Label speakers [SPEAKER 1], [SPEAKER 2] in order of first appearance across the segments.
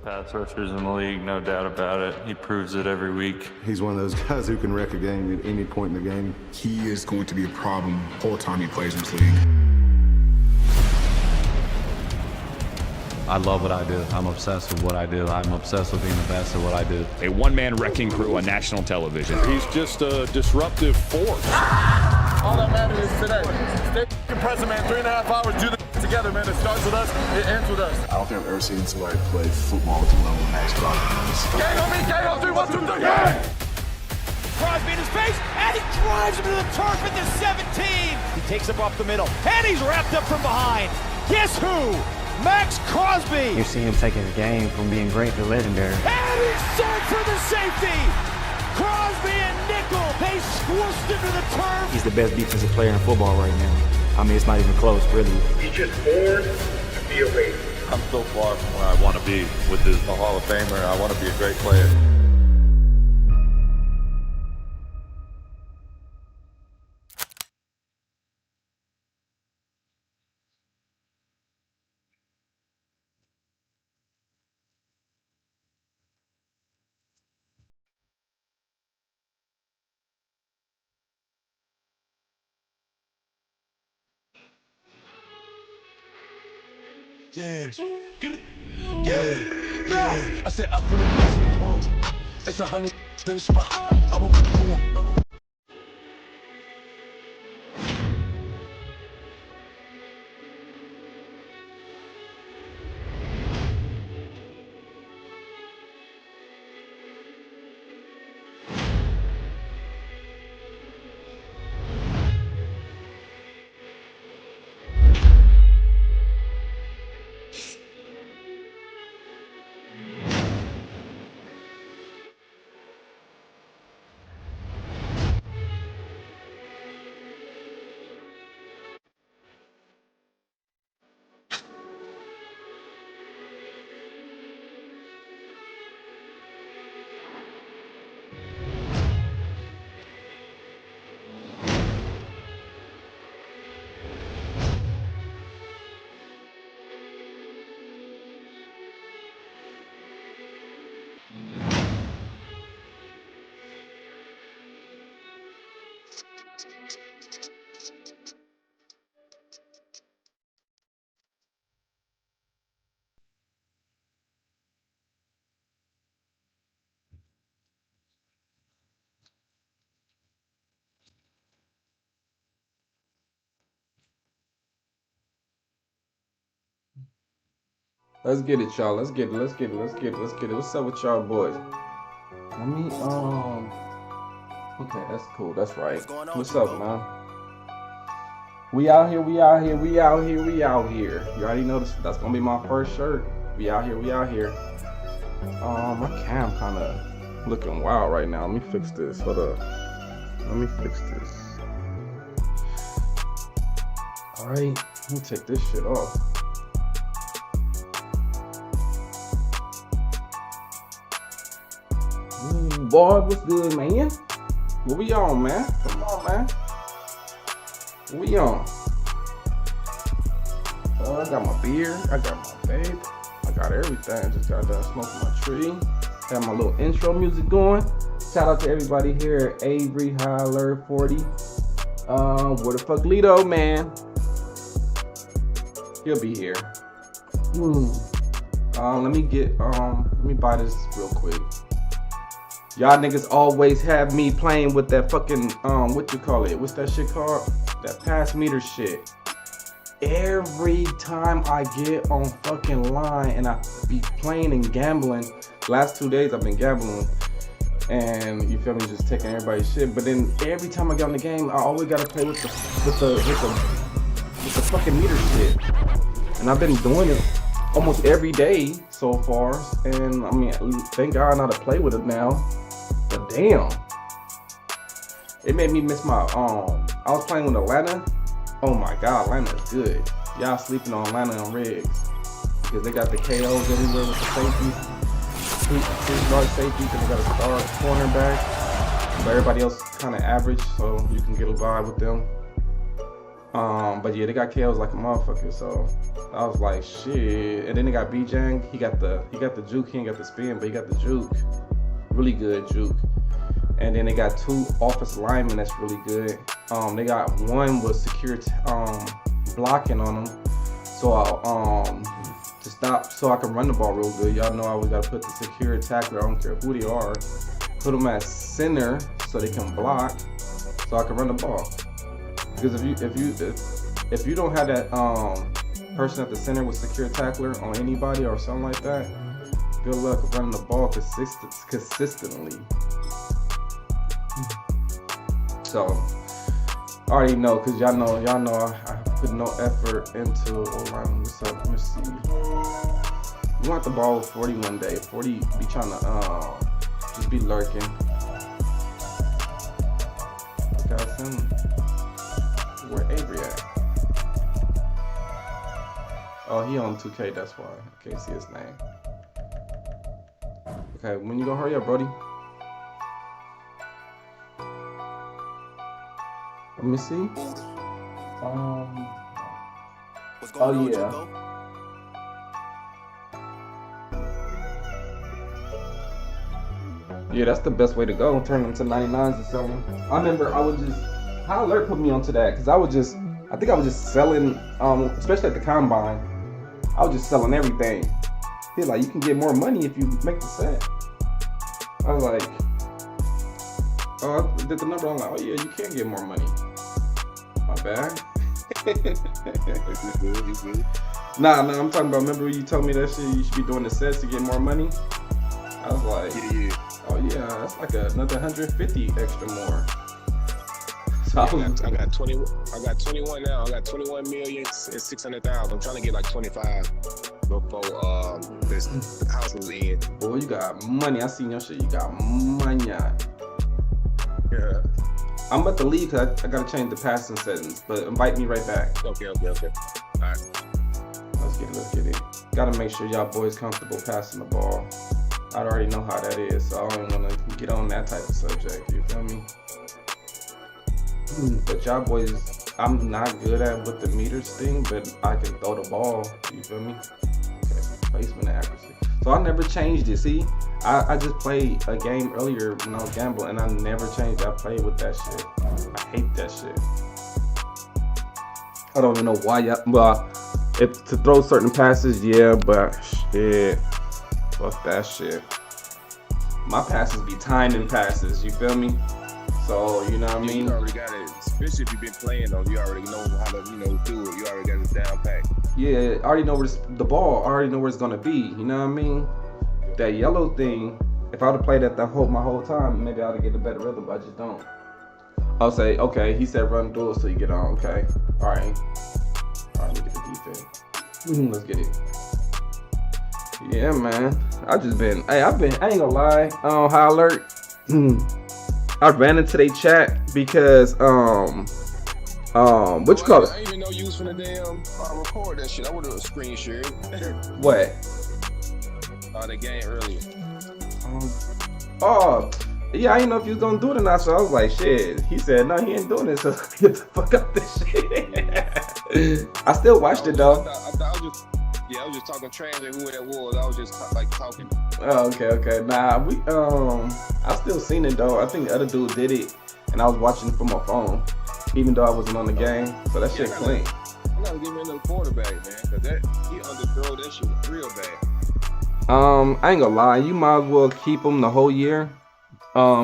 [SPEAKER 1] best pass rushers in the league, no doubt about it. He proves it every week.
[SPEAKER 2] He's one of those guys who can wreck a game at any point in the game.
[SPEAKER 3] He is going to be a problem the whole time he plays in this league.
[SPEAKER 4] I love what I do. I'm obsessed with what I do. I'm obsessed with being the best at what I do.
[SPEAKER 5] A one-man wrecking crew on national television.
[SPEAKER 6] He's just a disruptive force.
[SPEAKER 7] All that matters is today. Stay present, man. 3.5 hours, do this together, man. It starts with us, it ends with us.
[SPEAKER 3] I don't think I've ever seen somebody play football with the level of Max Crosby.
[SPEAKER 7] Gang on me, gang on 3, 1, 2, 3, gang!
[SPEAKER 8] Crosby in his face, and he drives him to the turf at the 17. He takes him off the middle, and he's wrapped up from behind. Guess who? Max Crosby.
[SPEAKER 9] You see him taking the game from being great to legendary.
[SPEAKER 8] And he's served for the safety. Crosby and Nickel, they squished him to the turf.
[SPEAKER 9] He's the best defensive player in football right now. I mean, it's not even close, really.
[SPEAKER 10] He's just born to be a leader.
[SPEAKER 1] I'm so far from where I want to be with this Hall of Famer. I want to be a great player.
[SPEAKER 11] Yeah, get it. Yeah. I said I put it. It's 100 to the spot. I will put it on.
[SPEAKER 12] Let's get it, y'all. Let's get it. What's up with y'all boys? Let me, okay, that's cool. That's right. What's up, man? We out here. You already know that's gonna be my first shirt. We out here. My cam kind of looking wild right now. Let me fix this. Hold up. Let me fix this. All right. Let me take this shit off. Boy, what's good, man? What we on, man? Come on, man. What we on? I got my beer. I got my vape. I got everything. Just got done smoking my tree. Got my little intro music going. Shout out to everybody here at Avery Holler 40. Where the fuck Lito, man? He'll be here. Let me buy this real quick. Y'all niggas always have me playing with that fucking, what you call it? What's that shit called? That pass meter shit. Every time I get on fucking line and I be playing and gambling, last 2 days I've been gambling, and you feel me, just taking everybody's shit. But then every time I get on the game, I always gotta play with the fucking meter shit. And I've been doing it almost every day so far, and I mean, thank God I know how to play with it now. But damn, it made me miss my I was playing with Atlanta. Oh my God, Atlanta's good. Y'all sleeping on Atlanta and Riggs because they got the KOs everywhere with the safeties, two guard safeties, and they got a star cornerback. But everybody else kind of average, so you can get a vibe with them. But yeah, they got KOs like a motherfucker. So I was like, shit. And then they got B-Jang. He got the juke. He ain't got the spin, but he got the juke. Really good juke. And then they got 2 offensive linemen that's really good. They got one with secure blocking on them. So to stop, so I can run the ball real good. Y'all know I always gotta put the secure tackler. I don't care who they are. Put them at center so they can block, so I can run the ball. Because if you don't have that person at the center with secure tackler on anybody or something like that, good luck running the ball consistently. So I already know, cause y'all know I put no effort into O-line. What's up? Let me see. You want the ball with 40 one day. 40 be trying to just be lurking. Got him. Where Avery at? Oh, he on 2K, that's why. I can't see his name. Okay, when you gonna hurry up, Brody? Let me see. Oh yeah. Yeah, that's the best way to go. Turn them to 99s or something. I remember I would just, High Alert put me onto that, because I think I was just selling, especially at the combine, I was just selling everything. He's like, you can get more money if you make the set. I was like, oh, I did the number, I'm like, oh yeah, you can get more money. My bad. Nah, I'm talking about, remember you told me that shit, you should be doing the sets to get more money? I was like, oh yeah, that's like another 150 extra more. So
[SPEAKER 3] I got 21 now. I got 21,600,000. I'm trying to get like 25 before this house was in.
[SPEAKER 12] Boy, you got money. I seen your shit. You got money. Yeah. I'm about to leave because I gotta change the passing settings, but invite me right back.
[SPEAKER 3] Okay. All right.
[SPEAKER 12] Let's get it. Gotta make sure y'all boys comfortable passing the ball. I already know how that is, so I don't want to get on that type of subject. You feel me? But y'all boys, I'm not good at with the meters thing, but I can throw the ball. You feel me? Okay, placement and accuracy. So I never changed it. See, I just played a game earlier when I was gambling, and I never changed it. I played with that shit. I hate that shit. I don't even know why y'all. Well, if to throw certain passes, yeah, but shit, fuck that shit. My passes be timing passes. You feel me? So you know what I mean.
[SPEAKER 3] You already got it. Especially if you've been playing though, you already know how to do it. You already got it down pat.
[SPEAKER 12] Yeah, I already know where the ball. I already know where it's gonna be. You know what I mean? That yellow thing. If I would have played that my whole time, maybe I'd get a better rhythm. But I just don't. I'll say, okay. He said run through it so you get on. Okay. All right. Look at the defense. Let's get it. Yeah, man. I ain't gonna lie. High Alert. I ran into their chat because what you call it?
[SPEAKER 3] I even know you was finna damn record that shit. I would have screen shared.
[SPEAKER 12] What?
[SPEAKER 3] The game earlier.
[SPEAKER 12] Yeah, I didn't know if you was gonna do it or not, so I was like, shit. He said, no, he ain't doing it, so get the fuck out this shit. I still watched it though.
[SPEAKER 3] I was just talking trash and who that was. I was just like talking.
[SPEAKER 12] Oh, okay. Nah, I still seen it though. I think the other dude did it, and I was watching it from my phone, even though I wasn't on the game. So that shit clean.
[SPEAKER 3] I gotta give me another quarterback, man, cause he underthrow that shit real bad.
[SPEAKER 12] I ain't gonna lie, you might as well keep him the whole year,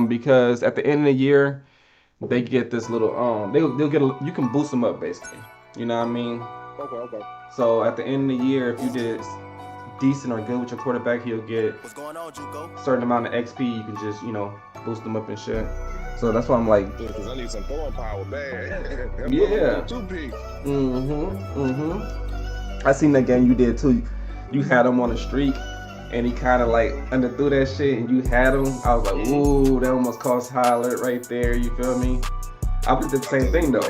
[SPEAKER 12] because at the end of the year, they get this little they'll get you can boost them up basically. You know what I mean?
[SPEAKER 3] Okay.
[SPEAKER 12] So at the end of the year, if you did decent or good with your quarterback, he'll get a certain amount of XP. You can just, boost them up and shit. So that's why I'm like,
[SPEAKER 3] yeah, because I need some throwing power bad.
[SPEAKER 12] Yeah.
[SPEAKER 3] Too big.
[SPEAKER 12] I seen that game you did too. You had him on a streak, and he kind of like underthrew that shit, and you had him. I was like, ooh, that almost cost High Alert right there. You feel me? I would have did the same thing though.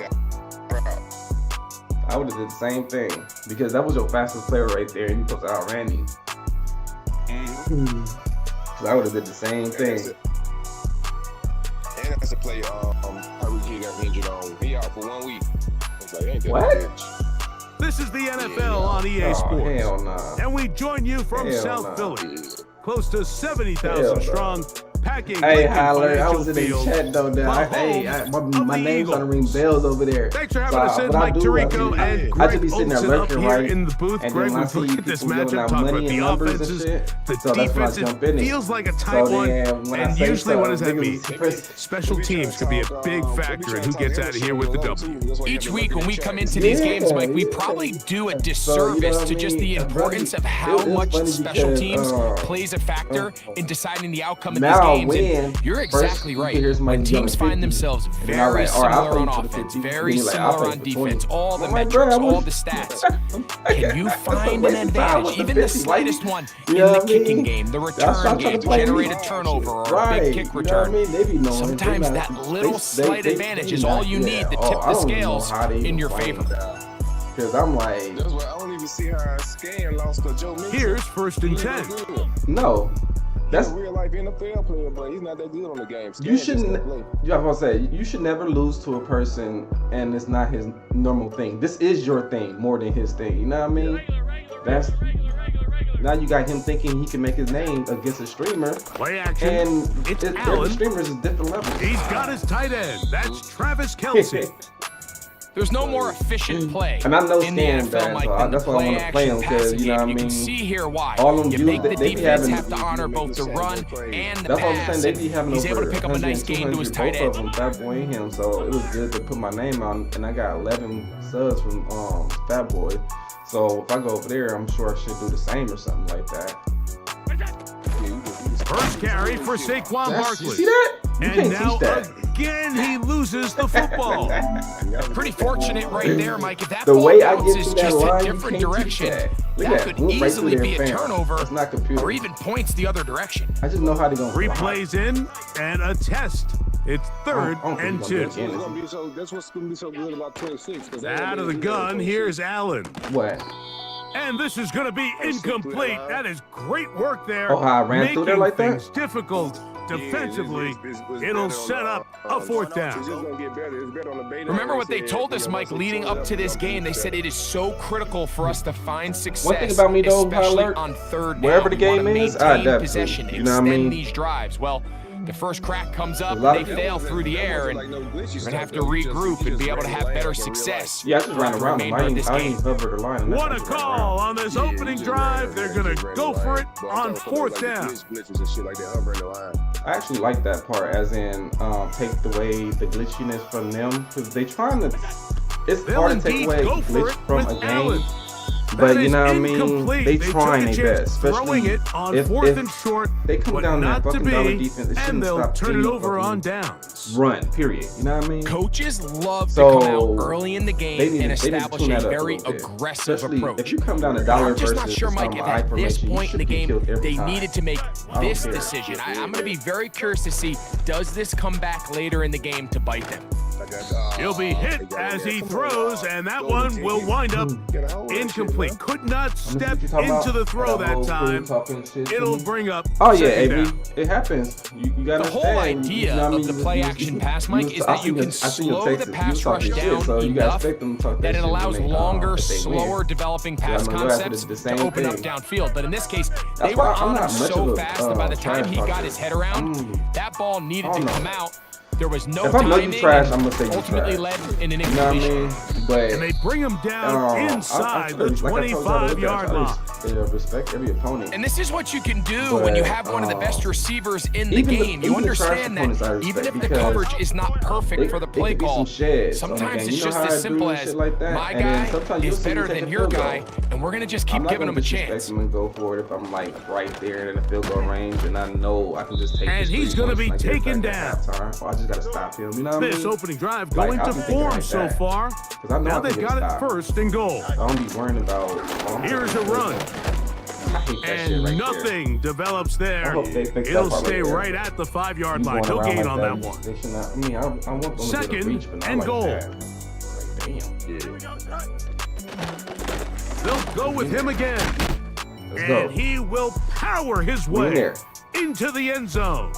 [SPEAKER 12] I would have did the same thing because that was your fastest player right there, and you supposed to outran him. So I would have did the same thing.
[SPEAKER 3] And that's a player Tyreek Hill got injured on. He out for 1 week. I was like,
[SPEAKER 12] What?
[SPEAKER 7] This is the NFL on EA Sports.
[SPEAKER 12] Hell nah.
[SPEAKER 7] And we join you from
[SPEAKER 12] Hell
[SPEAKER 7] South
[SPEAKER 12] nah.
[SPEAKER 7] Philly. Close to 70,000 strong, packing
[SPEAKER 12] Hey,
[SPEAKER 7] Lincoln
[SPEAKER 12] Holler, I
[SPEAKER 7] Financial
[SPEAKER 12] was in the
[SPEAKER 7] Field,
[SPEAKER 12] chat though.
[SPEAKER 7] the
[SPEAKER 12] My name's
[SPEAKER 7] Eagles.
[SPEAKER 12] on the ring bells over there.
[SPEAKER 7] Thanks for having us in, Mike Tirico and
[SPEAKER 12] I just
[SPEAKER 7] Greg
[SPEAKER 12] be sitting there
[SPEAKER 7] Olsen up
[SPEAKER 12] lurking,
[SPEAKER 7] here
[SPEAKER 12] right?
[SPEAKER 7] in the booth.
[SPEAKER 12] And
[SPEAKER 7] Greg,
[SPEAKER 12] then I
[SPEAKER 7] we
[SPEAKER 12] see
[SPEAKER 7] look at this
[SPEAKER 12] people giving
[SPEAKER 7] matchup,
[SPEAKER 12] out
[SPEAKER 7] talk
[SPEAKER 12] money
[SPEAKER 7] about
[SPEAKER 12] and
[SPEAKER 7] the
[SPEAKER 12] numbers and
[SPEAKER 7] offenses.
[SPEAKER 12] shit.
[SPEAKER 7] The
[SPEAKER 12] So that's when I
[SPEAKER 7] defense,
[SPEAKER 12] jump in
[SPEAKER 7] it
[SPEAKER 12] it.
[SPEAKER 7] feels like a tight
[SPEAKER 12] So
[SPEAKER 7] one.
[SPEAKER 12] then when I
[SPEAKER 7] And
[SPEAKER 12] say
[SPEAKER 7] usually, what does that mean?
[SPEAKER 12] niggas-
[SPEAKER 7] Special teams can be a big factor in who gets out of here with the W.
[SPEAKER 5] Each week when we come into these games, Mike, we probably do a disservice to just the importance of how much special teams plays a factor in deciding the outcome of these games. And you're exactly right. When teams find themselves very similar on offense, very similar on defense, all the metrics, all the stats, can you find an advantage, even the slightest one, in the kicking game, the return game, generate a turnover or a big kick return? Sometimes that little slight advantage is all you need to tip the scales in your favor.
[SPEAKER 12] Because I'm like,
[SPEAKER 3] That's why I don't even see how Scan lost to Joe Mixon.
[SPEAKER 7] Here's 1st and 10.
[SPEAKER 12] no. That's
[SPEAKER 3] He's a real life NFL player, but he's not that good on the game.
[SPEAKER 12] you shouldn't. Yeah, I was gonna say you should never lose to a person, and it's not his normal thing. This is your thing more than his thing. You know what I mean? That's now you got him thinking he can make his name against a streamer.
[SPEAKER 7] Play action.
[SPEAKER 12] And
[SPEAKER 7] It's
[SPEAKER 12] every
[SPEAKER 7] Allen.
[SPEAKER 12] streamer is a different level.
[SPEAKER 7] He's got his tight end. That's Travis Kelce.
[SPEAKER 5] There's no more efficient play
[SPEAKER 12] And I know
[SPEAKER 5] in the
[SPEAKER 12] Scan
[SPEAKER 5] NFL,
[SPEAKER 12] bad,
[SPEAKER 5] Mike,
[SPEAKER 12] so
[SPEAKER 5] than the
[SPEAKER 12] that's why I want to play him because
[SPEAKER 5] play-action
[SPEAKER 12] you know what I
[SPEAKER 5] passing game. You
[SPEAKER 12] mean.
[SPEAKER 5] can see here why.
[SPEAKER 12] All them
[SPEAKER 5] You
[SPEAKER 12] dudes,
[SPEAKER 5] make the
[SPEAKER 12] they be
[SPEAKER 5] defense
[SPEAKER 12] having-
[SPEAKER 5] have to honor both the run and the
[SPEAKER 12] That's what I'm
[SPEAKER 5] pass.
[SPEAKER 12] saying. They be having
[SPEAKER 5] He's
[SPEAKER 12] over
[SPEAKER 5] able to pick up a nice
[SPEAKER 12] 100,
[SPEAKER 5] gain to his
[SPEAKER 12] 200,
[SPEAKER 5] tight
[SPEAKER 12] both
[SPEAKER 5] end.
[SPEAKER 12] of them, Fat Boy and him. So it was good to put my name on, and I got 11 subs from Fat Boy. So if I go over there, I'm sure I should do the same or something like that.
[SPEAKER 7] First carry for Saquon
[SPEAKER 12] You
[SPEAKER 7] Barkley.
[SPEAKER 12] see that? You
[SPEAKER 7] And
[SPEAKER 12] can't
[SPEAKER 7] now
[SPEAKER 12] teach that.
[SPEAKER 7] again he loses the football.
[SPEAKER 5] Pretty fortunate right there, Mike. If that
[SPEAKER 12] The
[SPEAKER 5] ball
[SPEAKER 12] way I get
[SPEAKER 5] bounces
[SPEAKER 12] to that
[SPEAKER 5] just
[SPEAKER 12] line,
[SPEAKER 5] a
[SPEAKER 12] you
[SPEAKER 5] different
[SPEAKER 12] can't teach
[SPEAKER 5] direction,
[SPEAKER 12] that. Look
[SPEAKER 5] that
[SPEAKER 12] at
[SPEAKER 5] could
[SPEAKER 12] that. Went right
[SPEAKER 5] easily
[SPEAKER 12] through
[SPEAKER 5] be
[SPEAKER 12] their
[SPEAKER 5] a
[SPEAKER 12] fam.
[SPEAKER 5] turnover
[SPEAKER 12] It's not computer.
[SPEAKER 5] or even points the other direction.
[SPEAKER 12] I just know how to go.
[SPEAKER 7] 3 plays in and a test. It's 3rd and 2.
[SPEAKER 3] That's what's going to be so good about 26.
[SPEAKER 7] Out of the gun, here's Allen.
[SPEAKER 12] What?
[SPEAKER 7] And this is going to be incomplete. That is great work there.
[SPEAKER 12] Oh, how I ran through there like that?
[SPEAKER 7] Making things difficult defensively. It'll set up a 4th down.
[SPEAKER 5] Remember what they told us, Mike, leading up to this game? They said it is so critical for us to find success,
[SPEAKER 12] One thing about me, though,
[SPEAKER 5] especially
[SPEAKER 12] Tyler,
[SPEAKER 5] on 3rd down.
[SPEAKER 12] wherever the
[SPEAKER 5] We wanna
[SPEAKER 12] game is, I
[SPEAKER 5] maintain
[SPEAKER 12] adapt to it.
[SPEAKER 5] possession,
[SPEAKER 12] You know what I
[SPEAKER 5] extend
[SPEAKER 12] mean?
[SPEAKER 5] these drives. Well, the first crack comes up,
[SPEAKER 12] A lot
[SPEAKER 5] they
[SPEAKER 12] of-
[SPEAKER 5] fail through the air, and you're going to have to regroup and be able to have better success.
[SPEAKER 12] Yeah, I just ran around them. I ain't hovered the line.
[SPEAKER 7] What a call on this opening drive. They're going to go for it on 4th down.
[SPEAKER 12] I actually like that part, as in take away the glitchiness from them, because they trying to. It's
[SPEAKER 7] They'll
[SPEAKER 12] hard to take
[SPEAKER 7] indeed
[SPEAKER 12] away
[SPEAKER 7] go for
[SPEAKER 12] glitch
[SPEAKER 7] it
[SPEAKER 12] from
[SPEAKER 7] with
[SPEAKER 12] a game,
[SPEAKER 7] Allen.
[SPEAKER 12] but
[SPEAKER 7] That
[SPEAKER 12] you
[SPEAKER 7] is
[SPEAKER 12] know what I mean.
[SPEAKER 7] incomplete.
[SPEAKER 12] They
[SPEAKER 7] took
[SPEAKER 12] trying
[SPEAKER 7] a
[SPEAKER 12] their
[SPEAKER 7] chance
[SPEAKER 12] best,
[SPEAKER 7] throwing
[SPEAKER 12] especially
[SPEAKER 7] it on
[SPEAKER 12] if
[SPEAKER 7] 4th and short,
[SPEAKER 12] they come
[SPEAKER 7] but
[SPEAKER 12] down
[SPEAKER 7] not
[SPEAKER 12] that
[SPEAKER 7] to
[SPEAKER 12] fucking dollar
[SPEAKER 7] be,
[SPEAKER 12] defense. It
[SPEAKER 7] and
[SPEAKER 12] shouldn't
[SPEAKER 7] they'll
[SPEAKER 12] stop
[SPEAKER 7] turn it
[SPEAKER 12] any
[SPEAKER 7] over
[SPEAKER 12] fucking
[SPEAKER 7] on downs.
[SPEAKER 12] run. Period. You know what I mean?
[SPEAKER 5] Coaches love
[SPEAKER 12] So,
[SPEAKER 5] to come out early in the game and
[SPEAKER 12] they need to
[SPEAKER 5] establish
[SPEAKER 12] tune
[SPEAKER 5] a
[SPEAKER 12] that up
[SPEAKER 5] very
[SPEAKER 12] little bit.
[SPEAKER 5] aggressive
[SPEAKER 12] Especially
[SPEAKER 5] approach.
[SPEAKER 12] if you come down to dollar
[SPEAKER 5] I'm just
[SPEAKER 12] versus
[SPEAKER 5] not sure, Mike, if
[SPEAKER 12] I
[SPEAKER 5] at this
[SPEAKER 12] formation, you
[SPEAKER 5] point in the
[SPEAKER 12] should be
[SPEAKER 5] game
[SPEAKER 12] killed every
[SPEAKER 5] they
[SPEAKER 12] time.
[SPEAKER 5] needed to make
[SPEAKER 12] don't
[SPEAKER 5] this
[SPEAKER 12] care.
[SPEAKER 5] decision. I'm going to be very curious to see, does this come back later in the game to bite them?
[SPEAKER 7] He'll be hit as he throws, and that one will wind up incomplete. Could not step into the throw that time. It'll bring up
[SPEAKER 12] Oh yeah,
[SPEAKER 7] 2nd
[SPEAKER 12] AB,
[SPEAKER 7] down.
[SPEAKER 12] it happens. You gotta
[SPEAKER 5] The whole
[SPEAKER 12] understand,
[SPEAKER 5] idea
[SPEAKER 12] you know what I
[SPEAKER 5] of the
[SPEAKER 12] mean?
[SPEAKER 5] play-action pass, Mike, is that you can slow the pass rush down
[SPEAKER 12] so you gotta
[SPEAKER 5] enough
[SPEAKER 12] expect them to talk
[SPEAKER 5] that it
[SPEAKER 12] shit
[SPEAKER 5] allows
[SPEAKER 12] when they,
[SPEAKER 5] longer,
[SPEAKER 12] if they
[SPEAKER 5] slower
[SPEAKER 12] win.
[SPEAKER 5] developing pass
[SPEAKER 12] I'm gonna go after
[SPEAKER 5] concepts
[SPEAKER 12] the
[SPEAKER 5] to
[SPEAKER 12] same
[SPEAKER 5] open up
[SPEAKER 12] thing.
[SPEAKER 5] downfield. But in this case,
[SPEAKER 12] That's
[SPEAKER 5] they were
[SPEAKER 12] why I'm
[SPEAKER 5] on him
[SPEAKER 12] not much
[SPEAKER 5] so
[SPEAKER 12] of a,
[SPEAKER 5] fast that by the time
[SPEAKER 12] trash
[SPEAKER 5] he got
[SPEAKER 12] talker.
[SPEAKER 5] his head around, that ball needed to come out. There was no
[SPEAKER 12] If I know you
[SPEAKER 5] timing,
[SPEAKER 12] trash,
[SPEAKER 5] and
[SPEAKER 12] I'm gonna say you
[SPEAKER 5] ultimately
[SPEAKER 12] trash.
[SPEAKER 5] led in an
[SPEAKER 12] You know what I
[SPEAKER 5] incompletion.
[SPEAKER 12] mean? But
[SPEAKER 7] And they bring him down inside the 25-yard line.
[SPEAKER 12] Respect every opponent.
[SPEAKER 5] And this is what you can do when you have one of the best receivers in the game. You understand that even if the coverage is not perfect for the play call, sometimes it's just as simple as my guy is better than your guy, and we're going to just keep giving him a chance.
[SPEAKER 12] I'm not going to go for it if I'm like right there in the field goal range and I know I can just take
[SPEAKER 7] And he's going to be taken down.
[SPEAKER 12] Or I just got to stop him. You know what I mean?
[SPEAKER 7] This opening drive going to form so far. Now they've got it 1st and goal.
[SPEAKER 12] I don't be worrying about.
[SPEAKER 7] Here's a run. And nothing develops there. It'll stay right at the 5-yard line. No gain on that one.
[SPEAKER 12] They should not, I mean, I want them to
[SPEAKER 7] 2nd
[SPEAKER 12] reach, but not
[SPEAKER 7] and
[SPEAKER 12] like
[SPEAKER 7] goal.
[SPEAKER 12] That.
[SPEAKER 7] They'll go with him again.
[SPEAKER 12] Let's go.
[SPEAKER 7] And he will power his way into the end zone.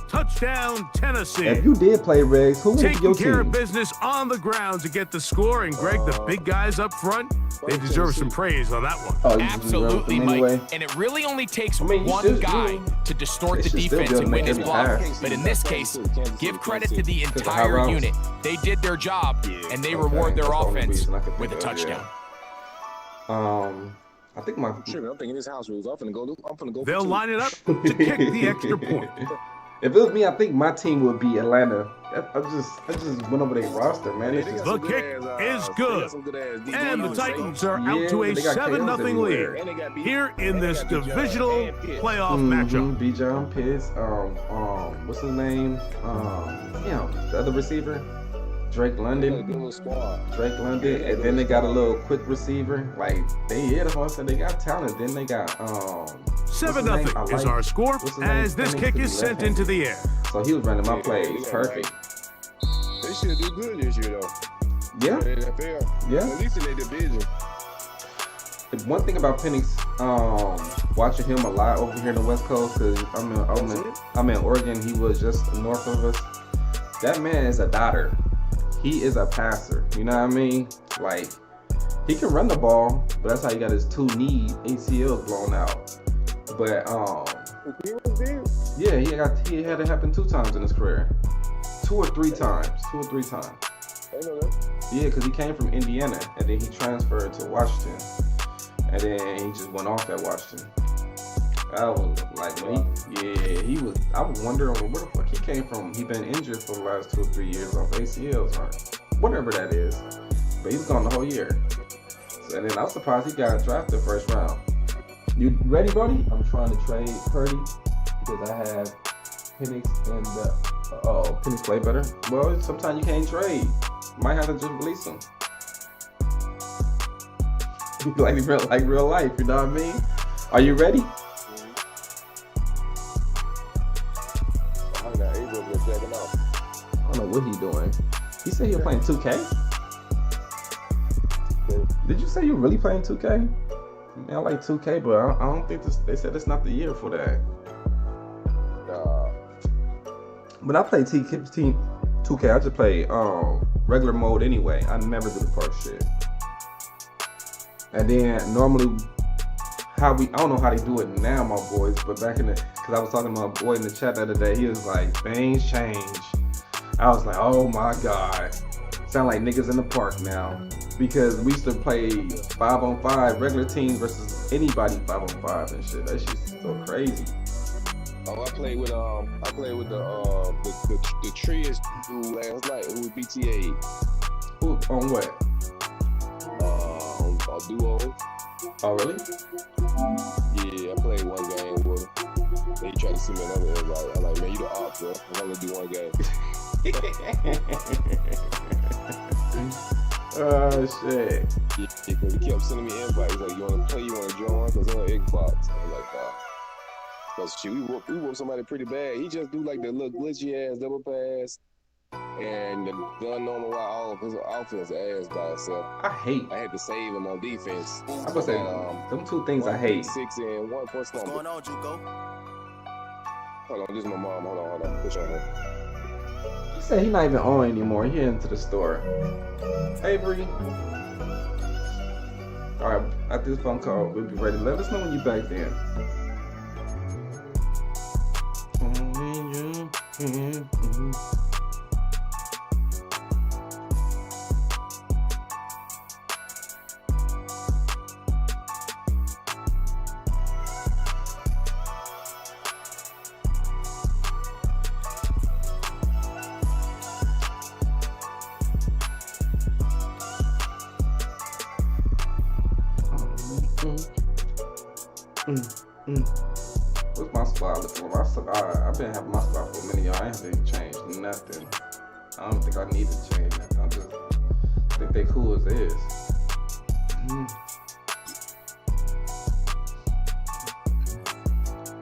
[SPEAKER 7] Touchdown, Tennessee.
[SPEAKER 12] If you did play Regs, who was
[SPEAKER 7] Taking
[SPEAKER 12] your
[SPEAKER 7] care
[SPEAKER 12] team?
[SPEAKER 7] of business on the ground to get the score, and Greg, the big guys up front, they deserve some praise on that one.
[SPEAKER 12] Oh,
[SPEAKER 5] Absolutely, Mike.
[SPEAKER 12] anyway.
[SPEAKER 5] And it really only takes
[SPEAKER 12] I mean, you
[SPEAKER 5] one
[SPEAKER 12] should-
[SPEAKER 5] guy to distort the
[SPEAKER 12] should still
[SPEAKER 5] defense
[SPEAKER 12] be able
[SPEAKER 5] and
[SPEAKER 12] to
[SPEAKER 5] win
[SPEAKER 12] make
[SPEAKER 5] his
[SPEAKER 12] every
[SPEAKER 5] block.
[SPEAKER 12] pass.
[SPEAKER 5] But in this case, give credit to the
[SPEAKER 12] Because of high
[SPEAKER 5] entire
[SPEAKER 12] routes.
[SPEAKER 5] unit. They did their job, and they reward their
[SPEAKER 12] that's the only
[SPEAKER 5] offense
[SPEAKER 12] reason I could
[SPEAKER 5] with a
[SPEAKER 12] think of,
[SPEAKER 5] touchdown.
[SPEAKER 12] I think my
[SPEAKER 3] I'm thinking this house rules. I'm finna go.
[SPEAKER 7] They'll line it up to kick the extra point.
[SPEAKER 12] If it was me, I think my team would be Atlanta. I just went over their roster, man. It's just,
[SPEAKER 7] The kick is good. And the Titans are out to a
[SPEAKER 12] they got
[SPEAKER 7] 7-0
[SPEAKER 12] KOs
[SPEAKER 7] lead here in this divisional playoff matchup.
[SPEAKER 12] Bijan Pitts, what's his name? The other receiver, Drake London, and then they got a little quick receiver. Like they got talent. Then they got
[SPEAKER 7] 7-0 is our score as this kick is sent into the air.
[SPEAKER 12] So he was running my plays perfect.
[SPEAKER 3] They should do good this year, though.
[SPEAKER 12] Yeah.
[SPEAKER 3] In the NFL.
[SPEAKER 12] Yeah.
[SPEAKER 3] At least in their division.
[SPEAKER 12] The one thing about Penix, watching him a lot over here in the West Coast, because I'm in Oregon. He was just north of us. That man is a dotter. He is a passer. You know what I mean? Like, he can run the ball, but that's how he got his 2 knee ACLs blown out. But yeah, he had it happen 2 times in his career. 2 or 3 times. Yeah, because he came from Indiana and then he transferred to Washington, and then he just went off at Washington. I was like, he was. I was wondering where the fuck he came from. He been injured for the last 2 or 3 years off ACLs or whatever that is, but he's gone the whole year. So, and then I was surprised he got drafted first round. You ready, Brody? I'm trying to trade Purdy because I have Penix and Penix play better. Well, sometimes you can't trade. Might have to just release him. like real life, you know what I mean? Are you ready?
[SPEAKER 3] I don't
[SPEAKER 12] know what he's doing. He said he was playing 2K? Did you say you really playing 2K? Man, I like 2K, but I don't think they said it's not the year for that. But I play 2K, I just play regular mode anyway. I never do the perk shit. And then normally, I don't know how they do it now, my boys, but back in the, because I was talking to my boy in the chat the other day, he was like, things change. I was like, oh my God. Sound like niggas in the park now. Because we used to play 5-on-5 regular teams versus anybody 5-on-5 and shit. That shit's so crazy.
[SPEAKER 3] Oh, I played with the Trias dude last night. Who was BTA?
[SPEAKER 12] Who on what?
[SPEAKER 3] On duo.
[SPEAKER 12] Oh really?
[SPEAKER 3] Yeah, I played one game with him. Then he tried to see me another invite. I'm like, man, you the op, bro. I'm gonna do one game.
[SPEAKER 12] Oh shit.
[SPEAKER 3] Yeah, because he kept sending me invites. He's like, you wanna play, you wanna join? Because I'm on Xbox. I'm like, because shit, we whoop somebody pretty bad. He just do like the little glitchy ass double pass and the gun normal while all of his offense ass by itself.
[SPEAKER 12] I
[SPEAKER 3] had to save him on defense.
[SPEAKER 12] I'm gonna say them 2 things I hate.
[SPEAKER 3] 6 and 1 point stumble. What's going on, Juco? Hold on, this is my mom. Hold on. Push on her.
[SPEAKER 12] He said he's not even on anymore. He into the store. Hey, Bree. All right, after this phone call, we'll be ready. Let us know when you're back then. What's my spot looking for? I've been having my spot for a minute, y'all. I haven't changed nothing. I don't think I need to change nothing. I just think they cool as is.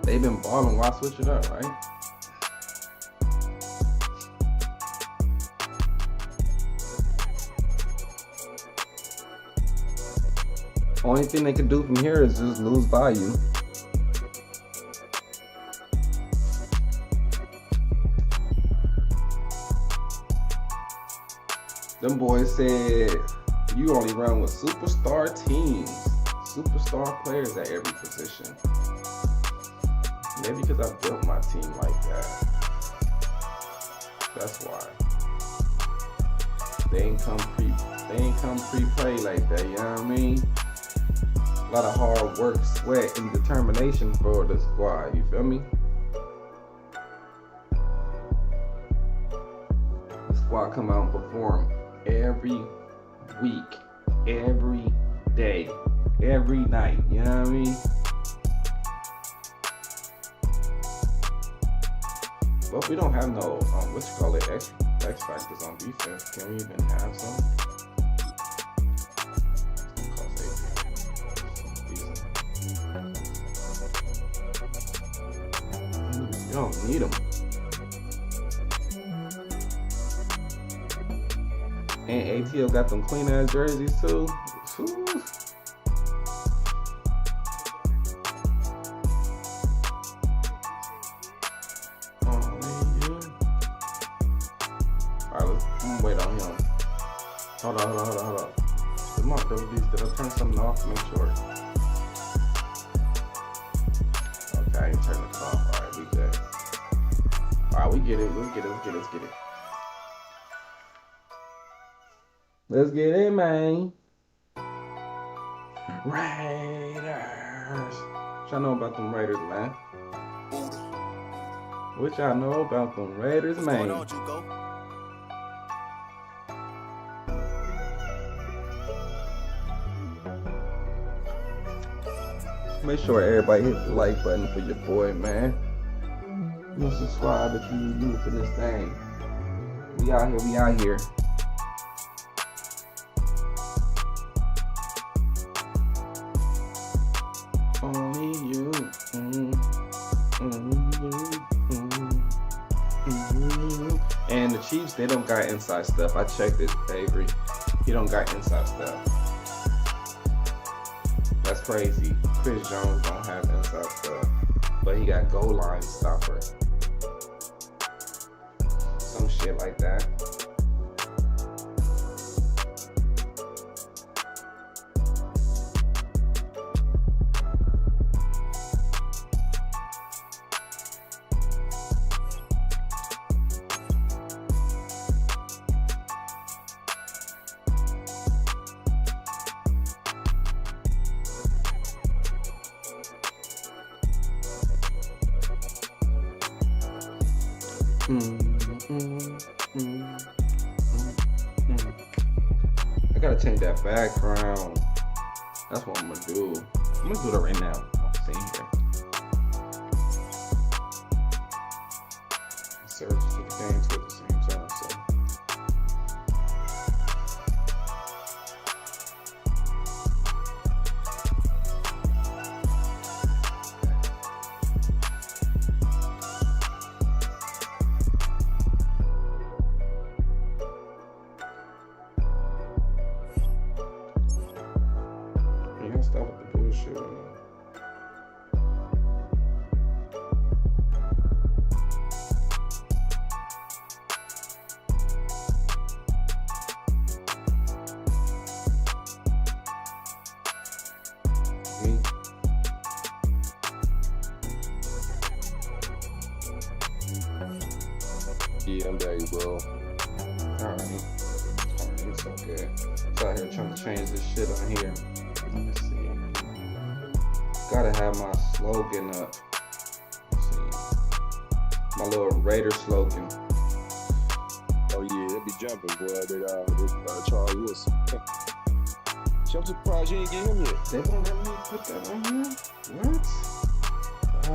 [SPEAKER 12] They've been balling. Why switch it up, right? Only thing they can do from here is just lose value. Them boys said you only run with superstar teams, superstar players at every position. Maybe because I built my team like that. That's why. They ain't come pre-play like that, you know what I mean? A lot of hard work, sweat, and determination for the squad, you feel me? The squad come out and perform every week, every day, every night, you know what I mean? But we don't have no, X factors on defense. Can we even have some? You don't need them. And ATL got them clean ass jerseys too. Whew. Wait on him. Hold on. Come on, WDs. Did I turn something off? Make sure. Okay, I ain't turning it off. Alright, we good. Alright, we get it. Let's get it. Let's get it, man. Raiders. What y'all know about them Raiders, man? What y'all know about them Raiders, man? Make sure everybody hit the like button for your boy, man. You subscribe if you new for this thing. We out here. Only you. And the Chiefs, they don't got inside stuff. I checked it, Avery. He don't got inside stuff. That's crazy. Chris Jones don't have inside stuff, but he got goal line stopper. Some shit like that. I gotta change that background. That's what I'm gonna do. I'm gonna do that right now. See here. Search for the games at the same time. So. Stop with the bullshit.
[SPEAKER 3] Yeah, I'm back, bro.
[SPEAKER 12] Alright. It's okay. It's out here trying to change this shit on here. Let me see. Gotta have my slogan up. Let's see. My little Raider slogan.
[SPEAKER 3] Oh yeah, they be jumping, boy. They Charles Wilson. I'm surprised you ain't get him yet.
[SPEAKER 12] They won't let me put that on here? What? I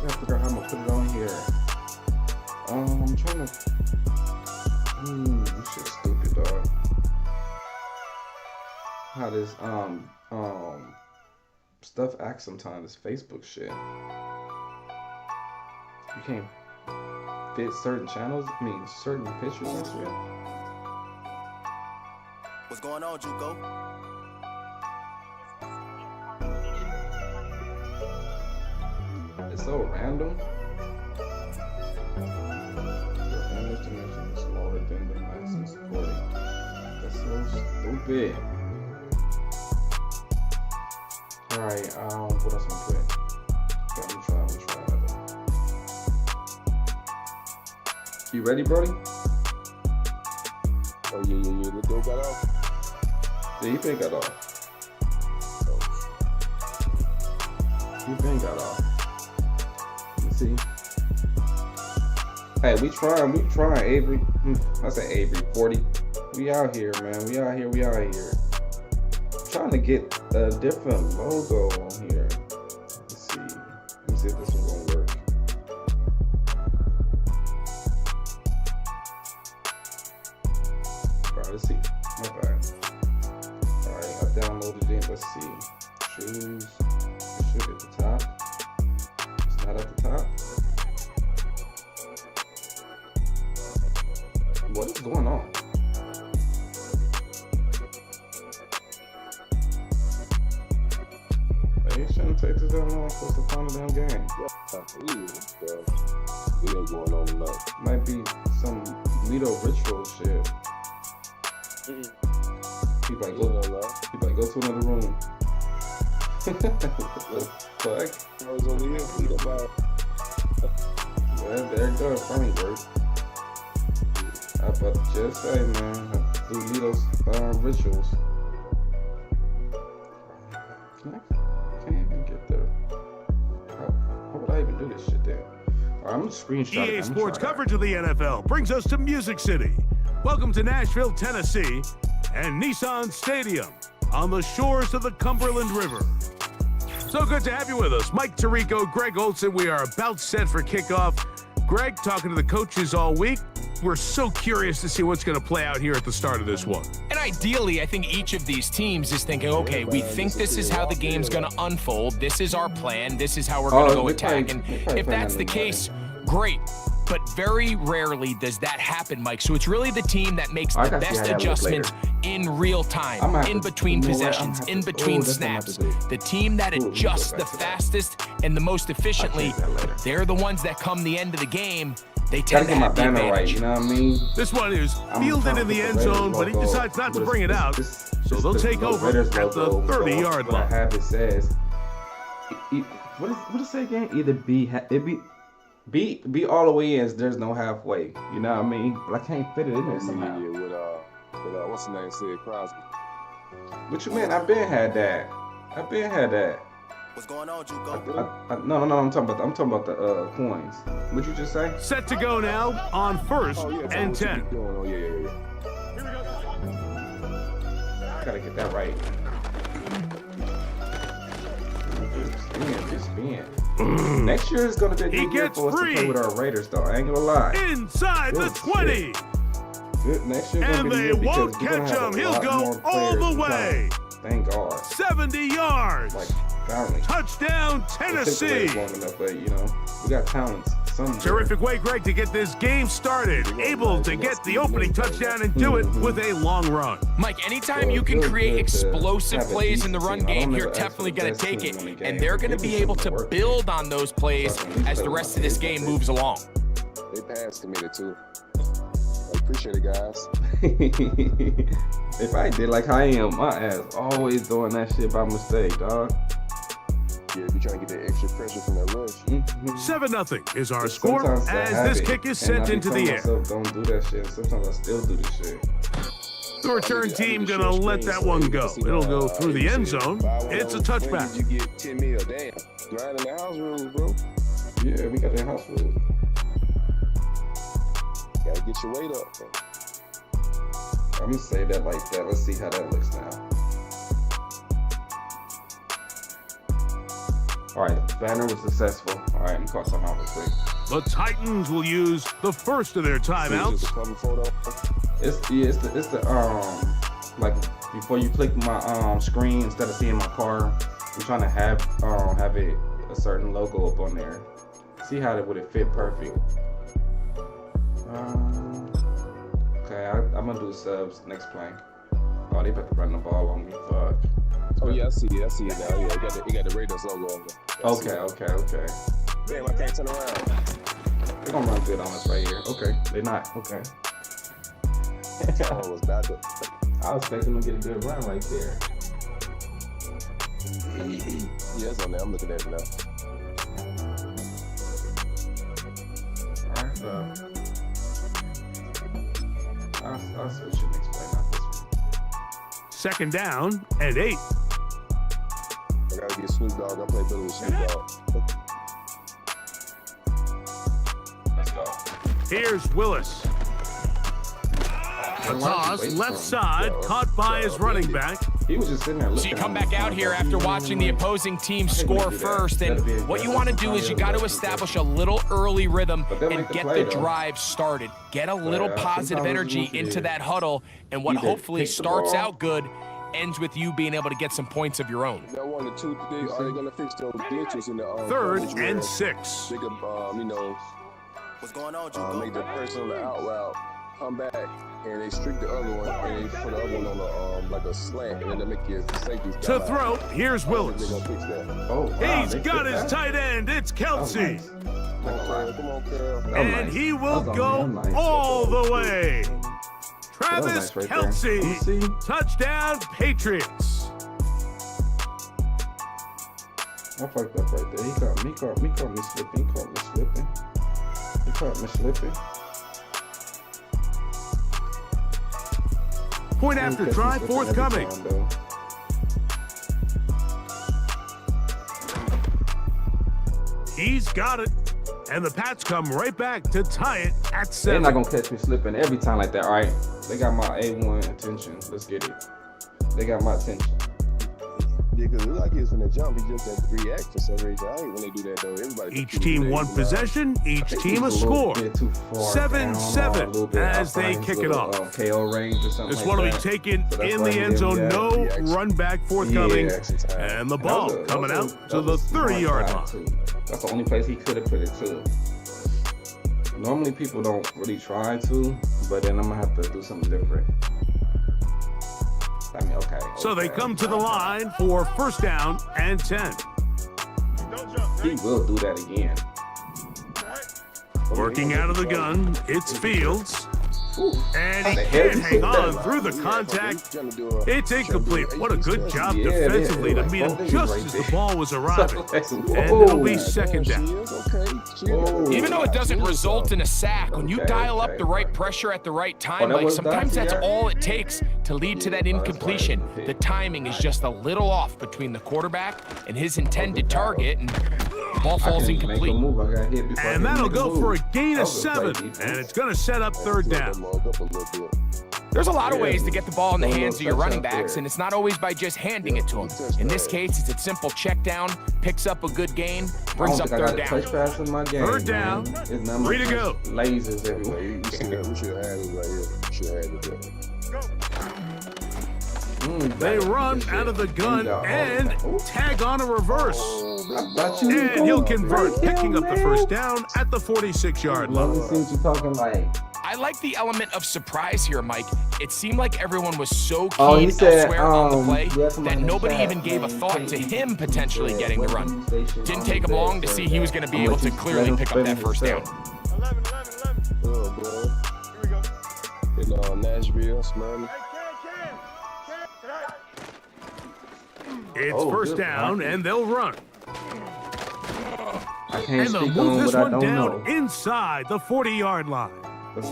[SPEAKER 12] gotta figure out how I'm gonna put it on here. I'm trying to. This shit's stupid, dog. How does stuff act sometimes? Facebook shit. You can't fit certain channels. I mean, certain pictures and shit.
[SPEAKER 13] What's going on, Juco?
[SPEAKER 12] It's so random. The image dimension is smaller than the maximum supported. Stupid. Alright, what else I'm gonna put? Okay, I'm gonna try. You ready, Brody?
[SPEAKER 3] Oh, yeah. The door got off.
[SPEAKER 12] Yeah, you been got off. You been got off. Let's see. Hey, we trying, Avery. I say Avery, 40. We out here, man. We out here. I'm trying to get a different logo on here. Let's see. Let me see if this one's gonna work. Alright, let's see. My bad. Alright, I downloaded it. Let's see. Choose. It should be at the top. It's not at the top. What is going on? It shouldn't take this that long for us to find a damn game.
[SPEAKER 3] It ain't going on enough.
[SPEAKER 12] Might be some Lido ritual shit. He like, go to another room. Fuck. Well, there it goes, funny word. I was about to just say, man, do Lido's rituals. Can't even get there. How would I even do this shit there? Right, I'm gonna screenshot
[SPEAKER 7] EA Sports coverage of the NFL brings us to Music City. Welcome to Nashville, Tennessee, and Nissan Stadium on the shores of the Cumberland River. So good to have you with us. Mike Tirico, Greg Olson. We are about set for kickoff. Greg, talking to the coaches all week. We're so curious to see what's going to play out here at the start of this one.
[SPEAKER 5] And ideally, I think each of these teams is thinking, okay, we think this is how the game's going to unfold. This is our plan. This is how we're going to go attack. And if that's the case, great. But very rarely does that happen, Mike. So it's really the team that makes the best adjustments in real time, in between possessions, in between snaps. The team that adjusts the fastest and the most efficiently, they're the ones that come the end of the game. They tend to have the advantage.
[SPEAKER 12] Right, you know what I mean?
[SPEAKER 7] This one is fielded in the end zone, but he decides not to bring it out. So they'll take over at the 30-yard line.
[SPEAKER 12] I have it says, what does it say again? Either be all the way in. There's no halfway. You know what I mean? But I can't fit it in there somehow.
[SPEAKER 3] Yeah, with what's the name? Said Crosby.
[SPEAKER 12] What you mean? I've been had that.
[SPEAKER 13] What's going on, Juco?
[SPEAKER 12] No. I'm talking about the coins. What'd you just say?
[SPEAKER 7] Set to go now on first and 10.
[SPEAKER 3] Oh, yeah.
[SPEAKER 12] Gotta get that right. Just spin. Next year is gonna be a good year for us to play with our Raiders, though. I ain't gonna lie.
[SPEAKER 7] Inside the 20.
[SPEAKER 12] Next year's gonna be
[SPEAKER 7] And they won't catch him. He'll go all the way.
[SPEAKER 12] Thank God.
[SPEAKER 7] 70 yards.
[SPEAKER 12] Like, finally.
[SPEAKER 7] Touchdown, Tennessee.
[SPEAKER 12] Long enough, but, you know, we got talents.
[SPEAKER 7] Terrific way, Greg, to get this game started. Able to get the opening touchdown and do it with a long run.
[SPEAKER 5] Mike, anytime you can create explosive plays in the run game, you're definitely going to take it. And they're going to be able to build on those plays as the rest of this game moves along.
[SPEAKER 3] They passed committed too. I appreciate it, guys.
[SPEAKER 12] If I did like I am, my ass always doing that shit by mistake, dog.
[SPEAKER 3] Yeah, if you're trying to get that extra pressure from that rush.
[SPEAKER 7] 7-0 is our score as this kick is sent into the air.
[SPEAKER 12] Don't do that shit. Sometimes I still do this shit.
[SPEAKER 7] The return team gonna let that one go. It'll go through the end zone. It's a touchback.
[SPEAKER 3] You get 10 mil, damn. Grinding the house rules, bro.
[SPEAKER 12] Yeah, we got the house rules.
[SPEAKER 3] Gotta get your weight up, bro.
[SPEAKER 12] I'm gonna say that like that. Let's see how that looks now. All right, banner was successful. All right, I'm call something out real quick.
[SPEAKER 7] The Titans will use the first of their timeouts.
[SPEAKER 12] It's the like before you click my screen, instead of seeing my car, I'm trying to have it a certain logo up on there. See how would it fit perfect. Okay, I'm gonna do subs next play. Oh, they about to run the ball on me. Fuck.
[SPEAKER 3] Oh yeah, I see it now. Yeah, you got the Raiders logo on there.
[SPEAKER 12] Okay.
[SPEAKER 3] Damn, I can't turn around.
[SPEAKER 12] They're gonna run good on us right here. Okay, they're not. Okay.
[SPEAKER 3] I was about to.
[SPEAKER 12] I was expecting him to get a good run right there.
[SPEAKER 3] Yeah, it's on there. I'm looking at it now.
[SPEAKER 12] Alright, so I'll switch and explain out this one.
[SPEAKER 7] 2nd down and 8.
[SPEAKER 3] I gotta get Snoop Dogg. I play better with Snoop Dogg.
[SPEAKER 12] Let's go.
[SPEAKER 7] Here's Willis. The toss, left side, caught by his running back.
[SPEAKER 12] He was just sitting there looking.
[SPEAKER 5] So you come back out here after watching the opposing team score first, and what you want to do is you got to establish a little early rhythm and get the drive started. Get a little positive energy into that huddle, and what hopefully starts out good ends with you being able to get some points of your own.
[SPEAKER 3] Now, 1 or 2, are they gonna fix those glitches in the
[SPEAKER 7] 3rd and 6.
[SPEAKER 3] They could, you know,
[SPEAKER 13] What's going on, Jugo?
[SPEAKER 3] make the person on the out route come back, and they streak the other one, and they put the other one on a like a slant, and then they make your safeties.
[SPEAKER 7] To throw, here's Willis.
[SPEAKER 3] They're gonna fix that.
[SPEAKER 12] Oh, wow,
[SPEAKER 7] He's got his tight end. It's Kelsey.
[SPEAKER 3] Come on, Carl.
[SPEAKER 7] And he will go all the way. Travis Kelsey, touchdown Patriots.
[SPEAKER 12] I fucked up right there. He caught me slipping. He caught me slipping.
[SPEAKER 7] Point after drive forthcoming. He's got it. And the Pats come right back to tie it at 7.
[SPEAKER 12] They're not going to catch me slipping every time like that, all right? They got my A1 attention. Let's get it. They got my attention.
[SPEAKER 3] Yeah, because it look like he's gonna jump. He just had to react for some reason. I hate when they do that, though. Everybody
[SPEAKER 7] each team one possession, each team a score. 7-7 as they kick it off.
[SPEAKER 12] KO range or something.
[SPEAKER 7] This one will be taken in the end zone. No run back forthcoming. And the ball coming out to the 30-yard line.
[SPEAKER 12] That's the only place he could have put it to. Normally people don't really try to, but then I'm going to have to do something different. I mean, okay.
[SPEAKER 7] So they come to the line for 1st down and 10.
[SPEAKER 12] He will do that again.
[SPEAKER 7] Working out of the gun, it's Fields. And he can't hang on through the contact. It's incomplete. What a good job defensively to meet him just as the ball was arriving. And it'll be 2nd down.
[SPEAKER 5] Even though it doesn't result in a sack, when you dial up the right pressure at the right time, like sometimes that's all it takes to lead to that incompletion. The timing is just a little off between the quarterback and his intended target, and the ball falls incomplete.
[SPEAKER 7] And that'll go for a gain of 7, and it's going to set up 3rd down.
[SPEAKER 5] There's a lot of ways to get the ball in the hands of your running backs, and it's not always by just handing it to them. In this case, it's a simple check down, picks up a good gain, brings up 3rd down.
[SPEAKER 7] 3rd down, 3 to go.
[SPEAKER 12] Lasers everywhere.
[SPEAKER 3] We should have had it right here. We should have had it.
[SPEAKER 7] They run out of the gun and tag on a reverse.
[SPEAKER 12] And
[SPEAKER 7] he'll convert, picking up the 1st down at the 46-yard line.
[SPEAKER 12] Let me see what you're talking like.
[SPEAKER 5] I like the element of surprise here, Mike. It seemed like everyone was so keen
[SPEAKER 12] elsewhere
[SPEAKER 5] on the play that nobody even gave a thought to him potentially getting the run. Didn't take him long to see he was going to be able to clearly pick up that 1st down.
[SPEAKER 3] 11. Oh, boy. Here we go. In Nashville, Smyrna.
[SPEAKER 7] It's 1st down, and they'll run.
[SPEAKER 12] And
[SPEAKER 7] they'll move this one down inside the 40-yard line.
[SPEAKER 12] Let's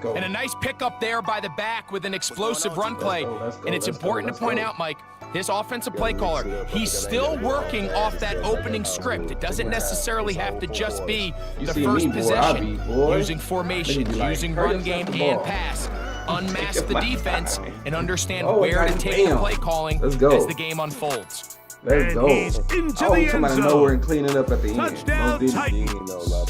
[SPEAKER 12] go.
[SPEAKER 5] And a nice pickup there by the back with an explosive run play. And it's important to point out, Mike, this offensive play caller, he's still working off that opening script. It doesn't necessarily have to just be the first possession. Using formations, using run game and pass. Unmask the defense and understand where to take the play calling as the game unfolds.
[SPEAKER 12] Let's go.
[SPEAKER 7] He's into the end zone.
[SPEAKER 12] Nowhere and cleaning up at the end.
[SPEAKER 7] Touchdown, Titans.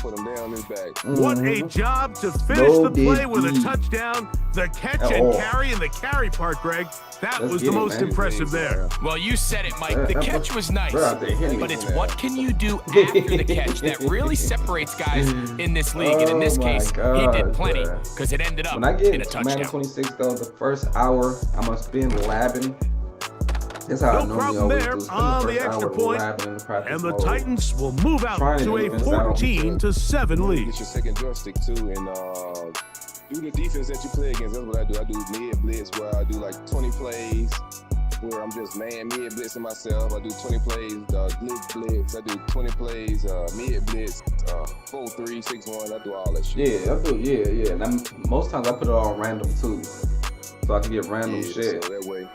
[SPEAKER 3] Put him down his back.
[SPEAKER 7] What a job to finish the play with a touchdown. The catch and carry and the carry part, Greg. That was the most impressive there.
[SPEAKER 5] Well, you said it, Mike. The catch was nice, but it's what can you do after the catch that really separates guys in this league. And in this case, he did plenty because it ended up in a touchdown.
[SPEAKER 12] Madden 26, though, the first hour, I must be in labbing. That's how I normally
[SPEAKER 7] there on the extra point, and the Titans will move out to a 14-7 lead.
[SPEAKER 3] Get your second joystick too, and do the defense that you play against. That's what I do. I do mid blitz where I do like 20 plays where I'm just mid blitzing myself. I do 20 plays blitz. I do 20 plays mid blitz, 4-3, 6-1. I do all that shit.
[SPEAKER 12] Yeah, I do. Yeah. And most times I put it all random too, so I can get random shit.
[SPEAKER 3] So that way.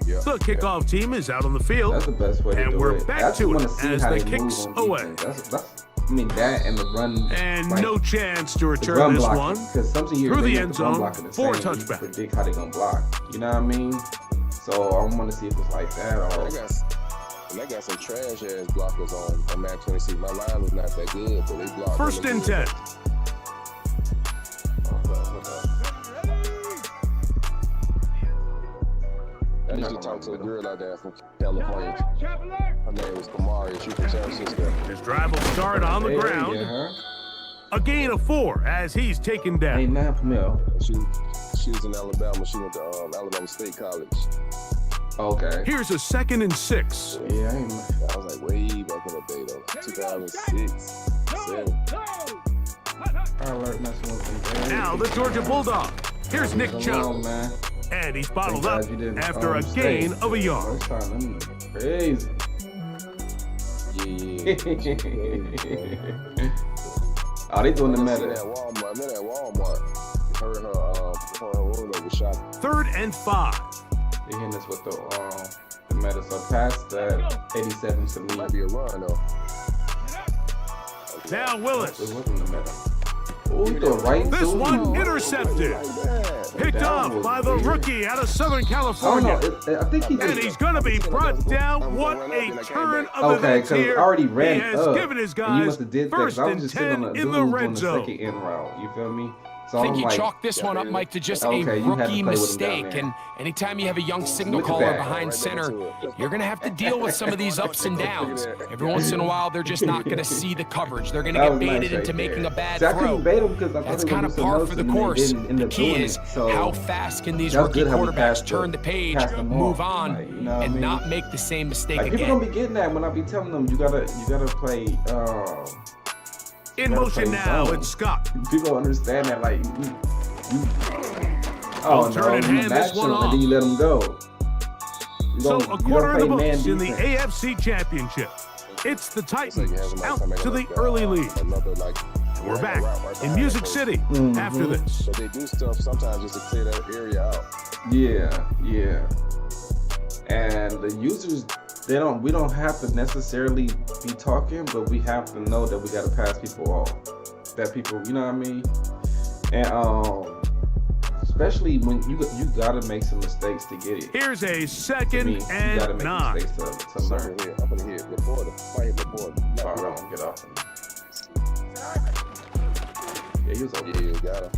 [SPEAKER 7] Yeah. The kickoff team is out on the field.
[SPEAKER 12] That's the best way to do it.
[SPEAKER 7] And we're back to it as the kicks away.
[SPEAKER 12] I mean, that and the run.
[SPEAKER 7] And like, no chance to return this one.
[SPEAKER 12] Because sometimes you're
[SPEAKER 7] through the end zone for a
[SPEAKER 12] touchback.
[SPEAKER 7] touchback.
[SPEAKER 12] You predict how they're going to block. You know what I mean? So I want to see if it's like that or.
[SPEAKER 3] They got some trash ass blockers on Madden 26. My line was not that good, but they blocked.
[SPEAKER 7] First and 10.
[SPEAKER 3] I used to talk to a girl out there from California. Her name was Kamari. She's from San Francisco.
[SPEAKER 7] His drive will start on the ground. A gain of 4 as he's taken down.
[SPEAKER 12] Ain't that familiar?
[SPEAKER 3] She was in Alabama. She went to Alabama State College.
[SPEAKER 12] Okay.
[SPEAKER 7] Here's a 2nd and 6.
[SPEAKER 12] Yeah,
[SPEAKER 3] I was like way back in the day though. 2006, 7.
[SPEAKER 7] Now the Georgia Bulldog. Here's Nick Chubb. And he's bottled up after a gain of a yard.
[SPEAKER 12] Crazy. Yeah. Oh, they doing the meta.
[SPEAKER 3] I'm at Walmart. Her was shot.
[SPEAKER 7] 3rd and 5.
[SPEAKER 12] They hitting us with the meta. So past that 87 to me.
[SPEAKER 3] Might be a run though.
[SPEAKER 7] Now Willis.
[SPEAKER 12] It wasn't the meta. Oh, he threw right.
[SPEAKER 7] This one intercepted. Picked off by the rookie out of Southern California.
[SPEAKER 12] I think he
[SPEAKER 7] and he's going to be brought down. What a turn of events here.
[SPEAKER 12] I already ran
[SPEAKER 7] he has given his guys first and 10 in the red zone.
[SPEAKER 12] You feel me? So
[SPEAKER 5] I think you chalk this one up, Mike, to just a rookie mistake. And anytime you have a young signal caller behind center, you're going to have to deal with some of these ups and downs. Every once in a while, they're just not going to see the coverage. They're going to get baited into making a bad throw. That's kind of par for the course. The key is how fast can these rookie quarterbacks turn the page, move on, and not make the same mistake again.
[SPEAKER 12] People don't be getting that when I be telling them you gotta play.
[SPEAKER 7] In motion now, it's Scott.
[SPEAKER 12] People understand that, like,
[SPEAKER 7] turn and hand this one off.
[SPEAKER 12] And then you let them go.
[SPEAKER 7] So a quarter of the books in the AFC Championship. It's the Titans out to the early lead. We're back in Music City after this.
[SPEAKER 3] But they do stuff sometimes just to clear that area out.
[SPEAKER 12] Yeah. And the users, we don't have to necessarily be talking, but we have to know that we got to pass people off. That people, you know what I mean? And especially when you got to make some mistakes to get it.
[SPEAKER 7] Here's a 2nd and 9.
[SPEAKER 12] To learn.
[SPEAKER 3] I'm gonna hit Laporta. I hit Laporta.
[SPEAKER 12] Get off him. Yeah, he was over.
[SPEAKER 3] Yeah, you got him.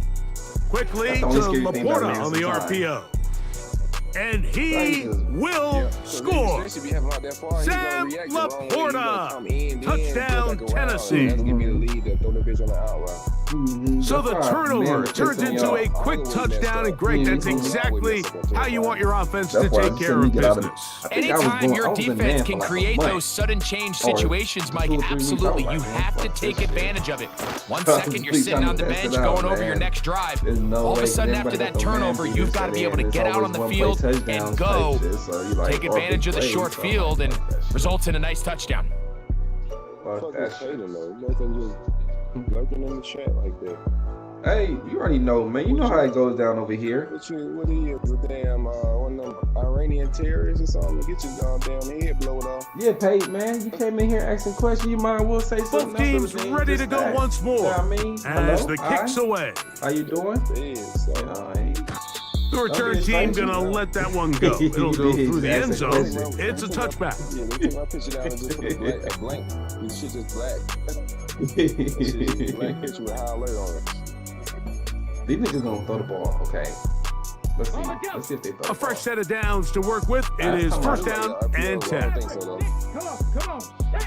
[SPEAKER 7] Quickly to Laporta on the RPO. And he will score. Sam Laporta. Touchdown, Tennessee. So the turnover turns into a quick touchdown. And Greg, that's exactly how you want your offense to take care of business.
[SPEAKER 5] Anytime your defense can create those sudden change situations, Mike, absolutely, you have to take advantage of it. 1 second, you're sitting on the bench going over your next drive. All of a sudden, after that turnover, you've got to be able to get out on the field and go. Take advantage of the short field and results in a nice touchdown.
[SPEAKER 3] Lurking in the chat like that.
[SPEAKER 12] Hey, you already know, man. You know how it goes down over here.
[SPEAKER 3] What he is, a damn one of them Iranian terrorists or something to get your damn head blown off.
[SPEAKER 12] Yeah, Pate, man. You came in here asking questions. You might as well say something.
[SPEAKER 7] Both teams ready to go once more.
[SPEAKER 12] You know what I mean?
[SPEAKER 7] As the kicks away.
[SPEAKER 12] How you doing?
[SPEAKER 7] The return team gonna let that one go. It'll go through the end zone. It's a touchback.
[SPEAKER 3] Yeah, they took my picture down and just put a blank. This shit just black. This shit just black picture with high alert on it.
[SPEAKER 12] These niggas gonna throw the ball. Okay. Let's see. Let's see if they throw.
[SPEAKER 7] A fresh set of downs to work with. It is first down and 10.
[SPEAKER 11] Come on.
[SPEAKER 12] That's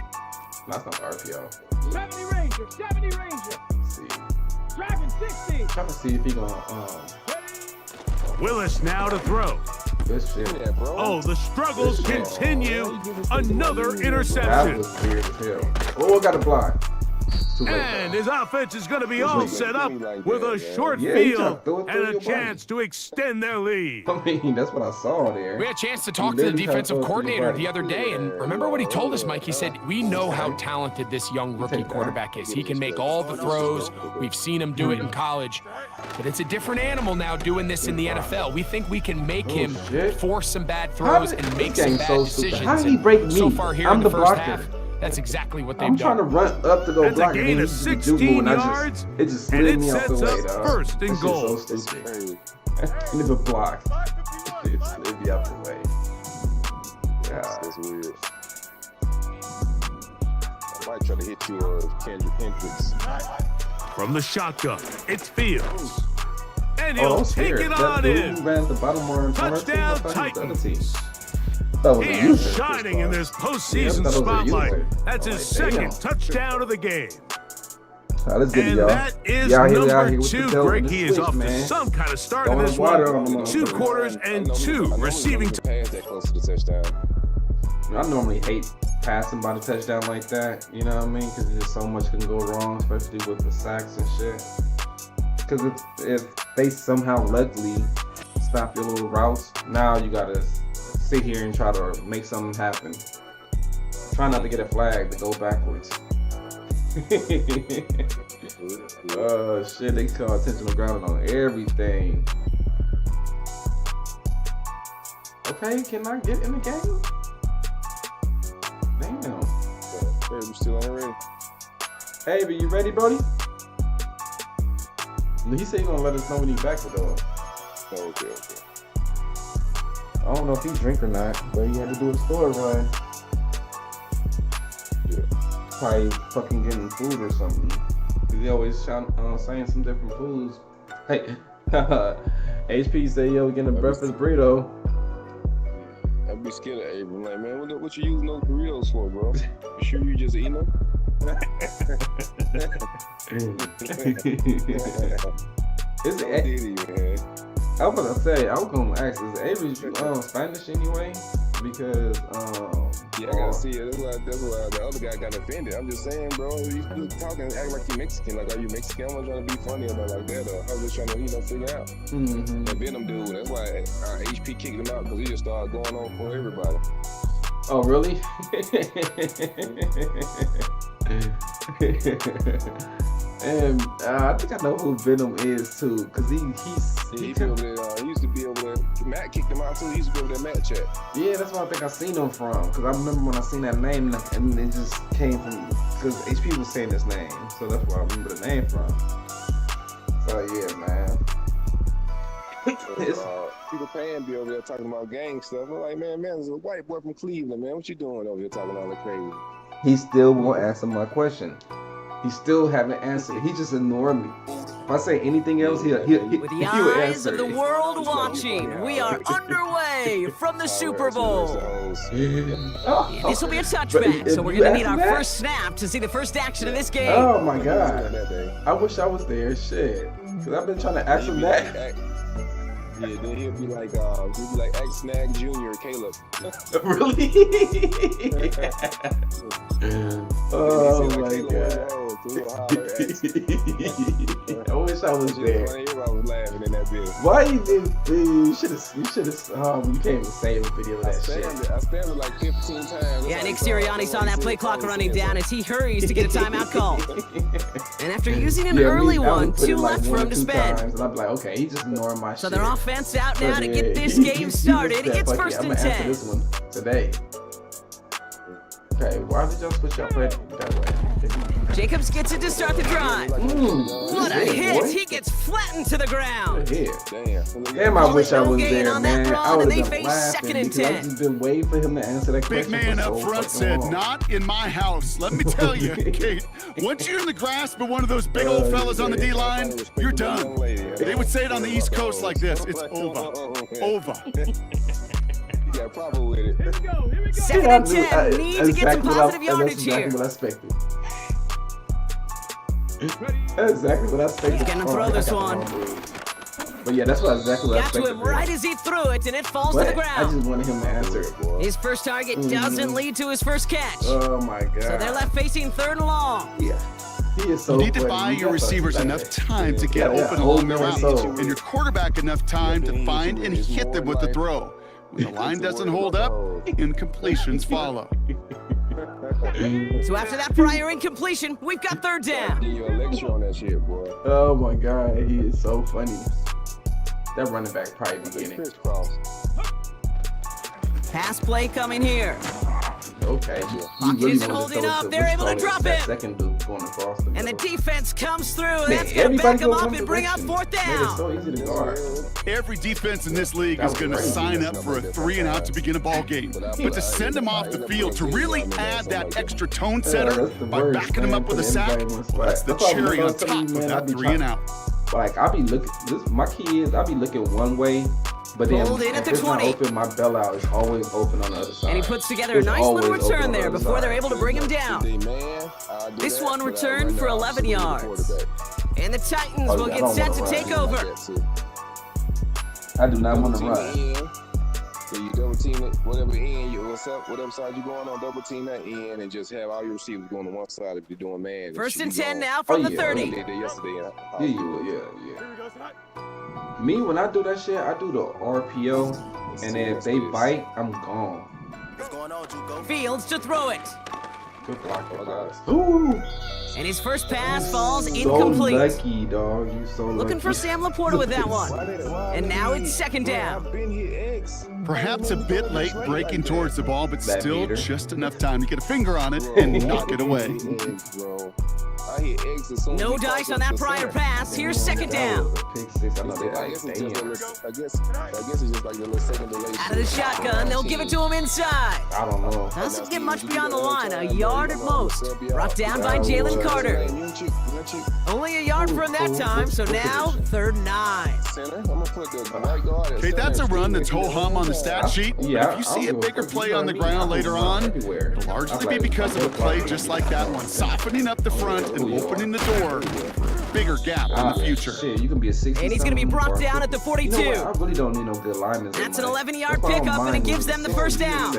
[SPEAKER 12] not the RPO.
[SPEAKER 11] 70 Ranger.
[SPEAKER 12] Let's see.
[SPEAKER 11] Driving 60.
[SPEAKER 12] Trying to see if he gonna
[SPEAKER 7] Willis now to throw.
[SPEAKER 12] Good shit.
[SPEAKER 7] Oh, the struggles continue. Another
[SPEAKER 12] That
[SPEAKER 7] interception.
[SPEAKER 12] was weird as hell. Oh, got a block. Too late.
[SPEAKER 7] And his offense is going to be all set up with a short
[SPEAKER 12] Yeah, he
[SPEAKER 7] field
[SPEAKER 12] tried to throw it through
[SPEAKER 7] and a
[SPEAKER 12] your
[SPEAKER 7] chance to extend their lead.
[SPEAKER 12] I mean, that's what I saw there.
[SPEAKER 5] We had a chance to talk to the defensive coordinator the other day, and remember what he told us, Mike? He said, we know how talented this young rookie quarterback is. He can make all the throws. We've seen him do it in college. But it's a different animal now doing this in the NFL. We think we can make him force some bad throws and make some bad decisions.
[SPEAKER 12] How did he break me?
[SPEAKER 5] So far here
[SPEAKER 12] I'm
[SPEAKER 5] in the
[SPEAKER 12] the
[SPEAKER 5] first
[SPEAKER 12] blocker.
[SPEAKER 5] half, that's exactly what they've
[SPEAKER 12] I'm
[SPEAKER 5] done.
[SPEAKER 12] trying to run up to go
[SPEAKER 7] That's
[SPEAKER 12] block
[SPEAKER 7] a
[SPEAKER 12] and
[SPEAKER 7] gain
[SPEAKER 12] then
[SPEAKER 7] of
[SPEAKER 12] he
[SPEAKER 7] 16
[SPEAKER 12] yards. It just slid
[SPEAKER 7] and
[SPEAKER 12] me
[SPEAKER 7] it
[SPEAKER 12] off the
[SPEAKER 7] sets
[SPEAKER 12] way,
[SPEAKER 7] up
[SPEAKER 12] dog.
[SPEAKER 7] first and
[SPEAKER 12] That's
[SPEAKER 7] goal.
[SPEAKER 12] just so stupid. Never blocked. It slid me out the way.
[SPEAKER 3] That's weird. I might try to hit you or Kendrick Hendricks.
[SPEAKER 7] From the shotgun, it's Fields. And
[SPEAKER 12] Oh,
[SPEAKER 7] he'll
[SPEAKER 12] that's
[SPEAKER 7] take
[SPEAKER 12] weird.
[SPEAKER 7] it
[SPEAKER 12] That
[SPEAKER 7] on
[SPEAKER 12] dude
[SPEAKER 7] in.
[SPEAKER 12] who ran the Baltimore
[SPEAKER 7] Touchdown,
[SPEAKER 12] Titans.
[SPEAKER 7] Titans.
[SPEAKER 12] He
[SPEAKER 7] He is shining in this postseason spotlight. That's his second touchdown of the game.
[SPEAKER 12] Let's get it,
[SPEAKER 7] And
[SPEAKER 12] y'all.
[SPEAKER 7] that is
[SPEAKER 12] Out
[SPEAKER 7] number
[SPEAKER 12] here with
[SPEAKER 7] 2,
[SPEAKER 12] the dope
[SPEAKER 7] Greg.
[SPEAKER 12] and the
[SPEAKER 7] He is
[SPEAKER 12] switch,
[SPEAKER 7] off to
[SPEAKER 12] man.
[SPEAKER 7] some kind of start in
[SPEAKER 12] Throwing
[SPEAKER 7] this
[SPEAKER 12] water on
[SPEAKER 7] one.
[SPEAKER 12] them
[SPEAKER 7] 2
[SPEAKER 12] motherfuckers.
[SPEAKER 7] quarters and 2 receiving.
[SPEAKER 3] Pass that close to the touchdown.
[SPEAKER 12] I normally hate passing by the touchdown like that, you know what I mean? Because there's so much can go wrong, especially with the sacks and shit. Because if they somehow luckily stop your little routes, now you gotta sit here and try to make something happen. Try not to get a flag to go backwards. Oh shit, they call intentional grounding on everything. Okay, can I get in the game? Damn.
[SPEAKER 3] Baby, still ain't ready.
[SPEAKER 12] Hey, but you ready, Brody? He said he's gonna let us know when he's back with us.
[SPEAKER 3] Oh, okay.
[SPEAKER 12] I don't know if he drink or not, but he had to do a store run.
[SPEAKER 3] Yeah.
[SPEAKER 12] Probably fucking getting food or something. He always saying some different foods. Hey, HP say, yo, getting a breakfast burrito.
[SPEAKER 3] I'd be scared of Abram. Like, man, what you using those burritos for, bro? You sure you just eating them?
[SPEAKER 12] Is
[SPEAKER 3] it? Man.
[SPEAKER 12] I was about to say, I was gonna ask, is Avery Spanish anyway? Because
[SPEAKER 3] yeah, I gotta see it. That's why the other guy got offended. I'm just saying, bro. You talking, acting like you Mexican. Like, are you Mexican? I'm not trying to be funny or nothing like that. I was just trying to, figure out. That Venom dude. That's why HP kicked him out, because he just started going on for everybody.
[SPEAKER 12] Oh, really? And I think I know who Venom is too, cause he
[SPEAKER 3] used to be over there. Matt kicked him out too. He used to be over there, Matt chat.
[SPEAKER 12] Yeah, that's what I think I seen him from. Cause I remember when I seen that name, and it just came from, cause HP was saying his name, so that's where I remember the name from. So yeah, man.
[SPEAKER 3] Peter Pan be over there talking about gang stuff. I'm like, man, there's a white boy from Cleveland, man. What you doing over here talking all that crazy?
[SPEAKER 12] He still won't answer my question. He still haven't answered it. He just ignored me. If I say anything else, he'll
[SPEAKER 14] With the eyes of the world watching, we are underway from the Super Bowl. This will be a touchback, so we're going to need our first snap to see the first action of this game.
[SPEAKER 12] Oh my God. I wish I was there. Shit. Because I've been trying to ask him that.
[SPEAKER 3] Yeah, then he'll be like X Snag Jr. Caleb.
[SPEAKER 12] Really? Oh my God. I wish I was there.
[SPEAKER 3] Everybody was laughing in that video.
[SPEAKER 12] Why you didn't? You should have. You can't even save a video of that shit.
[SPEAKER 3] I stabbed it like 15 times.
[SPEAKER 14] Yeah, Nick Sirianni saw that play clock running down as he hurries to get a timeout called. And after using an early one, 2 left for him to spend.
[SPEAKER 12] And I'm like, okay, he just ignoring my shit.
[SPEAKER 14] So their offense out now to get this game started. It's first and 10.
[SPEAKER 12] I'm gonna answer this one today. Okay, why did y'all switch up that way?
[SPEAKER 14] Jacobs gets it to start the drive. What a hit! He gets flattened to the ground.
[SPEAKER 12] Damn, I wish I was there, man. I would have been
[SPEAKER 14] laughing
[SPEAKER 12] because I've just been waiting for him to answer that question.
[SPEAKER 15] Big man up front said, "Not in my house." Let me tell you, Kate. Once you're in the grasp of one of those big old fellas on the D-line, you're done. They would say it on the East Coast like this: "It's over, over."
[SPEAKER 3] Yeah, probably with it.
[SPEAKER 14] Here we go. 2nd and 10. Need to get some positive yardage here.
[SPEAKER 12] That's exactly what I expected. That's exactly what I expected.
[SPEAKER 14] He's gonna throw this one.
[SPEAKER 12] But yeah, that's exactly what I expected.
[SPEAKER 14] Got to him right as he threw it, and it falls to the ground.
[SPEAKER 12] I just wanted him to answer it.
[SPEAKER 14] His first target doesn't lead to his first catch.
[SPEAKER 12] Oh my God.
[SPEAKER 14] So they're left facing 3rd and long.
[SPEAKER 12] Yeah. He is so
[SPEAKER 15] You need to
[SPEAKER 12] funny.
[SPEAKER 15] buy
[SPEAKER 12] He
[SPEAKER 15] your
[SPEAKER 12] got
[SPEAKER 15] receivers
[SPEAKER 12] that-
[SPEAKER 15] enough time to get
[SPEAKER 12] Yeah,
[SPEAKER 15] open
[SPEAKER 12] yeah,
[SPEAKER 15] along the
[SPEAKER 12] open
[SPEAKER 15] route,
[SPEAKER 12] soul.
[SPEAKER 15] and your quarterback enough time to find and hit them with the throw. When the line doesn't hold up, incompletions follow.
[SPEAKER 14] So after that prior incompletion, we've got third down.
[SPEAKER 3] Give you a lecture on that shit, boy.
[SPEAKER 12] Oh my God, he is so funny. That running back probably beginning.
[SPEAKER 14] Pass play coming here.
[SPEAKER 12] Okay.
[SPEAKER 14] Pocket isn't holding up. They're able to drop him.
[SPEAKER 12] Second dude going across the
[SPEAKER 14] And the defense comes through.
[SPEAKER 12] Man,
[SPEAKER 14] That's going to back
[SPEAKER 12] everybody
[SPEAKER 14] him
[SPEAKER 12] goes
[SPEAKER 14] up
[SPEAKER 12] one
[SPEAKER 14] and bring up
[SPEAKER 12] direction.
[SPEAKER 14] fourth
[SPEAKER 12] Man,
[SPEAKER 14] down.
[SPEAKER 12] it's so easy to guard.
[SPEAKER 15] Every defense in this league
[SPEAKER 12] That
[SPEAKER 15] is
[SPEAKER 12] was
[SPEAKER 15] going to
[SPEAKER 12] crazy.
[SPEAKER 15] sign up for a 3-and-out to begin a ball game. But to send them off the field, to really add that extra tone setter by backing them up with a sack, that's the cherry on top of that 3-and-out.
[SPEAKER 12] Like, I be looking, my key is, I be looking one way, but then
[SPEAKER 14] Pulled in at the
[SPEAKER 12] if it's not
[SPEAKER 14] 20.
[SPEAKER 12] open, my bailout is always open on the other side.
[SPEAKER 14] And he puts together a
[SPEAKER 12] It's
[SPEAKER 14] nice little
[SPEAKER 12] always open
[SPEAKER 14] return
[SPEAKER 12] on the
[SPEAKER 14] there
[SPEAKER 12] other
[SPEAKER 14] before
[SPEAKER 12] side.
[SPEAKER 14] they're able to bring him down. This one returned for 11 yards. And the Titans will get set to take over.
[SPEAKER 12] I do not want to run.
[SPEAKER 3] So you double team it, whatever end you whatever side you going on, double team that end and just have all your receivers going on one side if you're doing man.
[SPEAKER 14] First and 10 now from the 30.
[SPEAKER 3] They did that yesterday.
[SPEAKER 12] Yeah. Me, when I do that shit, I do the RPO, and then if they bite, I'm gone.
[SPEAKER 14] Fields to throw it.
[SPEAKER 12] Good block, guys. Ooh.
[SPEAKER 14] And his first pass falls
[SPEAKER 12] So
[SPEAKER 14] incomplete.
[SPEAKER 12] lucky, dog. You so lucky.
[SPEAKER 14] Looking for Sam Laporta with that one. And now it's second down.
[SPEAKER 15] Perhaps a bit late breaking towards the ball, but still just enough time to get a finger on it and knock it away.
[SPEAKER 14] No dice on that prior pass. Here's second down.
[SPEAKER 3] I guess it's just like the little second delay.
[SPEAKER 14] Out of the shotgun, they'll give it to him inside.
[SPEAKER 12] I don't know.
[SPEAKER 14] Doesn't get much beyond the line, a yard at most. Brought down by Jalen Carter. Only a yard from that time, so now third and 9.
[SPEAKER 15] Okay, that's a run that's ho-hum on the stat sheet. But if you see a bigger play on the ground later on, it'll largely be because of a play just like that one, softening up the front and opening the door for a bigger gap in the future.
[SPEAKER 12] Shit, you can be a 60.
[SPEAKER 14] And he's going to be brought down at the 42.
[SPEAKER 12] You know what? I really don't need no good linemen.
[SPEAKER 14] That's an 11-yard pickup, and it gives them the first down.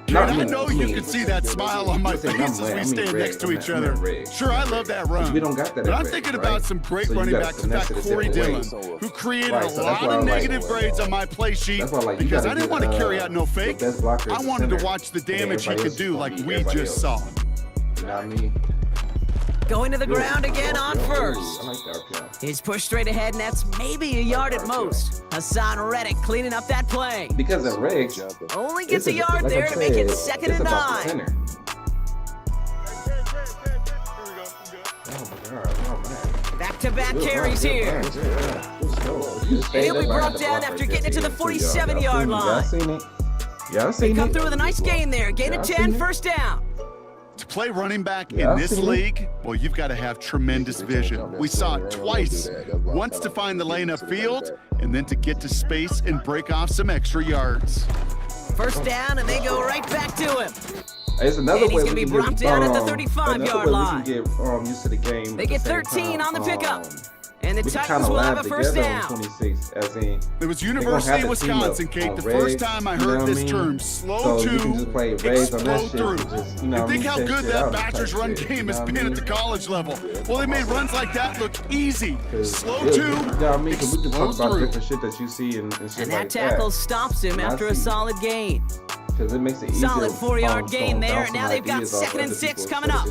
[SPEAKER 15] Dude, I know you can see that smile on my face as we stand next to each other. Sure, I love that run.
[SPEAKER 12] We don't got that.
[SPEAKER 15] But I'm thinking about some great running backs. In fact, Corey Dillon, who created a lot of negative grades on my play sheet because I didn't want to carry out no fake. I wanted to watch the damage he could do like we just saw.
[SPEAKER 12] You know what I mean?
[SPEAKER 14] Going to the ground again on first. He's pushed straight ahead, and that's maybe a yard at most. Hassan Reddick cleaning up that play.
[SPEAKER 12] Because of Riggs.
[SPEAKER 14] Only gets a yard there to make it second and 9. Back-to-back carries here. He'll be brought down after getting it to the 47-yard line. They come through with a nice gain there. Gain of 10, first down.
[SPEAKER 15] To play running back in this league, well, you've got to have tremendous vision. We saw it twice. Once to find the lane upfield, and then to get to space and break off some extra yards.
[SPEAKER 14] First down, and they go right back to him.
[SPEAKER 12] It's another
[SPEAKER 14] and he's
[SPEAKER 12] way
[SPEAKER 14] going to be brought down at the 35-yard line.
[SPEAKER 12] We can get used to the game.
[SPEAKER 14] They get 13 on the pickup. And the Titans will have a first down.
[SPEAKER 12] 26, as in,
[SPEAKER 15] it was University of Wisconsin, Kate. The first time I heard this term, slow to explode through. And think how good that Badgers run game has been at the college level. Well, they made runs like that look easy. Slow to explode through.
[SPEAKER 12] Shit that you see and
[SPEAKER 14] that tackle stops him after a solid gain.
[SPEAKER 12] Because it makes it easier.
[SPEAKER 14] Solid 4-yard gain there, and now they've got 2nd and 6 coming up.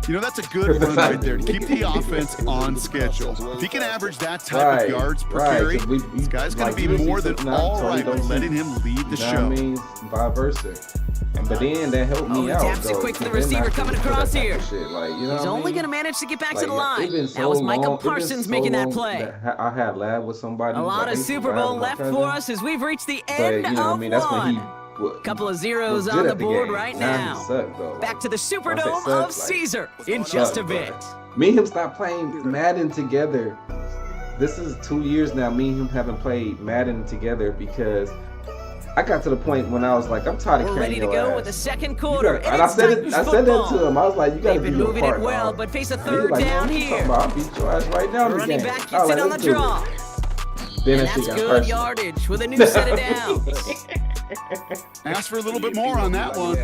[SPEAKER 15] You know, that's a good run right there to keep the offense on schedule. If he can average that type of yards per carry, this guy's going to be more than all right with letting him lead the show.
[SPEAKER 12] That means vice versa. But then that helped me out.
[SPEAKER 14] Taps it quick to the receiver coming across here.
[SPEAKER 12] He's
[SPEAKER 14] only going to manage to get back to the line. That was Micah Parsons making that play.
[SPEAKER 12] I had lab with somebody.
[SPEAKER 14] A lot of Super Bowl left for us as we've reached the end of one. Couple of zeros on the board right now. Back to the Superdome of Caesar in just a bit.
[SPEAKER 12] Me and him stopped playing Madden together. This is 2 years now. Me and him haven't played Madden together because I got to the point when I was like, I'm tired of carrying
[SPEAKER 14] ready to
[SPEAKER 12] your
[SPEAKER 14] go
[SPEAKER 12] ass.
[SPEAKER 14] with the second quarter.
[SPEAKER 12] And I said that to him. I was like, you got to
[SPEAKER 14] They've been
[SPEAKER 12] do your
[SPEAKER 14] moving
[SPEAKER 12] part,
[SPEAKER 14] it well,
[SPEAKER 12] dog.
[SPEAKER 14] but face a
[SPEAKER 12] And
[SPEAKER 14] third
[SPEAKER 12] like,
[SPEAKER 14] down
[SPEAKER 12] man,
[SPEAKER 14] here.
[SPEAKER 12] I'll beat your ass right now.
[SPEAKER 14] Running back gets it on the draw.
[SPEAKER 12] Then
[SPEAKER 14] And that's good yardage with a new set of downs.
[SPEAKER 15] Ask for a little bit more on that one.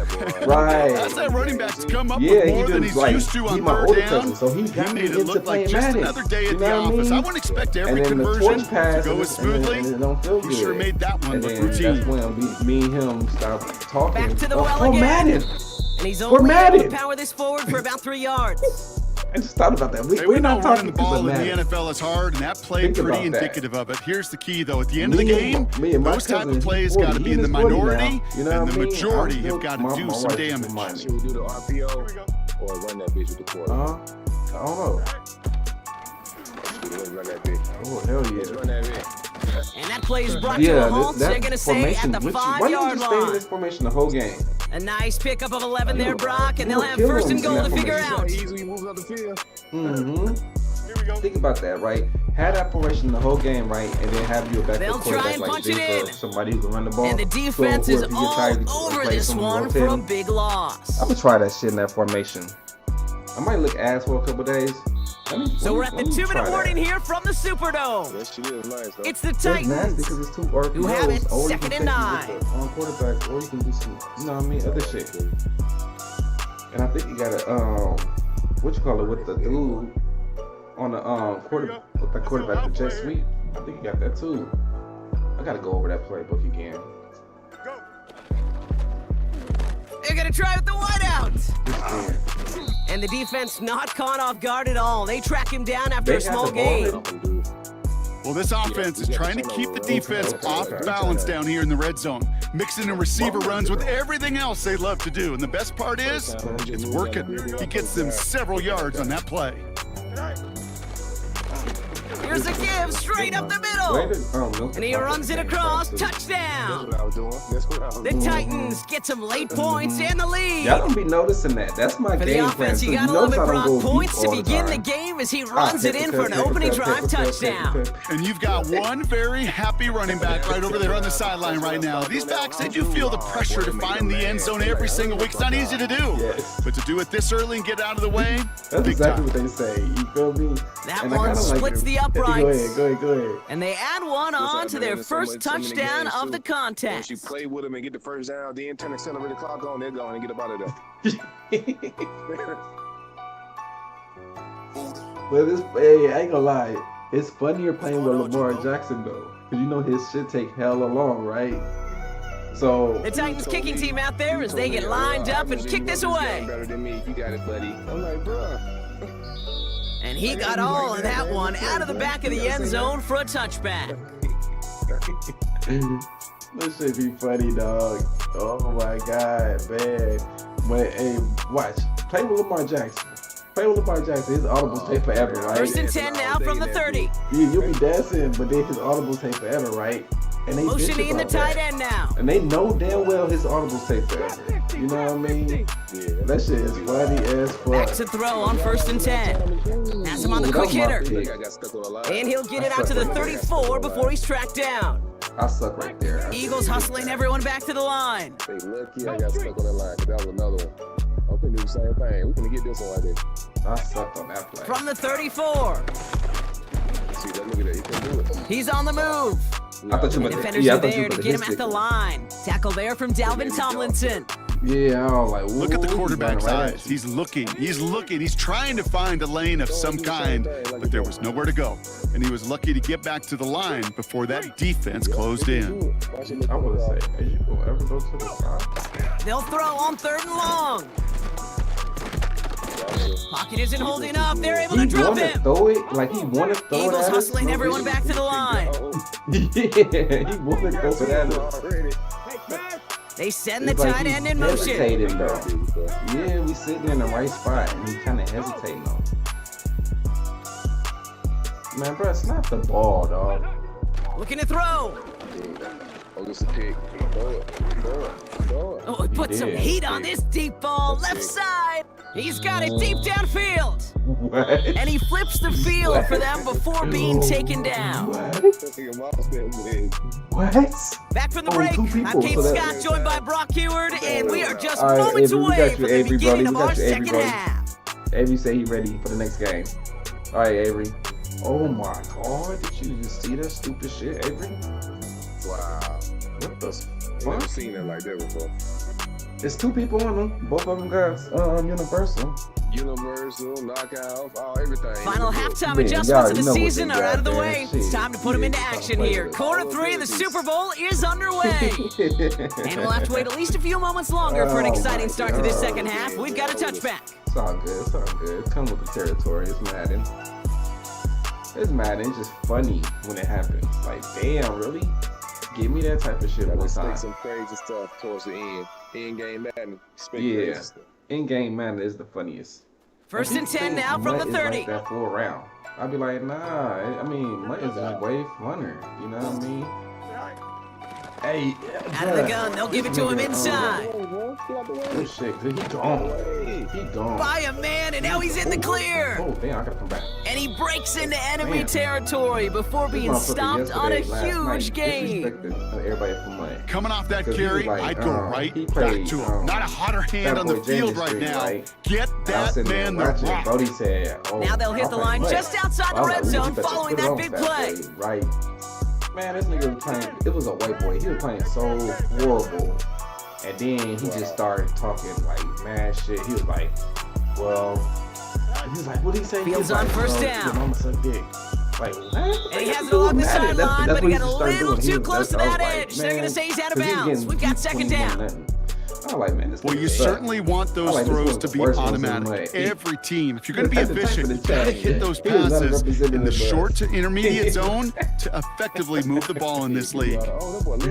[SPEAKER 12] Right.
[SPEAKER 15] That's that running back to come up
[SPEAKER 12] Yeah,
[SPEAKER 15] with more
[SPEAKER 12] he
[SPEAKER 15] than
[SPEAKER 12] just,
[SPEAKER 15] he's
[SPEAKER 12] like,
[SPEAKER 15] used to
[SPEAKER 12] he
[SPEAKER 15] on
[SPEAKER 12] my
[SPEAKER 15] third
[SPEAKER 12] older
[SPEAKER 15] down.
[SPEAKER 12] cousin, so he got me
[SPEAKER 15] made it
[SPEAKER 12] into
[SPEAKER 15] look
[SPEAKER 12] playing
[SPEAKER 15] like just
[SPEAKER 12] Madden.
[SPEAKER 15] another day
[SPEAKER 12] You
[SPEAKER 15] at the
[SPEAKER 12] know what I
[SPEAKER 15] office.
[SPEAKER 12] mean?
[SPEAKER 15] I wouldn't expect every
[SPEAKER 12] And then the
[SPEAKER 15] conversion
[SPEAKER 12] torch pass
[SPEAKER 15] to go
[SPEAKER 12] and
[SPEAKER 15] as smoothly.
[SPEAKER 12] and it don't feel
[SPEAKER 15] He
[SPEAKER 12] good.
[SPEAKER 15] sure made that one
[SPEAKER 12] And
[SPEAKER 15] look
[SPEAKER 12] then
[SPEAKER 15] routine.
[SPEAKER 12] that's when me and him stopped talking.
[SPEAKER 14] Back to the
[SPEAKER 12] oh,
[SPEAKER 14] well
[SPEAKER 12] oh,
[SPEAKER 14] again.
[SPEAKER 12] Madden.
[SPEAKER 14] And he's
[SPEAKER 12] We're
[SPEAKER 14] only able to
[SPEAKER 12] Madden.
[SPEAKER 14] power this forward for about 3 yards.
[SPEAKER 12] I just thought about that.
[SPEAKER 15] Hey,
[SPEAKER 12] We're
[SPEAKER 15] we know
[SPEAKER 12] not
[SPEAKER 15] running
[SPEAKER 12] talking
[SPEAKER 15] the ball
[SPEAKER 12] about
[SPEAKER 15] in the
[SPEAKER 12] Madden.
[SPEAKER 15] NFL is hard, and that play
[SPEAKER 12] Think
[SPEAKER 15] pretty
[SPEAKER 12] about that.
[SPEAKER 15] indicative of it. Here's the key, though. At the end of the game,
[SPEAKER 12] Me and my
[SPEAKER 15] those type
[SPEAKER 12] cousin,
[SPEAKER 15] of plays
[SPEAKER 12] he's 40.
[SPEAKER 15] got to be
[SPEAKER 12] He
[SPEAKER 15] in the
[SPEAKER 12] is 40
[SPEAKER 15] minority,
[SPEAKER 12] now. You know
[SPEAKER 15] and
[SPEAKER 12] what
[SPEAKER 15] the
[SPEAKER 12] I mean?
[SPEAKER 15] majority
[SPEAKER 12] I'm
[SPEAKER 15] have
[SPEAKER 12] still-
[SPEAKER 15] got to
[SPEAKER 12] my
[SPEAKER 15] do
[SPEAKER 12] wife
[SPEAKER 15] some
[SPEAKER 12] is
[SPEAKER 15] damage.
[SPEAKER 12] reminding me.
[SPEAKER 3] Should we do the RPO or run that bitch with the quarter?
[SPEAKER 12] I don't know.
[SPEAKER 3] Let's run that bitch.
[SPEAKER 12] Oh, hell
[SPEAKER 3] Let's
[SPEAKER 12] yeah.
[SPEAKER 3] run that bitch.
[SPEAKER 14] And that play is brought to
[SPEAKER 12] Yeah,
[SPEAKER 14] a halt.
[SPEAKER 12] that
[SPEAKER 14] They're going to stay at
[SPEAKER 12] formation.
[SPEAKER 14] the
[SPEAKER 12] Why didn't you
[SPEAKER 14] 5-yard
[SPEAKER 12] just stay in
[SPEAKER 14] line.
[SPEAKER 12] this formation the whole game?
[SPEAKER 14] A nice pickup of 11 there, Brock, and they'll have
[SPEAKER 12] Kill
[SPEAKER 14] first and
[SPEAKER 12] him in
[SPEAKER 14] goal to
[SPEAKER 12] that
[SPEAKER 14] figure
[SPEAKER 12] formation.
[SPEAKER 14] out.
[SPEAKER 3] Easy moves up the field.
[SPEAKER 12] Mm-hmm. Think about that, right? Have that formation the whole game, right? And then have your backup
[SPEAKER 14] They'll
[SPEAKER 12] quarterback
[SPEAKER 14] try and
[SPEAKER 12] like
[SPEAKER 14] punch
[SPEAKER 12] this
[SPEAKER 14] it
[SPEAKER 12] for
[SPEAKER 14] in.
[SPEAKER 12] somebody who can run the ball.
[SPEAKER 14] And the
[SPEAKER 12] So
[SPEAKER 14] defense is
[SPEAKER 12] whoever you
[SPEAKER 14] all
[SPEAKER 12] try to
[SPEAKER 14] over
[SPEAKER 12] replace
[SPEAKER 14] this
[SPEAKER 12] him,
[SPEAKER 14] one
[SPEAKER 12] rotate
[SPEAKER 14] for a
[SPEAKER 12] him.
[SPEAKER 14] big loss.
[SPEAKER 12] I'm gonna try that shit in that formation. I might look ass for a couple days.
[SPEAKER 14] So we're at the 2-minute warning here from the Superdome.
[SPEAKER 3] That shit is nice, though.
[SPEAKER 14] It's the
[SPEAKER 12] It's nasty
[SPEAKER 14] Titans.
[SPEAKER 12] because it's two RPOs.
[SPEAKER 14] who have it,
[SPEAKER 12] or you
[SPEAKER 14] second
[SPEAKER 12] can
[SPEAKER 14] and
[SPEAKER 12] take it with
[SPEAKER 14] 9.
[SPEAKER 12] the quarterback, or you can do some, you know what I mean, other shit. And I think you got a what you call it with the dude on the with the quarterback, the jet sweep. I think you got that too. I gotta go over that playbook again.
[SPEAKER 14] They're going to try with the wideout. And the defense not caught off guard at all. They track him down after a small gain.
[SPEAKER 15] Well, this offense is trying to keep the defense off balance down here in the red zone, mixing in receiver runs with everything else they love to do. And the best part is, it's working. He gets them several yards on that play.
[SPEAKER 14] Here's a give straight up the middle. And he runs it across. Touchdown. The Titans get some late points and the lead.
[SPEAKER 12] Y'all don't be noticing that. That's my
[SPEAKER 14] For the
[SPEAKER 12] game plan.
[SPEAKER 14] offense, you
[SPEAKER 12] So
[SPEAKER 14] gotta
[SPEAKER 12] notice
[SPEAKER 14] love it,
[SPEAKER 12] I don't
[SPEAKER 14] Brock.
[SPEAKER 12] go
[SPEAKER 14] Points
[SPEAKER 12] deep
[SPEAKER 14] to
[SPEAKER 12] all the
[SPEAKER 14] begin the
[SPEAKER 12] time.
[SPEAKER 14] game as he runs it in for an opening drive touchdown.
[SPEAKER 15] And you've got one very happy running back right over there on the sideline right now. These backs, they do feel the pressure to find the end zone every single week. It's not easy to do. But to do it this early and get out of the way,
[SPEAKER 12] That's
[SPEAKER 15] big
[SPEAKER 12] exactly
[SPEAKER 15] time.
[SPEAKER 12] what they say. You feel me?
[SPEAKER 14] That
[SPEAKER 12] And I
[SPEAKER 14] one
[SPEAKER 12] kinda like
[SPEAKER 14] splits
[SPEAKER 12] it.
[SPEAKER 14] the uprights.
[SPEAKER 12] Go ahead.
[SPEAKER 14] And they add one on to their first touchdown of the contest.
[SPEAKER 3] Once you play with them and get the first down, then turn the accelerator clock on, they're going and get up out of there.
[SPEAKER 12] But this, hey, I ain't gonna lie. It's funnier playing with Lamar Jackson though, because you know his shit take hella long, right? So
[SPEAKER 14] The Titans kicking team out there as they get lined up and kick this away.
[SPEAKER 3] Better than me. You got it, buddy. I'm like, bro.
[SPEAKER 14] And he got all of that one out of the back of the end zone for a touchback.
[SPEAKER 12] this shit be funny, dog. Oh my god, man. But hey, watch. Play with Lamar Jackson. Play with Lamar Jackson. His audibles take forever, right?
[SPEAKER 14] First and 10 now from the 30.
[SPEAKER 12] Yeah, you'll be dancing, but then his audibles take forever, right? And they bitch
[SPEAKER 14] Motioning the
[SPEAKER 12] about
[SPEAKER 14] tight
[SPEAKER 12] that.
[SPEAKER 14] end now.
[SPEAKER 12] And they know damn well his audibles take forever. You know what I mean? Yeah, that shit is funny as fuck.
[SPEAKER 14] Back to throw on first and 10. Pass him on the quick hitter. And he'll get it out to the 34 before he's tracked down.
[SPEAKER 12] I suck right there.
[SPEAKER 14] Eagles hustling everyone back to the line.
[SPEAKER 3] Hey, lucky I got stuck on that line, because that was another one. I'm finna do the same thing. We're finna get this one right there.
[SPEAKER 12] I sucked on that play.
[SPEAKER 14] From the 34.
[SPEAKER 3] See, that, look at that. He couldn't do it.
[SPEAKER 14] He's on the move.
[SPEAKER 12] I thought you
[SPEAKER 14] The
[SPEAKER 12] meant
[SPEAKER 14] defenders are there to get him at the line. Tackle there from Dalvin Tomlinson.
[SPEAKER 12] Yeah, I was like,
[SPEAKER 15] Look at the
[SPEAKER 12] whoa,
[SPEAKER 15] quarterback's
[SPEAKER 12] he's running right
[SPEAKER 15] eyes. He's looking. He's trying to find a lane of some kind, but there was nowhere to go. And he was lucky to get back to the line before that defense closed in.
[SPEAKER 12] I want to say, are you going to ever go to the side?
[SPEAKER 14] They'll throw on third and long. Pocket isn't holding up. They're able to drop him.
[SPEAKER 12] Throw it like he want to throw
[SPEAKER 14] Eagles
[SPEAKER 12] it at
[SPEAKER 14] hustling
[SPEAKER 12] us.
[SPEAKER 14] everyone back to the line.
[SPEAKER 12] Yeah, he want to throw it at us.
[SPEAKER 14] They send the
[SPEAKER 12] It's like
[SPEAKER 14] tight
[SPEAKER 12] he's
[SPEAKER 14] end in motion.
[SPEAKER 12] hesitating, though. Yeah, we sitting in the right spot, and he kind of hesitating though. Man, bro, snap the ball, dog.
[SPEAKER 14] Looking to throw.
[SPEAKER 3] Oh, this is a pick. Throw it.
[SPEAKER 14] Oh, it put some heat on this deep ball. Left side. He's got it deep downfield.
[SPEAKER 12] What?
[SPEAKER 14] And he flips the field for them before being taken down.
[SPEAKER 12] What?
[SPEAKER 14] Back from the
[SPEAKER 12] Oh,
[SPEAKER 14] break,
[SPEAKER 12] two people,
[SPEAKER 14] I'm Kate
[SPEAKER 12] so that-
[SPEAKER 14] Scott, joined by Brock Heward, and we are just
[SPEAKER 12] All right,
[SPEAKER 14] moments
[SPEAKER 12] Avery, we
[SPEAKER 14] away
[SPEAKER 12] got you,
[SPEAKER 14] from the
[SPEAKER 12] Avery,
[SPEAKER 14] beginning
[SPEAKER 12] brody.
[SPEAKER 14] of
[SPEAKER 12] We
[SPEAKER 14] our
[SPEAKER 12] got you, Avery,
[SPEAKER 14] second
[SPEAKER 12] brody.
[SPEAKER 14] half.
[SPEAKER 12] Avery say he ready for the next game. All right, Avery. Oh my God! Did you just see that stupid shit, Avery?
[SPEAKER 3] Wow.
[SPEAKER 12] What the
[SPEAKER 3] never seen it like that before.
[SPEAKER 12] It's 2 people on them. Both of them got Universal.
[SPEAKER 3] Universal, knockouts, everything.
[SPEAKER 14] Final halftime adjustments of the season are out of the way. It's time to put them into action here. Quarter 3 of the Super Bowl is underway. And we'll have to wait at least a few moments longer for an exciting start to this second half. We've got a touchback.
[SPEAKER 12] It's all good. It's all good. It comes with the territory. It's Madden. It's Madden. It's just funny when it happens. Like, damn, really? Give me that type of shit one time.
[SPEAKER 3] Some crazy stuff towards the end. In-game Madden.
[SPEAKER 12] Yeah. In-game Madden is the funniest.
[SPEAKER 14] First and 10 now from the 30.
[SPEAKER 12] Like that full round. I'd be like, nah. I mean, Mutton's just way funner. You know what I mean? Hey,
[SPEAKER 14] out of the gun, they'll give it to him inside.
[SPEAKER 12] Oh shit, he gone. He gone.
[SPEAKER 14] By a man, and now he's in the clear.
[SPEAKER 12] Oh damn, I gotta come back.
[SPEAKER 14] And he breaks into enemy territory before being stopped on a huge gain.
[SPEAKER 12] Everybody from money.
[SPEAKER 15] Coming off that carry, I'd go right back to him. Not a hotter hand on the field right now. Get that man the rock.
[SPEAKER 12] Brody said,
[SPEAKER 14] now they'll hit the line just outside the red zone following that big play.
[SPEAKER 12] Right. Man, this nigga was playing, it was a white boy. He was playing so horrible. And then he just started talking like mad shit. He was like, well, he's like, what did he say?
[SPEAKER 14] Fields on first down.
[SPEAKER 12] I'm suck dick. Like, what?
[SPEAKER 14] And he has it along the sideline, but he got a little too close to that edge. They're going to say he's out of bounds. We've got second down.
[SPEAKER 12] I like, man,
[SPEAKER 15] well, you certainly want those throws to be automatic. Every team, if you're going to be efficient, you got to hit those passes in the short to intermediate zone to effectively move the ball in this league.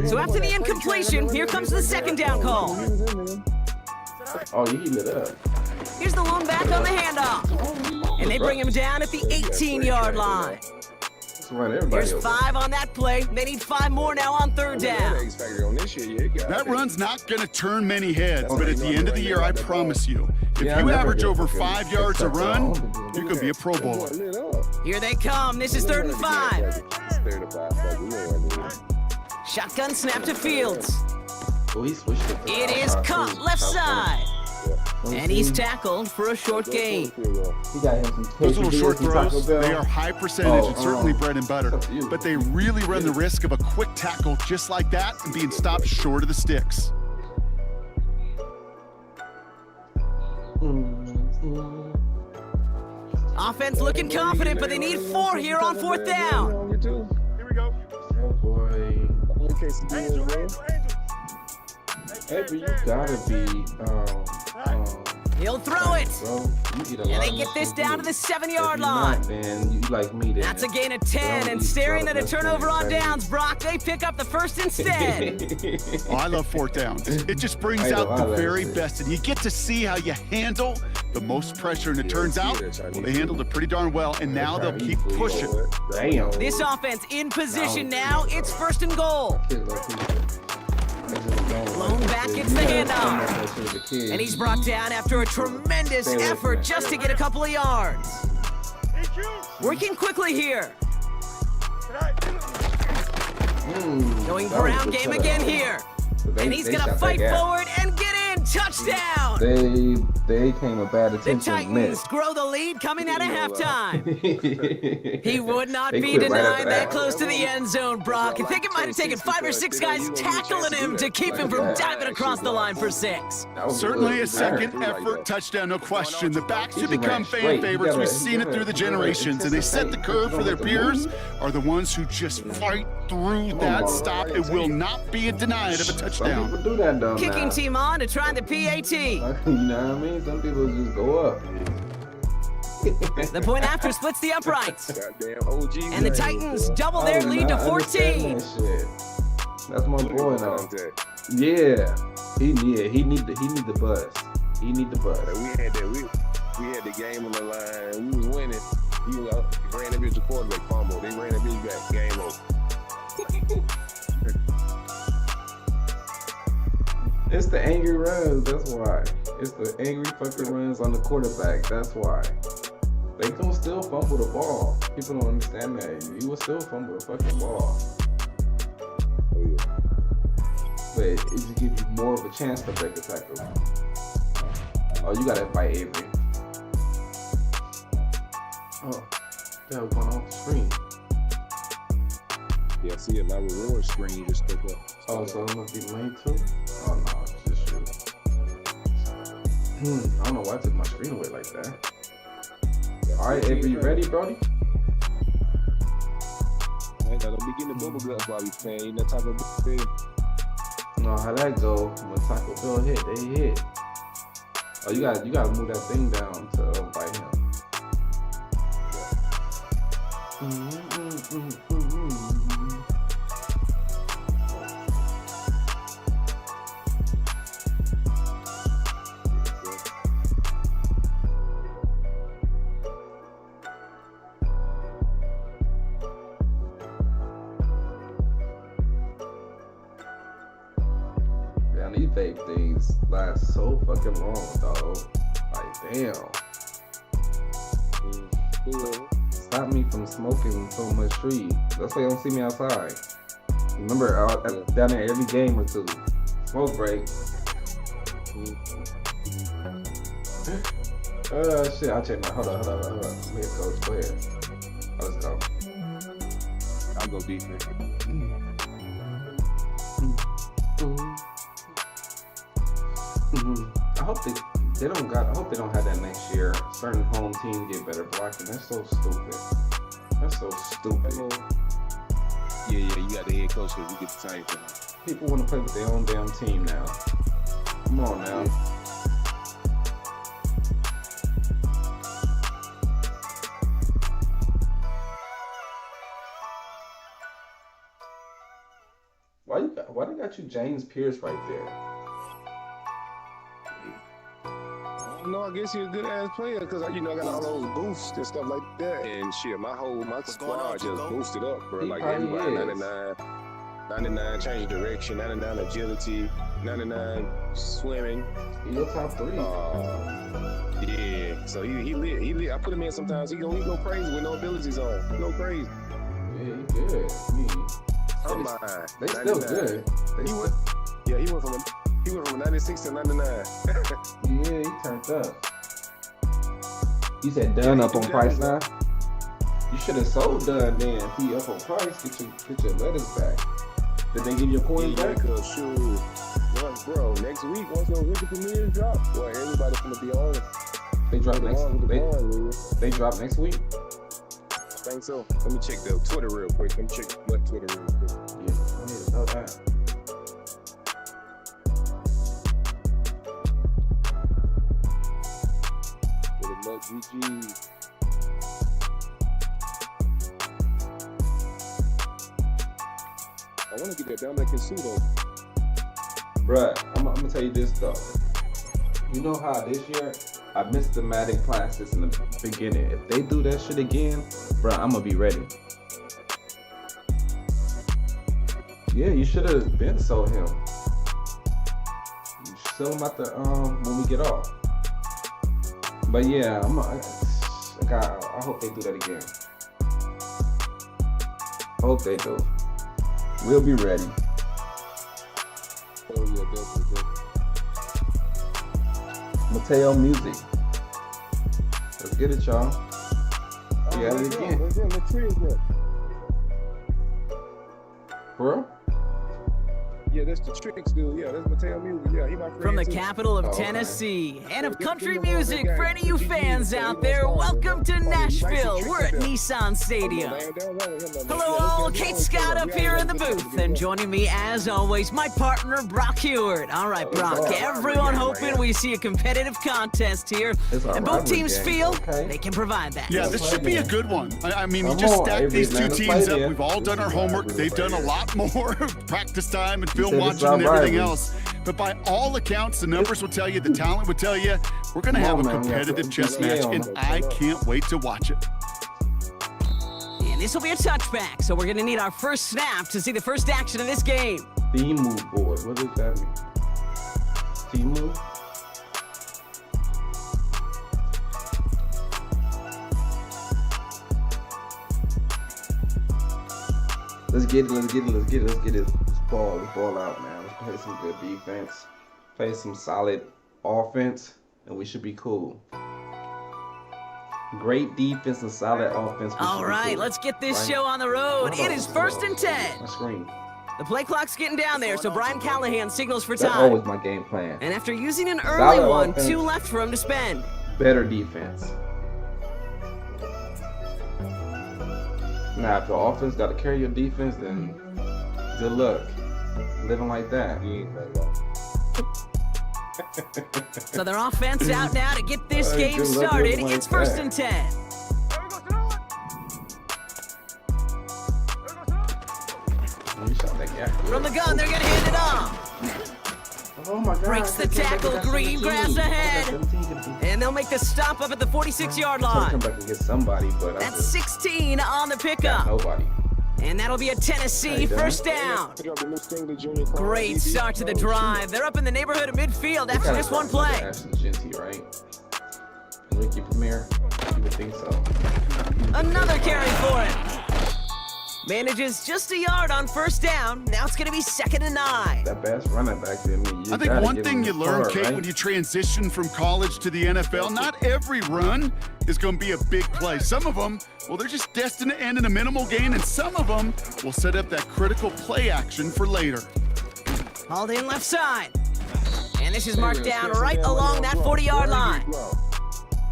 [SPEAKER 14] So after the incompletion, here comes the second down call.
[SPEAKER 12] Oh, you heated it up.
[SPEAKER 14] Here's the lone back on the handoff. And they bring him down at the 18-yard line. There's 5 on that play. They need 5 more now on third down.
[SPEAKER 15] That run's not going to turn many heads, but at the end of the year, I promise you, if you average over 5 yards a run, you can be a Pro Bowler.
[SPEAKER 14] Here they come. This is 3rd and 5. Shotgun snap to Fields. It is caught left side. And he's tackled for a short gain.
[SPEAKER 15] Those little short throws, they are high percentage and certainly bread and butter. But they really run the risk of a quick tackle just like that and being stopped short of the sticks.
[SPEAKER 14] Offense looking confident, but they need 4 here on 4th down.
[SPEAKER 15] Here we go.
[SPEAKER 12] Oh boy. Hey, but you gotta be,
[SPEAKER 14] he'll throw it. And they get this down to the 7-yard line.
[SPEAKER 12] Man, you like me then.
[SPEAKER 14] That's a gain of 10, and staring at a turnover on downs, Brock, they pick up the first instead.
[SPEAKER 15] Oh, I love 4th downs. It just brings out the very best, and you get to see how you handle the most pressure, and it turns out, well, they handled it pretty darn well, and now they'll keep pushing.
[SPEAKER 12] Damn.
[SPEAKER 14] This offense in position now. It's 1st and goal. Lone back gets the handoff. And he's brought down after a tremendous effort just to get a couple of yards. Working quickly here. Going ground game again here. And he's going to fight forward and get in. Touchdown.
[SPEAKER 12] They came a bad attention.
[SPEAKER 14] The Titans grow the lead coming out of halftime. He would not be denied that close to the end zone, Brock. I think it might have taken 5 or 6 guys tackling him to keep him from diving across the line for 6.
[SPEAKER 15] Certainly a second effort touchdown, no question. The backs who become fan favorites, we've seen it through the generations, and they set the curve for their peers, are the ones who just fight through that stop. It will not be denied of a touchdown.
[SPEAKER 12] Some people do that though.
[SPEAKER 14] Kicking team on to try the PAT.
[SPEAKER 12] You know what I mean? Some people just go up.
[SPEAKER 14] The point after splits the uprights. And the Titans double their lead to 14.
[SPEAKER 12] That's my boy now. Yeah. He need the buzz. He need the buzz.
[SPEAKER 3] We had the game on the line. We was winning. You know, ran that bitch to quarterback fumble. They ran that bitch back. Game over.
[SPEAKER 12] It's the angry runs, that's why. It's the angry fucking runs on the quarterback, that's why. They gonna still fumble the ball. People don't understand that. You will still fumble the fucking ball.
[SPEAKER 3] Oh yeah.
[SPEAKER 12] But it just gives you more of a chance to break a tackle. Oh, you gotta fight Avery. Oh, that was going on the screen.
[SPEAKER 3] Yeah, see it, my reward screen just stuck up.
[SPEAKER 12] Oh, so it must be lane 2? Oh, no, it's just you. I don't know why I took my screen away like that. Alright, Avery, you ready, Brody?
[SPEAKER 3] Don't be getting the bubble guts while we playing. You know, Taco Bell.
[SPEAKER 12] No, how that go? When Taco Bell hit, they hit. Oh, you gotta move that thing down to fight him. Damn, these vape things last so fucking long, dog. Like, damn. Stop me from smoking so much tree. That's why you don't see me outside. Remember, down there every game or two. Smoke break. Shit, I'll check my. Hold on. Go ahead, coach. Go ahead. Let's go.
[SPEAKER 3] I'll go defense.
[SPEAKER 12] I hope they don't have that next year. Certain home teams get better blocking. That's so stupid.
[SPEAKER 3] Yeah, you got the head coach because we get the time for
[SPEAKER 12] People want to play with their own damn team now. Come on now. Why they got you James Pierce right there?
[SPEAKER 3] No, I guess he's a good ass player because I got all those boosts and stuff like that. And shit, my squad just boosted up, bro. Like everybody, 99 change direction, 99 agility, 99 swimming.
[SPEAKER 12] He your top 3.
[SPEAKER 3] Yeah, so he lit. I put him in sometimes. He go crazy with no abilities on. He go crazy.
[SPEAKER 12] Yeah, he good. They still good.
[SPEAKER 3] He went from 96 to 99.
[SPEAKER 12] Yeah, he turned up. You said done up on price now? You should have sold done then. If he up on price, get your letters back. Did they give you a coin back?
[SPEAKER 3] Sure. Bro, next week, once those rookie premieres drop, boy, everybody's gonna be on it.
[SPEAKER 12] They drop next week?
[SPEAKER 3] I think so. Let me check the Twitter real quick.
[SPEAKER 12] Yeah, I need to know that.
[SPEAKER 3] GG. I want to get that Dominican suit on.
[SPEAKER 12] Bruh, I'm gonna tell you this though. You know how this year I missed the Madden classes in the beginning. If they do that shit again, bruh, I'm gonna be ready. Yeah, you should have been sold him. You should sell him at the when we get off. But yeah, I hope they do that again. Hope they do. We'll be ready.
[SPEAKER 3] Oh yeah, definitely.
[SPEAKER 12] Mateo Music. Let's get it, y'all. We got it again. Bro?
[SPEAKER 3] Yeah, that's the Tricks dude. Yeah, that's Mateo Music. Yeah, he my friend.
[SPEAKER 14] From the
[SPEAKER 3] too.
[SPEAKER 14] capital of Tennessee and of country music, for any of you fans out there, welcome to Nashville. We're at Nissan Stadium. Hello all, Kate Scott up here in the booth, and joining me as always, my partner Brock Hewitt. All right, Brock, everyone hoping we see a competitive contest here, and both teams feel they can provide that.
[SPEAKER 15] Yeah, this should be a good one. I mean, you just stack these two teams up. We've all done our homework. They've done a lot more practice time and film watching and everything else. But by all accounts, the numbers will tell you, the talent will tell you, we're going to have a competitive chess match, and I can't wait to watch it.
[SPEAKER 14] And this will be a touchback, so we're going to need our first snap to see the first action of this game.
[SPEAKER 12] Theme move board. What does that mean? Team move? Let's get it. Let's ball out, man. Let's play some good defense. Play some solid offense, and we should be cool. Great defense and solid offense.
[SPEAKER 14] All right, let's get this show on the road. It is 1st and 10.
[SPEAKER 12] My screen.
[SPEAKER 14] The play clock's getting down there, so Brian Callahan signals for
[SPEAKER 12] That's
[SPEAKER 14] time.
[SPEAKER 12] always my game plan.
[SPEAKER 14] And after using an early
[SPEAKER 12] Solid
[SPEAKER 14] one,
[SPEAKER 12] offense.
[SPEAKER 14] 2 left for him to spend.
[SPEAKER 12] Better defense. Now, if your offense got to carry your defense, then good luck living like that.
[SPEAKER 14] So their offense out now to get this game started. It's 1st and 10. From the gun, they're going to hand it off.
[SPEAKER 12] Oh my God.
[SPEAKER 14] Breaks the tackle, Green grabs ahead. And they'll make the stop up at the 46-yard line.
[SPEAKER 12] Come back and get somebody, but
[SPEAKER 14] That's 16 on the pickup.
[SPEAKER 12] Nobody.
[SPEAKER 14] And that'll be a Tennessee first down. Great start to the drive. They're up in the neighborhood of midfield after just one play.
[SPEAKER 12] Ashton Genty, right? Ricky Premier. You would think so.
[SPEAKER 14] Another carry for him. Manages just a yard on first down. Now it's going to be 2nd and 9.
[SPEAKER 12] That best running back to me.
[SPEAKER 15] I think one thing you learn, Kate, when you transition from college to the NFL, not every run is going to be a big play. Some of them, well, they're just destined to end in a minimal gain, and some of them will set up that critical play action for later.
[SPEAKER 14] Hauled in left side. And this is marked down right along that 40-yard line.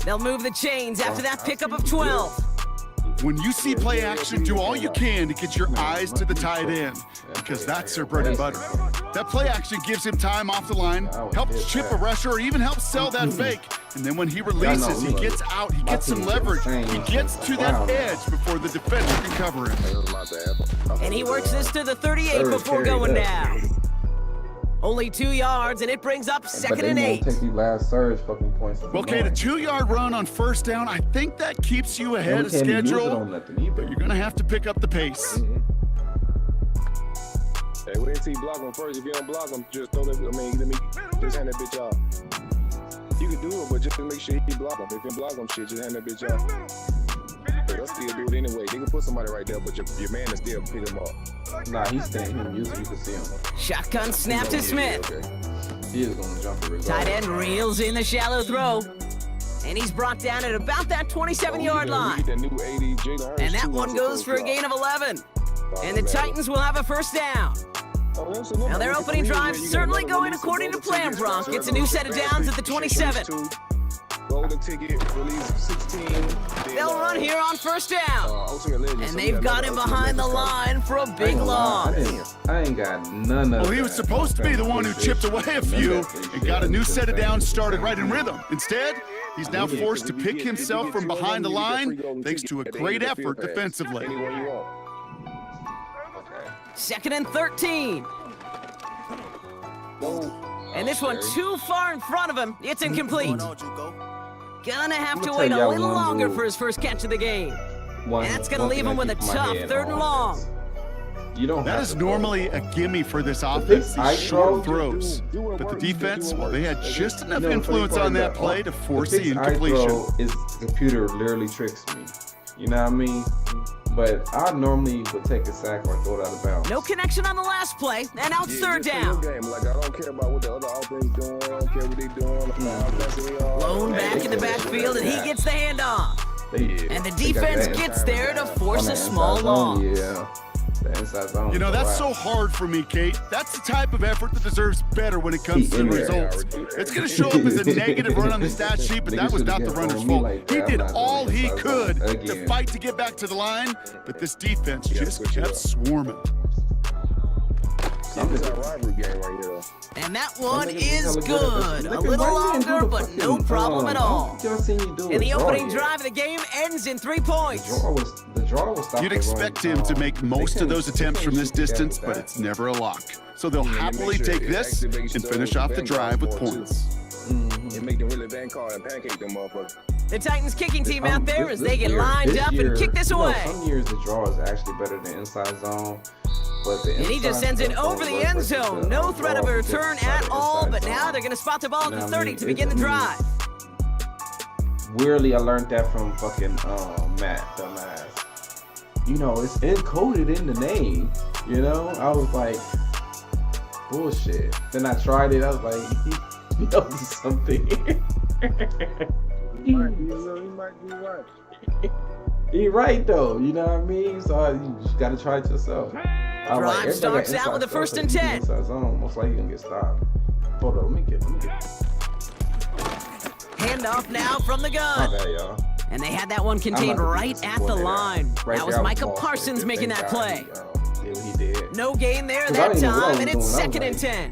[SPEAKER 14] They'll move the chains after that pickup of 12.
[SPEAKER 15] When you see play action, do all you can to get your eyes to the tight end, because that's their bread and butter. That play action gives him time off the line, helps chip a rusher, or even helps sell that fake. And then when he releases, he gets out, he gets some leverage, he gets to that edge before the defender can cover him.
[SPEAKER 14] And he works this to the 38 before going down. Only 2 yards, and it brings up 2nd and 8.
[SPEAKER 12] Take these last surge fucking points.
[SPEAKER 15] Okay, the 2-yard run on first down, I think that keeps you ahead of schedule, but you're going to have to pick up the pace.
[SPEAKER 3] Hey, wait until you block him first. If you don't block him, just throw that. Just hand that bitch off. You can do it, but just make sure you block him. If you block him, shit, just hand that bitch off. They'll still do it anyway. They can put somebody right there, but your man is still pick him up.
[SPEAKER 12] Nah, he's staying here. You can see him.
[SPEAKER 14] Shotgun snap to Smith.
[SPEAKER 12] He is going to jump it regardless.
[SPEAKER 14] Tight end reels in the shallow throw. And he's brought down at about that 27-yard line. And that one goes for a gain of 11. And the Titans will have a first down. Now their opening drive certainly going according to plan. Bronx gets a new set of downs at the 27.
[SPEAKER 3] Golden ticket, release 16.
[SPEAKER 14] They'll run here on first down. And they've got him behind the line for a big loss.
[SPEAKER 12] I ain't got none of
[SPEAKER 15] Well, he was supposed to be the one who chipped away a few and got a new set of downs started right in rhythm. Instead, he's now forced to pick himself from behind the line thanks to a great effort defensively.
[SPEAKER 14] 2nd and 13. And this one too far in front of him. It's incomplete. Gonna have to wait a little longer for his first catch of the game. And that's gonna leave him with a tough 3rd and long.
[SPEAKER 15] That is normally a gimme for this offense, these short throws. But the defense, well, they had just enough influence on that play to force the incompletion.
[SPEAKER 12] The computer literally tricks me. You know what I mean? But I normally would take a sack or throw it out of bounds.
[SPEAKER 14] No connection on the last play, and now it's 3rd down.
[SPEAKER 3] Like, I don't care about what the other offense doing. I don't care what they doing.
[SPEAKER 14] Lone back in the backfield, and he gets the handoff. And the defense gets there to force a small loss.
[SPEAKER 12] Yeah. The inside zone.
[SPEAKER 15] You know, that's so hard for me, Kate. That's the type of effort that deserves better when it comes to the results. It's going to show up as a negative run on the stat sheet, but that was not the runner's fault. He did all he could to fight to get back to the line, but this defense just kept swarming.
[SPEAKER 14] And that one is good. A little longer, but no problem at all. And the opening drive of the game ends in 3 points.
[SPEAKER 15] You'd expect him to make most of those attempts from this distance, but it's never a lock. So they'll happily take this and finish off the drive with points.
[SPEAKER 14] The Titans kicking team out there as they get lined up and kick this away.
[SPEAKER 12] Some years the draw is actually better than inside zone.
[SPEAKER 14] And he just sends it over the end zone. No threat of a return at all, but now they're going to spot the ball at the 30 to begin the drive.
[SPEAKER 12] Weirdly, I learned that from fucking Matt, dumbass. You know, it's encoded in the name. You know, I was like, bullshit. Then I tried it. I was like, he knows something.
[SPEAKER 3] He might be right.
[SPEAKER 12] He right though, you know what I mean? So you just gotta try it yourself.
[SPEAKER 14] Drive starts out with a 1st and 10.
[SPEAKER 12] Most likely gonna get stopped. Hold on, let me get.
[SPEAKER 14] Handoff now from the gun.
[SPEAKER 12] My bad, y'all.
[SPEAKER 14] And they had that one contained right at the line. That was Micah Parsons making that play.
[SPEAKER 12] He did.
[SPEAKER 14] No gain there that time, and it's 2nd and 10.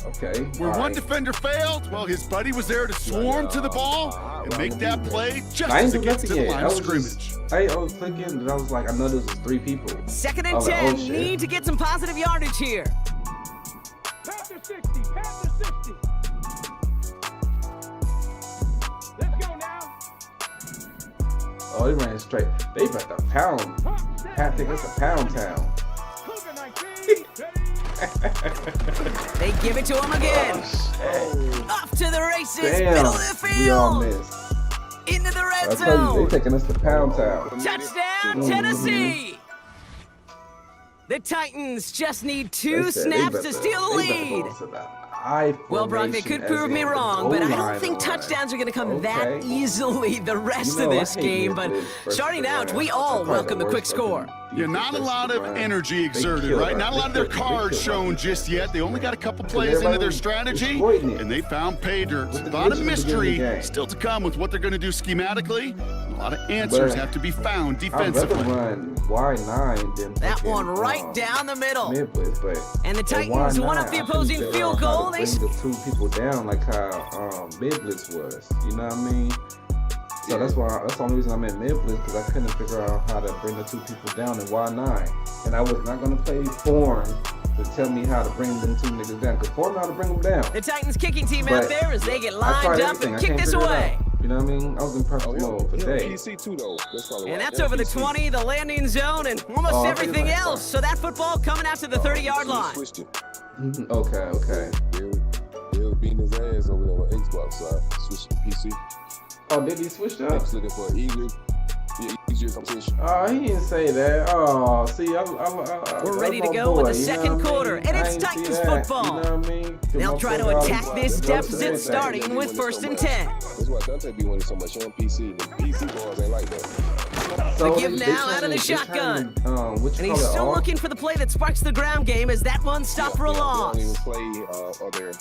[SPEAKER 12] Okay.
[SPEAKER 15] Where one defender failed, well, his buddy was there to swarm to the ball and make that play just as it gets to the line of scrimmage.
[SPEAKER 12] I was clicking, and I was like, I know this was 3 people.
[SPEAKER 14] 2nd and 10. Need to get some positive yardage here.
[SPEAKER 8] Past the 60. Past the 60. Let's go now.
[SPEAKER 12] Oh, they ran straight. They about to pound. I think it's a pound town.
[SPEAKER 14] They give it to him again. Off to the races.
[SPEAKER 12] Damn.
[SPEAKER 14] Middle of the field.
[SPEAKER 12] We all missed.
[SPEAKER 14] Into the red
[SPEAKER 12] I tell you,
[SPEAKER 14] zone.
[SPEAKER 12] they taking us to pound town.
[SPEAKER 14] Touchdown, Tennessee. The Titans just need 2 snaps to steal the lead. Well, Brock, they could prove me wrong, but I don't think touchdowns are going to come that easily the rest of this game. But starting out, we all welcome the quick score.
[SPEAKER 15] Yeah, not a lot of energy exerted, right? Not a lot of their cards shown just yet. They only got a couple plays into their strategy, and they found pay dirt. A lot of mystery still to come with what they're going to do schematically. A lot of answers have to be found defensively.
[SPEAKER 12] Run Y9 than
[SPEAKER 14] that one right down the middle.
[SPEAKER 12] But
[SPEAKER 14] and the Titans one up the opposing field goal.
[SPEAKER 12] They bring the 2 people down like how mid-blitz was. You know what I mean? So that's the only reason I'm at mid-blitz, because I couldn't figure out how to bring the 2 people down in Y9. And I was not going to play form to tell me how to bring them 2 niggas down, because form know how to bring them down.
[SPEAKER 14] The Titans kicking team out there as they get lined up and kick this away.
[SPEAKER 12] You know what I mean? I was in perfect mode for days.
[SPEAKER 3] PC too, though.
[SPEAKER 14] And that's over the 20, the landing zone, and almost everything else. So that football coming out to the 30-yard line.
[SPEAKER 12] Okay.
[SPEAKER 3] They was beating his ass over there on Xbox side. Switched to PC.
[SPEAKER 12] Oh, did he switch up?
[SPEAKER 3] He's looking for easier competition.
[SPEAKER 12] Oh, he didn't say that. Oh, see,
[SPEAKER 14] we're ready to go with the second quarter, and it's Titans football.
[SPEAKER 12] You know what I mean?
[SPEAKER 14] They'll try to attack this deficit starting with 1st and 10.
[SPEAKER 3] That's why Dante be winning so much on PC. The PC balls ain't like that.
[SPEAKER 14] The give now out of the shotgun. And he's still looking for the play that sparks the ground game as that one stopped for a loss.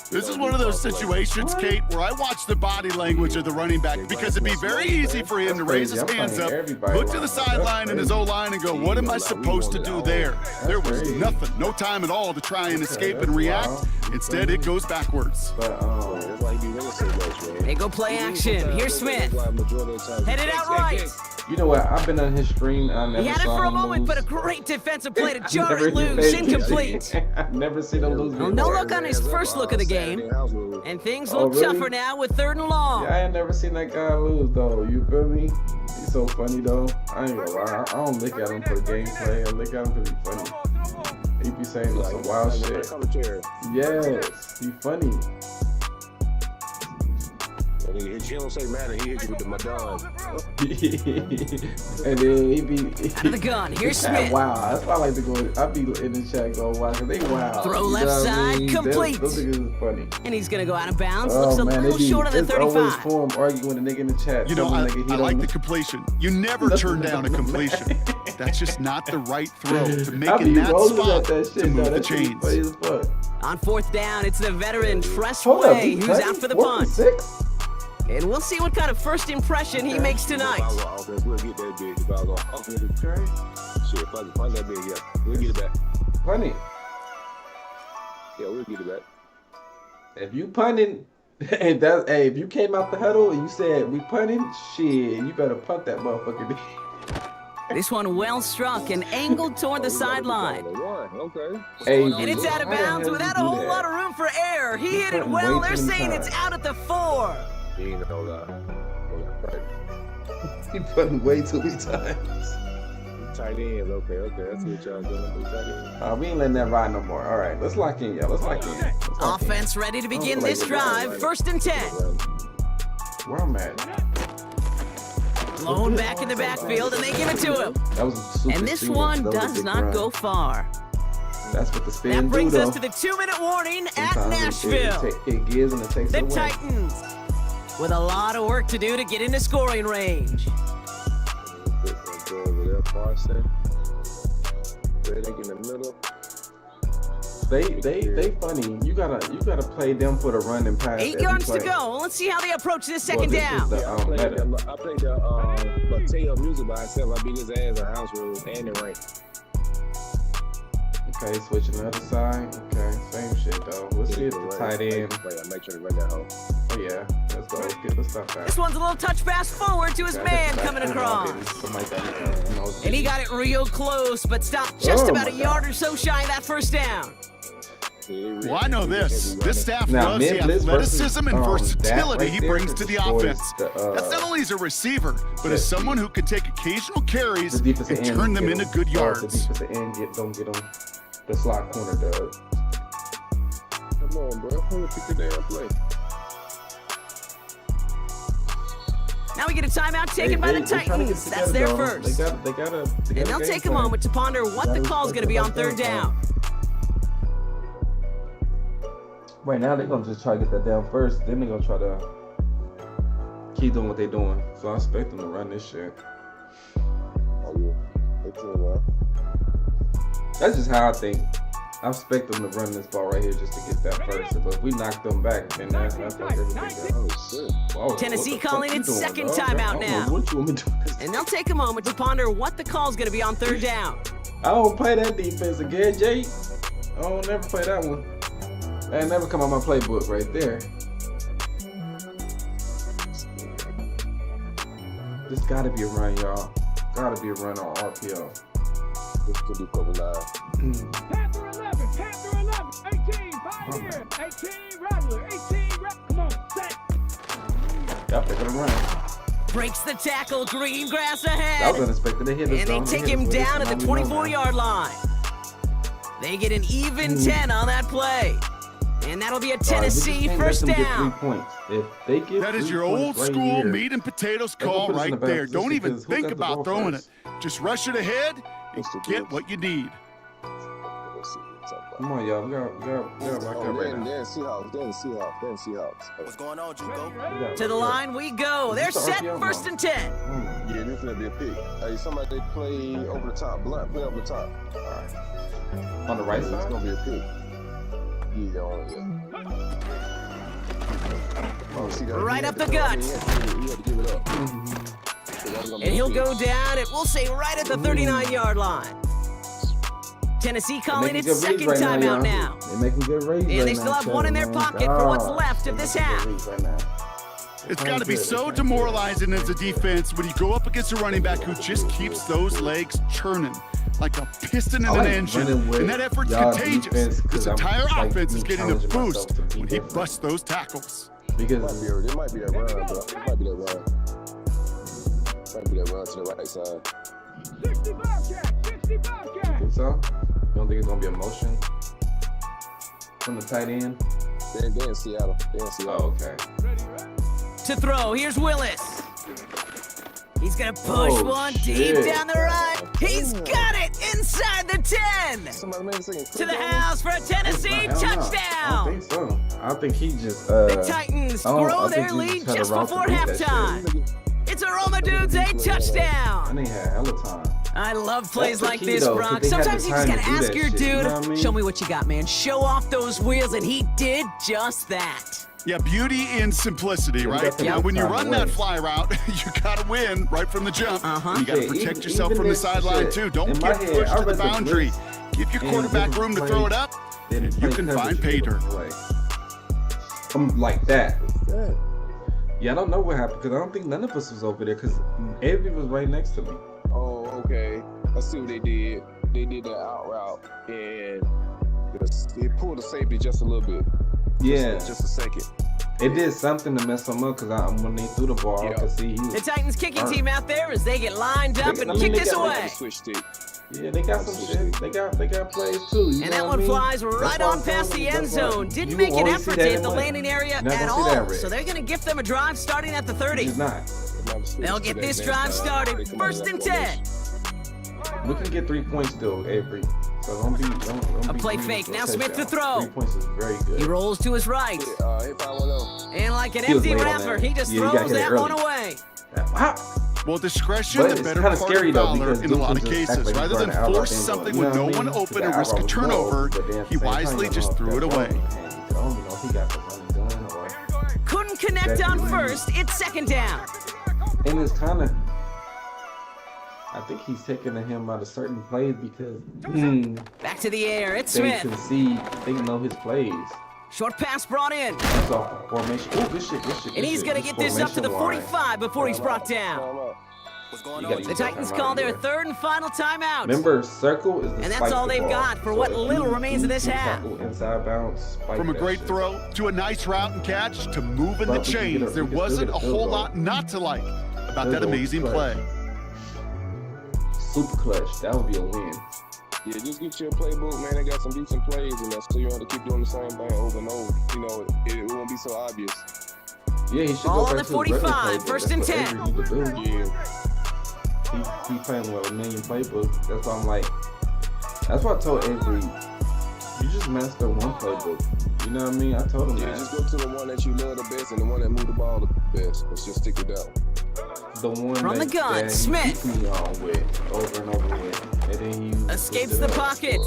[SPEAKER 15] This is one of those situations, Kate, where I watch the body language of the running back, because it'd be very easy for him to raise his hands up, look to the sideline in his O-line and go, what am I supposed to do there? There was nothing, no time at all to try and escape and react. Instead, it goes backwards.
[SPEAKER 14] They go play action. Here's Smith. Headed out right.
[SPEAKER 12] You know what? I've been on his stream.
[SPEAKER 14] He had it for a moment, but a great defensive play to jar it loose. Incomplete.
[SPEAKER 12] I've never seen him lose.
[SPEAKER 14] Well, no luck on his first look of the game. And things look tougher now with 3rd and long.
[SPEAKER 12] Yeah, I ain't never seen that guy lose, though. You feel me? He's so funny, though. I ain't gonna lie. I don't look at him for gameplay. I look at him because he's funny. He be saying some wild shit. Yes, he's funny.
[SPEAKER 3] He don't say Madden, he hit you with the Madden.
[SPEAKER 12] And then he be
[SPEAKER 14] out of the gun. Here's Smith.
[SPEAKER 12] Wow, that's why I like to go. I be in the chat going, wow, cause they wow.
[SPEAKER 14] Throw left side, complete.
[SPEAKER 12] Those niggas is funny.
[SPEAKER 14] And he's gonna go out of bounds. Looks a little short of the 35.
[SPEAKER 12] Always form arguing with a nigga in the chat.
[SPEAKER 15] You know, I like the completion. You never turn down a completion. That's just not the right throw to make in that spot to move the chains.
[SPEAKER 14] On 4th down, it's the veteran Tressway who's out for the punt. And we'll see what kind of first impression he makes tonight.
[SPEAKER 3] We'll get that big. If I was on offense, shit, if I can punt that big, yeah, we'll get it back.
[SPEAKER 12] Punt it.
[SPEAKER 3] Yeah, we'll get it back.
[SPEAKER 12] If you punting, and that's, hey, if you came out the huddle and you said we punting, shit, you better punt that motherfucker.
[SPEAKER 14] This one well struck and angled toward the sideline.
[SPEAKER 3] Okay.
[SPEAKER 12] Hey,
[SPEAKER 14] and it's out of bounds without a whole lot of room for error. He hit it well. They're saying it's out at the 4.
[SPEAKER 3] He ain't know that.
[SPEAKER 12] He putting way too many times.
[SPEAKER 3] Tight ends, okay. That's what y'all doing.
[SPEAKER 12] We ain't letting that ride no more. All right, let's lock in, y'all. Let's lock in.
[SPEAKER 14] Offense ready to begin this drive. 1st and 10.
[SPEAKER 12] Where I'm at?
[SPEAKER 14] Blown back in the backfield, and they give it to him.
[SPEAKER 12] That was a super
[SPEAKER 14] and this one does not go far.
[SPEAKER 12] That's what the spin
[SPEAKER 14] That brings
[SPEAKER 12] do,
[SPEAKER 14] us to the 2-minute warning
[SPEAKER 12] Sometimes
[SPEAKER 14] at Nashville.
[SPEAKER 12] It gives and it takes
[SPEAKER 14] the
[SPEAKER 12] away.
[SPEAKER 14] Titans with a lot of work to do to get into scoring range.
[SPEAKER 3] Go over there, Parson. Reddick in the middle.
[SPEAKER 12] They funny. You gotta play them for the run and pass.
[SPEAKER 14] 8 yards to go. Let's see how they approach this second down.
[SPEAKER 3] I played the Mateo music by itself. I beat his ass on house rules and the rank.
[SPEAKER 12] Okay, switching the other side. Okay, same shit though. Let's see if the tight end.
[SPEAKER 3] Make sure to run that hole.
[SPEAKER 12] Oh yeah, let's go. Let's get the stuff back.
[SPEAKER 14] This one's a little touch pass forward to his man coming across. And he got it real close, but stopped just about a yard or so shy of that first down.
[SPEAKER 15] Well, I know this. This staff loves the athleticism and versatility he brings to the offense. That's not only as a receiver, but as someone who can take occasional carries and turn them into good yards.
[SPEAKER 12] The defensive end don't get them the slot corner, Doug.
[SPEAKER 3] Come on, bro. Who pick the damn play?
[SPEAKER 14] Now we get a timeout taken by the Titans. That's their first. And they'll take a moment to ponder what the call's going to be on third down.
[SPEAKER 12] Right now, they're going to just try to get that down first. Then they're going to try to keep doing what they're doing. So I expect them to run this shit.
[SPEAKER 3] Oh, yeah. They can run.
[SPEAKER 12] That's just how I think. I expect them to run this ball right here just to get that first. But if we knock them back, then that's like everything.
[SPEAKER 14] Tennessee calling its second timeout now.
[SPEAKER 12] What you want me to do?
[SPEAKER 14] And they'll take a moment to ponder what the call's going to be on third down.
[SPEAKER 12] I don't play that defense again, Jay. I don't never play that one. That never come on my playbook right there. This gotta be a run, y'all. Gotta be a run on RPO.
[SPEAKER 3] This could be cover 9.
[SPEAKER 8] Panther 11, Panther 11, 18, 5 here, 18, Rattler, 18, come on, set.
[SPEAKER 12] Yep, they're gonna run.
[SPEAKER 14] Breaks the tackle, green grass ahead.
[SPEAKER 12] That was unexpected. They hit us.
[SPEAKER 14] And they take him down at the 24-yard line. They get an even 10 on that play. And that'll be a Tennessee first down.
[SPEAKER 15] That is your old school meat and potatoes call right there. Don't even think about throwing it. Just rush it ahead and get what you need.
[SPEAKER 12] Come on, y'all. We got rock out right now.
[SPEAKER 3] Then Seahawks.
[SPEAKER 13] What's going on, Juco?
[SPEAKER 14] To the line we go. They're set, first and 10.
[SPEAKER 3] Yeah, this is gonna be a pick. Hey, somebody they play over the top. Blunt, play over the top. All right.
[SPEAKER 12] On the right side?
[SPEAKER 3] It's gonna be a pick.
[SPEAKER 14] Right up the gut. And he'll go down, and we'll say right at the 39-yard line. Tennessee calling its second timeout now.
[SPEAKER 12] They're making good raise
[SPEAKER 14] and they still have one in their pocket for what's left of this half.
[SPEAKER 15] It's got to be so demoralizing as a defense when you go up against a running back who just keeps those legs churning like a piston in an engine. And that effort's contagious. This entire offense is getting a boost when he busts those tackles.
[SPEAKER 3] Because it might be that run, bro. It might be that run. It might be that run to the right side.
[SPEAKER 8] 60 Bobcat.
[SPEAKER 12] Think so? You don't think it's gonna be a motion from the tight end?
[SPEAKER 3] They're in Seattle.
[SPEAKER 12] Oh, okay.
[SPEAKER 14] To throw, here's Willis. He's gonna push one deep down the right. He's got it inside the 10. To the house for a Tennessee touchdown.
[SPEAKER 12] I think so. I think he just.
[SPEAKER 14] The Titans grow their lead just before halftime. It's a Roma Dudes a touchdown.
[SPEAKER 12] And they had hella time.
[SPEAKER 14] I love plays like this, Brock. Sometimes you just gotta ask your dude, you know what I mean? Show me what you got, man. Show off those wheels, and he did just that.
[SPEAKER 15] Yeah, beauty in simplicity, right? Yeah, when you run that fly route, you gotta win right from the jump. You gotta protect yourself from the sideline too. Don't get pushed to the boundary. Give your quarterback room to throw it up, and you can find pay dirt.
[SPEAKER 12] Like that. Yeah, I don't know what happened because I don't think none of us was over there because Avery was right next to me.
[SPEAKER 3] Oh, okay. I see what they did. They did that out route and it pulled the safety just a little bit.
[SPEAKER 12] Yeah.
[SPEAKER 3] Just a second.
[SPEAKER 12] It did something to mess him up because when they threw the ball, I could see he was.
[SPEAKER 14] The Titans kicking team out there as they get lined up and kick this away.
[SPEAKER 12] Yeah, they got some shit. They got plays too.
[SPEAKER 14] And that one flies right on past the end zone. Didn't make an effort to hit the landing area at all. So they're going to gift them a drive starting at the 30. They'll get this drive started. First and 10.
[SPEAKER 12] We can get 3 points though, Avery. So don't be
[SPEAKER 14] play fake. Now Smith to throw.
[SPEAKER 12] 3 points is very good.
[SPEAKER 14] He rolls to his right. And like like an
[SPEAKER 12] He was
[SPEAKER 14] empty
[SPEAKER 12] late on
[SPEAKER 14] wrapper.
[SPEAKER 12] that.
[SPEAKER 14] He just
[SPEAKER 12] Yeah, he got
[SPEAKER 14] throws
[SPEAKER 12] hit
[SPEAKER 14] that
[SPEAKER 12] early.
[SPEAKER 14] one away.
[SPEAKER 12] Wow.
[SPEAKER 15] Well, discretion,
[SPEAKER 12] But
[SPEAKER 15] the
[SPEAKER 12] it's
[SPEAKER 15] better
[SPEAKER 12] kinda
[SPEAKER 15] part
[SPEAKER 12] scary,
[SPEAKER 15] of
[SPEAKER 12] though,
[SPEAKER 15] valor
[SPEAKER 12] because
[SPEAKER 15] in a lot of
[SPEAKER 12] Duke just
[SPEAKER 15] cases.
[SPEAKER 12] act like he's
[SPEAKER 15] Rather than
[SPEAKER 12] running out
[SPEAKER 15] force
[SPEAKER 12] like
[SPEAKER 15] something
[SPEAKER 12] Angelo.
[SPEAKER 15] with
[SPEAKER 12] You
[SPEAKER 15] no
[SPEAKER 12] know what I
[SPEAKER 15] one
[SPEAKER 12] mean?
[SPEAKER 15] open and
[SPEAKER 12] The
[SPEAKER 15] risk a
[SPEAKER 12] eyebrows
[SPEAKER 15] turnover,
[SPEAKER 12] low, but then at the
[SPEAKER 15] he
[SPEAKER 12] same time,
[SPEAKER 15] wisely
[SPEAKER 12] you
[SPEAKER 15] just
[SPEAKER 12] don't know
[SPEAKER 15] threw
[SPEAKER 12] if
[SPEAKER 15] it
[SPEAKER 12] that
[SPEAKER 15] away.
[SPEAKER 12] ball in his hand. I don't know if he got the running gun or...
[SPEAKER 14] Couldn't connect on first. It's second down.
[SPEAKER 12] And it's kind of... I think he's taking to him out of certain plays because
[SPEAKER 14] Back to the air. It's
[SPEAKER 12] they
[SPEAKER 14] Smith.
[SPEAKER 12] concede, they know his plays.
[SPEAKER 14] Short pass brought in.
[SPEAKER 12] That's off the formation. Oh, good shit, good shit.
[SPEAKER 14] And he's going to get this up to the 45 before he's brought down. The Titans call their third and final timeout.
[SPEAKER 12] Remember, circle is the
[SPEAKER 14] And that's all they've got for what little remains of this half.
[SPEAKER 12] Inside bounce,
[SPEAKER 15] From a great throw to a nice route and catch to moving the chains, there wasn't a whole lot not to like about that amazing play.
[SPEAKER 12] Super clutch. That would be a win.
[SPEAKER 3] Yeah, just get your playbook, man. They got some decent plays in there, so you don't have to keep doing the same thing over and over. You know, it won't be so obvious.
[SPEAKER 12] Yeah, he should
[SPEAKER 14] Ball
[SPEAKER 12] go
[SPEAKER 14] on
[SPEAKER 12] back
[SPEAKER 14] the
[SPEAKER 12] to his regular
[SPEAKER 14] 45,
[SPEAKER 12] playbook.
[SPEAKER 14] first and
[SPEAKER 12] That's
[SPEAKER 14] 10.
[SPEAKER 12] what Avery need to do. Yeah. He playing with a million playbooks. That's why I'm like, that's why I told Avery, you just master one playbook. You know what I mean? I told him
[SPEAKER 3] Yeah,
[SPEAKER 12] that.
[SPEAKER 3] just go to the one that you love the best and the one that move the ball the best. Let's just stick with that one.
[SPEAKER 12] The one
[SPEAKER 14] From
[SPEAKER 12] that,
[SPEAKER 14] the gun,
[SPEAKER 12] that
[SPEAKER 14] Smith.
[SPEAKER 12] he beat me on with over and over with. And then he
[SPEAKER 14] Escapes the pocket.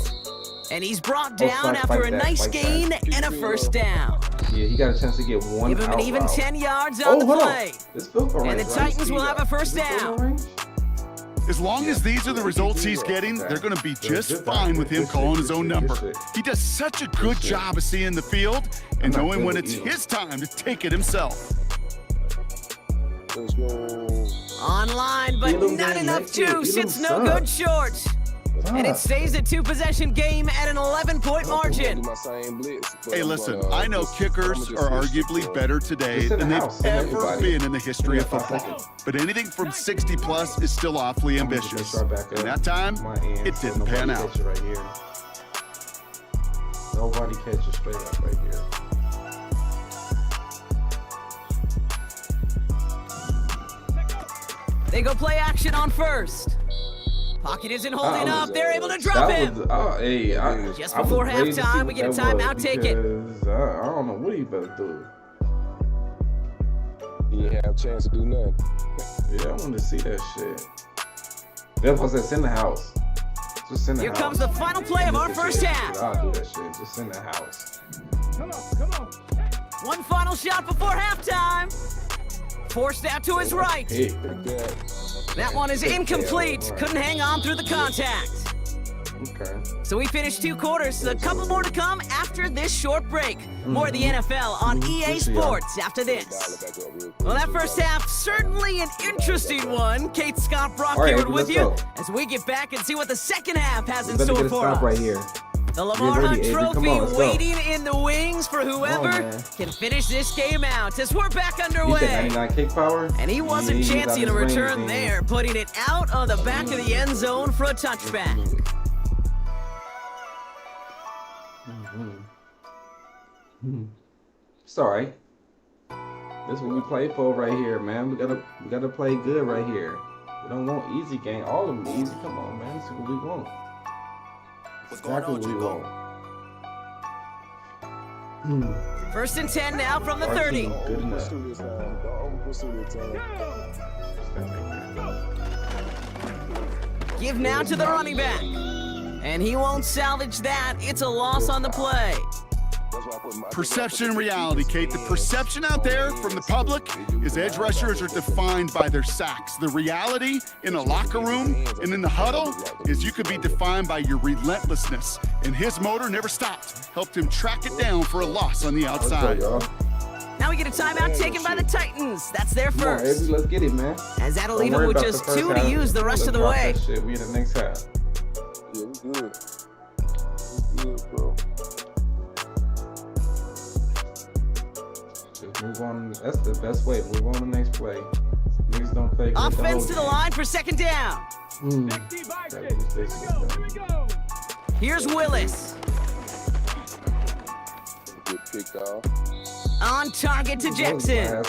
[SPEAKER 14] And he's brought down after a nice gain and a first down.
[SPEAKER 12] Yeah, he got a chance to get one
[SPEAKER 14] Give him an
[SPEAKER 12] out
[SPEAKER 14] even
[SPEAKER 12] route.
[SPEAKER 14] 10 yards on the
[SPEAKER 12] hold
[SPEAKER 14] play.
[SPEAKER 12] This field goal
[SPEAKER 14] And the
[SPEAKER 12] range, right?
[SPEAKER 14] Titans will have a first
[SPEAKER 12] This field goal
[SPEAKER 14] down.
[SPEAKER 12] range?
[SPEAKER 15] As long as these are the results he's getting, they're going to be just fine with him calling his own number. He does such a good job of seeing the field and knowing when it's his time to take it himself.
[SPEAKER 3] Let's go.
[SPEAKER 14] Online, but not enough juice. It's no good short. And it stays a two-possession game at an 11-point margin.
[SPEAKER 15] Hey, listen, I know kickers are arguably better today than they've ever been in the history of football. But anything from 60 plus is still awfully ambitious. And that time, it didn't pan out.
[SPEAKER 12] Nobody catches straight up right here.
[SPEAKER 14] They go play action on first. Pocket isn't holding up. They're able to drop him. Just before halftime, we get a timeout. Take it.
[SPEAKER 12] I don't know what he better do.
[SPEAKER 3] He didn't have a chance to do nothing.
[SPEAKER 12] Yeah, I want to see that shit. That's what I said, send the house. Just send the
[SPEAKER 14] Here
[SPEAKER 12] house.
[SPEAKER 14] comes the final play of our first half.
[SPEAKER 12] I'll do that shit. Just send the house.
[SPEAKER 8] Come on.
[SPEAKER 14] One final shot before halftime. Forced out to his right. That one is incomplete. Couldn't hang on through the contact.
[SPEAKER 12] Okay.
[SPEAKER 14] So we finished 2 quarters. A couple more to come after this short break. More of the NFL on EA Sports after this. Well, that first half, certainly an interesting one. Kate Scott Brock here with you as we get back and see what the second half has in store for us.
[SPEAKER 12] Right here.
[SPEAKER 14] The Lamar Hunt Trophy
[SPEAKER 12] let's go.
[SPEAKER 14] waiting in the wings for whoever can finish this game out as we're back underway.
[SPEAKER 12] 99 kick power.
[SPEAKER 14] And he wasn't chancing a return there, putting it out on the back of the end zone for a touchback.
[SPEAKER 12] It's all right. This is what we play for right here, man. We gotta play good right here. We don't want easy game. All of them easy. Come on, man. This is what we want. Exactly what we want.
[SPEAKER 14] First and 10 now from the 30.
[SPEAKER 12] Good enough.
[SPEAKER 14] Give now to the running back. And he won't salvage that. It's a loss on the play.
[SPEAKER 15] Perception and reality, Kate. The perception out there from the public is edge rushers are defined by their sacks. The reality in a locker room and in the huddle is you could be defined by your relentlessness. And his motor never stopped. Helped him track it down for a loss on the outside.
[SPEAKER 14] Now we get a timeout taken by the Titans. That's their
[SPEAKER 12] Come on,
[SPEAKER 14] first.
[SPEAKER 12] Avery, let's get it, man.
[SPEAKER 14] As that'll
[SPEAKER 12] Don't
[SPEAKER 14] leave him
[SPEAKER 12] worry
[SPEAKER 14] with
[SPEAKER 12] about
[SPEAKER 14] just
[SPEAKER 12] the first
[SPEAKER 14] 2 to
[SPEAKER 12] half.
[SPEAKER 14] use the rest of the
[SPEAKER 12] Let's
[SPEAKER 14] way.
[SPEAKER 12] drop that shit. We in the next half.
[SPEAKER 3] Yeah, we good. We good, bro.
[SPEAKER 12] Just move on. That's the best way. Move on to the next play. Niggas don't play good.
[SPEAKER 14] Offense to the line for second down. Here's Willis.
[SPEAKER 3] Get picked off.
[SPEAKER 14] On target to Jackson.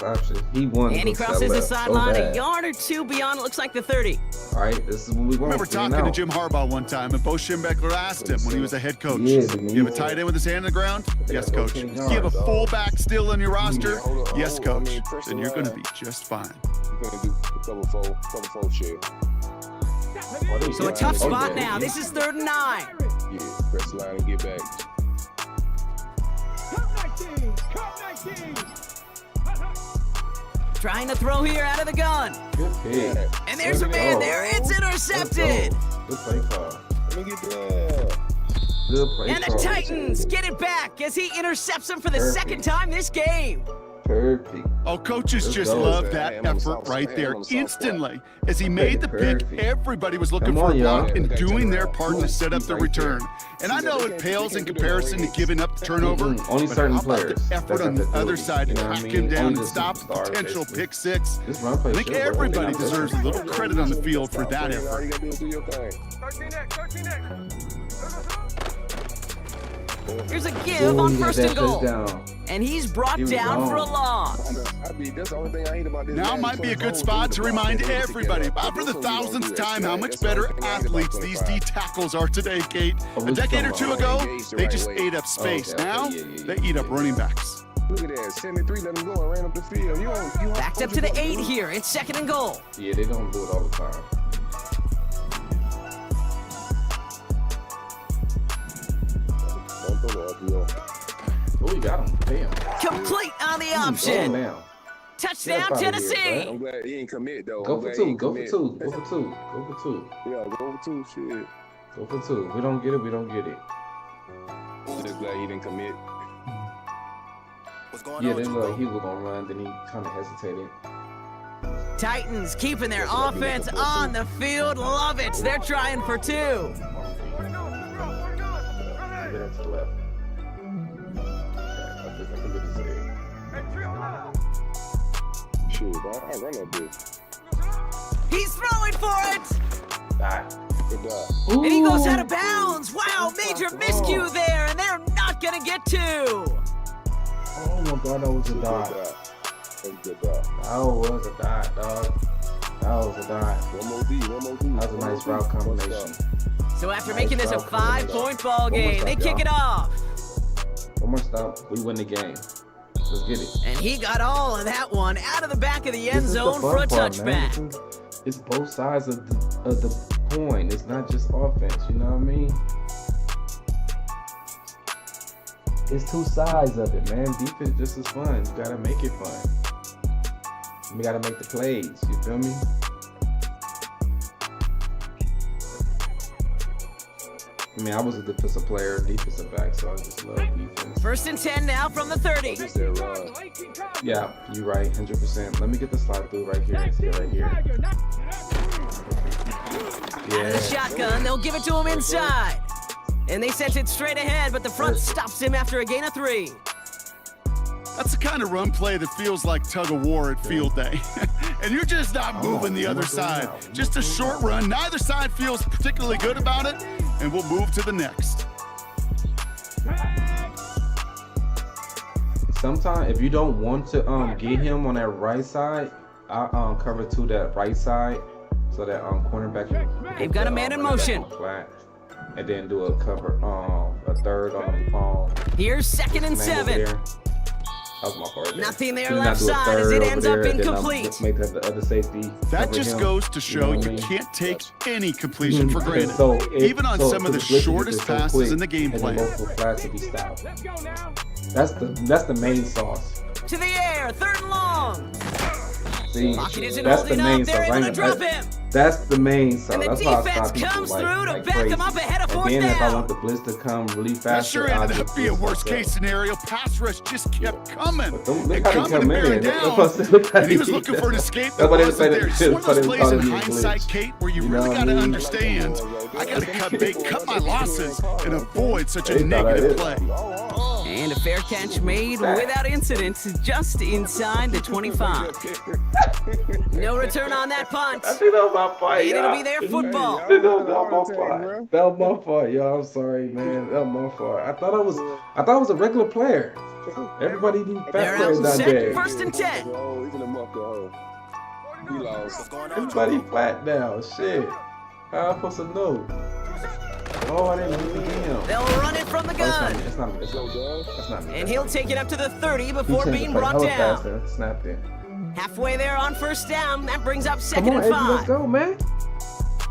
[SPEAKER 12] He won.
[SPEAKER 14] And he crosses the sideline a yard or two beyond, it looks like the 30.
[SPEAKER 12] All right, this is what we want.
[SPEAKER 15] I remember talking to Jim Harbaugh one time, and Bo Schembechler asked him when he was a head coach, you have a tight end with his hand on the ground? Yes, coach. You have a fullback still on your roster? Yes, coach. Then you're going to be just fine.
[SPEAKER 3] You're going to do a couple four shit.
[SPEAKER 14] So a tough spot now. This is 3rd and 9.
[SPEAKER 3] Yeah, press the line and get back.
[SPEAKER 14] Trying to throw here out of the gun.
[SPEAKER 12] Good pick.
[SPEAKER 14] And there's a man there. It's intercepted.
[SPEAKER 12] Good play call.
[SPEAKER 3] Let me get that.
[SPEAKER 12] Good play
[SPEAKER 14] and
[SPEAKER 12] call.
[SPEAKER 14] the Titans get it back as he intercepts him for the second time this game.
[SPEAKER 12] Perfect.
[SPEAKER 15] Oh, coaches just love that effort right there instantly. As he made the pick, everybody was looking for a block and doing their part to set up the return. And I know it pales in comparison to giving up the turnover,
[SPEAKER 12] only
[SPEAKER 15] but
[SPEAKER 12] certain
[SPEAKER 15] how about
[SPEAKER 12] players.
[SPEAKER 15] the effort on the other side to track him down and stop the potential pick six? I think everybody deserves a little credit on the field for that effort.
[SPEAKER 14] Here's a give on 1st and goal. And he's brought down for a loss.
[SPEAKER 15] Now might be a good spot to remind everybody, about for the 1000th time, how much better athletes these D tackles are today, Kate. A decade or two ago, they just ate up space. Now, they eat up running backs.
[SPEAKER 3] Look at that, 73, let him go and ran up the field.
[SPEAKER 14] Backed up to the 8 here. It's 2nd and goal.
[SPEAKER 12] Yeah, they don't do it all the time. Oh, you got him. Damn.
[SPEAKER 14] Complete on the option. Touchdown, Tennessee.
[SPEAKER 3] I'm glad he ain't commit, though.
[SPEAKER 12] Go for 2. Go for 2. Go for 2. Go for 2.
[SPEAKER 3] Yeah, go for 2. Shit.
[SPEAKER 12] Go for 2. If we don't get it, we don't get it.
[SPEAKER 3] Just glad he didn't commit.
[SPEAKER 12] Yeah, then like he was gonna run, then he kind of hesitated.
[SPEAKER 14] Titans keeping their offense on the field. Love it. They're trying for 2.
[SPEAKER 12] Get it to the left.
[SPEAKER 3] Shit, bro, I run that bitch.
[SPEAKER 14] He's throwing for it.
[SPEAKER 3] Good job.
[SPEAKER 14] And he goes out of bounds. Wow, major miscue there, and they're not gonna get 2.
[SPEAKER 12] Oh my God, that was a dot. That was a dot, dog. That was a dot.
[SPEAKER 3] One more D.
[SPEAKER 12] That was a nice route combination.
[SPEAKER 14] So after making this a 5-point ball game, they kick it off.
[SPEAKER 12] One more stop, we win the game. Let's get it.
[SPEAKER 14] And he got all of that one out of the back of the end zone for a touchback.
[SPEAKER 12] It's both sides of the point. It's not just offense, you know what I mean? It's 2 sides of it, man. Defense just is fun. You gotta make it fun. We gotta make the plays, you feel me? I mean, I was a defensive player, defensive back, so I just love defense.
[SPEAKER 14] 1st and 10 now from the 30.
[SPEAKER 12] Yeah, you're right, 100%. Let me get the slide through right here. See it right here.
[SPEAKER 14] Out of the shotgun, they'll give it to him inside. And they sent it straight ahead, but the front stops him after a gain of 3.
[SPEAKER 15] That's the kind of run play that feels like tug of war at field day. And you're just not moving the other side. Just a short run. Neither side feels particularly good about it, and we'll move to the next.
[SPEAKER 12] Sometimes if you don't want to get him on that right side, I cover to that right side so that cornerback.
[SPEAKER 14] They've got a man in motion.
[SPEAKER 12] Flat, and then do a cover a third on
[SPEAKER 14] Here's 2nd and 7.
[SPEAKER 12] That was my part.
[SPEAKER 14] Nothing there left side as it ends up incomplete.
[SPEAKER 12] Make that the other safety.
[SPEAKER 15] That just goes to show you can't take any completion for granted.
[SPEAKER 12] So
[SPEAKER 15] even on some of the shortest passes in the game plan.
[SPEAKER 12] That's the main sauce.
[SPEAKER 14] To the air, 3rd and long.
[SPEAKER 12] See,
[SPEAKER 14] Lockett isn't
[SPEAKER 12] that's the
[SPEAKER 14] holding
[SPEAKER 12] main
[SPEAKER 14] up. They're
[SPEAKER 12] sauce.
[SPEAKER 14] able to drop him.
[SPEAKER 12] That's the main sauce.
[SPEAKER 14] And the
[SPEAKER 12] that's why
[SPEAKER 14] defense
[SPEAKER 12] I stop
[SPEAKER 14] comes
[SPEAKER 12] people
[SPEAKER 14] through to
[SPEAKER 12] like
[SPEAKER 14] back
[SPEAKER 12] crazy.
[SPEAKER 14] them up ahead of 4th
[SPEAKER 12] And then
[SPEAKER 14] down.
[SPEAKER 12] if I want the blitz to come really fast,
[SPEAKER 15] That sure ended up being a worst case scenario. Pass rush just kept coming and coming and bearing down. And he was looking for an escape that wasn't there. It's one of those plays in hindsight, Kate, where you really got to understand. I got to cut my losses and avoid such a negative play.
[SPEAKER 14] And a fair catch made without incident, just inside the 25. No return on that punt.
[SPEAKER 12] I think that was my fault.
[SPEAKER 14] And it'll be their football.
[SPEAKER 12] That was my fault, y'all. I'm sorry, man. That was my fault. I thought I was a regular player. Everybody need fat
[SPEAKER 14] They're out
[SPEAKER 12] players
[SPEAKER 14] and
[SPEAKER 12] out
[SPEAKER 14] set.
[SPEAKER 12] there.
[SPEAKER 14] 1st and 10.
[SPEAKER 3] Oh, he's in the muck, though. He lost.
[SPEAKER 12] Everybody flat now. Shit. How am I supposed to know? Oh, I didn't really get him.
[SPEAKER 14] They'll run it from the gun.
[SPEAKER 12] That's not me.
[SPEAKER 14] And he'll take it up to the 30 before being brought down.
[SPEAKER 12] Faster. Snapped it.
[SPEAKER 14] Halfway there on 1st down. That brings up 2nd
[SPEAKER 12] Come on,
[SPEAKER 14] and
[SPEAKER 12] Avery,
[SPEAKER 14] 5.
[SPEAKER 12] let's go, man.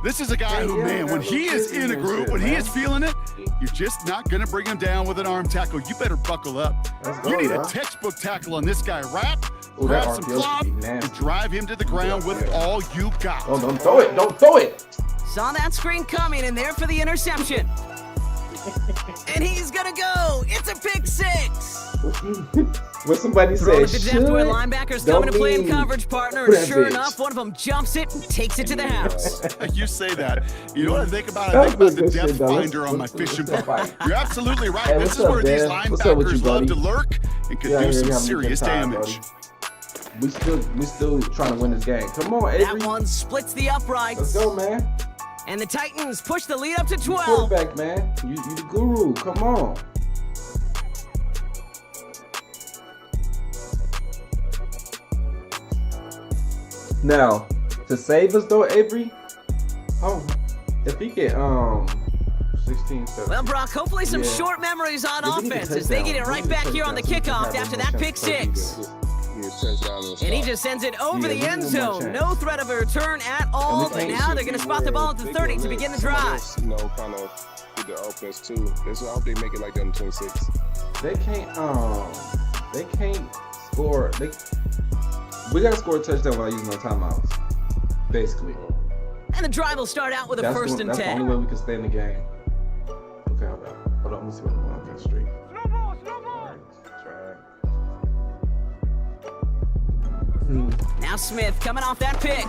[SPEAKER 15] This is a guy who, man, when he is in a group, when he is feeling it, you're just not going to bring him down with an arm tackle. You better buckle up. You need a textbook tackle on this guy. Wrap some cloth, and drive him to the ground with all you got.
[SPEAKER 12] Oh, don't throw it. Don't throw it.
[SPEAKER 14] Saw that screen coming and there for the interception. And he's going to go. It's a pick 6.
[SPEAKER 12] When somebody
[SPEAKER 14] Throw
[SPEAKER 12] says
[SPEAKER 14] it to depth where linebackers coming to play in coverage, partner, and sure enough, one of them jumps it and takes it to the house.
[SPEAKER 15] You say that. You know what I think about? I think about the depth finder on my fishing boat. You're absolutely right.
[SPEAKER 12] Hey,
[SPEAKER 15] this is where these linebackers love to
[SPEAKER 12] buddy?
[SPEAKER 15] lurk and could do some serious damage.
[SPEAKER 12] We still trying to win this game. Come on, Avery.
[SPEAKER 14] That one splits the uprights.
[SPEAKER 12] Let's go, man.
[SPEAKER 14] And the Titans push the lead up to 12.
[SPEAKER 12] Quarterback, man. You the guru. Come on. Now, to save us though, Avery. Oh, if he get 16, 17.
[SPEAKER 14] Well, Brock, hopefully some short memories on offense as they get it right back here on the kickoff after that pick 6. And he just sends it over the end zone. No threat of a return at all. But now they're going to spot the ball at the 30 to begin the drive.
[SPEAKER 3] You know, kind of get the offense too. That's why I hope they make it like that in 26.
[SPEAKER 12] They can't score. We gotta score a touchdown without using no timeouts. Basically.
[SPEAKER 14] And the drive will start out with a 1st and 10.
[SPEAKER 12] That's the only way we can stay in the game. Okay, hold on. Let me see what I'm on that street.
[SPEAKER 14] Now Smith coming off that pick.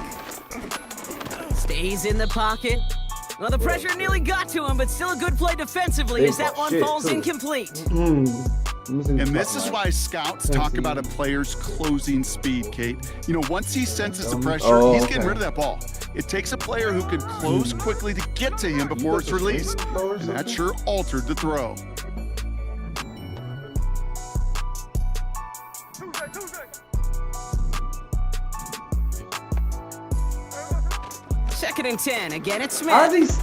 [SPEAKER 14] Stays in the pocket. Well, the pressure nearly got to him, but still a good play defensively as that one falls incomplete.
[SPEAKER 15] And this is why scouts talk about a player's closing speed, Kate. You know, once he senses the pressure, he's getting rid of that ball. It takes a player who can close quickly to get to him before it's released. And that sure altered the throw.
[SPEAKER 14] Second and 10. Again, it's Smith.
[SPEAKER 12] Are these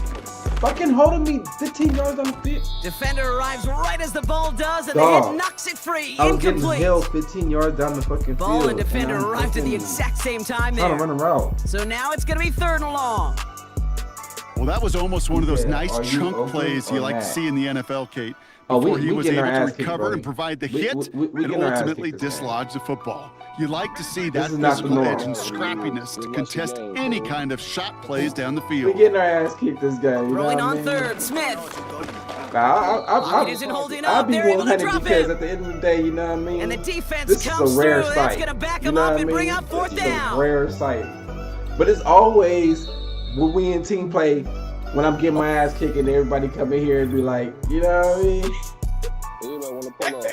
[SPEAKER 12] fucking holding me 15 yards on the field?
[SPEAKER 14] Defender arrives right as the ball does, and the hit knocks it free.
[SPEAKER 12] I was
[SPEAKER 14] Incomplete.
[SPEAKER 12] getting held 15 yards down the fucking field.
[SPEAKER 14] Ball and defender arrived at the exact same time there.
[SPEAKER 12] Trying to run a route.
[SPEAKER 14] So now it's going to be 3rd and long.
[SPEAKER 15] Well, that was almost one of those nice chunk plays you like to see in the NFL, Kate. Before he was able to recover and provide the hit and ultimately dislodge the football. You like to see that physical edge and scrappiness to contest any kind of shot plays down the field.
[SPEAKER 12] We're getting our ass kicked this game.
[SPEAKER 14] Rolling on 3rd, Smith.
[SPEAKER 12] Pocket
[SPEAKER 14] isn't holding
[SPEAKER 12] I'll
[SPEAKER 14] up.
[SPEAKER 12] be
[SPEAKER 14] They're able to
[SPEAKER 12] 100
[SPEAKER 14] drop
[SPEAKER 12] because
[SPEAKER 14] him.
[SPEAKER 12] at the end of the day, you know what I mean?
[SPEAKER 14] And the defense
[SPEAKER 12] this
[SPEAKER 14] comes
[SPEAKER 12] is a rare
[SPEAKER 14] through.
[SPEAKER 12] sight.
[SPEAKER 14] That's going to back
[SPEAKER 12] you
[SPEAKER 14] him
[SPEAKER 12] know
[SPEAKER 14] up
[SPEAKER 12] what
[SPEAKER 14] and
[SPEAKER 12] I
[SPEAKER 14] bring
[SPEAKER 12] mean?
[SPEAKER 14] up 4th
[SPEAKER 12] This
[SPEAKER 14] down.
[SPEAKER 12] is a rare sight. But it's always when we in team play, when I'm getting my ass kicked and everybody come in here and be like, you know what I mean?
[SPEAKER 3] You don't want to pull up.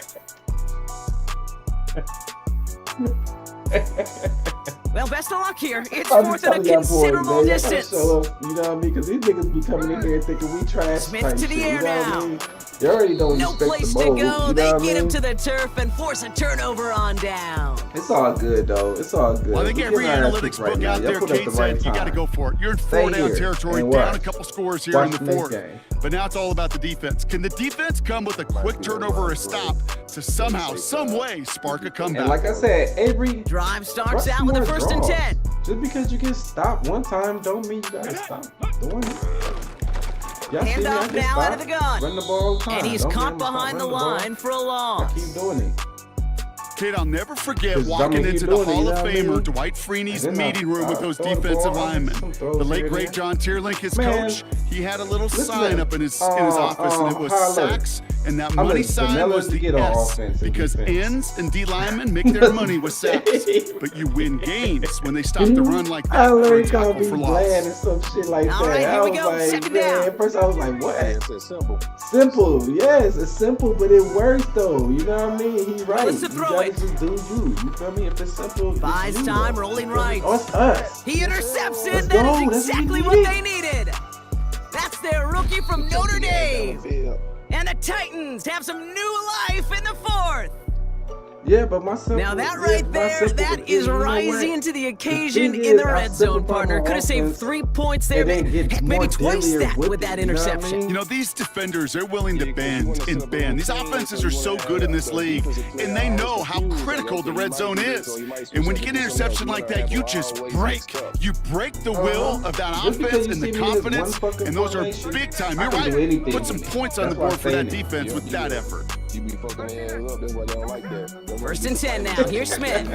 [SPEAKER 14] Well, best of luck here. It's 4th and a considerable distance.
[SPEAKER 12] You know what I mean? Because these niggas be coming in here thinking we trash.
[SPEAKER 14] Smith to the air now.
[SPEAKER 12] You already don't
[SPEAKER 14] No place to go. They get him to the turf and force a turnover on down.
[SPEAKER 12] It's all good, though. It's all good.
[SPEAKER 15] Well, I think every analytics book out there, Kate said, you got to go for it. You're in 4-down territory, down a couple scores here in the 4th. But now it's all about the defense. Can the defense come with a quick turnover or a stop to somehow, some way, spark a comeback?
[SPEAKER 12] And like I said, every
[SPEAKER 14] drive starts out with a 1st and 10.
[SPEAKER 12] Just because you get stopped one time don't mean you got to stop doing it.
[SPEAKER 14] Hand off now out of the gun.
[SPEAKER 12] Run the ball all the time.
[SPEAKER 14] And he's caught behind the line for a loss.
[SPEAKER 12] I keep doing it.
[SPEAKER 15] Kate, I'll never forget walking into the Hall of Famer Dwight Freeney's meeting room with those defensive linemen. The late, great John Tierlink, his coach, he had a little sign up in his office, and it was sacks, and that money sign was the S, because ends and D linemen make their money with sacks. But you win games when they stop the run like that.
[SPEAKER 12] I learned how to be bland and some shit like that.
[SPEAKER 14] All right, here we go.
[SPEAKER 12] Like,
[SPEAKER 14] 2nd
[SPEAKER 12] man,
[SPEAKER 14] down.
[SPEAKER 12] at first I was like, what?
[SPEAKER 3] It's simple.
[SPEAKER 12] Simple, yes, it's simple, but it works though. You know what I mean? He right.
[SPEAKER 14] Let's throw it.
[SPEAKER 12] Just do you. You feel me? If it's simple,
[SPEAKER 14] Buys time, rolling right.
[SPEAKER 12] Oh, it's us.
[SPEAKER 14] He intercepts it.
[SPEAKER 12] Let's
[SPEAKER 14] That
[SPEAKER 12] go.
[SPEAKER 14] is
[SPEAKER 12] That's
[SPEAKER 14] exactly
[SPEAKER 12] what we
[SPEAKER 14] what they needed. That's their rookie from Notre Dame. And the Titans have some new life in the 4th.
[SPEAKER 12] Yeah, but my simple,
[SPEAKER 14] now that right there, that is rising to the occasion in the red zone, partner. Could have saved 3 points there, heck, maybe twice that with that interception.
[SPEAKER 15] You know, these defenders, they're willing to bend and bend. These offenses are so good in this league, and they know how critical the red zone is. And when you get an interception like that, you just break. You break the will of that offense and the confidence, and those are big time. You're right. Put some points on the board for that defense with that effort.
[SPEAKER 3] You be fucking hands up, that's why they don't like that.
[SPEAKER 14] 1st and 10 now. Here's Smith.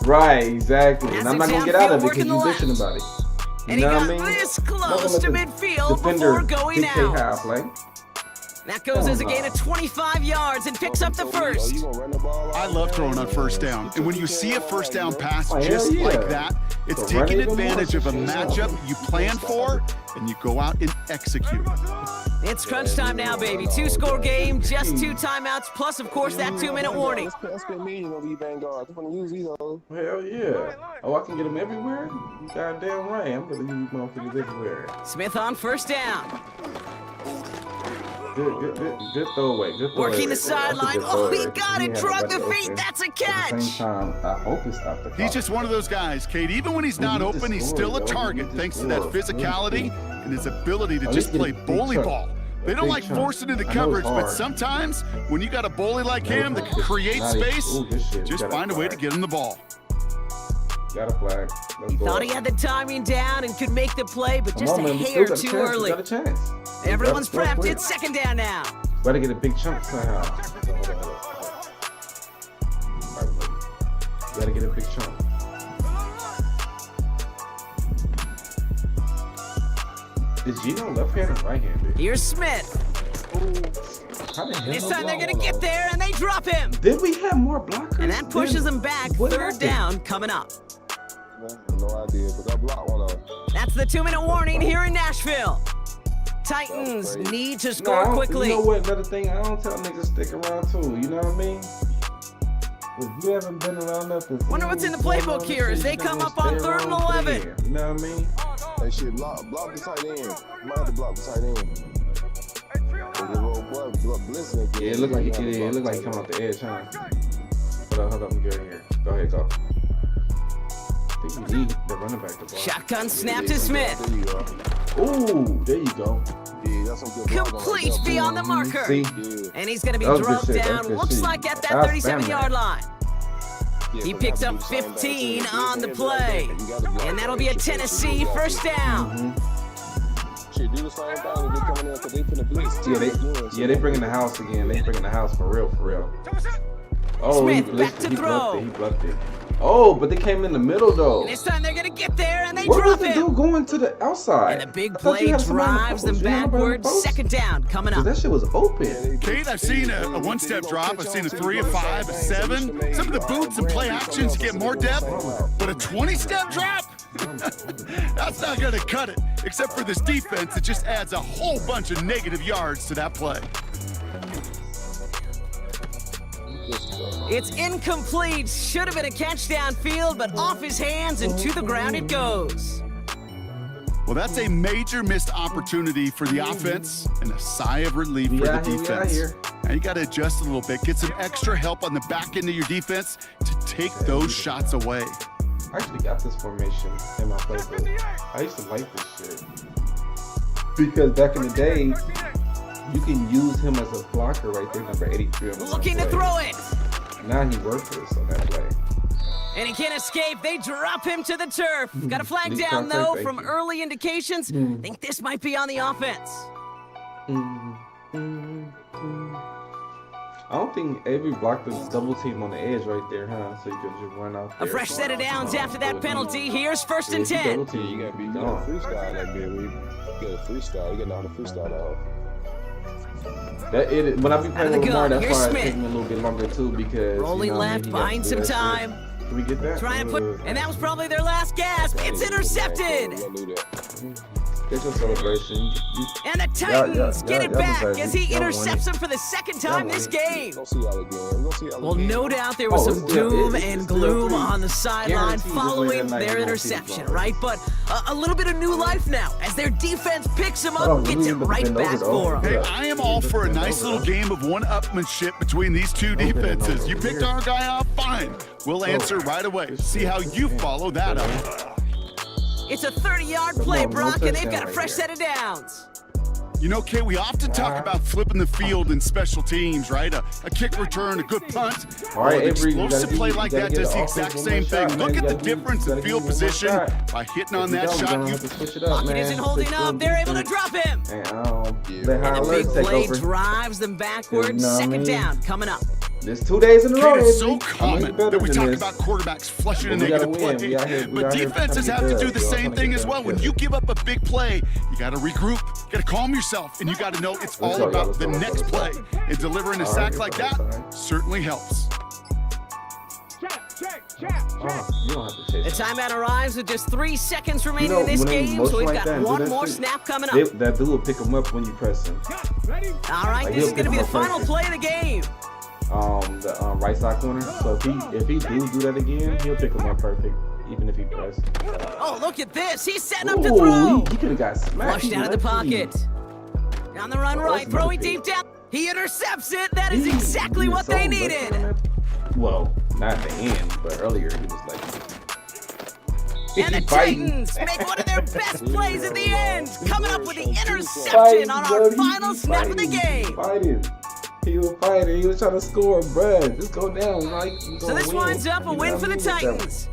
[SPEAKER 12] Right, exactly. And I'm not gonna get out of it because you're bitching about it.
[SPEAKER 14] And he got this close to midfield before going out. That goes as a gain of 25 yards and picks up the first.
[SPEAKER 15] I love throwing on first down. And when you see a first down pass just like that, it's taking advantage of a matchup you plan for, and you go out and execute.
[SPEAKER 14] It's crunch time now, baby. 2-score game, just 2 timeouts, plus, of course, that 2-minute warning.
[SPEAKER 12] Hell yeah. Oh, I can get them everywhere? Goddamn right. I'm going to use motherfuckers everywhere.
[SPEAKER 14] Smith on first down.
[SPEAKER 12] Good throwaway. Good throwaway.
[SPEAKER 14] Working the sideline. Oh, he got it. Drug the feet. That's a catch.
[SPEAKER 12] At the same time, I hope it's not the call.
[SPEAKER 15] He's just one of those guys, Kate. Even when he's not open, he's still a target thanks to that physicality and his ability to just play bully ball. They don't like forcing into coverage, but sometimes when you got a bully like him that can create space, just find a way to get him the ball.
[SPEAKER 12] Got a flag.
[SPEAKER 14] He thought he had the timing down and could make the play, but just a hair too early.
[SPEAKER 12] Got a chance.
[SPEAKER 14] Everyone's prepped. It's 2nd down now.
[SPEAKER 12] Better get a big chunk somehow. Gotta get a big chunk. Is Gino left-handed or right-handed?
[SPEAKER 14] Here's Smith. This time they're gonna get there and they drop him.
[SPEAKER 12] Did we have more blockers?
[SPEAKER 14] And that pushes them back. 3rd down coming up.
[SPEAKER 3] No idea, but I blocked one of them.
[SPEAKER 14] That's the 2-minute warning here in Nashville. Titans need to score quickly.
[SPEAKER 12] You know what? Another thing, I don't tell niggas stick around too. You know what I mean? If you haven't been around nothing.
[SPEAKER 14] Wonder what's in the playbook here as they come up on 3rd and 11.
[SPEAKER 12] You know what I mean?
[SPEAKER 3] They should block the tight end. You might have to block the tight end.
[SPEAKER 12] Yeah, it looked like he coming off the edge, huh? Hold up, let me get in here. Go ahead, go. I think you need the running back to block.
[SPEAKER 14] Shotgun snap to Smith.
[SPEAKER 12] Ooh, there you go.
[SPEAKER 3] Yeah, that's some good
[SPEAKER 14] complete beyond the marker.
[SPEAKER 12] See?
[SPEAKER 14] And he's going to be dropped down, looks like at that 37-yard line. He picks up 15 on the play. And that'll be a Tennessee 1st down.
[SPEAKER 12] Yeah, they bringing the house again. They bringing the house for real. Oh,
[SPEAKER 14] Smith back to throw.
[SPEAKER 12] He bluffed it. Oh, but they came in the middle though.
[SPEAKER 14] And this time they're gonna get there and they
[SPEAKER 12] what
[SPEAKER 14] drop
[SPEAKER 12] was
[SPEAKER 14] him.
[SPEAKER 12] The dude going to the outside?
[SPEAKER 14] And the big play drives them backwards. 2nd down coming up.
[SPEAKER 12] That shit was open.
[SPEAKER 15] Kate, I've seen a one-step drop. I've seen a 3, a 5, a 7. Some of the boots and play actions get more depth, but a 20-step drop? That's not gonna cut it. Except for this defense, it just adds a whole bunch of negative yards to that play.
[SPEAKER 14] It's incomplete. Should have been a catch downfield, but off his hands and to the ground it goes.
[SPEAKER 15] Well, that's a major missed opportunity for the offense and a sigh of relief for the defense. Now you got to adjust a little bit, get some extra help on the back end of your defense to take those shots away.
[SPEAKER 12] I actually got this formation in my playbook. I used to like this shit because back in the day, you can use him as a blocker right there, number 83.
[SPEAKER 14] Looking to throw it.
[SPEAKER 12] Now he worthless on that play.
[SPEAKER 14] And he can't escape. They drop him to the turf. Got a flag down, though, from early indications. Think this might be on the offense.
[SPEAKER 12] I don't think Avery blocked the double team on the edge right there, huh? So you could just run out there.
[SPEAKER 14] A fresh set of downs after that penalty. Here's 1st and 10.
[SPEAKER 3] You gotta be gone. Freestyle that bit. You gotta freestyle. You gotta know how to freestyle out.
[SPEAKER 12] When I be playing with Lamar, that's why it takes me a little bit longer too because
[SPEAKER 14] rolling left, buying some time.
[SPEAKER 12] Can we get that?
[SPEAKER 14] Trying to put, and that was probably their last gasp. It's intercepted.
[SPEAKER 12] Get your celebration.
[SPEAKER 14] And the Titans get it back as he intercepts him for the second time this game. Well, no doubt there was some doom and gloom on the sideline following their interception, right? But a little bit of new life now as their defense picks him up and gets it right back for him.
[SPEAKER 15] Hey, I am all for a nice little game of one-upmanship between these two defenses. You picked our guy off, fine. We'll answer right away. See how you follow that up.
[SPEAKER 14] It's a 30-yard play, Brock, and they've got a fresh set of downs.
[SPEAKER 15] You know, Kay, we often talk about flipping the field in special teams, right? A kick return, a good punt. Well, an explosive play like that does the exact same thing. Look at the difference in field position by hitting on that shot.
[SPEAKER 14] Pocket isn't holding up. They're able to drop him. And the big play drives them backwards. Second down coming up.
[SPEAKER 12] There's 2 days in a row.
[SPEAKER 15] It's so common that we talk about quarterbacks flushing a negative play, but defenses have to do the same thing as well. When you give up a big play, you got to regroup, you got to calm yourself, and you got to know it's all about the next play. And delivering a sack like that certainly helps.
[SPEAKER 14] The timeout arrives with just 3 seconds remaining in this game, so we've got one more snap coming up.
[SPEAKER 12] That dude will pick him up when you press him.
[SPEAKER 14] All right, this is going to be the final play of the game.
[SPEAKER 12] The right side corner. So if he do that again, he'll pick him up perfect, even if he press.
[SPEAKER 14] Oh, look at this! He's setting up to throw.
[SPEAKER 12] He could have got smashed.
[SPEAKER 14] Flushed out of the pocket. On the run right, throwing deep down. He intercepts it. That is exactly what they needed.
[SPEAKER 12] Well, not at the end, but earlier he was like.
[SPEAKER 14] And the Titans make one of their best plays at the end, coming up with the interception on our final snap of the game.
[SPEAKER 12] He was fighting. He was trying to score, bruh. Just go down, Mike.
[SPEAKER 14] So this winds up a win for the Titans.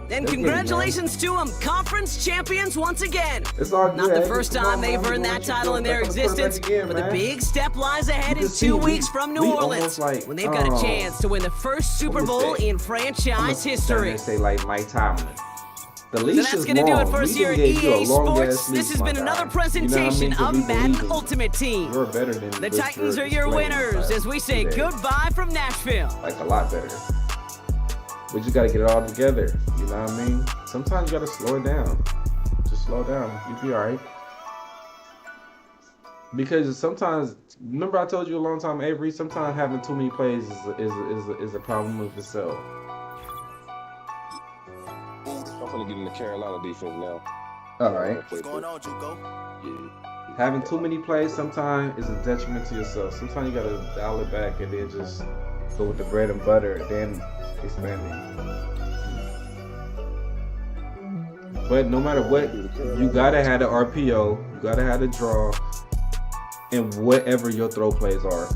[SPEAKER 14] And congratulations to them, conference champions once again.
[SPEAKER 12] It's all good.
[SPEAKER 14] Not the first time they've earned that title in their existence, but the big step lies ahead in 2 weeks from New Orleans, when they've got a chance to win the first Super Bowl in franchise history.
[SPEAKER 12] Say like Mike Tomlin.
[SPEAKER 14] So that's going to do it for us here at EA Sports. This has been another presentation of Madden Ultimate Team.
[SPEAKER 12] You're better than
[SPEAKER 14] the Titans are your winners as we say goodbye from Nashville.
[SPEAKER 12] Like a lot better. We just got to get it all together. You know what I mean? Sometimes you got to slow it down. Just slow down. You'll be all right. Because sometimes, remember I told you a long time, Avery, sometimes having too many plays is a problem with itself.
[SPEAKER 3] I'm gonna get in the Carolina defense now.
[SPEAKER 12] All right.
[SPEAKER 13] What's going on, Juco?
[SPEAKER 3] Yeah.
[SPEAKER 12] Having too many plays sometimes is a detriment to yourself. Sometimes you gotta dial it back and then just go with the bread and butter and then expand it. But no matter what, you gotta have the RPO, you gotta have the draw, and whatever your throw plays are.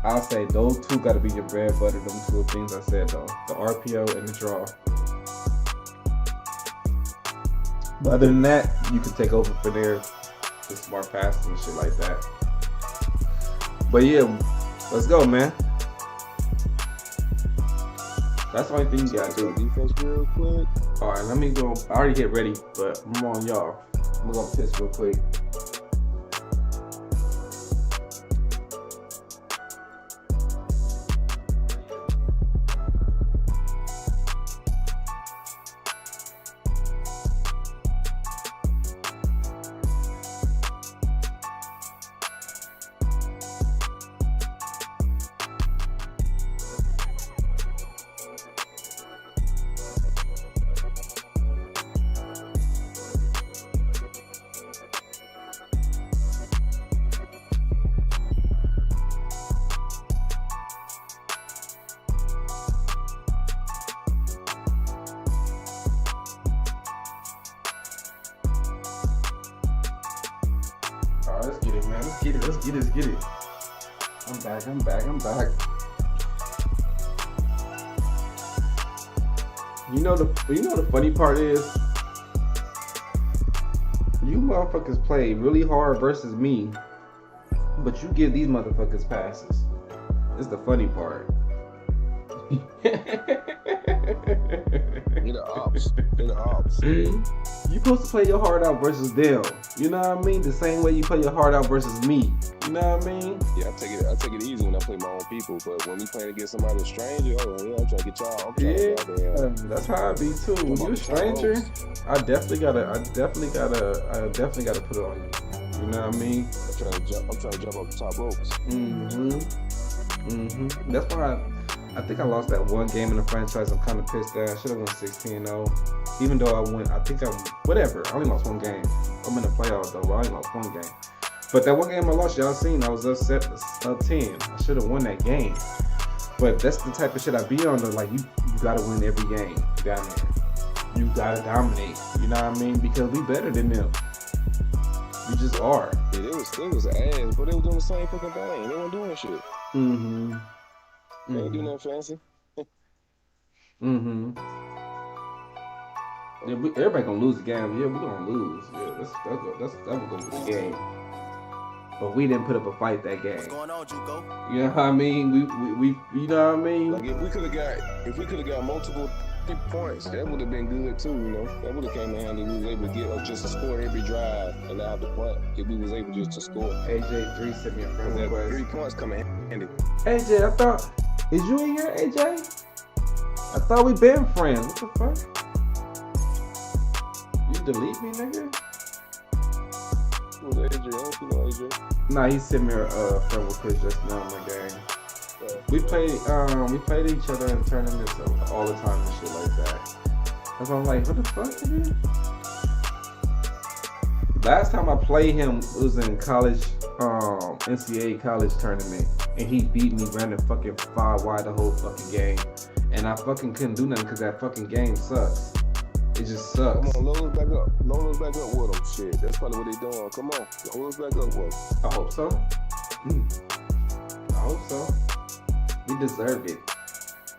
[SPEAKER 12] I'll say those two gotta be your bread and butter. Them two things I said though, the RPO and the draw. But other than that, you can take over for there with smart passes and shit like that. But yeah, let's go, man. That's the only thing you gotta do.
[SPEAKER 3] Defense real quick.
[SPEAKER 12] All right, let me go. I already get ready, but I'm on y'all. I'm gonna piss real quick. Let's get it, man. Let's get it. I'm back. You know the funny part is, you motherfuckers play really hard versus me, but you give these motherfuckers passes. It's the funny part.
[SPEAKER 3] Get it up. ops. In the ops.
[SPEAKER 12] You supposed to play your heart out versus them. You know what I mean? The same way you play your heart out versus me. You know what I mean?
[SPEAKER 3] Yeah, I take it easy when I play my own people, but when we playing against somebody stranger, oh yeah, I'm trying to get y'all. I'm trying to
[SPEAKER 12] that's how I be too. When you a stranger, I definitely gotta put it on you. You know what I mean?
[SPEAKER 3] I'm trying to jump off the top ropes.
[SPEAKER 12] That's why I think I lost that one game in the franchise. I'm kind of pissed at. I should have won 16-0. Even though I only lost one game. I'm in the playoffs though, but I only lost one game. But that one game I lost, y'all seen, I was upset up 10. I should have won that game. But that's the type of shit I be on though. Like, you gotta win every game. You gotta dominate. You know what I mean? Because we better than them. We just are.
[SPEAKER 3] Yeah, it was ass, but they were doing the same fucking thing. They weren't doing shit. They ain't do nothing fancy.
[SPEAKER 12] Yeah, everybody gonna lose the game. Yeah, we gonna lose. Yeah, that's gonna be the game. But we didn't put up a fight that game.
[SPEAKER 13] What's going on, Juco?
[SPEAKER 12] You know what I mean? We you know what I mean?
[SPEAKER 3] Like if we could have got multiple points, that would have been good too. You know, that would have came in handy. We was able to get just a score every drive and not have to punt. If we was able just to score.
[SPEAKER 12] AJ3 sent me a friend request.
[SPEAKER 3] 3 points coming handy.
[SPEAKER 12] AJ, I thought, is you in here, AJ? I thought we been friends. What the fuck? You delete me, nigga?
[SPEAKER 3] Who's AJ? I don't see no AJ.
[SPEAKER 12] Nah, he sent me a friend request just now in my game. We played each other in tournaments all the time and shit like that. And so I'm like, what the fuck, nigga? Last time I played him was in college, NCAA college tournament, and he beat me, ran the fucking 5 wide the whole fucking game, and I fucking couldn't do nothing because that fucking game sucks. It just sucks.
[SPEAKER 3] Come on, load us back up. Load us back up with them. Shit, that's probably what they doing. Come on, load us back up with them.
[SPEAKER 12] I hope so. I hope so. We deserve it.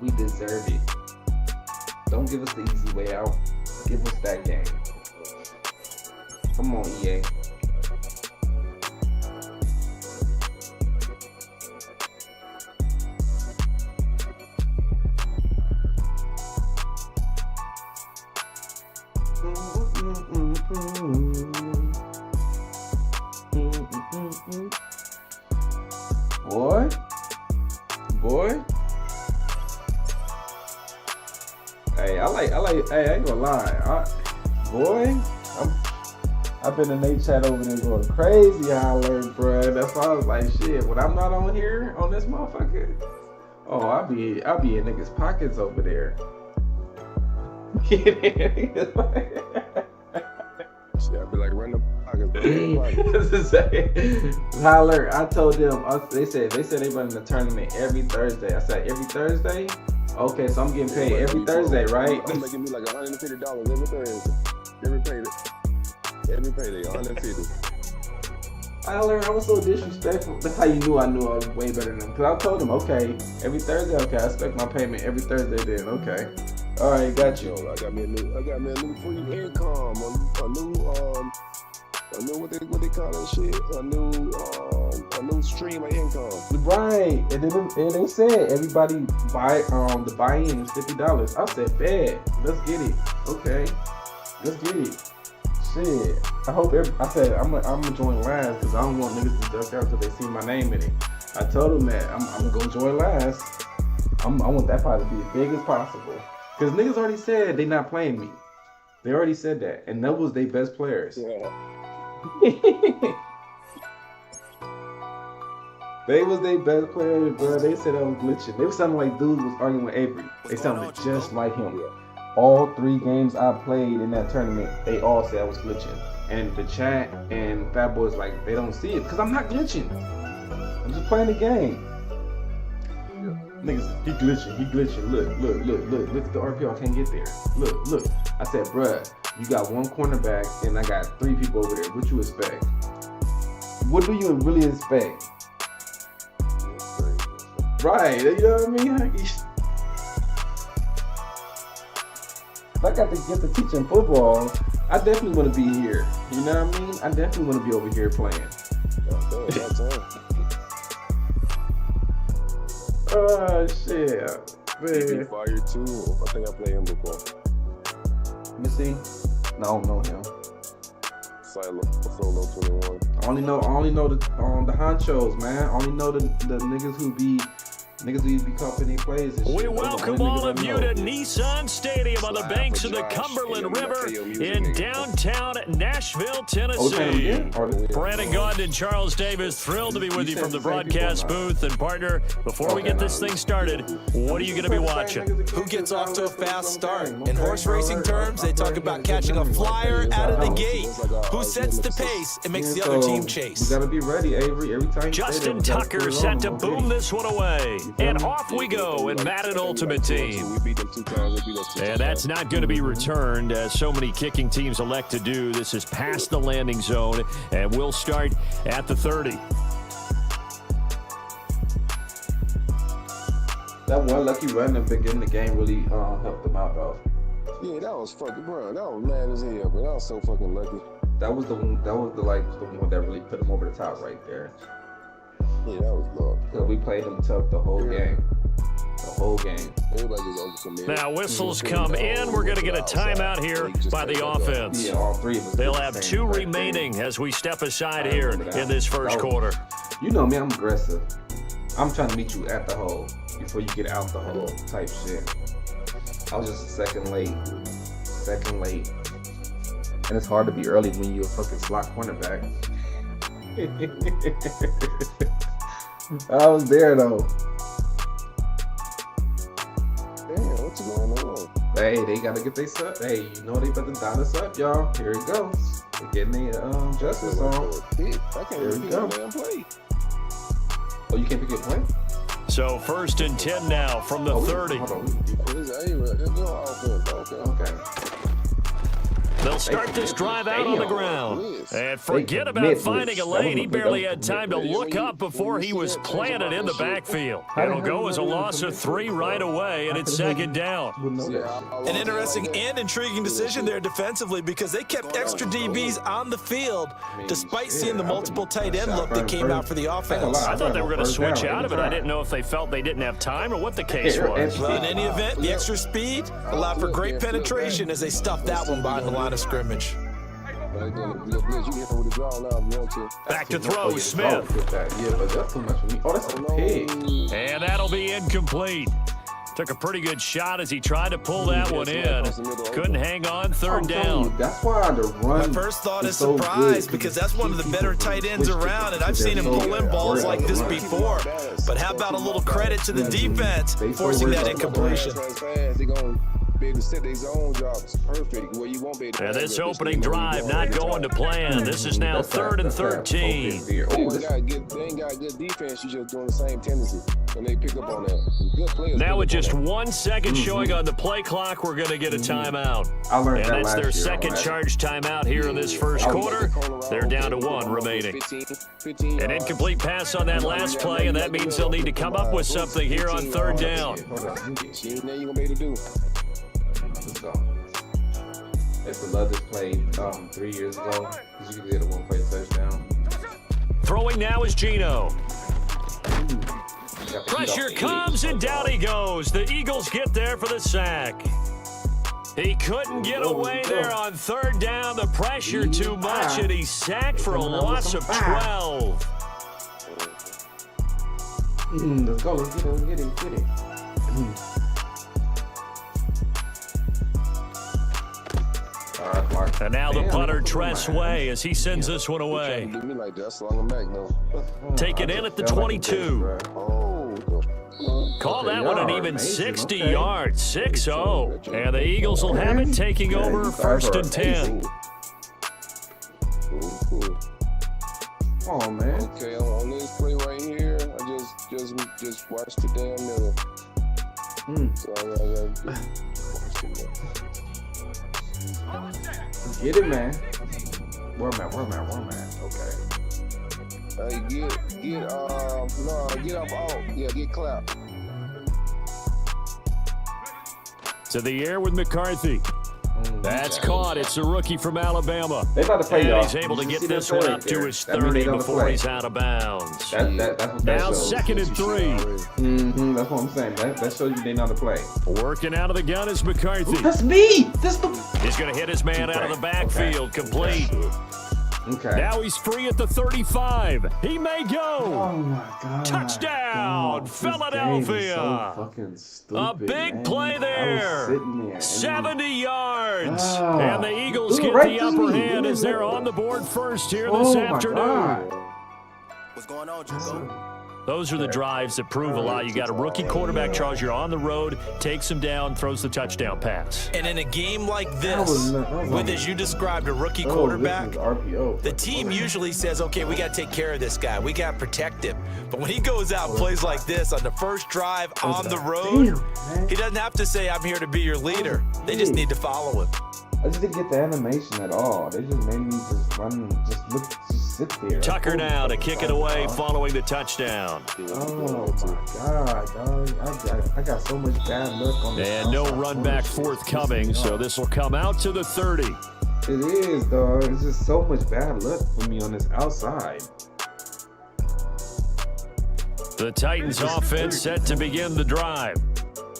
[SPEAKER 12] We deserve it. Don't give us the easy way out. Give us that game. Come on, EA. Boy. Hey, hey, I ain't gonna lie. I've been in they chat over there going crazy hollering, bruh. That's why I was like, shit, when I'm not on here, on this motherfucker, oh, I'll be in niggas' pockets over there.
[SPEAKER 3] Shit, I'll be like, run the pockets,
[SPEAKER 12] Holler, I told them, they said they run the tournament every Thursday. I said, every Thursday? Okay, so I'm getting paid every Thursday, right?
[SPEAKER 3] I'm making me like $150 every Thursday. Every payday, 150.
[SPEAKER 12] I was so disrespectful. That's how you knew I was way better than them. Because I told them, okay, every Thursday, okay, I expect my payment every Thursday then, okay. All right, got you.
[SPEAKER 3] I got me a new free income, a new what they call that shit, a new stream of income.
[SPEAKER 12] Right, and then they said everybody the buy-in is $50. I said, bad, let's get it. Okay, let's get it. Shit, I hope I said I'm gonna join last because I don't want niggas to duck out until they see my name in it. I told them that I'm gonna join last. I want that part to be as big as possible. Because niggas already said they not playing me. They already said that. And that was their best players.
[SPEAKER 3] Yeah.
[SPEAKER 12] They was their best players, bro. They said I was glitching. They was sounding like dudes was arguing with Avery. They sounded just like him. All 3 games I played in that tournament, they all said I was glitching. And the chat and Fat Boys like, they don't see it. Because I'm not glitching. I'm just playing the game. Niggas, he glitching. Look at the RPO, I can't get there. Look. I said, bruh, you got 1 cornerback and I got 3 people over there. What you expect? What do you really expect? Right, you know what I mean? If I got to get to teaching football, I definitely want to be here. You know what I mean? I definitely want to be over here playing. Oh shit, man.
[SPEAKER 3] Fire too. I think I played him before.
[SPEAKER 12] me see. No, I don't know him.
[SPEAKER 3] Solo 21.
[SPEAKER 12] I only know the honchos, man. I only know the niggas who be company plays and shit.
[SPEAKER 16] We welcome all of you to Nissan Stadium on the banks of the Cumberland River in downtown Nashville, Tennessee. Brandon Gaudin and Charles Davis, thrilled to be with you from the broadcast booth. And partner, before we get this thing started, what are you going to be watching?
[SPEAKER 17] Who gets off to a fast start? In horse racing terms, they talk about catching a flyer out of the gate. Who sets the pace and makes the other team chase?
[SPEAKER 12] You got to be ready, Avery, every time.
[SPEAKER 16] Justin Tucker set to boom this one away. And off we go in Madden Ultimate Team. And that's not going to be returned, as so many kicking teams elect to do. This is past the landing zone, and we'll start at the 30.
[SPEAKER 12] That one lucky run at the beginning of the game really helped them out, though.
[SPEAKER 3] Yeah, that was fucking, bro. That was mad as hell, but that was so fucking lucky.
[SPEAKER 12] That was the one that really put him over the top right there.
[SPEAKER 3] Yeah, that was good.
[SPEAKER 12] Because we played them tough the whole game. The whole game.
[SPEAKER 16] Now whistles come in. We're going to get a timeout here by the offense.
[SPEAKER 12] Yeah, all three of us.
[SPEAKER 16] They'll have two remaining as we step aside here in this first quarter.
[SPEAKER 12] You know me, I'm aggressive. I'm trying to meet you at the hole before you get out the hole type shit. I was just a second late. And it's hard to be early when you're a fucking slot cornerback. I was there though.
[SPEAKER 3] Damn, what's going on?
[SPEAKER 12] Hey, they gotta get their sub. Hey, you know they better dot us up, y'all. Here it goes. They're getting their justice on.
[SPEAKER 3] I can't even pick a damn play.
[SPEAKER 12] Oh, you can't pick a play?
[SPEAKER 16] So 1st and 10 now from the 30.
[SPEAKER 12] Hold on. Okay.
[SPEAKER 16] They'll start this drive out on the ground. And forget about finding a lane. He barely had time to look up before he was planted in the backfield. It'll go as a loss of 3 right away, and it's 2nd down.
[SPEAKER 17] An interesting and intriguing decision there defensively, because they kept extra DBs on the field despite seeing the multiple tight end look that came out for the offense.
[SPEAKER 16] I thought they were going to switch out of it. I didn't know if they felt they didn't have time or what the case was.
[SPEAKER 17] Well, in any event, the extra speed allowed for great penetration as they stuffed that one behind the line of scrimmage.
[SPEAKER 16] Back to throw, Smith.
[SPEAKER 12] Yeah, but that's too much for me. Oh, that's a pig.
[SPEAKER 16] And that'll be incomplete. Took a pretty good shot as he tried to pull that one in. Couldn't hang on, 3rd down.
[SPEAKER 12] That's why the run.
[SPEAKER 17] My first thought is surprise, because that's one of the better tight ends around, and I've seen him pull in balls like this before. But how about a little credit to the defense forcing that incompletion?
[SPEAKER 3] To set their zone jobs perfect where you won't be able to.
[SPEAKER 16] And this opening drive not going to plan. This is now 3rd and 13.
[SPEAKER 3] They ain't got good defense. You just doing the same tendency, and they pick up on that. Good players.
[SPEAKER 16] Now with just 1 second showing on the play clock, we're going to get a timeout.
[SPEAKER 12] And
[SPEAKER 16] that's their second charge timeout here in this first quarter. They're down to 1 remaining. An incomplete pass on that last play, and that means they'll need to come up with something here on 3rd down.
[SPEAKER 3] Now you're gonna be able to do.
[SPEAKER 12] Let's go. It's the love this played 3 years ago. Because you could get a 1-play touchdown.
[SPEAKER 16] Throwing now is Gino. Pressure comes and down he goes. The Eagles get there for the sack. He couldn't get away there on 3rd down. The pressure too much, and he's sacked for a loss of 12.
[SPEAKER 12] Let's go. Let's get it.
[SPEAKER 16] And now the punter Tress Way as he sends this one away. Take it in at the 22. Call that one an even 60 yards, 6-0. And the Eagles will have it, taking over 1st and 10.
[SPEAKER 12] Oh man.
[SPEAKER 3] Okay, on this play right here, I just watched the damn middle. So I gotta watch it.
[SPEAKER 12] Get it, man. Where am I? Okay.
[SPEAKER 3] Get up out. Yeah, get clapped.
[SPEAKER 16] To the air with McCarthy. That's caught. It's a rookie from Alabama.
[SPEAKER 12] They about to play,
[SPEAKER 16] and
[SPEAKER 12] y'all.
[SPEAKER 16] he's able to get this one up to his 30 before he's out of bounds.
[SPEAKER 12] That's what
[SPEAKER 16] now
[SPEAKER 12] shows.
[SPEAKER 16] 2nd and 3.
[SPEAKER 12] That's what I'm saying. That shows you they know how to play.
[SPEAKER 16] Working out of the gun is McCarthy.
[SPEAKER 12] That's me. That's the.
[SPEAKER 16] He's going to hit his man out of the backfield. Complete.
[SPEAKER 12] Okay.
[SPEAKER 16] Now he's free at the 35. He may go.
[SPEAKER 12] Oh my God.
[SPEAKER 16] Touchdown, Philadelphia.
[SPEAKER 12] So fucking stupid,
[SPEAKER 16] a big
[SPEAKER 12] man.
[SPEAKER 16] play there. 70 yards. And the Eagles get
[SPEAKER 12] right
[SPEAKER 16] the
[SPEAKER 12] to
[SPEAKER 16] upper
[SPEAKER 12] me.
[SPEAKER 16] hand as they're on the board first here this afternoon.
[SPEAKER 13] What's going on, Juco?
[SPEAKER 16] Those are the drives that prove a lot. You got a rookie quarterback, Charles. You're on the road, takes him down, throws the touchdown pass.
[SPEAKER 17] And in a game like this, with, as you described, a rookie quarterback, the team usually says, okay, we got to take care of this guy. We got to protect him. But when he goes out and plays like this on the first drive on the road, he doesn't have to say, I'm here to be your leader. They just need to follow him.
[SPEAKER 12] I just didn't get the animation at all. They just made me just run, just sit there.
[SPEAKER 16] Tucker now to kick it away following the touchdown.
[SPEAKER 12] Oh my God, dog. I got so much bad luck on this.
[SPEAKER 16] And no run back forthcoming, so this will come out to the 30.
[SPEAKER 12] It is, dog. It's just so much bad luck for me on this outside.
[SPEAKER 16] The Titans offense set to begin the drive.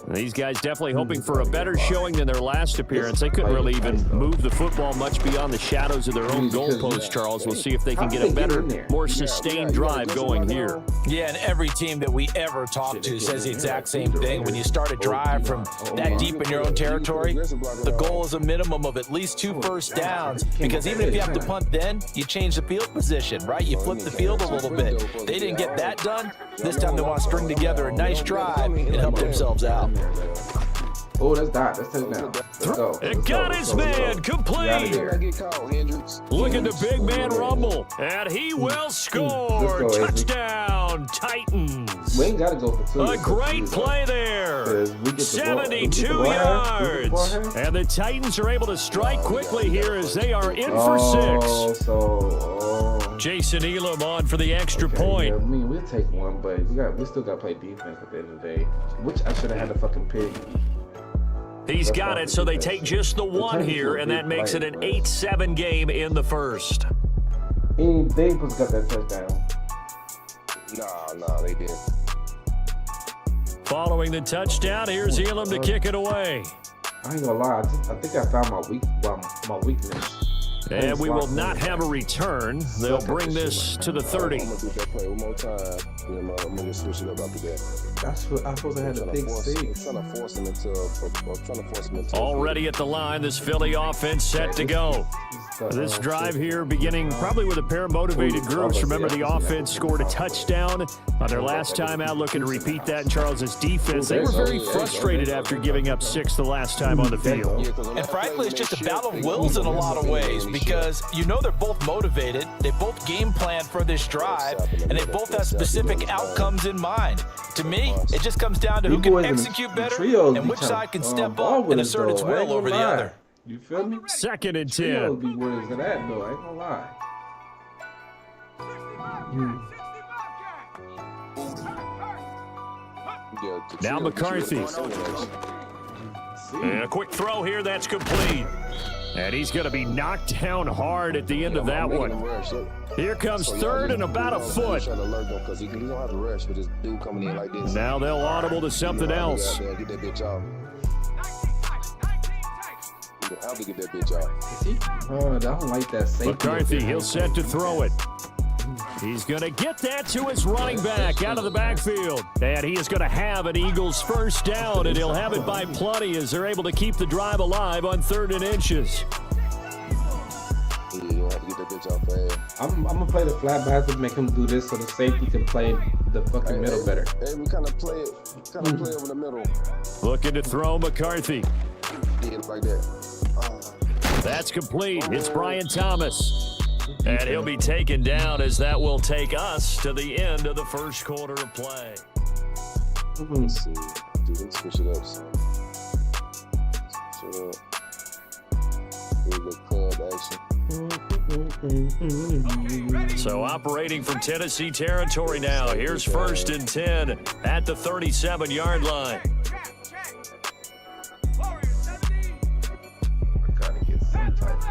[SPEAKER 16] These guys definitely hoping for a better showing than their last appearance. They couldn't really even move the football much beyond the shadows of their own goalpost, Charles. We'll see if they can get a better, more sustained drive going here.
[SPEAKER 17] Yeah, and every team that we ever talk to says the exact same thing. When you start a drive from that deep in your own territory, the goal is a minimum of at least 2 first downs, because even if you have to punt then, you change the field position, right? You flip the field a little bit. They didn't get that done. This time they want to string together a nice drive and help themselves out.
[SPEAKER 12] Oh, that's that. That's touchdown. Let's go.
[SPEAKER 16] It got his man complete. Look at the big man rumble. And he will score. Touchdown, Titans.
[SPEAKER 12] We ain't got to go for 2.
[SPEAKER 16] A great play there. 72 yards. And the Titans are able to strike quickly here as they are in for 6. Jason Elam on for the extra point.
[SPEAKER 12] Yeah, I mean, we'll take one, but we still got to play defense at the end of the day, which I should have had a fucking pick.
[SPEAKER 16] He's got it, so they take just the 1 here, and that makes it an 8-7 game in the first.
[SPEAKER 12] They ain't supposed to got that touchdown.
[SPEAKER 3] Nah, they didn't.
[SPEAKER 16] Following the touchdown, here's Elam to kick it away.
[SPEAKER 12] I ain't gonna lie, I think I found my weakness.
[SPEAKER 16] And we will not have a return. They'll bring this to the 30.
[SPEAKER 3] I'm gonna do that play one more time. I'm gonna switch it up after that.
[SPEAKER 12] That's what I supposed to have a big 6.
[SPEAKER 3] I'm trying to force him into.
[SPEAKER 16] Already at the line, this Philly offense set to go. This drive here beginning probably with a pair of motivated groups. Remember, the offense scored a touchdown on their last time out, looking to repeat that in Charles's defense. They were very frustrated after giving up 6 the last time on the field.
[SPEAKER 17] And frankly, it's just a battle of wills in a lot of ways, because you know they're both motivated, they both game plan for this drive, and they both have specific outcomes in mind. To me, it just comes down to who can execute better and which side can step up and assert its will over the other.
[SPEAKER 12] You feel me?
[SPEAKER 16] 2nd and 10.
[SPEAKER 12] Trios be words of that, though. I ain't gonna lie.
[SPEAKER 16] Now McCarthy. And a quick throw here, that's complete. And he's going to be knocked down hard at the end of that one. Here comes 3rd and about a foot. Now they'll audible to something else.
[SPEAKER 3] How to get that bitch out.
[SPEAKER 12] I don't like that safety.
[SPEAKER 16] McCarthy, he'll set to throw it. He's going to get that to his running back out of the backfield. And he is going to have an Eagles first down, and he'll have it by plenty as they're able to keep the drive alive on 3rd and inches.
[SPEAKER 3] You have to get that bitch out fast.
[SPEAKER 12] I'm going to play the flat back to make him do this so the safety can play the fucking middle better.
[SPEAKER 3] Hey, we kind of play it. Play over the middle.
[SPEAKER 16] Looking to throw McCarthy.
[SPEAKER 3] Yeah, like that.
[SPEAKER 16] That's complete. It's Brian Thomas. And he'll be taken down as that will take us to the end of the first quarter of play.
[SPEAKER 3] Let's see. Let's switch it up. Switch it up. Here's the club action.
[SPEAKER 16] So operating from Tennessee territory now. Here's 1st and 10 at the 37-yard line.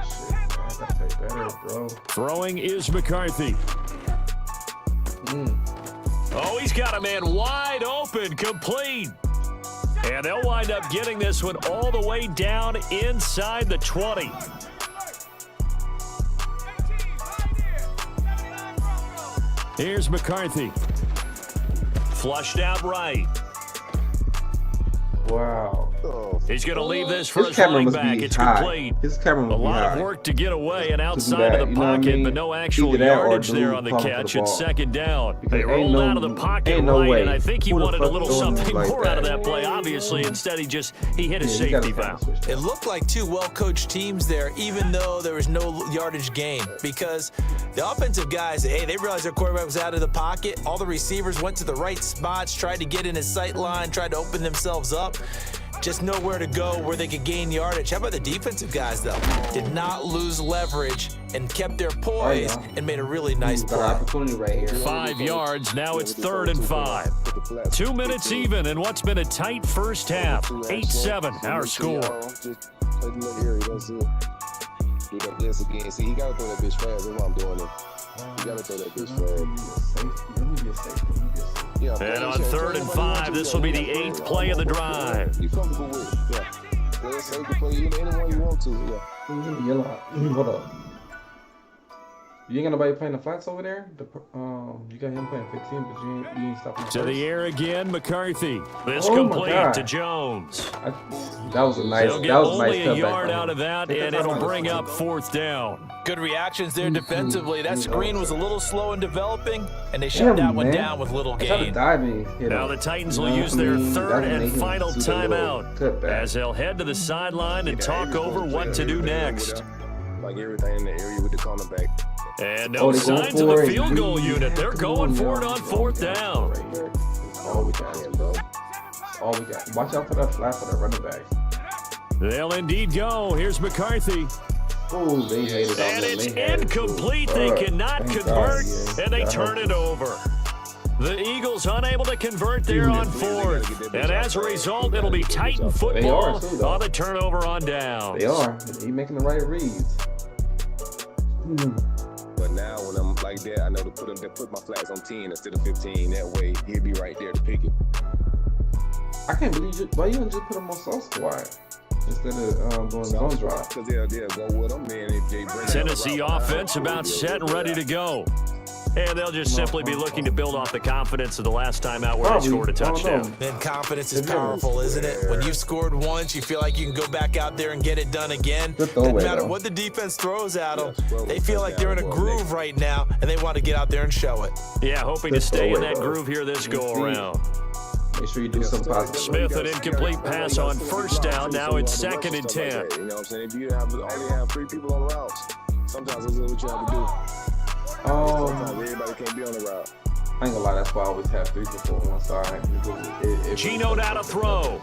[SPEAKER 12] Shit, man. I gotta play better, bro.
[SPEAKER 16] Throwing is McCarthy. Oh, he's got a man wide open, complete. And they'll wind up getting this one all the way down inside the 20. Here's McCarthy. Flushed out right.
[SPEAKER 12] Wow.
[SPEAKER 16] He's going to leave this for his running back. It's complete.
[SPEAKER 12] His camera must
[SPEAKER 16] a lot of work to get away and outside of the pocket, but no actual yardage there on the catch. It's second down. They rolled out of the pocket right, and I think he wanted a little something more out of that play, obviously. Instead, he hit a safety valve.
[SPEAKER 17] It looked like two well-coached teams there, even though there was no yardage gain, because the offensive guys, hey, they realized their quarterback was out of the pocket. All the receivers went to the right spots, tried to get in his sight line, tried to open themselves up. Just nowhere to go where they could gain yardage. How about the defensive guys, though? Did not lose leverage and kept their poise and made a really nice play.
[SPEAKER 12] Opportunity right here.
[SPEAKER 16] 5 yards. Now it's 3rd and 5. 2 minutes even in what's been a tight first half. 8-7 our score.
[SPEAKER 3] Just play the little area. That's it. Do that this again. See, he got to throw that bitch fast. That's why I'm doing it. You got to throw that bitch fast. Yeah,
[SPEAKER 16] and on 3rd and 5, this will be the 8th play of the drive.
[SPEAKER 3] You comfortable with it? Yeah. So you can play anyone you want to. Yeah.
[SPEAKER 12] Hold up. You ain't got nobody playing the flats over there? You got him playing 15, but you ain't stopping.
[SPEAKER 16] To the air again, McCarthy. This complete to Jones.
[SPEAKER 12] That was a nice.
[SPEAKER 16] They'll get only a yard out of that, and it'll bring up 4th down.
[SPEAKER 17] Good reactions there defensively. That screen was a little slow in developing, and they shut that one down with little gain.
[SPEAKER 16] Now the Titans will use their 3rd and final timeout as they'll head to the sideline and talk over what to do next.
[SPEAKER 3] Like everything in the area with the cornerback.
[SPEAKER 16] And no signs of the field goal unit. They're going for it on 4th down.
[SPEAKER 12] All we got, bro. All we got. Watch out for that flat for that running back.
[SPEAKER 16] They'll indeed go. Here's McCarthy.
[SPEAKER 12] Oh, they hate it.
[SPEAKER 16] And it's incomplete. They cannot convert, and they turn it over. The Eagles unable to convert there on 4th. And as a result, it'll be Titan football on the turnover on down.
[SPEAKER 12] They are. He's making the right reads.
[SPEAKER 3] But now when I'm like that, I know to put my flats on 10 instead of 15. That way, he'll be right there to pick it.
[SPEAKER 12] I can't believe you. Why you didn't just put him on soft squad instead of doing zone drive?
[SPEAKER 3] Because they'll go with them, man. If they bring
[SPEAKER 16] Tennessee offense about set and ready to go. And they'll just simply be looking to build off the confidence of the last time out where they scored a touchdown.
[SPEAKER 17] Man, confidence is powerful, isn't it? When you've scored once, you feel like you can go back out there and get it done again. Doesn't matter what the defense throws at them. They feel like they're in a groove right now, and they want to get out there and show it.
[SPEAKER 16] Yeah, hoping to stay in that groove here this go-around.
[SPEAKER 12] Make sure you do something positive.
[SPEAKER 16] Smith, an incomplete pass on 1st down. Now it's 2nd and 10.
[SPEAKER 3] You know what I'm saying? If you only have 3 people on the routes, sometimes this is what you have to do. Sometimes everybody can't be on the route.
[SPEAKER 12] I ain't gonna lie, that's why I always have 3 people on one side.
[SPEAKER 16] Gino now to throw.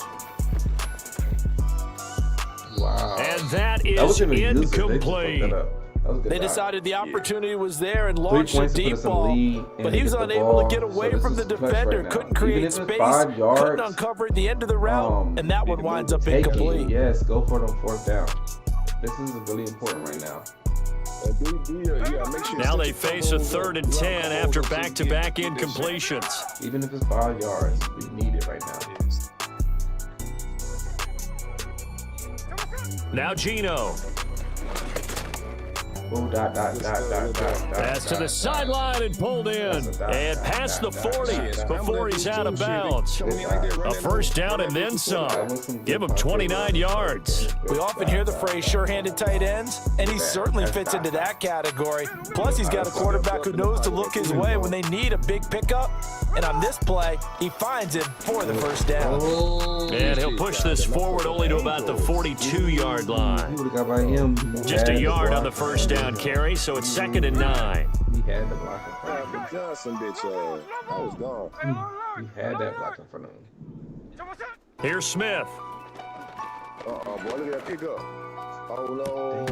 [SPEAKER 12] Wow.
[SPEAKER 16] And that is incomplete.
[SPEAKER 17] They decided the opportunity was there and launched a deep ball, but he was unable to get away from the defender, couldn't create space, couldn't uncover at the end of the route, and that one winds up incomplete.
[SPEAKER 12] Yes, go for them 4th down. This is really important right now.
[SPEAKER 16] Now they face a 3rd and 10 after back-to-back incompletions.
[SPEAKER 12] Even if it's 5 yards, we need it right now.
[SPEAKER 16] Now Gino. Pass to the sideline and pulled in. And past the 40 before he's out of bounds. A 1st down and then some. Give him 29 yards.
[SPEAKER 17] We often hear the phrase sure-handed tight ends, and he certainly fits into that category. Plus, he's got a quarterback who knows to look his way when they need a big pickup. And on this play, he finds him for the 1st down.
[SPEAKER 16] And he'll push this forward only to about the 42-yard line. Just a yard on the 1st down carry, so it's 2nd and 9.
[SPEAKER 12] He had the block in front of him.
[SPEAKER 3] Johnson, bitch, I was gone.
[SPEAKER 12] He had that block in front of him.
[SPEAKER 16] Here's Smith.
[SPEAKER 3] Boy, look at that pickup. Oh,
[SPEAKER 16] no.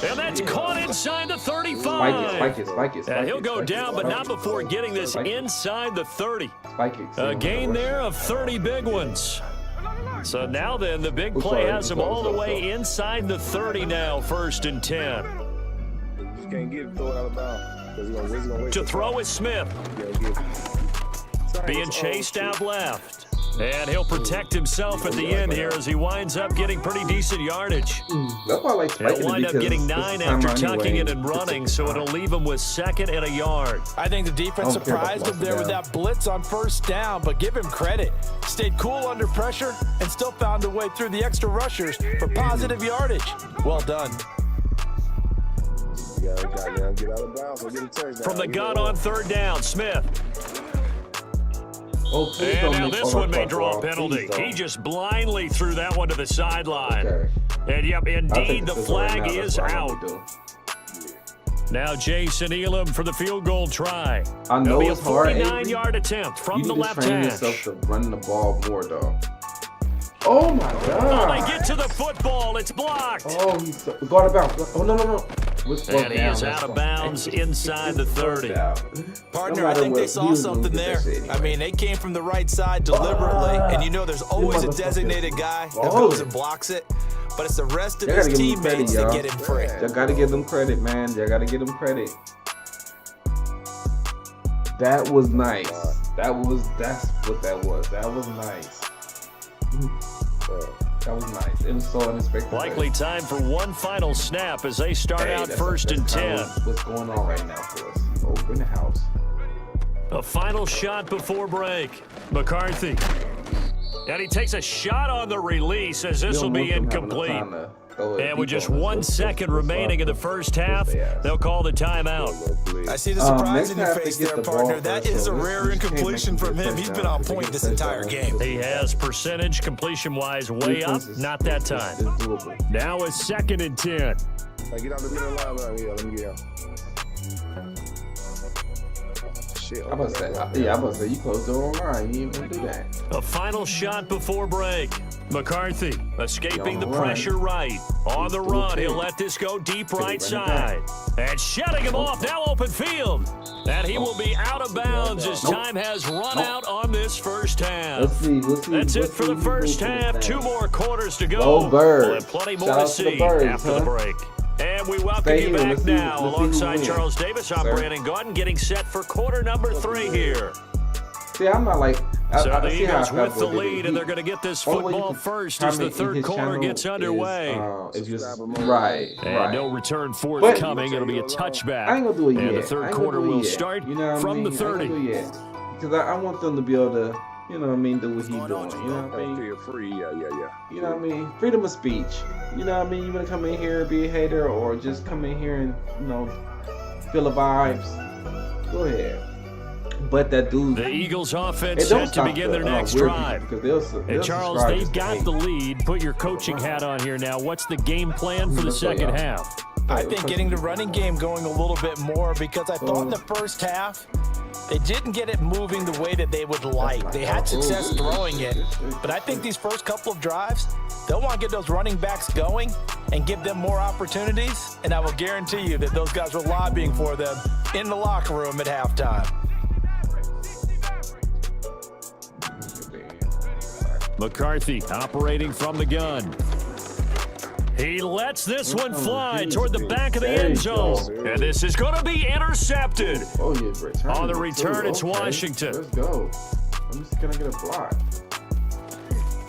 [SPEAKER 16] And that's caught inside the 35.
[SPEAKER 12] Spike it.
[SPEAKER 16] He'll go down, but not before getting this inside the 30.
[SPEAKER 12] Spike it.
[SPEAKER 16] A gain there of 30 big ones. So now then, the big play has him all the way inside the 30 now, 1st and 10.
[SPEAKER 3] You can't get it, throw it out of bounds.
[SPEAKER 16] To throw is Smith. Being chased out left. And he'll protect himself at the end here as he winds up getting pretty decent yardage. He'll wind up getting 9 after tucking it and running, so it'll leave him with 2nd and a yard.
[SPEAKER 17] I think the defense surprised him there with that blitz on 1st down, but give him credit. Stayed cool under pressure and still found a way through the extra rushers for positive yardage. Well done.
[SPEAKER 16] From the gun on 3rd down, Smith. And now this one may draw a penalty. He just blindly threw that one to the sideline. And yep, indeed, the flag is out. Now Jason Elam for the field goal try.
[SPEAKER 12] I know it's hard.
[SPEAKER 16] 49-yard attempt from the left
[SPEAKER 12] hash. You need to train yourself to run the ball more, though. Oh my God!
[SPEAKER 16] Oh, they get to the football. It's blocked.
[SPEAKER 12] Oh, he's go out of bounds. Oh no.
[SPEAKER 16] And he is out of bounds inside the 30.
[SPEAKER 17] Partner, I think they saw something there. I mean, they came from the right side deliberately, and you know there's always a designated guy that goes and blocks it. But it's the rest of his teammates that get him free.
[SPEAKER 12] Y'all gotta give them credit, man. Y'all gotta give them credit. That was nice. That's what that was. That was nice. That was nice. It was so unexpected.
[SPEAKER 16] Likely time for one final snap as they start out 1st and 10.
[SPEAKER 12] What's going on right now for us? Open the house.
[SPEAKER 16] A final shot before break. McCarthy. And he takes a shot on the release as this will be incomplete. And with just 1 second remaining in the 1st half, they'll call the timeout.
[SPEAKER 17] I see the surprise in your face there, partner. That is a rare incompletion from him. He's been on point this entire game.
[SPEAKER 16] He has percentage completion-wise way up, not that time. Now it's 2nd and 10.
[SPEAKER 3] Get out the middle line. Yeah, let me get out.
[SPEAKER 12] I'm about to say, you closed the wrong line. You ain't gonna do that.
[SPEAKER 16] A final shot before break. McCarthy escaping the pressure right. On the run, he'll let this go deep right side. And shutting him off, now open field. And he will be out of bounds as time has run out on this 1st half.
[SPEAKER 12] Let's see.
[SPEAKER 16] That's it for the 1st half. 2 more quarters to go.
[SPEAKER 12] Go Birds.
[SPEAKER 16] We'll have plenty more to see after the break. And we welcome you back now alongside Charles Davis. I'm Brandon Gordon getting set for quarter number 3 here.
[SPEAKER 12] See, I'm not like...
[SPEAKER 16] So the Eagles with the lead, and they're going to get this football first as the 3rd quarter gets underway. And no return forthcoming. It'll be a touchback.
[SPEAKER 12] I ain't going to do it yet.
[SPEAKER 16] And the 3rd quarter will start from the 30.
[SPEAKER 12] Because I want them to be able to, you know what I mean, do what he's doing. You know what I mean?
[SPEAKER 3] Feel free, yeah.
[SPEAKER 12] You know what I mean? Freedom of speech. You know what I mean? You want to come in here and be a hater or just come in here and, you know, feel the vibes. Go ahead. But that dude...
[SPEAKER 16] The Eagles offense set to begin their next drive. And Charles, they've got the lead. Put your coaching hat on here now. What's the game plan for the 2nd half?
[SPEAKER 17] I think getting the running game going a little bit more because I thought in the 1st half, they didn't get it moving the way that they would like. They had success throwing it. But I think these first couple of drives, they'll want to get those running backs going and give them more opportunities. And I will guarantee you that those guys were lobbying for them in the locker room at halftime.
[SPEAKER 16] McCarthy operating from the gun. He lets this one fly toward the back of the end zone. And this is going to be intercepted. On the return, it's Washington.
[SPEAKER 12] Let's go. Let me see, can I get a block?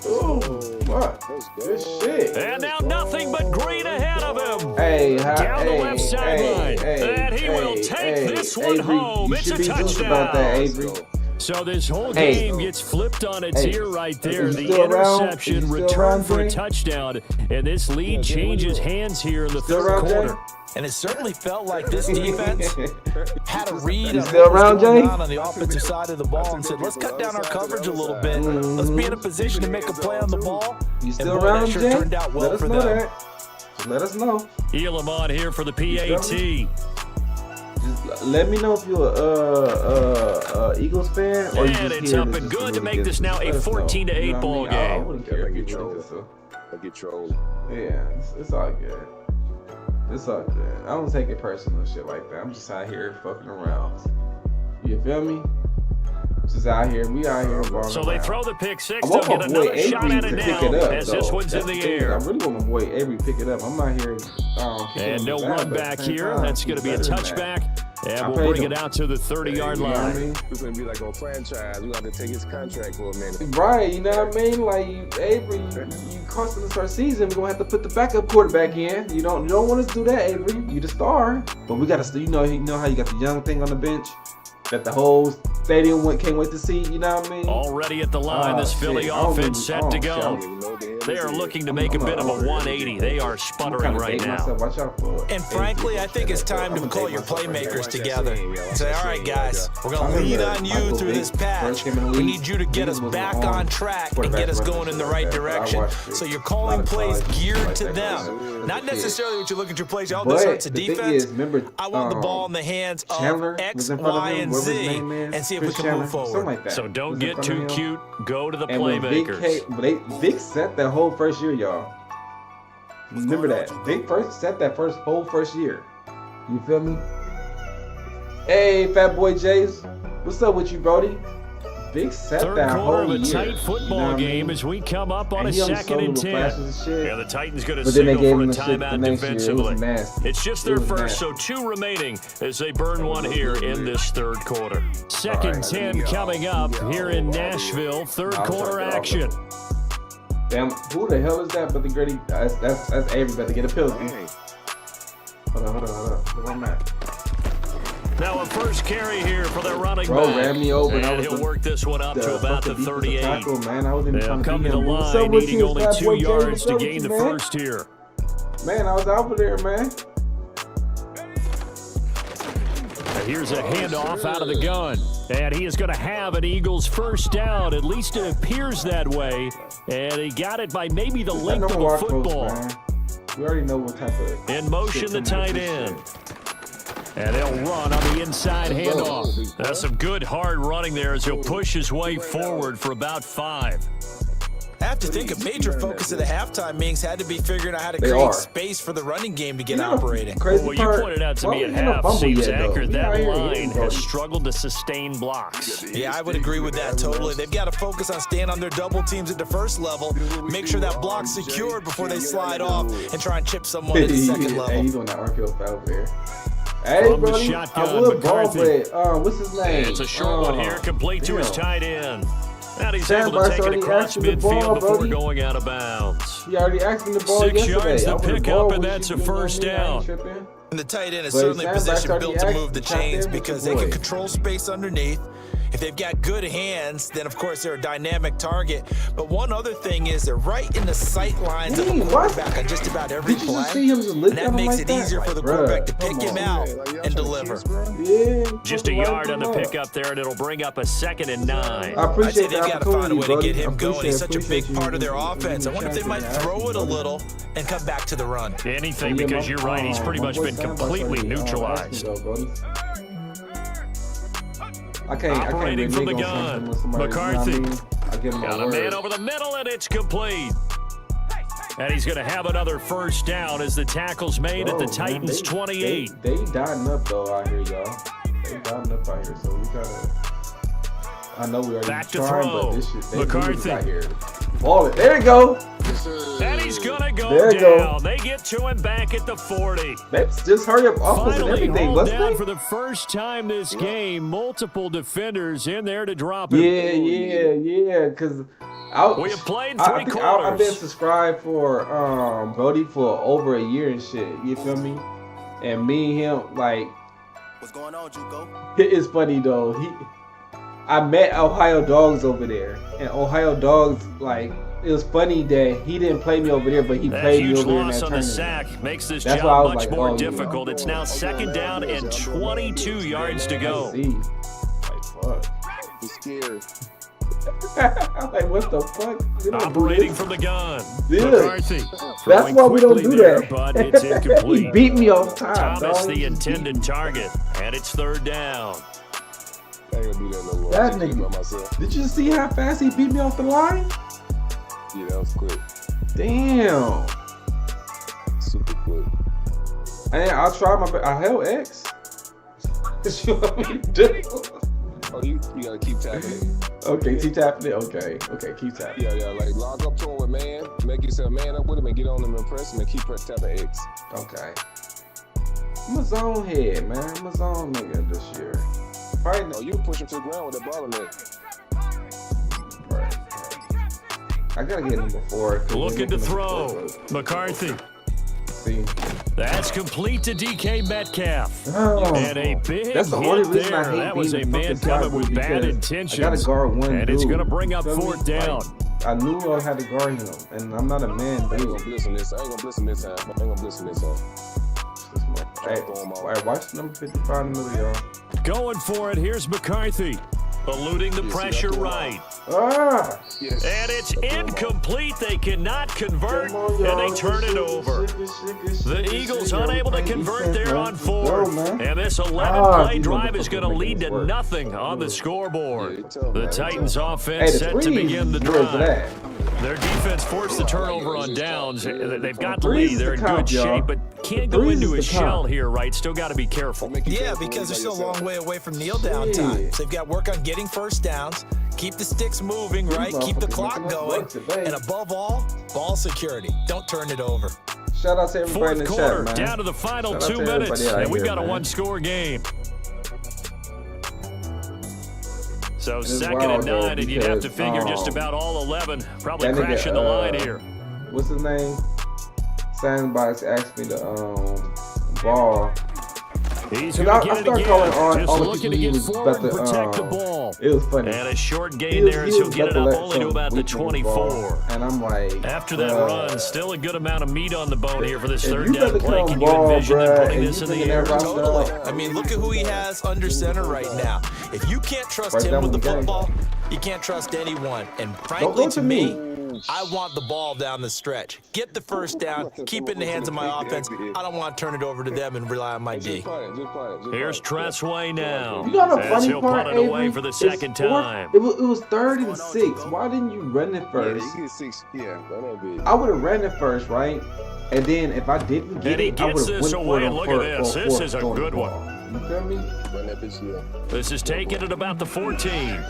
[SPEAKER 12] Oh, what? Good shit.
[SPEAKER 16] And now nothing but green ahead of him. Down the left sideline. And he will take this one home. It's a touchdown. So this whole game gets flipped on its ear right there. The interception, return for a touchdown. And this lead changes hands here in the 3rd quarter.
[SPEAKER 17] And it certainly felt like this defense had a read on what was going on the offensive side of the ball and said, let's cut down our coverage a little bit. Let's be in a position to make a play on the ball.
[SPEAKER 12] You still around, Jay?
[SPEAKER 17] Turned out well for them.
[SPEAKER 12] Just let us know.
[SPEAKER 16] Elam on here for the PAT.
[SPEAKER 12] Just let me know if you're a Eagles fan or you just
[SPEAKER 16] it's up and good to make this now a 14-8 ball game.
[SPEAKER 12] I wouldn't care. I
[SPEAKER 3] get trolled.
[SPEAKER 12] Yeah, it's all good. It's all good. I don't take it personal shit like that. I'm just out here fucking around. You feel me? Just out here. We out here.
[SPEAKER 16] So they throw the pick six.
[SPEAKER 12] I want
[SPEAKER 16] They'll
[SPEAKER 12] my
[SPEAKER 16] get
[SPEAKER 12] boy
[SPEAKER 16] another shot
[SPEAKER 12] Avery
[SPEAKER 16] at
[SPEAKER 12] to
[SPEAKER 16] it
[SPEAKER 12] pick
[SPEAKER 16] now
[SPEAKER 12] it up.
[SPEAKER 16] as
[SPEAKER 12] Though.
[SPEAKER 16] this one's
[SPEAKER 12] That's
[SPEAKER 16] in the
[SPEAKER 12] thing.
[SPEAKER 16] air.
[SPEAKER 12] I really want my boy Avery to pick it up. I'm not here.
[SPEAKER 16] And no run back here. That's going to be a touchback. And we'll bring it out to the 30-yard line.
[SPEAKER 3] It's going to be like on franchise. We're going to have to take his contract for a minute.
[SPEAKER 12] Right, you know what I mean? Like, Avery, you costing us our season. We're going to have to put the backup quarterback in. You don't want us to do that, Avery. You the star. But we got to, you know how you got the young thing on the bench that the whole stadium can't wait to see, you know what I mean?
[SPEAKER 16] Already at the line, this Philly offense set to go. They are looking to make a bit of a 180. They are sputtering right now.
[SPEAKER 12] Watch out for
[SPEAKER 17] And frankly, I think it's time to call your playmakers together and say, all right, guys, we're going to lean on you through this patch. We need you to get us back on track and get us going in the right direction. So you're calling plays geared to them. Not necessarily what you look at your plays. All this hurts the defense. I want the ball in the hands of X, Y, and Z and see if we can move forward.
[SPEAKER 16] So don't get too cute. Go to the playmakers.
[SPEAKER 12] Vic set that whole first year, y'all. Remember that. Vic set that whole first year. You feel me? Hey, Fat Boy Jays. What's up with you, Brody? Vic set that whole year.
[SPEAKER 16] Third quarter of a tight football game as we come up on a 2nd and 10. Yeah, the Titans going to signal for a timeout defensively. It's just their first, so 2 remaining as they burn 1 here in this third quarter. 2nd 10 coming up here in Nashville. Third quarter action.
[SPEAKER 12] Damn, who the hell is that? But the Gritty, that's everybody get a pill. Hold on. Where am I at?
[SPEAKER 16] Now a first carry here for their running
[SPEAKER 12] Bro,
[SPEAKER 16] back.
[SPEAKER 12] ran me over.
[SPEAKER 16] And he'll work this one up to about the 38.
[SPEAKER 12] Tackle, man. I wasn't
[SPEAKER 16] They'll come to the line, needing only 2 yards to gain the first here.
[SPEAKER 12] Man, I was out there, man.
[SPEAKER 16] Here's a handoff out of the gun. And he is going to have an Eagles first down. At least it appears that way. And he got it by maybe the length of a football.
[SPEAKER 12] We already know what type of...
[SPEAKER 16] In motion, the tight end. And they'll run on the inside handoff. That's some good hard running there as he'll push his way forward for about 5.
[SPEAKER 17] I have to think a major focus of the halftime meetings had to be figuring out how to create space for the running game to get operating.
[SPEAKER 16] Well, you pointed out to me at half, seems accurate. That line has struggled to sustain blocks.
[SPEAKER 17] Yeah, I would agree with that totally. They've got to focus on staying on their double teams at the first level, make sure that block's secured before they slide off and try and chip someone at the second level.
[SPEAKER 12] Hey, he's on that RKO foul there. Hey, buddy, I would ball, but what's his name?
[SPEAKER 16] It's a short one here, complete to his tight end. And he's able to take it across midfield before going out of bounds.
[SPEAKER 12] He already asked him the ball
[SPEAKER 16] 6
[SPEAKER 12] yesterday.
[SPEAKER 16] yards to pick up, and that's a first down.
[SPEAKER 17] And the tight end is certainly a position built to move the chains because they can control space underneath. If they've got good hands, then of course they're a dynamic target. But one other thing is they're right in the sight lines of the quarterback on just about every play. And that makes it easier for the quarterback to pick him out and deliver.
[SPEAKER 16] Just a yard on the pickup there, and it'll bring up a 2nd and 9.
[SPEAKER 12] I appreciate
[SPEAKER 17] they've got to find a way to get him going. He's such a big part of their offense. I wonder if they might throw it a little and come back to the run.
[SPEAKER 16] Anything, because you're right, he's pretty much been completely neutralized. Operating from the gun, McCarthy got a man over the middle, and it's complete. And he's going to have another first down as the tackle's made at the Titans' 28.
[SPEAKER 12] They dotting up, though, out here, y'all. They dotting up out here, so we got to... I know we already
[SPEAKER 16] back to
[SPEAKER 12] trying,
[SPEAKER 16] throw.
[SPEAKER 12] but this shit, they
[SPEAKER 16] McCarthy.
[SPEAKER 12] Out here. Ball it. There you go.
[SPEAKER 16] And he's going to go down. They get to him back at the 40.
[SPEAKER 12] Let's just hurry up off of everything.
[SPEAKER 16] Let's down for the first time this game. Multiple defenders in there to drop him.
[SPEAKER 12] Yeah. Because
[SPEAKER 16] we have played 3 quarters.
[SPEAKER 12] I've been subscribed for Brody for over a year and shit. You feel me? And me and him, like,
[SPEAKER 13] what's going on, Juco?
[SPEAKER 12] It is funny though. I met Ohio Dogs over there, and Ohio Dogs, like, it was funny that he didn't play me over there, but he played me over there in that tournament. That huge loss on the sack
[SPEAKER 16] makes this job much more difficult. It's now 2nd down and 22 yards to go.
[SPEAKER 12] Like, fuck.
[SPEAKER 3] He's scared.
[SPEAKER 12] I'm like, what the fuck?
[SPEAKER 16] Operating from the gun.
[SPEAKER 12] Yeah.
[SPEAKER 16] McCarthy.
[SPEAKER 12] That's why we don't do that.
[SPEAKER 16] But it's incomplete.
[SPEAKER 12] He beat me off time.
[SPEAKER 16] Thomas, the intended target, and it's 3rd down.
[SPEAKER 3] I ain't gonna do that no more.
[SPEAKER 12] That nigga. Did you see how fast he beat me off the line?
[SPEAKER 3] Yeah, that was quick.
[SPEAKER 12] Damn.
[SPEAKER 3] Super quick.
[SPEAKER 12] I'll try my best. I held X. What you want me to do?
[SPEAKER 3] Oh, you gotta keep tapping it.
[SPEAKER 12] Okay, keep tapping it. Okay, keep tapping.
[SPEAKER 3] Yeah, like log up to him with man, make yourself man up with him, and get on him and press him, and keep tapping X.
[SPEAKER 12] Okay. I'm a zone head, man. I'm a zone nigga this year.
[SPEAKER 3] Oh, you push him to the ground with that ball in there.
[SPEAKER 12] Right. I gotta get number 4.
[SPEAKER 16] Looking to throw. McCarthy.
[SPEAKER 12] See.
[SPEAKER 16] That's complete to DK Metcalf.
[SPEAKER 12] Oh,
[SPEAKER 16] and a big
[SPEAKER 12] that's the only reason
[SPEAKER 16] there.
[SPEAKER 12] I hate
[SPEAKER 16] That was a
[SPEAKER 12] being
[SPEAKER 16] man coming with bad intentions.
[SPEAKER 12] I gotta guard one
[SPEAKER 16] and
[SPEAKER 12] dude.
[SPEAKER 16] it's going to bring up 4th down.
[SPEAKER 12] Like, I knew I had to guard him, and I'm not a man, dude.
[SPEAKER 3] I ain't gonna blitz him this time.
[SPEAKER 12] Hey, watch number 55 in the middle, y'all.
[SPEAKER 16] Going for it. Here's McCarthy. Eluding the pressure right.
[SPEAKER 3] Yes.
[SPEAKER 16] And it's incomplete. They cannot convert, and they turn it over. The Eagles unable to convert there on 4th. And this 11-play drive is going to lead to nothing on the scoreboard. The Titans offense set to begin the drive. Their defense forced the turnover on downs. They've got the lead. They're in good shape, but can't go into a shell here, right? Still got to be careful.
[SPEAKER 17] Yeah, because they're still a long way away from kneel down time. So they've got to work on getting first downs, keep the sticks moving, right? Keep the clock going, and above all, ball security. Don't turn it over.
[SPEAKER 12] Shout out to everybody in the chat, man.
[SPEAKER 16] 4th quarter, down to the final 2 minutes, and we've got a 1-score game. So 2nd and 9, and you'd have to figure just about all 11 probably crashing the line here.
[SPEAKER 12] What's his name? Sandbox asked me to ball.
[SPEAKER 16] He's going to get it again. Just looking to get forward and protect the ball.
[SPEAKER 12] It was funny.
[SPEAKER 16] And a short gain there as he'll get it up only to about the 24.
[SPEAKER 12] And I'm like,
[SPEAKER 16] after that run, still a good amount of meat on the bone here for this 3rd down play. Can you envision them putting this in the air?
[SPEAKER 17] Totally. I mean, look at who he has under center right now. If you can't trust him with the football, you can't trust anyone. And frankly, to me, I want the ball down the stretch. Get the first down, keep it in the hands of my offense. I don't want to turn it over to them and rely on my D.
[SPEAKER 16] Here's Tressway now.
[SPEAKER 12] You got a funny
[SPEAKER 16] he'll
[SPEAKER 12] part,
[SPEAKER 16] punt it away for the 2nd time.
[SPEAKER 12] It was 3rd and 6. Why didn't you run it first? I would have ran it first, right? And then if I didn't get it, I would have went for it on
[SPEAKER 16] look at this. This is a good one.
[SPEAKER 12] You feel me?
[SPEAKER 16] This is taken at about the 14.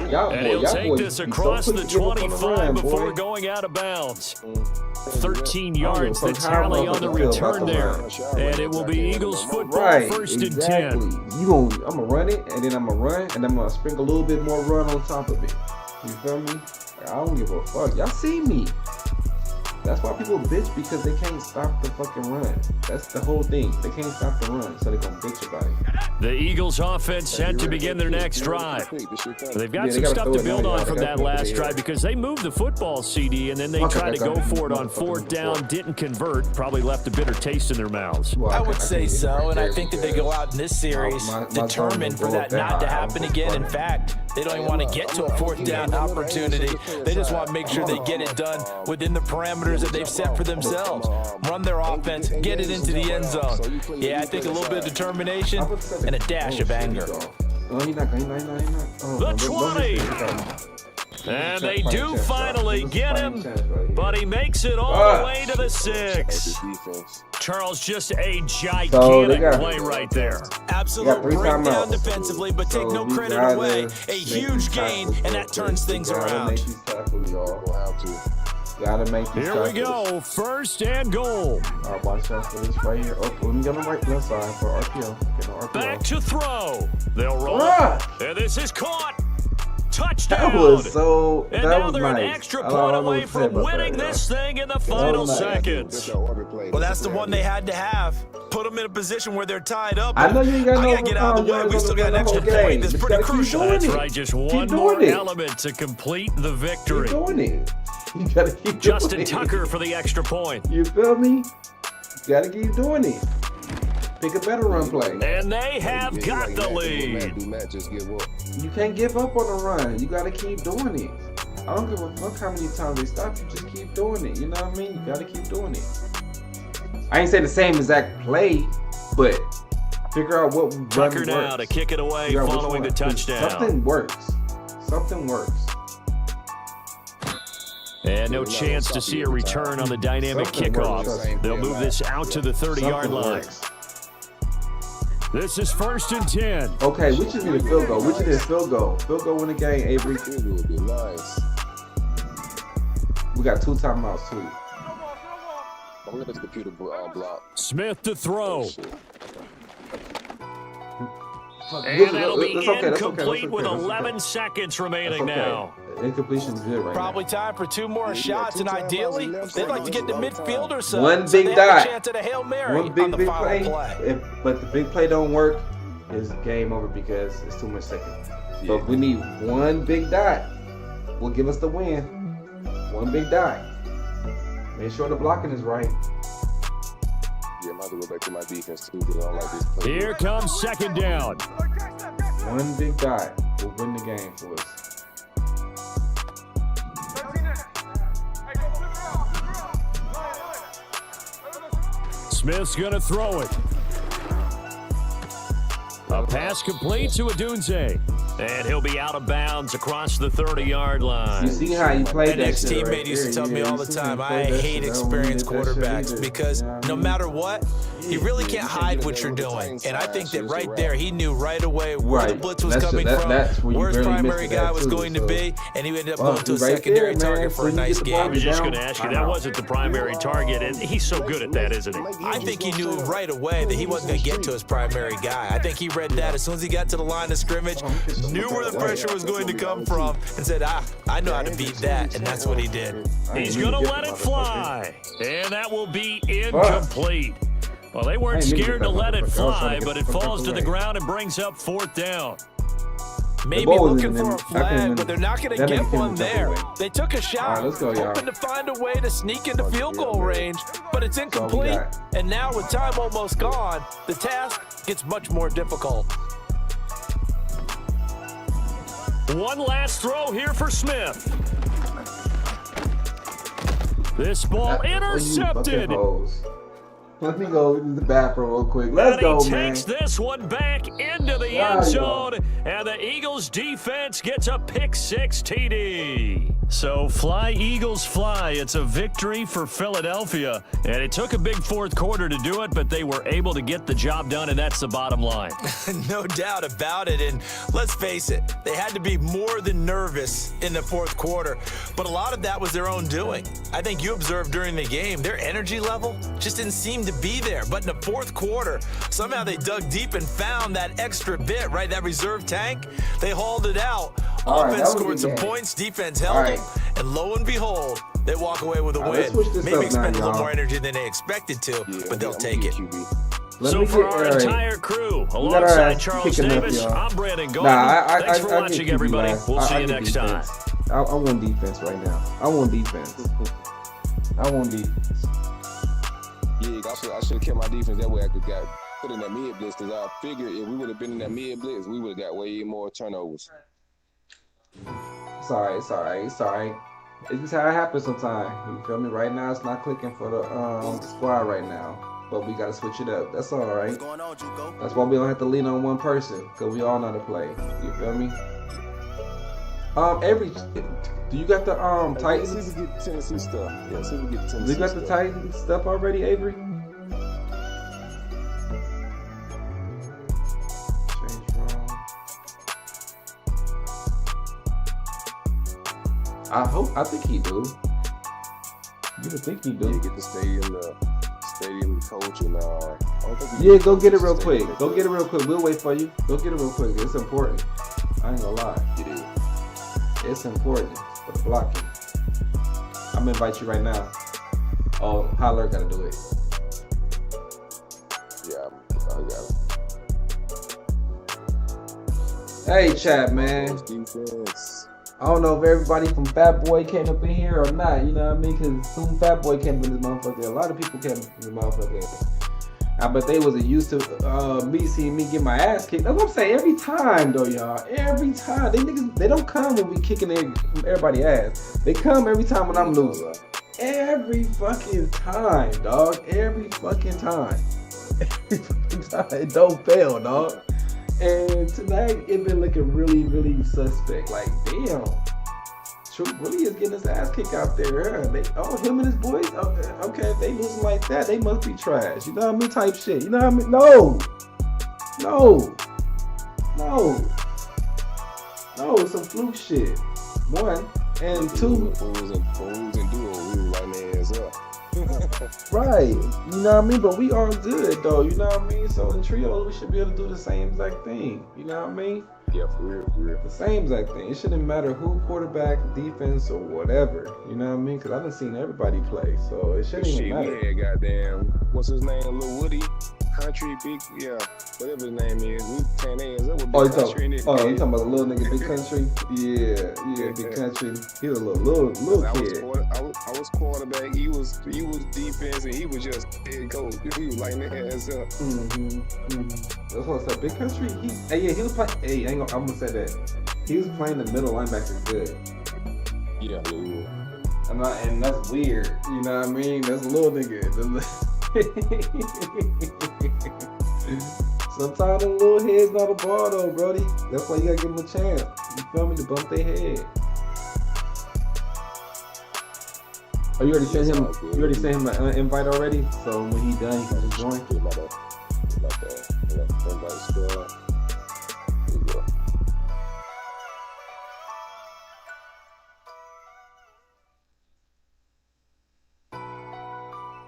[SPEAKER 12] And
[SPEAKER 16] he'll take this across the 25 before going out of bounds. 13 yards, the tally on the return there. And it will be Eagles football, 1st and 10.
[SPEAKER 12] I'm going to run it, and then I'm going to run, and I'm going to sprinkle a little bit more run on top of it. You feel me? I don't give a fuck. Y'all see me. That's why people bitch, because they can't stop the fucking run. That's the whole thing. They can't stop the run, so they're going to bitch about it.
[SPEAKER 16] The Eagles offense set to begin their next drive. They've got some stuff to build on from that last drive because they moved the football, CD, and then they tried to go for it on 4th down, didn't convert, probably left a bitter taste in their mouths.
[SPEAKER 17] I would say so, and I think that they go out in this series determined for that not to happen again. In fact, they don't even want to get to a 4th down opportunity. They just want to make sure they get it done within the parameters that they've set for themselves. Run their offense, get it into the end zone. Yeah, I think a little bit of determination and a dash of anger.
[SPEAKER 16] The 20. And they do finally get him, but he makes it all the way to the 6. Charles, just a gigantic play right there.
[SPEAKER 17] Absolute breakdown defensively, but take no credit away. A huge gain, and that turns things around.
[SPEAKER 12] Gotta make these
[SPEAKER 16] Here we go, 1st and goal.
[SPEAKER 12] All right, watch out for this right here. Oh, let me get on the right left side for RPO.
[SPEAKER 16] Back to throw. They'll roll it. And this is caught. Touchdown.
[SPEAKER 12] That was so.
[SPEAKER 16] And
[SPEAKER 12] that
[SPEAKER 16] now
[SPEAKER 12] was
[SPEAKER 16] they're
[SPEAKER 12] nice.
[SPEAKER 16] an extra point away from winning this thing in the final seconds.
[SPEAKER 17] Well, that's the one they had to have. Put them in a position where they're tied up.
[SPEAKER 12] I know you got
[SPEAKER 17] I gotta get out of the way. We still got an extra point. That's pretty crucial.
[SPEAKER 16] That's right. Just one more element to complete the victory.
[SPEAKER 12] Keep doing it. You gotta keep
[SPEAKER 16] Justin
[SPEAKER 12] doing
[SPEAKER 16] Tucker for the extra point.
[SPEAKER 12] You feel me? You gotta keep doing it. Pick a better run play.
[SPEAKER 16] And they have got the lead.
[SPEAKER 12] You can't give up on the run. You gotta keep doing it. I don't give a fuck how many times they stop you. Just keep doing it. You know what I mean? You gotta keep doing it. I ain't say the same exact play, but figure out what run
[SPEAKER 16] Tucker
[SPEAKER 12] works.
[SPEAKER 16] now to kick it away following the touchdown.
[SPEAKER 12] Something works. Something works.
[SPEAKER 16] And no chance to see a return on the dynamic kickoff. They'll move this out to the 30-yard line. This is 1st and 10.
[SPEAKER 12] Okay, we just need a field goal. We just need a field goal. Field goal win the game, Avery.
[SPEAKER 3] It would be nice.
[SPEAKER 12] We got 2 timeouts too.
[SPEAKER 3] I'm gonna let the computer block.
[SPEAKER 16] Smith to throw.
[SPEAKER 12] Oh,
[SPEAKER 16] And that'll be incomplete with 11 seconds remaining now.
[SPEAKER 12] Incompletion is good right
[SPEAKER 17] Probably time for 2 more shots, and ideally, they'd like to get to midfield or so.
[SPEAKER 12] One
[SPEAKER 17] so
[SPEAKER 12] big
[SPEAKER 17] they
[SPEAKER 12] dot.
[SPEAKER 17] have a chance at a Hail Mary
[SPEAKER 12] One big,
[SPEAKER 17] on the
[SPEAKER 12] big
[SPEAKER 17] final
[SPEAKER 12] play. But the big play don't work, it's game over because it's too much seconds. But we need one big dot. Will give us the win. One big dot. Make sure the blocking is right.
[SPEAKER 3] Yeah, I might have to go back to my defense too, because I don't like this play.
[SPEAKER 16] Here comes 2nd down.
[SPEAKER 12] One big dot will win the game for us.
[SPEAKER 16] Smith's going to throw it. A pass complete to Adunze. And he'll be out of bounds across the 30-yard line.
[SPEAKER 12] You see how you play that
[SPEAKER 17] ex
[SPEAKER 12] shit
[SPEAKER 17] teammate
[SPEAKER 12] right
[SPEAKER 17] used to
[SPEAKER 12] there,
[SPEAKER 17] tell me all the time, I hate experienced quarterbacks because no matter what, you really can't hide what you're doing. And I think that right there, he knew right away where the blitz was coming from, where his primary guy was going to be, and he ended up going to a secondary target for a nice game.
[SPEAKER 16] I was just going to ask you, that wasn't the primary target, and he's so good at that, isn't he?
[SPEAKER 17] I think he knew right away that he wasn't going to get to his primary guy. I think he read that as soon as he got to the line of scrimmage, knew where the pressure was going to come from, and said, I know how to beat that, and that's what he did.
[SPEAKER 16] He's going to let it fly, and that will be incomplete. Well, they weren't scared to let it fly, but it falls to the ground and brings up 4th down.
[SPEAKER 17] Maybe looking for a flag, but they're not going to get one there. They took a shot, hoping to find a way to sneak into field goal range, but it's incomplete. And now with time almost gone, the task gets much more difficult.
[SPEAKER 16] One last throw here for Smith. This ball intercepted.
[SPEAKER 12] Let me go to the bathroom real quick. Let's go, man.
[SPEAKER 16] He takes this one back into the end zone, and the Eagles defense gets a pick-6 TD. So fly, Eagles, fly. It's a victory for Philadelphia, and it took a big 4th quarter to do it, but they were able to get the job done, and that's the bottom line.
[SPEAKER 17] No doubt about it, and let's face it, they had to be more than nervous in the 4th quarter, but a lot of that was their own doing. I think you observed during the game, their energy level just didn't seem to be there, but in the 4th quarter, somehow they dug deep and found that extra bit, right, that reserve tank. They hauled it out. Offense scored some points, defense held them, and lo and behold, they walk away with a win. Maybe expend a little more energy than they expected to, but they'll take it.
[SPEAKER 16] So for our entire crew, alongside Charles Davis, I'm Brandon Gordon. Thanks for watching, everybody. We'll see you next time.
[SPEAKER 12] I want defense right now. I want defense. I want defense.
[SPEAKER 3] Yeah, I should have kept my defense that way. I could got put in that mid blitz because I figured if we would have been in that mid blitz, we would have got way more turnovers.
[SPEAKER 12] It's all right. It's just how it happens sometimes. You feel me? Right now, it's not clicking for the squad right now, but we gotta switch it up. That's all right. That's why we don't have to lean on one person, because we all know to play. You feel me? Do you got the Titans?
[SPEAKER 3] Let's see if we get Tennessee stuff. Yeah, see if we get Tennessee.
[SPEAKER 12] You got the Titans stuff already, Avery? I think he do. You would think he do.
[SPEAKER 3] Yeah, get the stadium coach and
[SPEAKER 12] yeah, go get it real quick. Go get it real quick. We'll wait for you. Go get it real quick. It's important. I ain't gonna lie.
[SPEAKER 3] It is.
[SPEAKER 12] It's important for the blocking. I'm gonna invite you right now. Oh, Holler gotta do it.
[SPEAKER 3] Yeah, I got it.
[SPEAKER 12] Hey, chat, man. I don't know if everybody from Fat Boy came up in here or not, you know what I mean? Because soon Fat Boy came in this motherfucker. A lot of people came in this motherfucker. I bet they wasn't used to me seeing me get my ass kicked. That's what I'm saying. Every time, though, y'all. Every time. They niggas, they don't come when we kicking everybody's ass. They come every time when I'm losing. Every fucking time, dog. Every fucking time. Every fucking time. It don't fail, dog. And tonight, it been looking really, really suspect. Like, damn. Troop really is getting his ass kicked out there. Huh? Him and his boys? Okay, if they losing like that, they must be trash. You know what I mean? Type shit. You know what I mean? No. No, it's some fluke shit. One and two.
[SPEAKER 3] Fools and duo, we was lighting their ass up.
[SPEAKER 12] Right, you know what I mean? But we all good though, you know what I mean? So in trios, we should be able to do the same exact thing, you know what I mean?
[SPEAKER 3] Yeah, for real.
[SPEAKER 12] The same exact thing. It shouldn't matter who quarterback, defense, or whatever, you know what I mean? Because I done seen everybody play, so it shouldn't even matter.
[SPEAKER 3] We had goddamn, what's his name, Lil Woody? Country, big, whatever his name is. We tearing ass up with Big Country in it.
[SPEAKER 12] Oh, you talking about the little nigga, Big Country? Yeah, Big Country. He was a little kid.
[SPEAKER 3] I was quarterback. He was defense, and he was just head coach. He was lighting their ass up.
[SPEAKER 12] That's what I said. Big Country. He was playing. Hey, I'm gonna say that he was playing the middle linebacker good.
[SPEAKER 3] Yeah.
[SPEAKER 12] And that's weird. You know what I mean? That's a little nigga. Sometimes the little head's not a ball though, brody. That's why you gotta give them a chance. You feel me? To bump their head. Oh, you already sent him. You already sent him an invite already. So when he done, he can just join.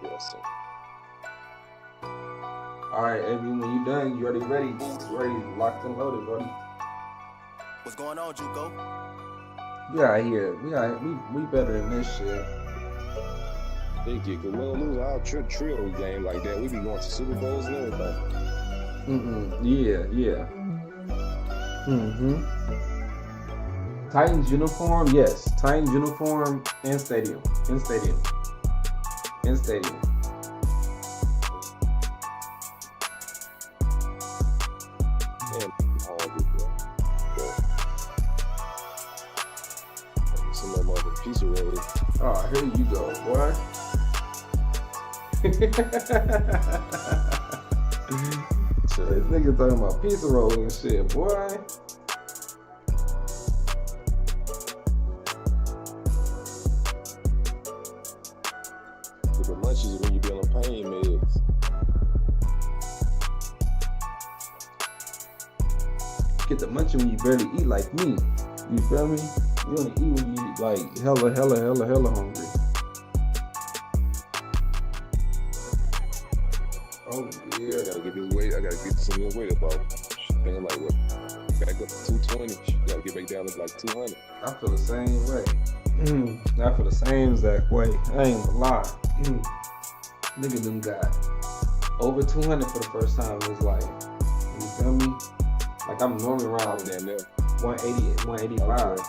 [SPEAKER 3] Yes, sir.
[SPEAKER 12] All right, Evie, when you done, you already ready. You already locked and loaded, buddy.
[SPEAKER 13] What's going on, Juco?
[SPEAKER 12] We out here. We better than this shit.
[SPEAKER 3] Thank you, because we don't lose our trio game like that. We be going to Super Bowls and everything.
[SPEAKER 12] Yeah. Titans uniform, yes. Titans uniform and stadium. In stadium.
[SPEAKER 3] Piece of rolling.
[SPEAKER 12] Oh, here you go, boy. This nigga talking about pizza rolling and shit, boy.
[SPEAKER 3] With the munchies when you be on pain meds.
[SPEAKER 12] Get the munchie when you barely eat like me. You feel me? You only eat when you like hella hungry. Oh yeah.
[SPEAKER 3] I gotta get this weight. I gotta get some more weight up. Thinking like what? Gotta go to 220. Gotta get back down to like 200.
[SPEAKER 12] I feel the same way. I feel the same exact way. I ain't gonna lie. Nigga done got over 200 for the first time in his life. You feel me? Like I'm normally around 180, 185.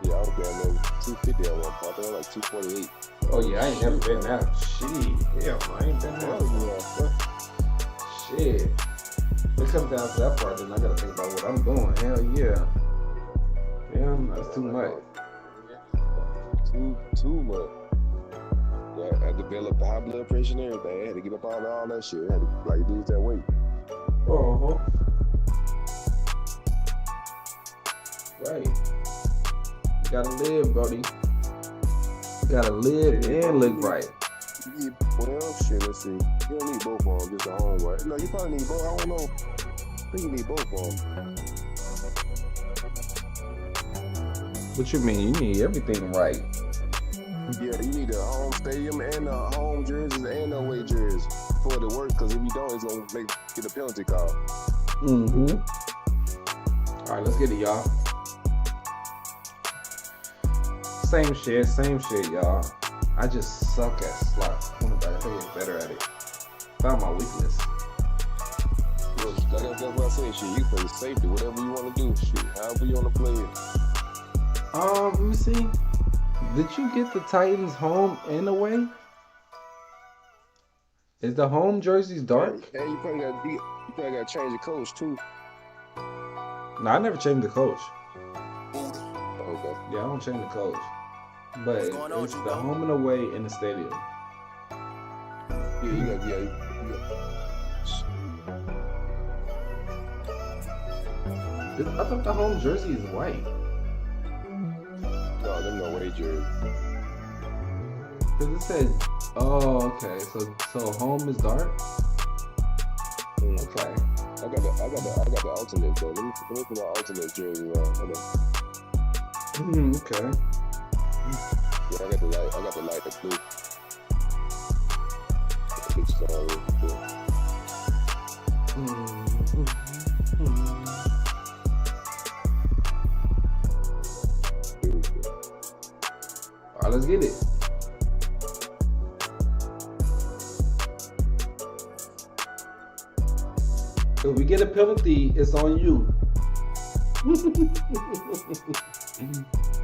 [SPEAKER 3] Yeah, I was down there 250 at one point. I think like 248.
[SPEAKER 12] Oh yeah, I ain't never been that. Shit. Hell, I ain't been that. Shit. It comes down to that part, then I gotta think about what I'm doing. Hell yeah. Damn, that's too much.
[SPEAKER 3] Too much. Yeah, I developed high blood pressure and everything. I had to give up all that shit. I had to like lose that weight.
[SPEAKER 12] Right. You gotta live, buddy. You gotta live and look right.
[SPEAKER 3] Yeah, well, shit, let's see. You don't need both of them, just a home right. No, you probably need both. I don't know. I think you need both of them.
[SPEAKER 12] What you mean? You need everything right.
[SPEAKER 3] Yeah, you need a home stadium and a home jerseys and away jerseys for it to work. Because if you don't, it's gonna get a penalty call.
[SPEAKER 12] All right, let's get it, y'all. Same shit, y'all. I just suck at slot cornerback. I think get better at it. Found my weakness.
[SPEAKER 3] Well, that's what I said. Shit, you play safety, whatever you want to do. Shit, however you want to play it.
[SPEAKER 12] Let me see. Did you get the Titans home and away? Is the home jerseys dark?
[SPEAKER 3] Hey, you probably got to change the coach too.
[SPEAKER 12] No, I never changed the coach.
[SPEAKER 3] Okay.
[SPEAKER 12] Yeah, I don't change the coach. But it's the home and away in the stadium.
[SPEAKER 3] Yeah, you got.
[SPEAKER 12] I thought the home jersey is white.
[SPEAKER 3] No, them no way jersey.
[SPEAKER 12] Cause it said, oh, okay. So home is dark. Okay.
[SPEAKER 3] I got the ultimate though. Let me put my ultimate jersey on. Hold on.
[SPEAKER 12] Okay.
[SPEAKER 3] Yeah, I got the light, the blue. Big star really cool.
[SPEAKER 12] All right, let's get it. If we get a penalty, it's on you.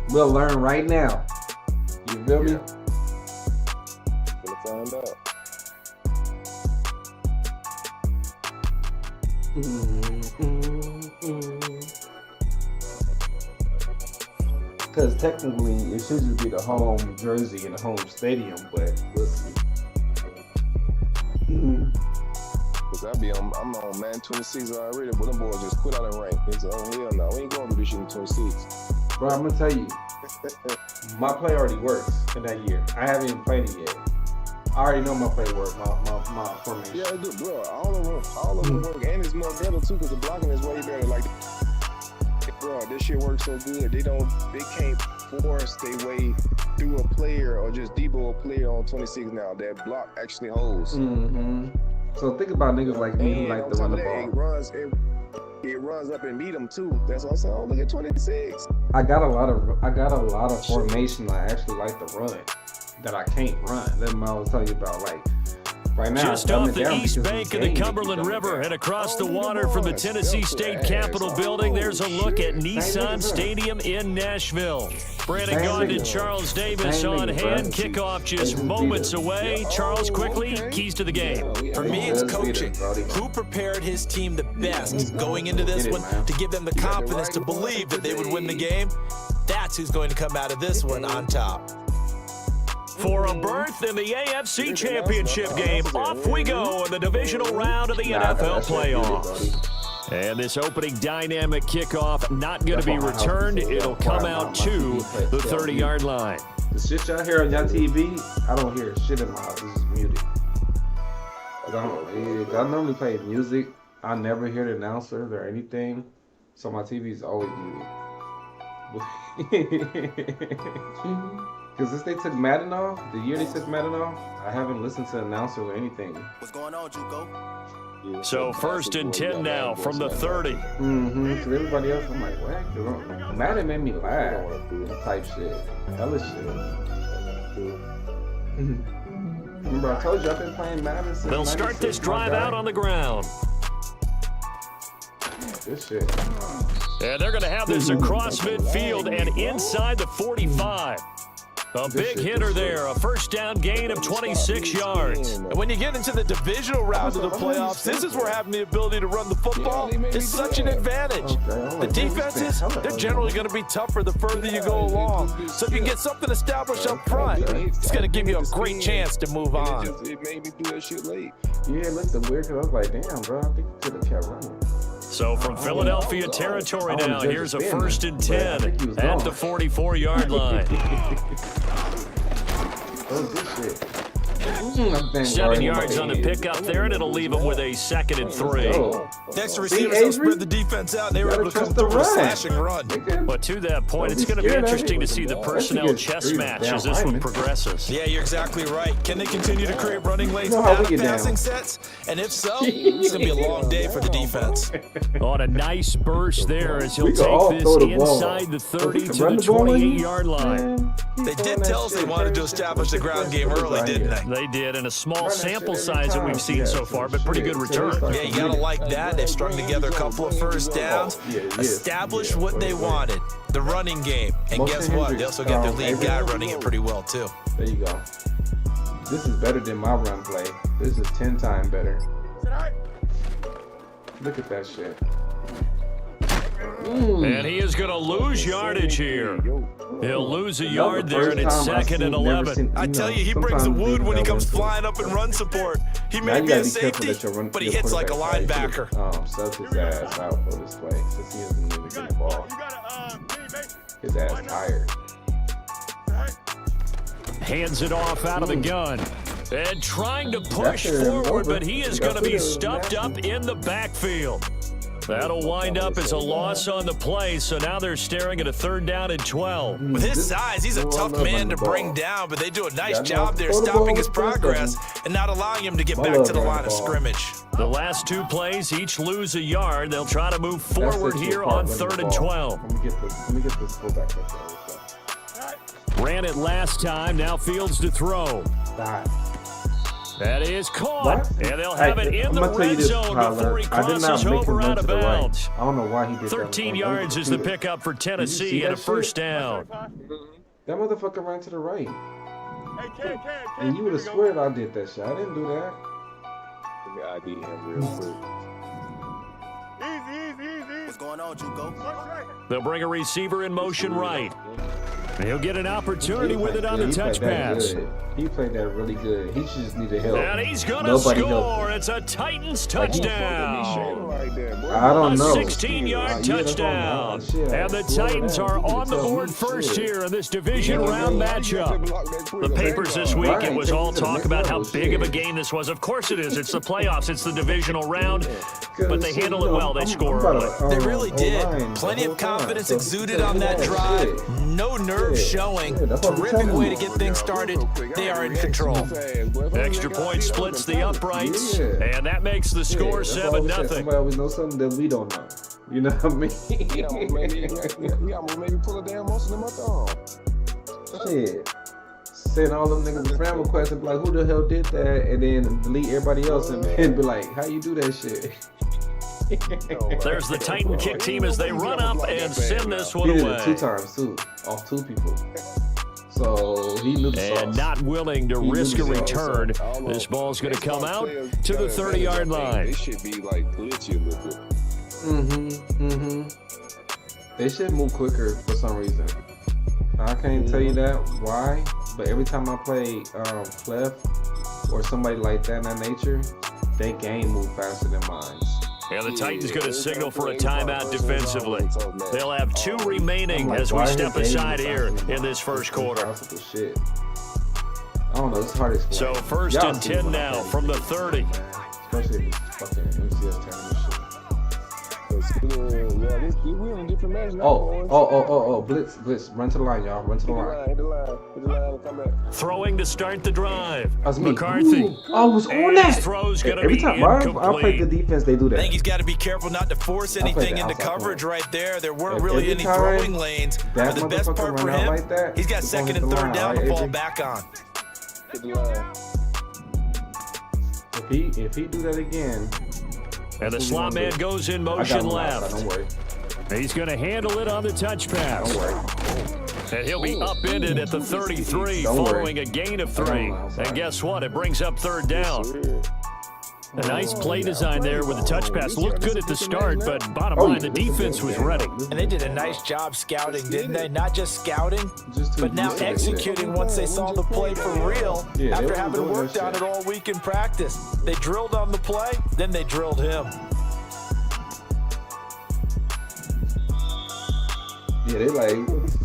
[SPEAKER 12] We'll learn right now. You feel me?
[SPEAKER 3] Gonna find out.
[SPEAKER 12] Because technically, it should just be the home jersey in the home stadium, but we'll see.
[SPEAKER 3] Cause I'm on Madden 26 already, but them boys just quit out and rank. It's oh hell no, we ain't going to this shit in 26.
[SPEAKER 12] Bro, I'm gonna tell you, my play already works in that year. I haven't even played it yet. I already know my play work, my formation.
[SPEAKER 3] Yeah, dude, bro, all of them work, and it's more better too, cause the blocking is way better. Like, bro, this shit works so good. They can't force their way through a player or just debo a player on 26 now. That block actually holds.
[SPEAKER 12] So think about niggas like me who like to run the ball.
[SPEAKER 3] It runs up and meet them too. That's what I'm saying. Oh, look at 26.
[SPEAKER 12] I got a lot of formation I actually like to run that I can't run. That's what I was telling you about. Like right now,
[SPEAKER 16] just off the east bank of the Cumberland River and across the water from the Tennessee State Capitol building, there's a look at Nissan Stadium in Nashville. Brandon Gaughan, Charles Davis on hand. Kickoff just moments away. Charles, quickly, keys to the game.
[SPEAKER 17] For me, it's coaching. Who prepared his team the best going into this one to give them the confidence to believe that they would win the game? That's who's going to come out of this one on top.
[SPEAKER 16] For a berth in the AFC Championship game, off we go in the divisional round of the NFL playoffs. And this opening dynamic kickoff not going to be returned. It'll come out to the 30-yard line.
[SPEAKER 12] The shit y'all hear on y'all TV, I don't hear shit in my house. This is muted. I normally play music. I never hear the announcers or anything. So my TV is always muted. Because since they took Madden off, the year they took Madden off, I haven't listened to announcers or anything.
[SPEAKER 13] What's going on, Juco?
[SPEAKER 16] So 1st and 10 now from the 30.
[SPEAKER 12] Because everybody else, I'm like, what? Madden made me laugh. Type shit. Hella shit. Remember, I told you I've been playing Madden since
[SPEAKER 16] They'll start this drive out on the ground.
[SPEAKER 12] This shit.
[SPEAKER 16] And they're going to have this across midfield and inside the 45. A big hitter there, a first down gain of 26 yards.
[SPEAKER 17] And when you get into the divisional round of the playoffs, this is where having the ability to run the football is such an advantage. The defenses, they're generally going to be tougher the further you go along. So if you can get something established up front, it's going to give you a great chance to move on.
[SPEAKER 3] It made me do that shit late.
[SPEAKER 12] Yeah, it looked weird because I was like, damn, bro, I think you could have kept running.
[SPEAKER 16] So from Philadelphia territory now, here's a 1st and 10 at the 44-yard line.
[SPEAKER 12] Oh, good shit.
[SPEAKER 16] 7 yards on the pickup there, and it'll leave them with a 2nd and 3.
[SPEAKER 17] Next receivers will spread the defense out, and they were able to come through with a slashing run.
[SPEAKER 16] But to that point, it's going to be interesting to see the personnel chess match as this one progresses.
[SPEAKER 17] Yeah, you're exactly right. Can they continue to create running lanes out of passing sets? And if so, it's going to be a long day for the defense.
[SPEAKER 16] On a nice burst there as he'll take this inside the 30 to the 28-yard line.
[SPEAKER 17] They did tell us they wanted to establish the ground game early, didn't they?
[SPEAKER 16] They did, and a small sample size that we've seen so far, but pretty good return.
[SPEAKER 17] Yeah, you gotta like that. They've strung together a couple of first downs, established what they wanted, the running game. And guess what? They also got their lead guy running it pretty well, too.
[SPEAKER 12] There you go. This is better than my run play. This is 10 times better. Look at that shit.
[SPEAKER 16] And he is going to lose yardage here. He'll lose a yard there, and it's 2nd and 11.
[SPEAKER 17] I tell you, he brings the wood when he comes flying up in run support. He may be a safety, but he hits like a linebacker.
[SPEAKER 12] Subs his ass out for this play since he isn't really getting the ball. His ass tired.
[SPEAKER 16] Hands it off out of the gun. And trying to push forward, but he is going to be stuffed up in the backfield. That'll wind up as a loss on the play, so now they're staring at a 3rd down and 12.
[SPEAKER 17] With his size, he's a tough man to bring down, but they do a nice job there stopping his progress and not allowing him to get back to the line of scrimmage.
[SPEAKER 16] The last 2 plays, each lose a yard. They'll try to move forward here on 3rd and 12.
[SPEAKER 12] Let me get this fullback.
[SPEAKER 16] Ran it last time, now Fields to throw. That is caught, and they'll have it in the red zone before he crosses over out of bounds.
[SPEAKER 12] I don't know why he did
[SPEAKER 16] 13 yards is the pickup for Tennessee and a 1st down.
[SPEAKER 12] That motherfucker ran to the right. And you would have sweared I did that shit. I didn't do that.
[SPEAKER 3] I ID him real quick.
[SPEAKER 13] What's going on, Juco?
[SPEAKER 16] They'll bring a receiver in motion right. He'll get an opportunity with it on the touch pass.
[SPEAKER 12] He played that really good. He just needed help.
[SPEAKER 16] And he's going to score. It's a Titans touchdown.
[SPEAKER 12] I don't know.
[SPEAKER 16] A 16-yard touchdown. And the Titans are on the board first here in this division round matchup. The papers this week, it was all talk about how big of a game this was. Of course it is. It's the playoffs. It's the divisional round. But they handled it well. They score early.
[SPEAKER 17] They really did. Plenty of confidence exuded on that drive. No nerves showing. Terrific way to get things started. They are in control.
[SPEAKER 16] Extra point splits the uprights, and that makes the score 7-0.
[SPEAKER 12] Somebody always knows something that we don't know. You know what I mean?
[SPEAKER 3] Maybe pull a damn most of them up on.
[SPEAKER 12] Shit. Send all them niggas a friend request and be like, who the hell did that? And then delete everybody else and be like, how you do that shit?
[SPEAKER 16] There's the Titan kick team as they run up and send this one away.
[SPEAKER 12] He did it 2 times too, off 2 people. So he knew the sauce.
[SPEAKER 16] And not willing to risk a return. This ball's going to come out to the 30-yard line.
[SPEAKER 3] They should be like glitchy a little bit.
[SPEAKER 12] They should move quicker for some reason. I can't tell you that why, but every time I play Clef or somebody like that in that nature, their game move faster than mine.
[SPEAKER 16] And the Titans going to signal for a timeout defensively. They'll have 2 remaining as we step aside here in this first quarter.
[SPEAKER 12] I don't know, it's hard to explain.
[SPEAKER 16] So 1st and 10 now from the 30.
[SPEAKER 12] Especially this fucking MCS tournament shit. Blitz. Run to the line, y'all. Run to the line.
[SPEAKER 3] Hit the line, come back.
[SPEAKER 16] Throwing to start the drive.
[SPEAKER 12] That's me.
[SPEAKER 16] McCarthy.
[SPEAKER 12] Ooh, I was on that.
[SPEAKER 16] Throw's gonna
[SPEAKER 12] Every
[SPEAKER 16] be
[SPEAKER 12] time I play the defense, they do that.
[SPEAKER 17] I think he's got to be careful not to force anything into coverage right there. There weren't really any throwing lanes. But the best part for him, he's got 2nd and 3rd down to fall back on.
[SPEAKER 3] Hit the line.
[SPEAKER 12] If he do that again.
[SPEAKER 16] And the slot man goes in motion left.
[SPEAKER 12] Don't worry.
[SPEAKER 16] He's going to handle it on the touch pass.
[SPEAKER 12] Don't worry.
[SPEAKER 16] And he'll be upended at the 33 following a gain of 3. And guess what? It brings up 3rd down. A nice play design there with the touch pass. Looked good at the start, but bottom line, the defense was ready.
[SPEAKER 17] And they did a nice job scouting, didn't they? Not just scouting, but now executing once they saw the play for real after having worked on it all week in practice. They drilled on the play, then they drilled him.
[SPEAKER 12] Yeah, they like.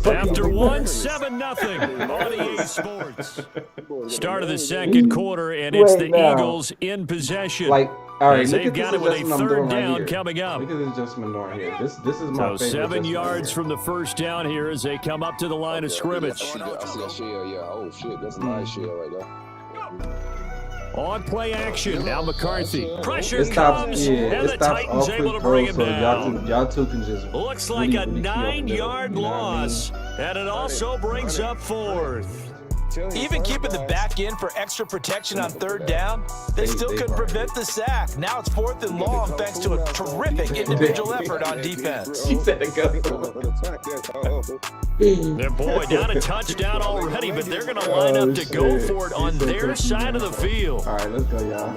[SPEAKER 16] After 7-0 on EA Sports. Start of the second quarter, and it's the Eagles in possession.
[SPEAKER 12] Like, all right,
[SPEAKER 16] they've got it with a 3rd down coming up.
[SPEAKER 12] Look at this adjustment doing here. This is my
[SPEAKER 16] so 7 yards from the 1st down here as they come up to the line of scrimmage.
[SPEAKER 3] I see that shell, yeah. Oh, shit, that's a nice shell right there.
[SPEAKER 16] On play action, now McCarthy. Pressure comes, and the Titans able to bring him down.
[SPEAKER 12] Y'all two can just
[SPEAKER 16] looks like a 9-yard loss, and it also brings up 4th.
[SPEAKER 17] Even keeping the back end for extra protection on 3rd down, they still couldn't prevent the sack. Now it's 4th and long thanks to a terrific individual effort on defense.
[SPEAKER 12] He said it go.
[SPEAKER 16] Their boy down a touchdown already, but they're going to line up to go for it on their side of the field.
[SPEAKER 12] All right, let's go, y'all.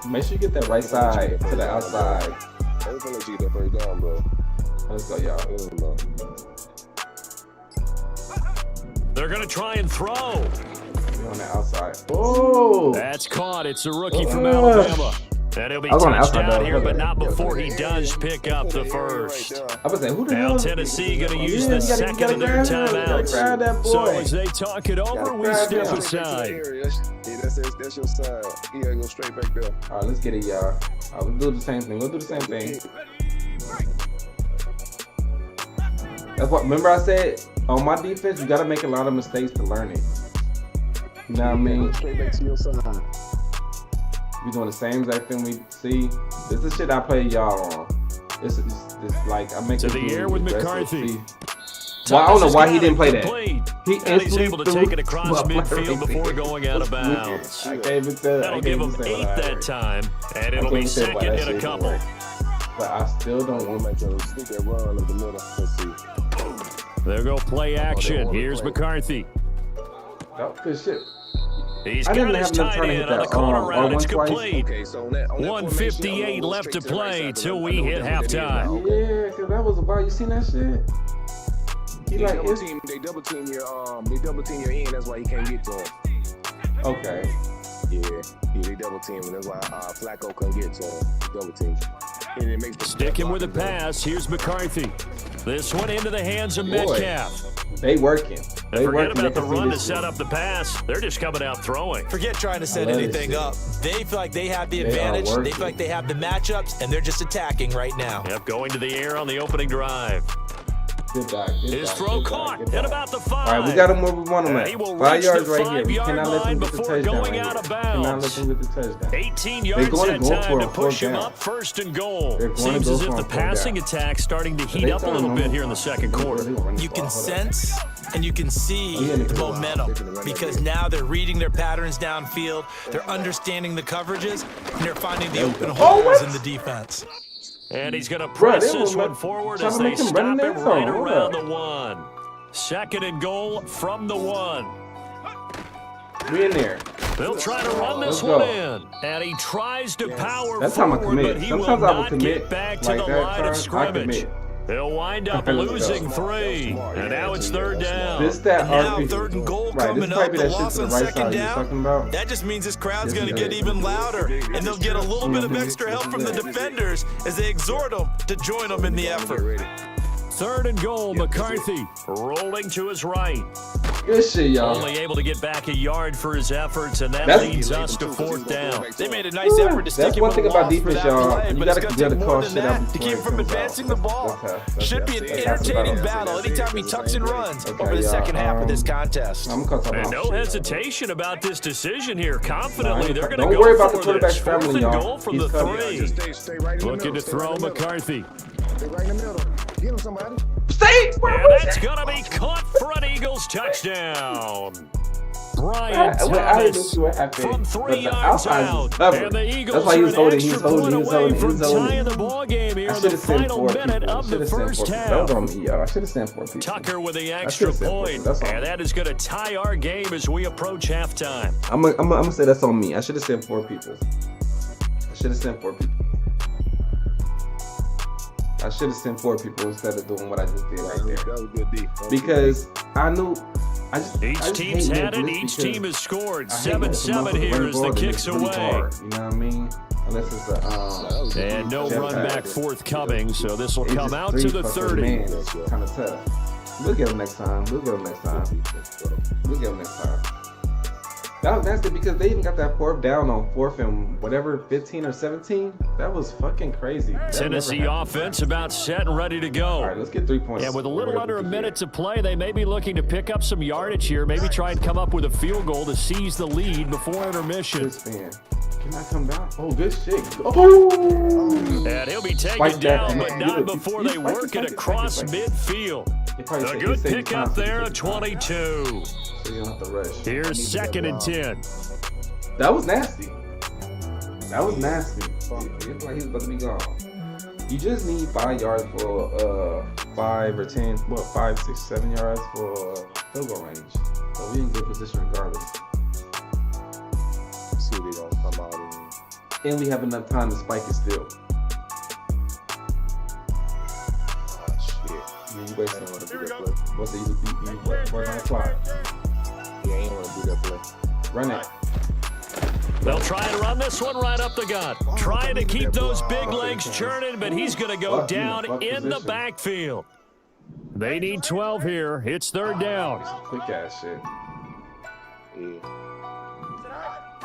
[SPEAKER 12] Make sure you get that right side to the outside. Let's go, y'all.
[SPEAKER 16] They're going to try and throw.
[SPEAKER 12] On the outside. Oh!
[SPEAKER 16] That's caught. It's a rookie from Alabama. And he'll be touchdown here, but not before he does pick up the first.
[SPEAKER 12] I was saying, who the
[SPEAKER 16] now
[SPEAKER 12] hell?
[SPEAKER 16] Tennessee going to use the second of their timeouts. So as they talk it over, we step aside.
[SPEAKER 3] That's your side. You gotta go straight back there.
[SPEAKER 12] All right, let's get it, y'all. We'll do the same thing. We'll do the same thing. That's what. Remember I said on my defense, you gotta make a lot of mistakes to learn it. You know what I mean?
[SPEAKER 3] Straight back to your side.
[SPEAKER 12] We doing the same exact thing we see. This is shit I play y'all on. This like I make
[SPEAKER 16] to the air with McCarthy.
[SPEAKER 12] Well, I don't know why he didn't play that.
[SPEAKER 16] And he's able to take it across midfield before going out of bounds. That'll give him 8 that time, and it'll be second in a couple.
[SPEAKER 12] But I still don't want to stick that run up the middle. Let's see.
[SPEAKER 16] There go play action. Here's McCarthy.
[SPEAKER 12] Oh, good shit.
[SPEAKER 16] He's got his tight end on the corner route. It's complete. 1:58 left to play till we hit halftime.
[SPEAKER 12] Yeah, because that was about, you seen that shit?
[SPEAKER 3] They double team your end. That's why he can't get to him.
[SPEAKER 12] Okay.
[SPEAKER 3] Yeah, they double team him. That's why Flacco couldn't get to him. Double team.
[SPEAKER 16] Sticking with the pass. Here's McCarthy. This one into the hands of Metcalf.
[SPEAKER 12] They working.
[SPEAKER 16] And forget about the run to set up the pass. They're just coming out throwing.
[SPEAKER 17] Forget trying to set anything up. They feel like they have the advantage. They feel like they have the matchups, and they're just attacking right now.
[SPEAKER 16] Yep, going to the air on the opening drive. His throw caught at about the 5.
[SPEAKER 12] All right, we got him where we want him at.
[SPEAKER 16] 5
[SPEAKER 12] yards right here. We cannot let them get the touchdown. Cannot let them get the touchdown.
[SPEAKER 16] 18 yards that time to push him up 1st and goal. Seems as if the passing attack starting to heat up a little bit here in the second quarter.
[SPEAKER 17] You can sense and you can see the momentum because now they're reading their patterns downfield. They're understanding the coverages, and they're finding the open holes in the defense.
[SPEAKER 16] And he's going to press this one forward as they stop him right around the 1. 2nd and goal from the 1.
[SPEAKER 12] We in there.
[SPEAKER 16] They'll try to run this one in. And he tries to power forward, but he will not get back to the line of scrimmage. He'll wind up losing 3. And now it's 3rd down.
[SPEAKER 17] Now 3rd and goal coming up. The loss on 2nd down. That just means this crowd's going to get even louder. And they'll get a little bit of extra help from the defenders as they exhort them to join them in the effort.
[SPEAKER 16] 3rd and goal, McCarthy rolling to his right.
[SPEAKER 12] Good shit, y'all.
[SPEAKER 16] Only able to get back a yard for his efforts, and that leads us to 4th down.
[SPEAKER 17] They made a nice effort to stick him with the
[SPEAKER 12] about defense, y'all. You
[SPEAKER 17] but it's going to take more than that to keep him from advancing the ball. Should be an entertaining battle anytime he tucks and runs over the second half of this contest.
[SPEAKER 16] And no hesitation about this decision here. Confidently, they're going to
[SPEAKER 12] go
[SPEAKER 16] for
[SPEAKER 12] the quarterback's family,
[SPEAKER 16] 4th and goal from the 3. Looking to throw McCarthy.
[SPEAKER 3] Stay right in the middle. Get him, somebody.
[SPEAKER 12] Stay!
[SPEAKER 16] And that's going to be caught for an Eagles touchdown. Brian Thomas from 3 yards out. And the Eagles are an extra point away from tying the ball game here in the final minute of the first half.
[SPEAKER 12] I should have sent 4 people.
[SPEAKER 16] Tucker with the extra point. And that is going to tie our game as we approach halftime.
[SPEAKER 12] I'm gonna say that's on me. I should have sent 4 people. I should have sent 4 people. I should have sent 4 people instead of doing what I just did right there.
[SPEAKER 3] That was a good D.
[SPEAKER 12] Because I knew
[SPEAKER 16] each team's had it, each team has scored. 7-7 here as the kicks away.
[SPEAKER 12] You know what I mean? Unless it's
[SPEAKER 16] and no run back forthcoming, so this will come out to the 30.
[SPEAKER 12] Man, that's kind of tough. We'll get them next time. We'll get them next time. That was nasty because they even got that 4th down on 4th and whatever, 15 or 17. That was fucking crazy.
[SPEAKER 16] Tennessee offense about set and ready to go.
[SPEAKER 12] All right, let's get 3 points.
[SPEAKER 16] And with a little under a minute to play, they may be looking to pick up some yardage here. Maybe try and come up with a field goal to seize the lead before intermission.
[SPEAKER 12] Can I come down? Oh, good shit. Oh!
[SPEAKER 16] And he'll be taken down, but not before they work it across midfield. A good pickup there at 22. Here's 2nd and 10.
[SPEAKER 12] That was nasty. It's like he's about to be gone. You just need 5 yards for 5 or 10, 5, 6, 7 yards for field goal range. So we in good position regardless.
[SPEAKER 3] Let's see if they don't come out
[SPEAKER 12] and we have enough time to spike it still. You wasting on to do that play. What's the you 1 o'clock?
[SPEAKER 3] Yeah, I ain't want to do that play.
[SPEAKER 12] Run it.
[SPEAKER 16] They'll try and run this one right up the gut. Trying to keep those big legs churning, but he's going to go down in the backfield. They need 12 here. It's third down.
[SPEAKER 12] Quick ass shit.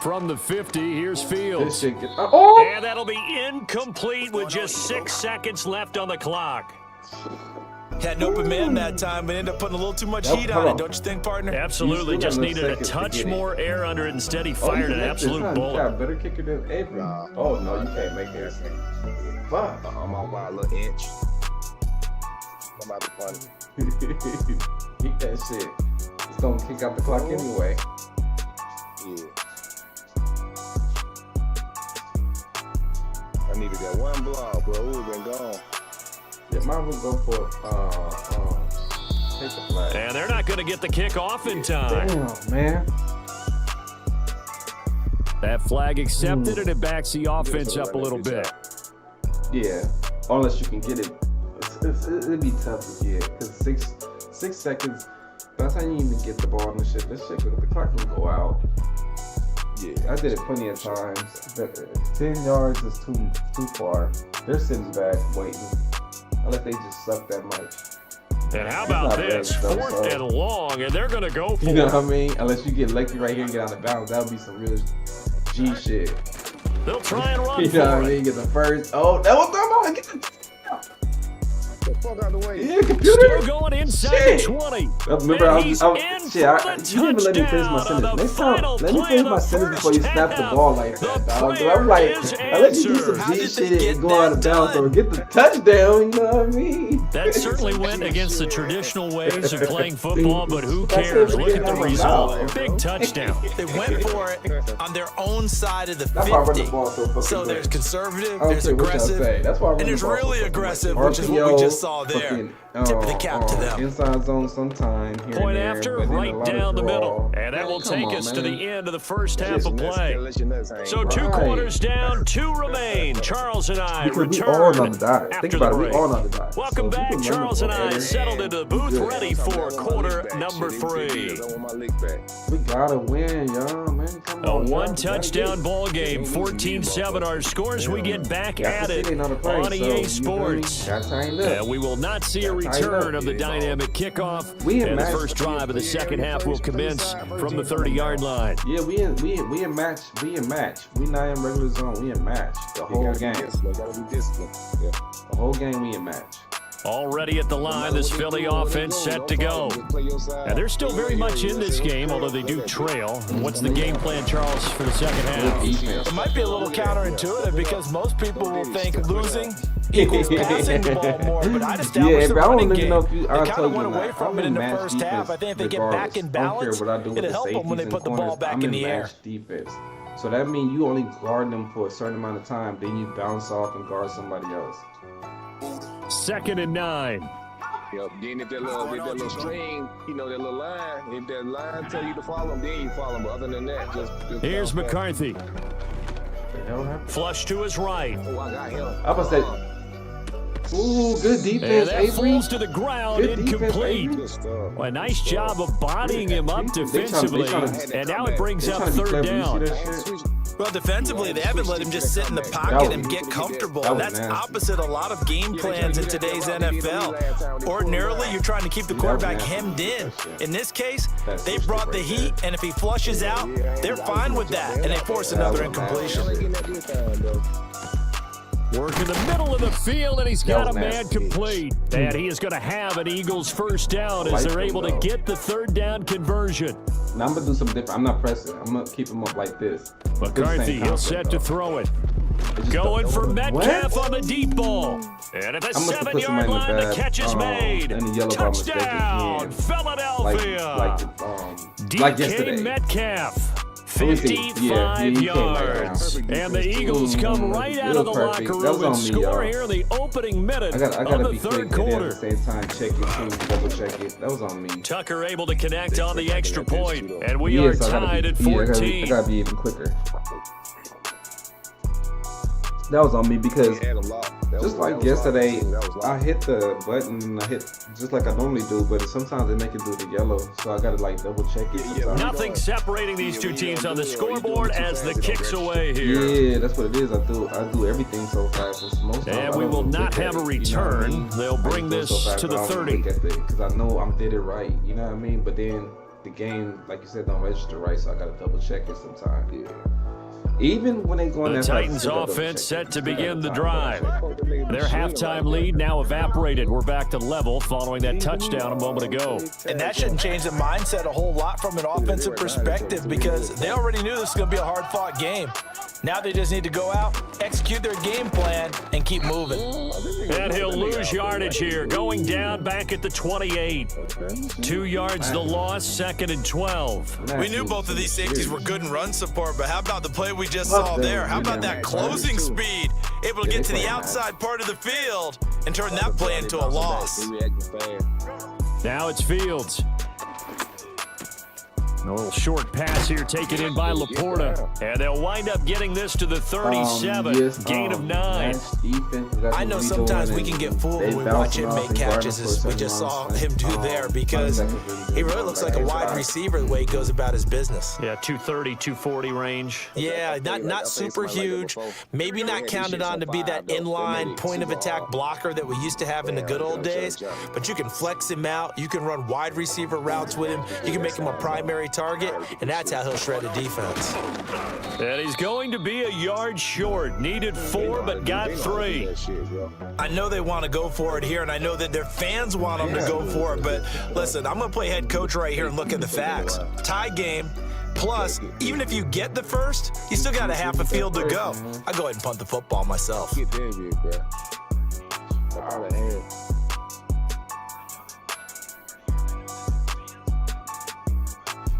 [SPEAKER 16] From the 50, here's Fields.
[SPEAKER 12] And
[SPEAKER 16] that'll be incomplete with just 6 seconds left on the clock.
[SPEAKER 17] Had an open man that time, but ended up putting a little too much heat on it, don't you think, partner?
[SPEAKER 16] Absolutely, just needed a touch more air under it. Instead, he fired an absolute bullet.
[SPEAKER 12] You got a better kicker than Abram. Oh, no, you can't make this. Fuck.
[SPEAKER 3] I'm out by a little inch. I'm about to punt.
[SPEAKER 12] Eat that shit. It's gonna kick out the clock anyway.
[SPEAKER 3] Yeah. I needed that one block, bro. We've been gone.
[SPEAKER 12] Yeah, mine will go for take the flag.
[SPEAKER 16] And they're not going to get the kick off in time.
[SPEAKER 12] Damn, man.
[SPEAKER 16] That flag accepted, and it backs the offense up a little bit.
[SPEAKER 12] Yeah, unless you can get it. It'd be tough to get because 6 seconds. By the time you even get the ball and the shit, the clock can go out. Yeah, I did it plenty of times. But 10 yards is too far. They're sitting back waiting. Unless they just suck that much.
[SPEAKER 16] And how about this? 4th and long, and they're going to go for it.
[SPEAKER 12] You know what I mean? Unless you get lucky right here and get out of bounds, that would be some real G shit.
[SPEAKER 16] They'll try and run
[SPEAKER 12] you know what I mean? Get the first. Oh, that was the get the
[SPEAKER 3] fuck out the way.
[SPEAKER 12] Yeah, computer.
[SPEAKER 16] Still going inside the 20.
[SPEAKER 12] Remember, I you didn't even let me finish my sentence. Next time, let me finish my sentence before you snap the ball like that, dog. I'm like, I let you do some G shit and go out of bounds or get the touchdown, you know what I mean?
[SPEAKER 16] That certainly went against the traditional ways of playing football, but who cares? Look at the result. Big touchdown.
[SPEAKER 17] They went for it on their own side of the 50. So there's conservative, there's aggressive, and there's really aggressive, which is what we just saw there. Tip of the cap to them.
[SPEAKER 12] Inside zone sometime.
[SPEAKER 16] Point after, right down the middle. And that will take us to the end of the first half of play. So 2 quarters down, 2 remain. Charles and I return after the break. Welcome back. Charles and I settled into the booth, ready for quarter number 3.
[SPEAKER 12] We gotta win, y'all, man. Come on,
[SPEAKER 16] a 1-touchdown ball game, 14-7 our scores. We get back at it on EA Sports. And we will not see a return of the dynamic kickoff. And the first drive of the second half will commence from the 30-yard line.
[SPEAKER 12] Yeah, we in match. We not in regular zone. We in match the whole game. The whole game we in match.
[SPEAKER 16] Already at the line, this Philly offense set to go. And they're still very much in this game, although they do trail. What's the game plan, Charles, for the second half?
[SPEAKER 17] It might be a little counterintuitive because most people will think losing equals passing the ball more, but I'd establish the running game. They kind of went away from it in the first half. I think if they get back in balance, it'll help them when they put the ball back in the air.
[SPEAKER 12] So that means you only guard them for a certain amount of time, then you bounce off and guard somebody else.
[SPEAKER 16] 2nd and 9.
[SPEAKER 3] Yep. Then if that little string, that little line, if that line tell you to follow him, then you follow him. But other than that, just
[SPEAKER 16] here's McCarthy. Flush to his right.
[SPEAKER 3] Oh, I got him.
[SPEAKER 12] I was saying, ooh, good defense,
[SPEAKER 16] and that falls to the ground, incomplete. Well, a nice job of bodying him up defensively, and now it brings up 3rd down.
[SPEAKER 17] Well, defensively, they haven't let him just sit in the pocket and get comfortable. That's opposite a lot of game plans in today's NFL. Ordinarily, you're trying to keep the quarterback hemmed in. In this case, they brought the heat, and if he flushes out, they're fine with that, and they force another incompletion.
[SPEAKER 16] Work in the middle of the field, and he's got a man complete. And he is going to have an Eagles first down as they're able to get the 3rd down conversion.
[SPEAKER 12] Now I'm going to do something different. I'm not pressing. I'm going to keep him up like this.
[SPEAKER 16] McCarthy, he'll set to throw it. Going for Metcalf on the deep ball. And at the 7-yard line, the catch is made. Touchdown, Philadelphia. DK Metcalf. 55 yards. And the Eagles come right out of the locker room and score here in the opening minute of the 3rd quarter.
[SPEAKER 12] At the same time, check it too, double check it. That was on me.
[SPEAKER 16] Tucker able to connect on the extra point, and we are tied at 14.
[SPEAKER 12] I gotta be even quicker. That was on me because just like yesterday, I hit the button and I hit just like I normally do, but sometimes they make it do the yellow, so I gotta like double check it sometimes.
[SPEAKER 16] Nothing separating these two teams on the scoreboard as the kick's away here.
[SPEAKER 12] Yeah, that's what it is. I do everything so fast.
[SPEAKER 16] And we will not have a return. They'll bring this to the 30.
[SPEAKER 12] Because I know I did it right, you know what I mean? But then the game, like you said, don't register right, so I gotta double check it sometimes. Yeah. Even when they go in
[SPEAKER 16] the Titans offense set to begin the drive. Their halftime lead now evaporated. We're back to level following that touchdown a moment ago.
[SPEAKER 17] And that shouldn't change the mindset a whole lot from an offensive perspective because they already knew this was going to be a hard-fought game. Now they just need to go out, execute their game plan, and keep moving.
[SPEAKER 16] And he'll lose yardage here, going down back at the 28. 2 yards the loss, 2nd and 12.
[SPEAKER 18] We knew both of these safeties were good in run support, but how about the play we just saw there? How about that closing speed? Able to get to the outside part of the field and turn that play into a loss.
[SPEAKER 16] Now it's Fields. A little short pass here taken in by Laporta. And they'll wind up getting this to the 37. Gain of 9.
[SPEAKER 17] I know sometimes we can get fooled when we watch him make catches as we just saw him do there because he really looks like a wide receiver the way he goes about his business.
[SPEAKER 16] Yeah, 230, 240 range.
[SPEAKER 17] Yeah, not super huge. Maybe not counted on to be that inline point of attack blocker that we used to have in the good old days, but you can flex him out. You can run wide receiver routes with him. You can make him a primary target, and that's how he'll shred a defense.
[SPEAKER 16] And he's going to be a yard short. Needed 4, but got 3.
[SPEAKER 17] I know they want to go for it here, and I know that their fans want them to go for it, but listen, I'm going to play head coach right here and look at the facts. Tie game, plus, even if you get the first, you still got a half a field to go. I'll go ahead and punt the football myself.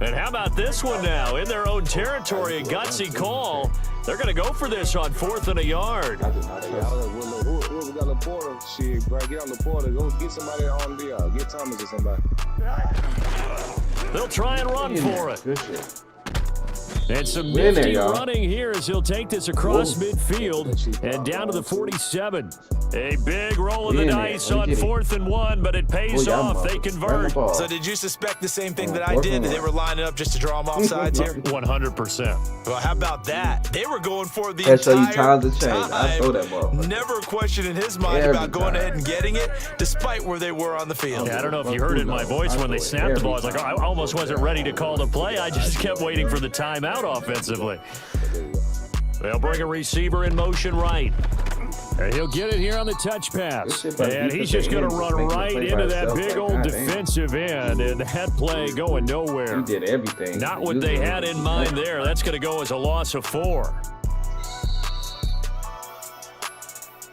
[SPEAKER 16] And how about this one now? In their own territory, a gutsy call. They're going to go for this on 4th and a yard.
[SPEAKER 3] Whoever got Laporta, shit, bro, get on Laporta. Go get somebody on the, get Thomas or somebody.
[SPEAKER 16] They'll try and run for it. And some nifty running here as he'll take this across midfield and down to the 47. A big roll of the dice on 4th and 1, but it pays off. They convert.
[SPEAKER 17] So did you suspect the same thing that I did? They were lining up just to draw them off sides here?
[SPEAKER 16] 100%.
[SPEAKER 17] Well, how about that? They were going for the entire time. Never a question in his mind about going ahead and getting it, despite where they were on the field.
[SPEAKER 16] Yeah, I don't know if you heard it in my voice when they snapped the ball. I was like, I almost wasn't ready to call the play. I just kept waiting for the timeout offensively. They'll bring a receiver in motion right. And he'll get it here on the touch pass. And he's just going to run right into that big old defensive end. And that play going nowhere.
[SPEAKER 12] He did everything.
[SPEAKER 16] Not what they had in mind there. That's going to go as a loss of 4.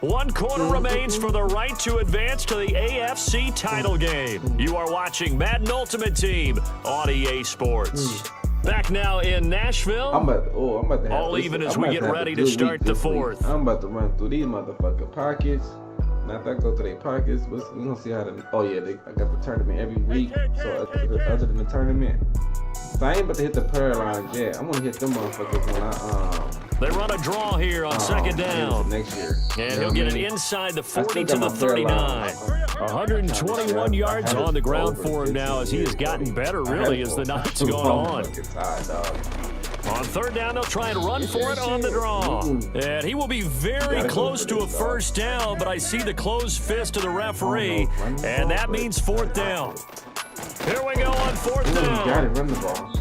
[SPEAKER 16] 1 quarter remains for the right to advance to the AFC title game. You are watching Madden Ultimate Team on EA Sports. Back now in Nashville.
[SPEAKER 12] I'm about to have
[SPEAKER 16] all even as we get ready to start the 4th.
[SPEAKER 12] I'm about to run through these motherfucking pockets. Now if I go through their pockets, we're gonna see how the. Oh yeah, I got the tournament every week. So other than the tournament, so I ain't about to hit the prayer lines yet. I'm gonna hit them motherfuckers when I
[SPEAKER 16] They run a draw here on 2nd down.
[SPEAKER 12] Next year.
[SPEAKER 16] And he'll get it inside the 40 to the 39. 121 yards on the ground for him now as he has gotten better, really, as the night's gone on. On 3rd down, they'll try and run for it on the draw. And he will be very close to a 1st down, but I see the closed fist of the referee, and that means 4th down. Here we go on 4th down.
[SPEAKER 12] Got it, run the ball.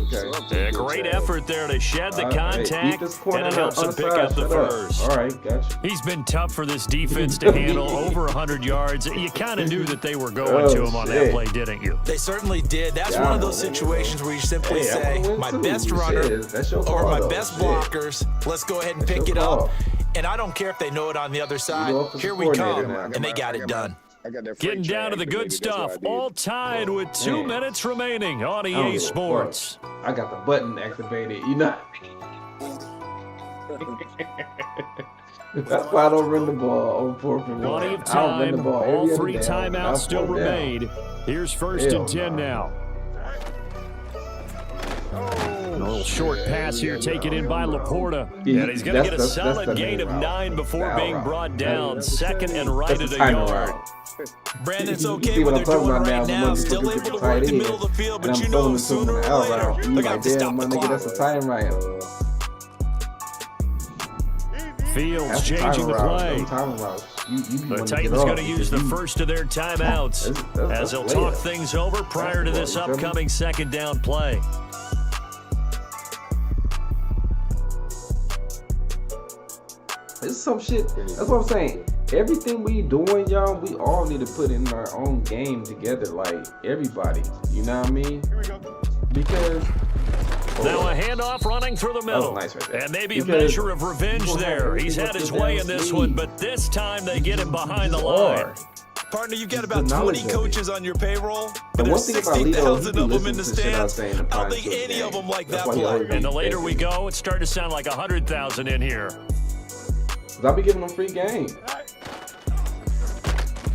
[SPEAKER 12] Okay.
[SPEAKER 16] A great effort there to shed the contact, and it helps him pick up the first.
[SPEAKER 12] All right, gotcha.
[SPEAKER 16] He's been tough for this defense to handle, over 100 yards. You kind of knew that they were going to him on that play, didn't you?
[SPEAKER 17] They certainly did. That's one of those situations where you simply say, my best runner or my best blockers, let's go ahead and pick it up. And I don't care if they know it on the other side. Here we come, and they got it done.
[SPEAKER 16] Getting down to the good stuff, all tied with 2 minutes remaining on EA Sports.
[SPEAKER 12] I got the button activated, you know. That's why I don't run the ball on 4th and 1.
[SPEAKER 16] Plenty of time. All 3 timeouts still remain. Here's 1st and 10 now. Little short pass here taken in by Laporta. And he's going to get a solid gain of 9 before being brought down. Second and right at a yard.
[SPEAKER 18] Brandon's okay with what they're doing right now. Still able to work the middle of the field, but you know sooner or later, they're going to have to stop the clock.
[SPEAKER 12] That's a time right.
[SPEAKER 16] Fields changing the play. The Titans going to use the first of their timeouts as they'll talk things over prior to this upcoming second down play.
[SPEAKER 12] This is some shit. That's what I'm saying. Everything we doing, y'all, we all need to put in our own game together, like everybody. You know what I mean?
[SPEAKER 15] Here we go.
[SPEAKER 12] Because
[SPEAKER 16] now a handoff running through the middle.
[SPEAKER 12] Nice right there.
[SPEAKER 16] And maybe a measure of revenge there. He's had his way in this one, but this time they get him behind the line.
[SPEAKER 18] Partner, you've got about 20 coaches on your payroll, but there's 60,000 of them in the stands. I don't think any of them like that play.
[SPEAKER 16] And the later we go, it's starting to sound like 100,000 in here.
[SPEAKER 12] I'll be giving them free game.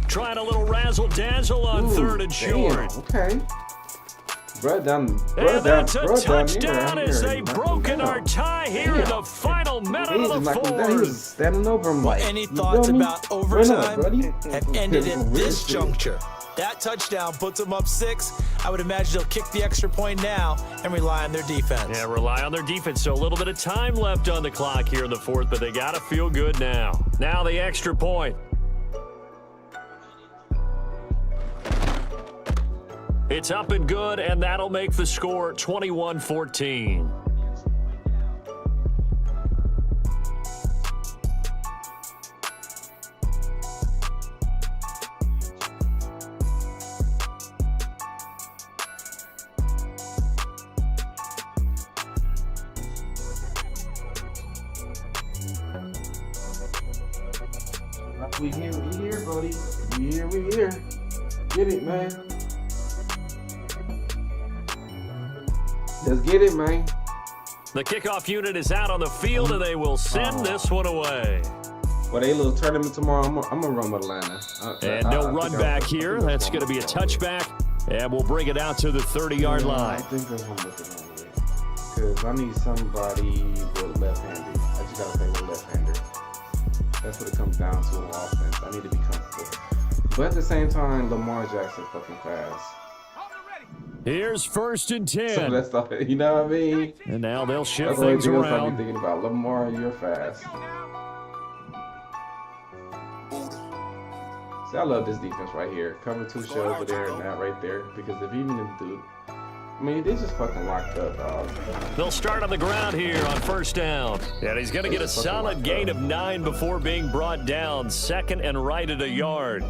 [SPEAKER 16] Trying a little razzle-dazzle on third and short.
[SPEAKER 12] Okay.
[SPEAKER 16] And that's a touchdown as they've broken our tie here in the final minute of the fourth.
[SPEAKER 12] He was standing over him like,
[SPEAKER 18] any thoughts about overtime have ended at this juncture. That touchdown puts them up 6. I would imagine they'll kick the extra point now and rely on their defense.
[SPEAKER 16] Yeah, rely on their defense. So a little bit of time left on the clock here in the fourth, but they got to feel good now. Now the extra point. It's up and good, and that'll make the score 21-14.
[SPEAKER 12] We here, buddy. We here. Get it, man. Let's get it, man.
[SPEAKER 16] The kickoff unit is out on the field, and they will send this one away.
[SPEAKER 12] Well, they little tournament tomorrow. I'm gonna run with Atlanta.
[SPEAKER 16] And no run back here. That's going to be a touchback, and we'll bring it out to the 30-yard line.
[SPEAKER 12] I think I'm gonna look at it because I need somebody with left-handed. I just gotta play with left-hander. That's what it comes down to on offense. I need to be comfortable, but at the same time, Lamar Jackson fucking fast.
[SPEAKER 16] Here's 1st and 10.
[SPEAKER 12] So that's all, you know what I mean?
[SPEAKER 16] And now they'll shift
[SPEAKER 12] that's
[SPEAKER 16] things
[SPEAKER 12] around.
[SPEAKER 16] around.
[SPEAKER 12] I'm thinking about Lamar, you're fast. See, I love this defense right here. Cover 2 shell over there and that right there. Because if even if dude, I mean, they just fucking locked up, dog.
[SPEAKER 16] They'll start on the ground here on 1st down. And he's going to get a solid gain of 9 before being brought down. 2nd and right at a yard.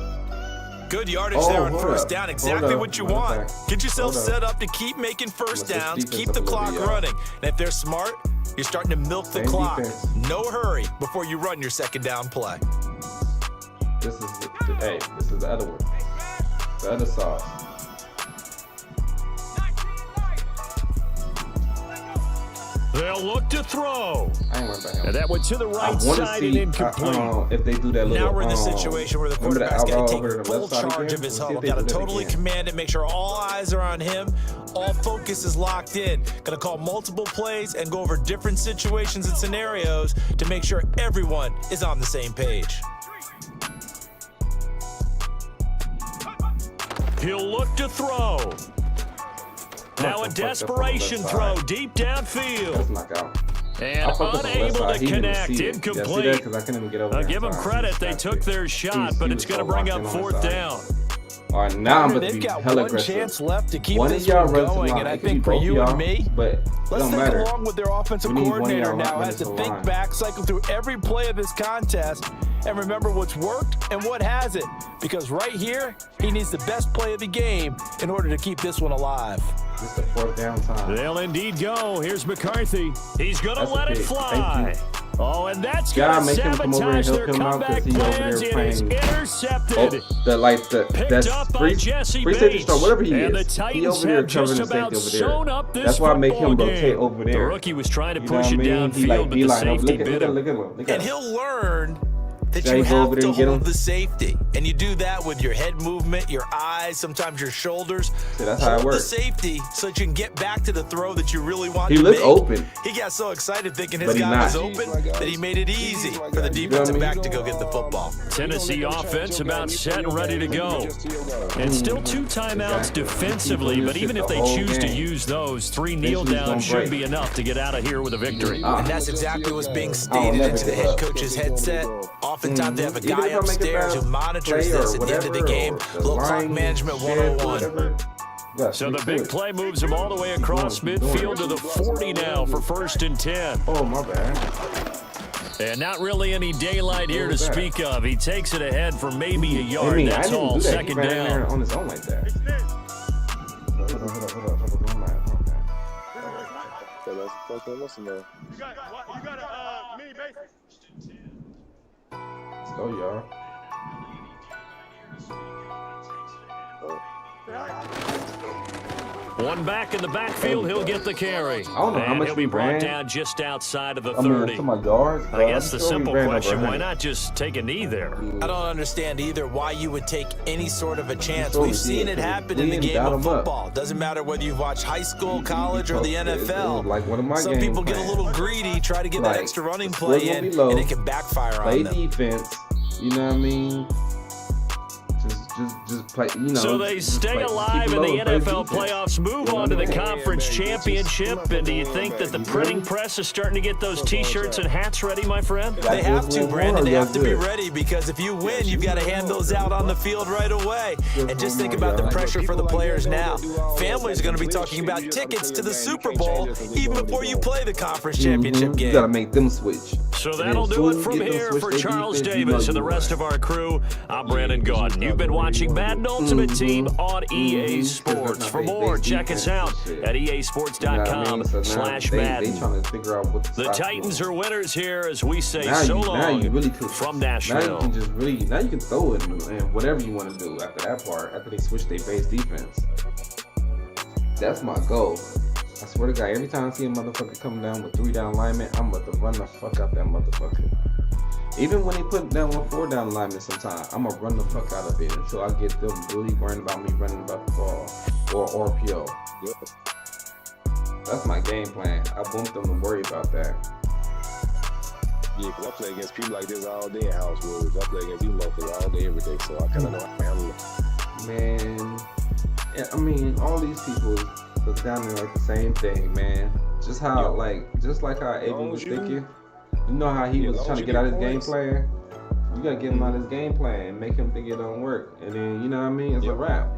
[SPEAKER 18] Good yardage there on 1st down. Exactly what you want. Get yourself set up to keep making 1st downs, keep the clock running. And if they're smart, you're starting to milk the clock. No hurry before you run your 2nd down play.
[SPEAKER 12] This is the other one. The other sauce.
[SPEAKER 16] They'll look to throw.
[SPEAKER 12] I ain't worried about him.
[SPEAKER 16] And that went to the right side and incomplete.
[SPEAKER 12] If they do that little,
[SPEAKER 18] now we're in the situation where the quarterback's got to take full charge of his huddle. Got to totally command it, make sure all eyes are on him. All focus is locked in. Going to call multiple plays and go over different situations and scenarios to make sure everyone is on the same page.
[SPEAKER 16] He'll look to throw. Now a desperation throw deep downfield.
[SPEAKER 12] Let's knock out.
[SPEAKER 16] And unable to connect. Incomplete. I'll give them credit. They took their shot, but it's going to bring up 4th down.
[SPEAKER 12] All right, now I'm going to be hella aggressive.
[SPEAKER 17] They've got one chance left to keep this one going, and I think for you and me, let's think along with their offensive coordinator now has to think back, cycle through every play of this contest, and remember what's worked and what hasn't. Because right here, he needs the best play of the game in order to keep this one alive.
[SPEAKER 12] This is the 4th down time.
[SPEAKER 16] They'll indeed go. Here's McCarthy. He's going to let it fly. Oh, and that's going to sabotage their comeback plans. It is intercepted.
[SPEAKER 12] That's free safety start, whatever he is. He over there covering the safety over there. That's why I make him rotate over there.
[SPEAKER 16] The rookie was trying to push it downfield, but the safety bit him.
[SPEAKER 18] And he'll learn that you have to hold the safety. And you do that with your head movement, your eyes, sometimes your shoulders.
[SPEAKER 12] So that's how it
[SPEAKER 18] hold
[SPEAKER 12] works.
[SPEAKER 18] the safety so that you can get back to the throw that you really want
[SPEAKER 12] He
[SPEAKER 18] to
[SPEAKER 12] looked
[SPEAKER 18] make.
[SPEAKER 12] open.
[SPEAKER 18] He got so excited thinking his guy was open that he made it easy for the defensive back to go get the football.
[SPEAKER 16] Tennessee offense about set and ready to go. And still 2 timeouts defensively, but even if they choose to use those, 3 kneel downs should be enough to get out of here with a victory.
[SPEAKER 18] And that's exactly what's being stated into the head coach's headset. Oftentimes they have a guy upstairs who monitors this at the end of the game. Little clock management 101.
[SPEAKER 16] So the big play moves him all the way across midfield to the 40 now for 1st and 10.
[SPEAKER 12] Oh, my bad.
[SPEAKER 16] And not really any daylight here to speak of. He takes it ahead for maybe a yard. That's all. 2nd down.
[SPEAKER 12] On his own like that. Let's go, y'all.
[SPEAKER 16] One back in the backfield, he'll get the carry.
[SPEAKER 12] I don't know how much
[SPEAKER 16] he'll be brought
[SPEAKER 12] ran.
[SPEAKER 16] down just outside of the
[SPEAKER 12] I mean,
[SPEAKER 16] 30.
[SPEAKER 12] to my yards,
[SPEAKER 16] I guess the simple question, why not just take a knee there?
[SPEAKER 18] I don't understand either why you would take any sort of a chance. We've seen it happen in the game of football. Doesn't matter whether you've watched high school, college, or the NFL.
[SPEAKER 12] Like one of my
[SPEAKER 18] Some people get a little greedy, try to get that extra running play in, and it can backfire on them.
[SPEAKER 12] Play defense, you know what I mean? Just play, you know.
[SPEAKER 16] So they stay alive in the NFL playoffs, move on to the conference championship. And do you think that the printing press is starting to get those T-shirts and hats ready, my friend?
[SPEAKER 18] They have to, Brandon. They have to be ready because if you win, you've got to hand those out on the field right away. And just think about the pressure for the players now. Families are going to be talking about tickets to the Super Bowl even before you play the conference championship game.
[SPEAKER 12] You got to make them switch.
[SPEAKER 16] So that'll do it from here for Charles Davis and the rest of our crew. I'm Brandon Gordon. You've been watching Madden Ultimate Team on EA Sports. For more, check us out at easports.com/Madden. The Titans are winners here as we say so long from Nashville.
[SPEAKER 12] Now you can throw it and whatever you want to do after that part, after they switch their base defense. That's my goal. I swear to God, every time I see a motherfucker come down with 3 down linemen, I'm about to run the fuck out that motherfucker. Even when they put down 1 4 down lineman sometimes, I'm going to run the fuck out of it until I get them really worrying about me running about the ball or RPO. That's my game plan. I want them to worry about that.
[SPEAKER 3] Yeah, because I play against people like this all day in house rules. I play against these motherfuckers all day, every day, so I kind of know how to handle it.
[SPEAKER 12] Man, yeah, I mean, all these people look down there like the same thing, man. Just how, just like how Avon was thinking. You know how he was trying to get out his game plan? You gotta get him out of his game plan and make him think it don't work. And then, you know what I mean? It's a wrap.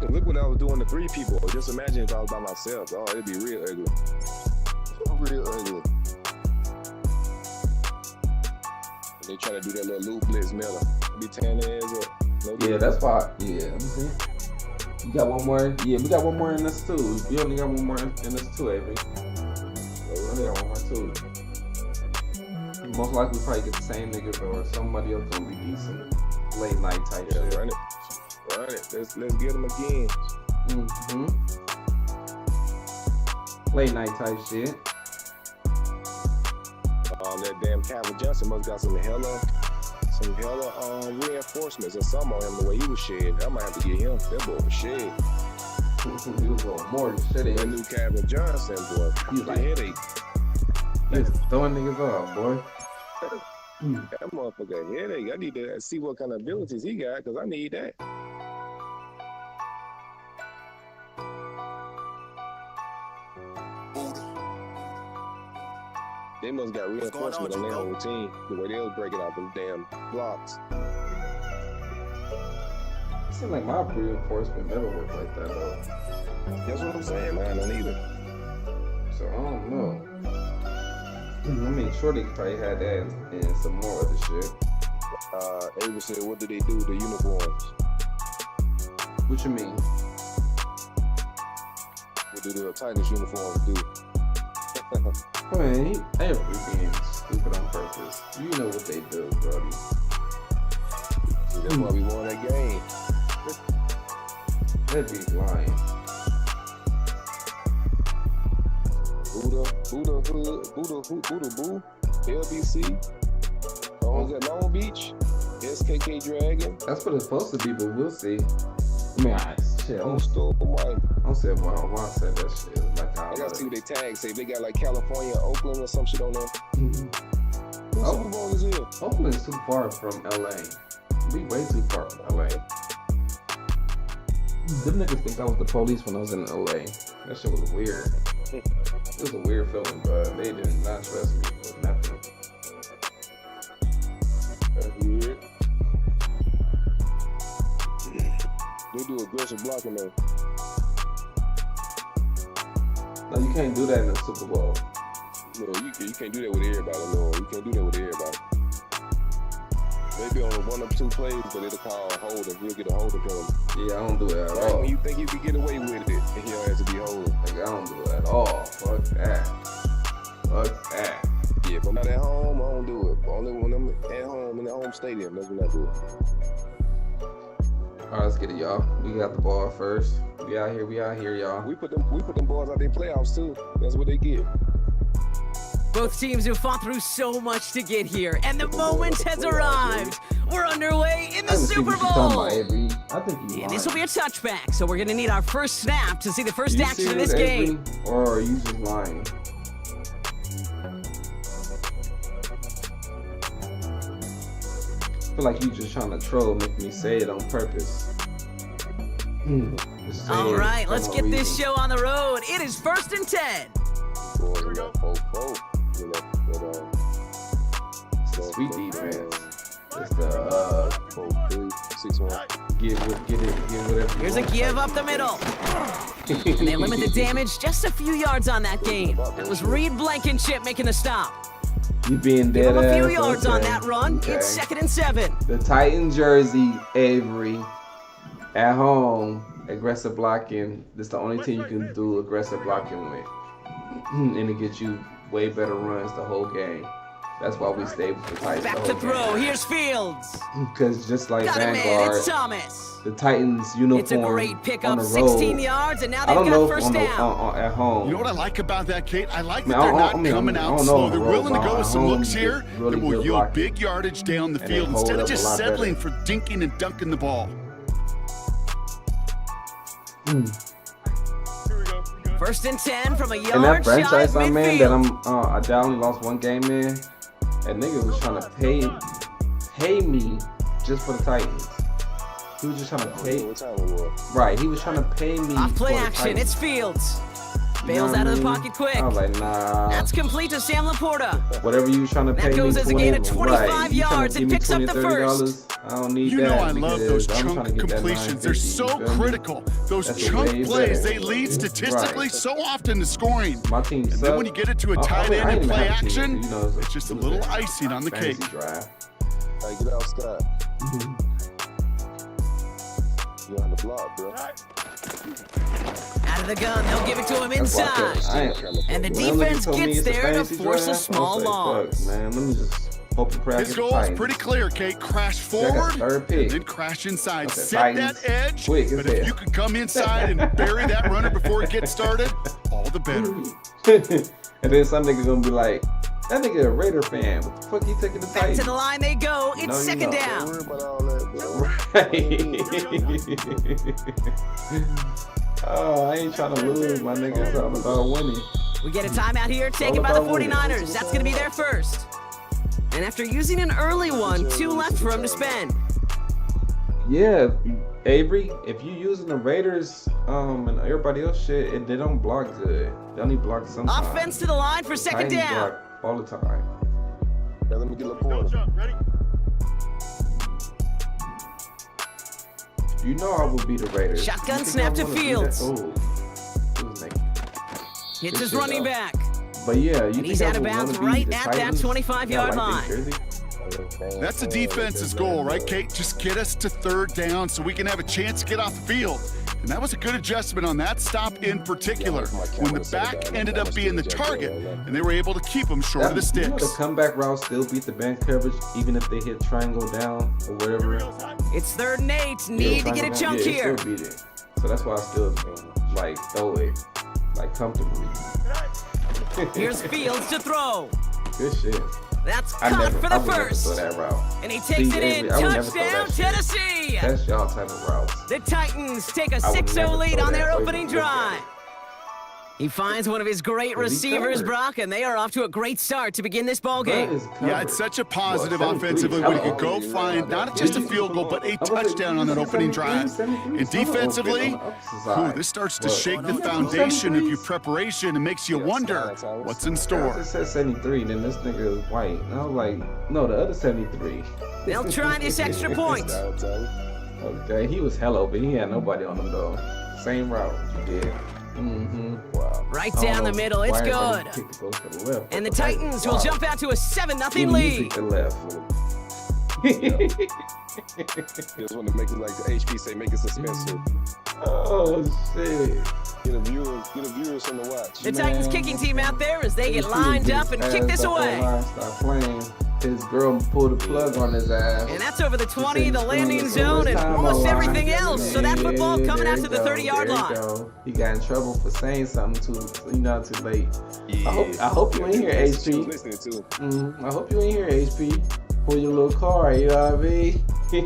[SPEAKER 3] Look what I was doing to 3 people. Just imagine if I was by myself. Oh, it'd be real ugly. Real ugly. And they try to do that little loop blitz Miller. Be tearing their ass up.
[SPEAKER 12] Yeah, that's why. Yeah, let me see. You got one more? Yeah, we got one more in this too. We only got one more in this too, Avery. We only got one more too. Most likely probably get the same niggas or somebody else gonna be decent. Late night type shit.
[SPEAKER 3] Run it. Let's get them again.
[SPEAKER 12] Late night type shit.
[SPEAKER 3] That damn Calvin Johnson must got some hella reinforcements or something on him the way he was shed. I might have to get him. That boy was shed.
[SPEAKER 12] He was going more than shit.
[SPEAKER 3] That new Calvin Johnson, boy. He's like headache.
[SPEAKER 12] He's throwing niggas off, boy.
[SPEAKER 3] That motherfucker headache. I need to see what kind of abilities he got because I need that. They must got reinforcement on their whole team. The way they was breaking out them damn blocks.
[SPEAKER 12] It seems like my reinforcement never worked like that though.
[SPEAKER 3] That's what I'm saying, man. I don't either.
[SPEAKER 12] So I don't know. I mean, sure they probably had that and some more other shit.
[SPEAKER 3] Ava said, what do they do with the uniforms?
[SPEAKER 12] What you mean?
[SPEAKER 3] What do the Titans uniforms do?
[SPEAKER 12] I mean, every being stupid on purpose. You know what they do, Brody.
[SPEAKER 3] See, that's why we won that game.
[SPEAKER 12] That be lying.
[SPEAKER 3] Buddha, boo, LBC. Oh, is that Long Beach? SKK Dragon?
[SPEAKER 12] That's what it's supposed to be, but we'll see. I mean, shit. I don't say why I said that shit. Like,
[SPEAKER 3] I gotta see what they tag say. They got like California, Oakland, or some shit on there. What Super Bowl is here?
[SPEAKER 12] Oakland is too far from LA. We way too far from LA. Them niggas think I was the police when I was in LA. That shit was weird. It was a weird feeling, but they did not trust me for nothing.
[SPEAKER 3] That's weird. They do aggressive blocking though.
[SPEAKER 12] No, you can't do that in the Super Bowl.
[SPEAKER 3] No, you can't do that with everybody. No, you can't do that with everybody. Maybe on 1 or 2 plays, but it'll call a hold and he'll get a holding penalty.
[SPEAKER 12] Yeah, I don't do it at all.
[SPEAKER 3] When you think you can get away with it, and he'll have to be holding.
[SPEAKER 12] Like, I don't do it at all. Fuck that. Fuck that.
[SPEAKER 3] Yeah, if I'm not at home, I don't do it. Only when I'm at home in the home stadium, that's when I do it.
[SPEAKER 12] All right, let's get it, y'all. We got the ball first. We out here, y'all.
[SPEAKER 3] We put them boys out there playoffs too. That's what they get.
[SPEAKER 14] Both teams have fought through so much to get here, and the moment has arrived. We're underway in the Super Bowl.
[SPEAKER 12] I think
[SPEAKER 14] And this will be a touchback, so we're going to need our first snap to see the first action of this game.
[SPEAKER 12] Or are you just lying? I feel like you just trying to troll, make me say it on purpose.
[SPEAKER 14] All right, let's get this show on the road. It is 1st and 10.
[SPEAKER 3] Here we go.
[SPEAKER 12] Sweet defense. It's the
[SPEAKER 3] 6-1.
[SPEAKER 12] Get whatever.
[SPEAKER 14] Here's a give up the middle. And they limit the damage just a few yards on that game. That was Reed Blankenship making the stop.
[SPEAKER 12] You being dead.
[SPEAKER 14] Give him a few yards on that run. Okay. It's 2nd and 7.
[SPEAKER 12] The Titan jersey, Avery, at home, aggressive blocking. This is the only team you can do aggressive blocking with. And it gets you way better runs the whole game. That's why we stay with the Titans.
[SPEAKER 14] Back to throw. Here's Fields.
[SPEAKER 12] Because just like
[SPEAKER 14] Got
[SPEAKER 12] Vanguard,
[SPEAKER 14] it's Thomas.
[SPEAKER 12] the Titans uniform.
[SPEAKER 14] It's a great pickup,
[SPEAKER 12] on the
[SPEAKER 14] 16
[SPEAKER 12] road,
[SPEAKER 14] yards, and now they've got first down.
[SPEAKER 12] At home.
[SPEAKER 15] You know what I like about that, Kate? I like that they're not coming out slow. They're willing to go with some looks here that will yield big yardage down the field instead of just settling for dinking and dunking the ball.
[SPEAKER 14] 1st and 10 from a yard.
[SPEAKER 12] And that franchise
[SPEAKER 14] shy
[SPEAKER 12] I'm in,
[SPEAKER 14] midfield.
[SPEAKER 12] that I only lost 1 game in. That nigga was trying to pay me just for the Titans. He was just trying to pay. Right, he was trying to pay me.
[SPEAKER 14] Off play
[SPEAKER 12] for the
[SPEAKER 14] action.
[SPEAKER 12] Titans.
[SPEAKER 14] It's Fields. Bails out of the pocket quick.
[SPEAKER 12] I was like, nah.
[SPEAKER 14] That's complete to Sam Laporta.
[SPEAKER 12] Whatever you trying to pay me.
[SPEAKER 14] That goes as a gain of 25 yards and picks up the first.
[SPEAKER 12] I don't need
[SPEAKER 15] you
[SPEAKER 12] that.
[SPEAKER 15] know I love those chunk completions. They're so critical. Those chunk plays, they lead statistically so often to scoring.
[SPEAKER 12] My team
[SPEAKER 15] and then when you get it to a tight end and play action, it's just a little icing on the cake.
[SPEAKER 3] Hey, get out, Scott. You're on the block, bro.
[SPEAKER 14] Out of the gun, they'll give it to him inside. And the defense gets there to force a small loss.
[SPEAKER 12] Man, let me just hope and pray.
[SPEAKER 15] His goal is pretty clear, Kate. Crash forward, and then crash inside. Set that edge, but if you can come inside and bury that runner before it gets started, all the better.
[SPEAKER 12] And then some nigga gonna be like, that nigga a Raider fan. What the fuck he taking the
[SPEAKER 14] Back
[SPEAKER 12] Titans?
[SPEAKER 14] to the line they go. It's second down.
[SPEAKER 12] Oh, I ain't trying to lose, my nigga. It's all about winning.
[SPEAKER 14] We get a timeout here taken by the 49ers. That's going to be their first. And after using an early one, 2 left for him to spend.
[SPEAKER 12] Yeah, Avery, if you using the Raiders and everybody else shit, they don't block good. They only block sometimes.
[SPEAKER 14] Offense to the line for second down.
[SPEAKER 12] Block all the time.
[SPEAKER 3] Yeah, let me get Laporta.
[SPEAKER 12] You know I would be the Raiders.
[SPEAKER 14] Shotgun snap to Fields. Hits his running back.
[SPEAKER 12] But yeah,
[SPEAKER 14] and he's out of bounds right at that 25-yard line.
[SPEAKER 15] That's the defense's goal, right, Kate? Just get us to 3rd down so we can have a chance to get off the field. And that was a good adjustment on that stop in particular, when the back ended up being the target, and they were able to keep him short of the sticks.
[SPEAKER 12] You know, the comeback route still beat the man coverage, even if they hit triangle down or whatever.
[SPEAKER 14] It's 3rd and 8. Need to get a chunk here.
[SPEAKER 12] Still beat it. So that's why I still like throw it like comfortably.
[SPEAKER 14] Here's Fields to throw.
[SPEAKER 12] Good shit.
[SPEAKER 14] That's caught for the first.
[SPEAKER 12] That route.
[SPEAKER 14] And he takes it in. Touchdown, Tennessee.
[SPEAKER 12] That's y'all type of routes.
[SPEAKER 14] The Titans take a 6-0 lead on their opening drive. He finds one of his great receivers, Brock, and they are off to a great start to begin this ball game.
[SPEAKER 15] Yeah, it's such a positive offensively when you could go find not just a field goal, but a touchdown on that opening drive. And defensively, this starts to shake the foundation of your preparation and makes you wonder what's in store.
[SPEAKER 12] It says 73, then this nigga is white. And I was like, no, the other 73.
[SPEAKER 14] They'll try this extra point.
[SPEAKER 12] Okay, he was hell over. He had nobody on him, though. Same route you did. Wow.
[SPEAKER 14] Right down the middle, it's good. And the Titans will jump out to a 7-0 lead.
[SPEAKER 12] The left.
[SPEAKER 3] Just want to make it like the HP say, make it suspenseful.
[SPEAKER 12] Oh shit!
[SPEAKER 3] Get a viewers on the watch.
[SPEAKER 14] The Titans kicking team out there as they get lined up and kick this away.
[SPEAKER 12] Stop playing. His girl pulled a plug on his ass.
[SPEAKER 14] And that's over the 20, the landing zone, and almost everything else. So that football coming out to the 30-yard line.
[SPEAKER 12] He got in trouble for saying something too late. I hope you ain't here, HP. I hope you ain't here, HP. Pull your little car, you know what I mean?
[SPEAKER 3] Yeah,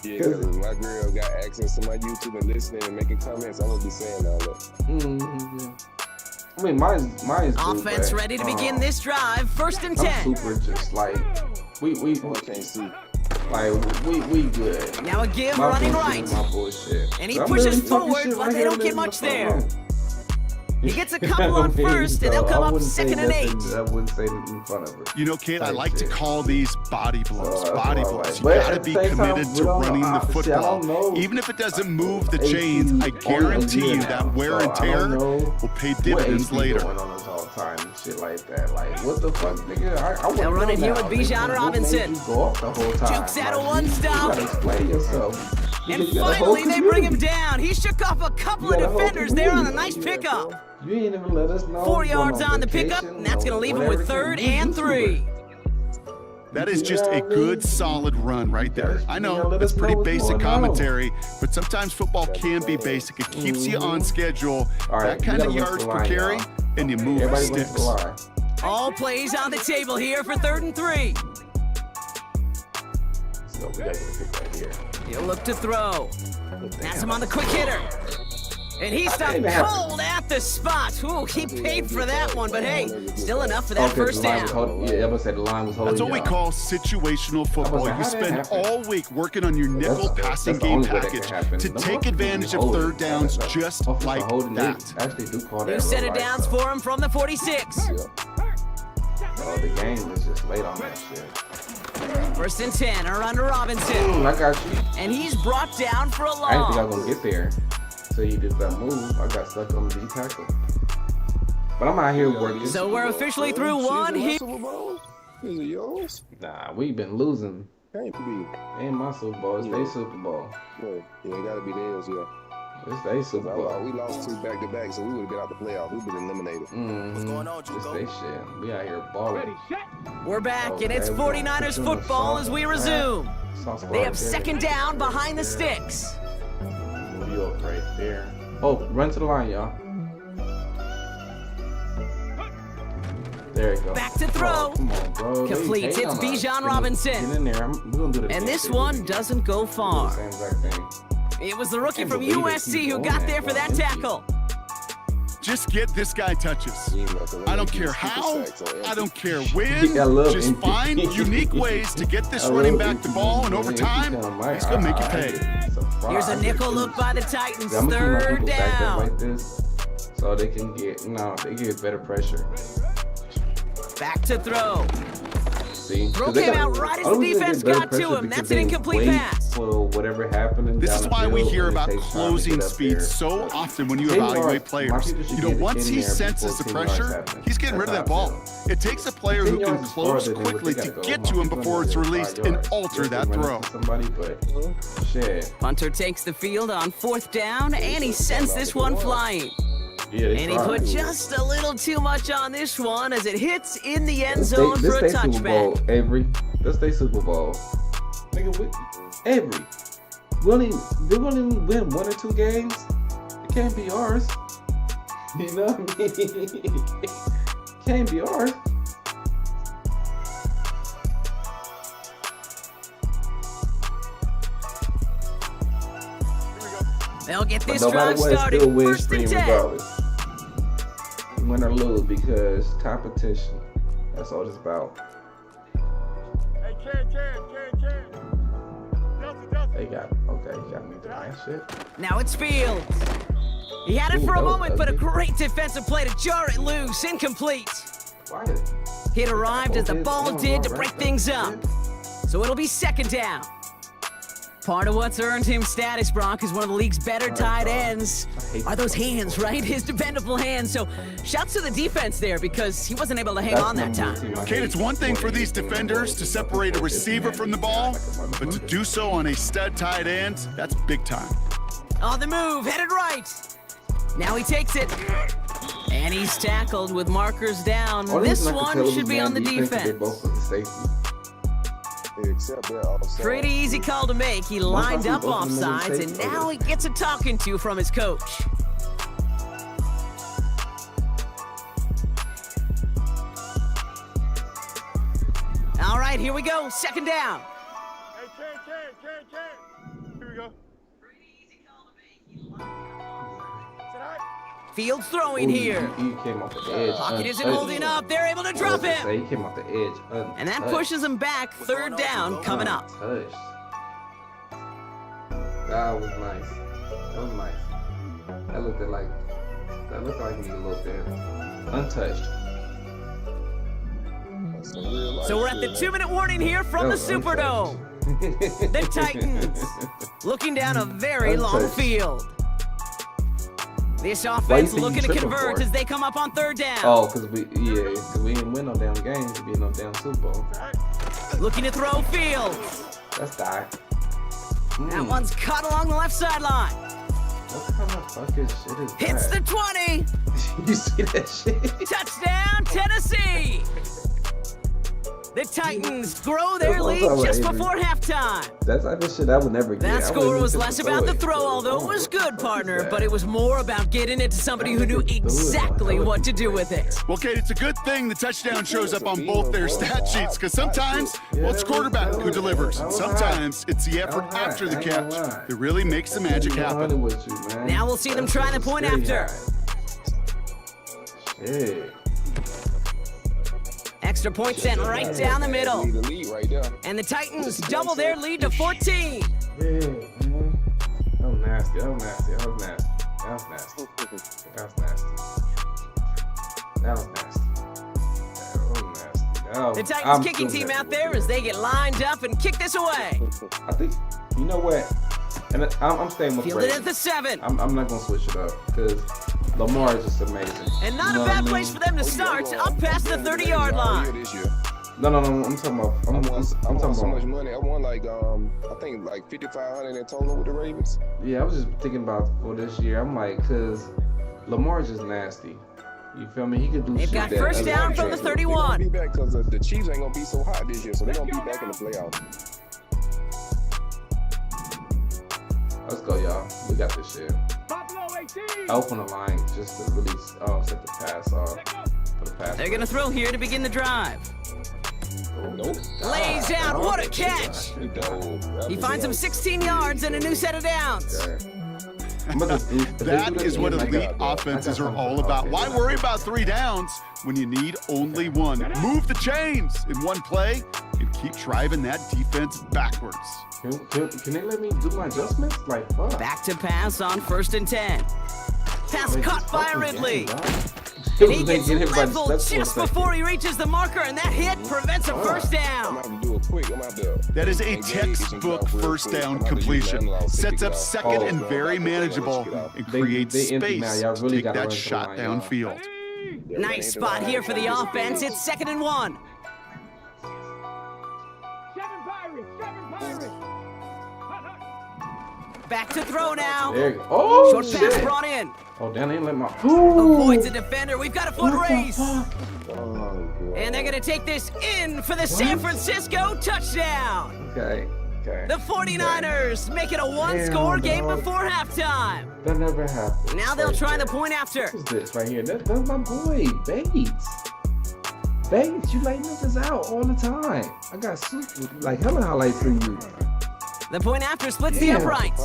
[SPEAKER 3] because my girl got access to my YouTube and listening and making comments. I'm gonna be saying all that.
[SPEAKER 12] I mean, mine's
[SPEAKER 14] offense
[SPEAKER 12] good,
[SPEAKER 14] ready to begin this drive. 1st and 10.
[SPEAKER 12] I'm super just like we
[SPEAKER 3] can't see.
[SPEAKER 12] Like we good.
[SPEAKER 14] Now a give
[SPEAKER 12] my
[SPEAKER 14] running
[SPEAKER 12] right. My bullshit.
[SPEAKER 14] And he pushes forward, but they don't get much there. He gets a couple on first, and they'll come up 2nd and 8.
[SPEAKER 12] I wouldn't say it in front of her.
[SPEAKER 15] You know, Kate, I like to call these body blows. Body blows. You gotta be committed to running the football. Even if it doesn't move the chains, I guarantee you that wear and tear will pay dividends later.
[SPEAKER 12] Shit like that. Like, what the fuck, nigga?
[SPEAKER 14] They'll run it here with Bijan Robinson.
[SPEAKER 12] Jukes
[SPEAKER 14] out a one-stop.
[SPEAKER 12] Explain yourself.
[SPEAKER 14] And finally, they bring him down. He shook off a couple of defenders there on a nice pickup.
[SPEAKER 12] You ain't even let us know.
[SPEAKER 14] 4 yards on the pickup, and that's going to leave him with 3rd and 3.
[SPEAKER 15] That is just a good, solid run right there. I know that's pretty basic commentary, but sometimes football can be basic. It keeps you on schedule. That kind of yards per carry, and you move the sticks.
[SPEAKER 14] All plays on the table here for 3rd and 3.
[SPEAKER 12] So we got to get a pick right here.
[SPEAKER 14] He'll look to throw. That's him on the quick hitter. And he stopped cold at the spot. Ooh, he paid for that one, but hey, still enough for that first down.
[SPEAKER 12] Yeah, I said the line was holding.
[SPEAKER 15] That's what we call situational football. You spend all week working on your nickel passing game package to take advantage of 3rd downs just like that.
[SPEAKER 14] New set of downs for him from the 46.
[SPEAKER 12] Oh, the game was just late on that shit.
[SPEAKER 14] 1st and 10, around to Robinson.
[SPEAKER 12] I got you.
[SPEAKER 14] And he's brought down for a loss.
[SPEAKER 12] I didn't think I was going to get there. So he did that move. I got stuck on the D tackle. But I'm out here working.
[SPEAKER 14] So we're officially through one.
[SPEAKER 3] Is it yours?
[SPEAKER 12] Nah, we've been losing.
[SPEAKER 3] Can't be.
[SPEAKER 12] Ain't my Super Bowl. It's their Super Bowl.
[SPEAKER 3] Yeah, it gotta be theirs, yeah.
[SPEAKER 12] It's their Super Bowl.
[SPEAKER 3] We lost 2 back-to-back, so we would have been out the playoff. We've been eliminated.
[SPEAKER 13] What's going on, Juco?
[SPEAKER 12] It's their shit. We out here balling.
[SPEAKER 14] We're back, and it's 49ers football as we resume. They have 2nd down behind the sticks.
[SPEAKER 12] You up right there. Oh, run to the line, y'all. There you go.
[SPEAKER 14] Back to throw.
[SPEAKER 12] Come on, bro.
[SPEAKER 14] Completes. It's Bijan Robinson.
[SPEAKER 12] Get in there. We're gonna do
[SPEAKER 14] and this one doesn't go far.
[SPEAKER 12] Same exact thing.
[SPEAKER 14] It was the rookie from USC who got there for that tackle.
[SPEAKER 15] Just get this guy touches. I don't care how, I don't care when, just find unique ways to get this running back the ball, and over time, he's gonna make you pay.
[SPEAKER 14] Here's a nickel look by the Titans, 3rd down.
[SPEAKER 12] Like this, so they can get, they get better pressure.
[SPEAKER 14] Back to throw.
[SPEAKER 12] See?
[SPEAKER 14] Throw came out right as the defense got to him. That's an incomplete pass.
[SPEAKER 12] For whatever happened.
[SPEAKER 15] This is why we hear about closing speed so often when you evaluate players. You know, once he senses the pressure, he's getting rid of that ball. It takes a player who can close quickly to get to him before it's released and alter that throw.
[SPEAKER 14] Punter takes the field on 4th down, and he sends this one flying. And he put just a little too much on this one as it hits in the end zone for a touchback.
[SPEAKER 12] That's their Super Bowl. Nigga, every. We're gonna even win 1 or 2 games. It can't be ours. You know what I mean? It can't be ours.
[SPEAKER 14] They'll get this
[SPEAKER 12] no matter
[SPEAKER 14] drive
[SPEAKER 12] what,
[SPEAKER 14] started.
[SPEAKER 12] still win
[SPEAKER 14] First
[SPEAKER 12] stream
[SPEAKER 14] and 10.
[SPEAKER 12] regardless. Win or lose because competition. That's all it's about.
[SPEAKER 11] Hey, Ken.
[SPEAKER 12] They got me doing that shit.
[SPEAKER 14] Now it's Fields. He had it for a moment, but a great defensive play to jar it loose. Incomplete. It arrived as the ball did to break things up. So it'll be second down. Part of what's earned him status, Brock, is one of the league's better tight ends. Are those hands, right? His dependable hands. So shouts to the defense there because he wasn't able to hang on that time.
[SPEAKER 15] Kate, it's one thing for these defenders to separate a receiver from the ball, but to do so on a stud tight end, that's big time.
[SPEAKER 14] On the move, headed right. Now he takes it. And he's tackled with markers down. This one should be on the defense. Pretty easy call to make. He lined up offsides, and now he gets a talking to from his coach. All right, here we go. Second down.
[SPEAKER 11] Hey, Ken. Here we go.
[SPEAKER 14] Fields throwing here.
[SPEAKER 12] He came off the edge.
[SPEAKER 14] Pocket isn't holding up. They're able to drop him.
[SPEAKER 12] He came off the edge.
[SPEAKER 14] And that pushes him back. Third down coming up.
[SPEAKER 12] Untouched. That was nice. That was nice. That looked like he a little bit untouched.
[SPEAKER 14] So we're at the 2-minute warning here from the Superdome. The Titans looking down a very long field. This offense looking to convert as they come up on third down.
[SPEAKER 12] Oh, because we didn't win no damn games to be in no damn Super Bowl.
[SPEAKER 14] Looking to throw Fields.
[SPEAKER 12] That's die.
[SPEAKER 14] That one's cut along the left sideline.
[SPEAKER 12] What kind of fucking shit is that?
[SPEAKER 14] Hits the 20.
[SPEAKER 12] You see that shit?
[SPEAKER 14] Touchdown, Tennessee. The Titans grow their lead just before halftime.
[SPEAKER 12] That's like the shit I would never get.
[SPEAKER 14] That score was less about the throw, although it was good, partner, but it was more about getting it to somebody who knew exactly what to do with it.
[SPEAKER 15] Well, Kate, it's a good thing the touchdown shows up on both their stat sheets, because sometimes, well, it's quarterback who delivers. Sometimes it's the effort after the catch that really makes the magic happen.
[SPEAKER 14] Now we'll see them try the point after.
[SPEAKER 12] Shit.
[SPEAKER 14] Extra point sent right down the middle. And the Titans double their lead to 14.
[SPEAKER 12] Yeah, man. That was nasty. That was nasty. That was nasty. That was nasty. That was nasty. That was nasty. That was nasty.
[SPEAKER 14] The Titans kicking team out there as they get lined up and kick this away.
[SPEAKER 12] I think, you know what? And I'm staying with
[SPEAKER 14] Fielded at the 7.
[SPEAKER 12] I'm not going to switch it up because Lamar is just amazing.
[SPEAKER 14] And not a bad place for them to start, up past the 30-yard line.
[SPEAKER 12] No, I'm talking about. I'm talking about
[SPEAKER 3] so much money. I won like I think like $5,500 in total with the Ravens.
[SPEAKER 12] Yeah, I was just thinking about for this year. I'm like, cause Lamar is just nasty. You feel me? He could do.
[SPEAKER 14] They've got first down from the 31.
[SPEAKER 3] They're gonna be back because the Chiefs ain't gonna be so hot this year, so they're gonna be back in the playoffs.
[SPEAKER 12] Let's go, y'all. We got this shit. Open the line just to really set the pass off for the pass.
[SPEAKER 14] They're gonna throw here to begin the drive.
[SPEAKER 3] Nope.
[SPEAKER 14] Lays out, what a catch! He finds him 16 yards and a new set of downs.
[SPEAKER 15] That is what elite offenses are all about. Why worry about 3 downs when you need only 1? Move the chains in one play and keep driving that defense backwards.
[SPEAKER 12] Can they let me do my adjustments? Like, fuck.
[SPEAKER 14] Back to pass on 1st and 10. Pass caught by Ridley. And he gets leveled just before he reaches the marker, and that hit prevents a first down.
[SPEAKER 15] That is a textbook first down completion. Sets up second and very manageable and creates space to take that shot downfield.
[SPEAKER 14] Nice spot here for the offense. It's 2nd and 1. Back to throw now.
[SPEAKER 12] There you go. Oh,
[SPEAKER 14] short pass
[SPEAKER 12] shit.
[SPEAKER 14] brought in.
[SPEAKER 12] Oh, damn, they let my...
[SPEAKER 14] Avoids a defender. We've got a foot race. And they're going to take this in for the San Francisco touchdown.
[SPEAKER 12] Okay.
[SPEAKER 14] The 49ers make it a one-score game before halftime.
[SPEAKER 12] That never happened.
[SPEAKER 14] Now they'll try the point after.
[SPEAKER 12] What is this right here? That's my boy, Bates. Bates, you light niggas out all the time. I got super, like hella highlights for you.
[SPEAKER 14] The point after splits the uprights.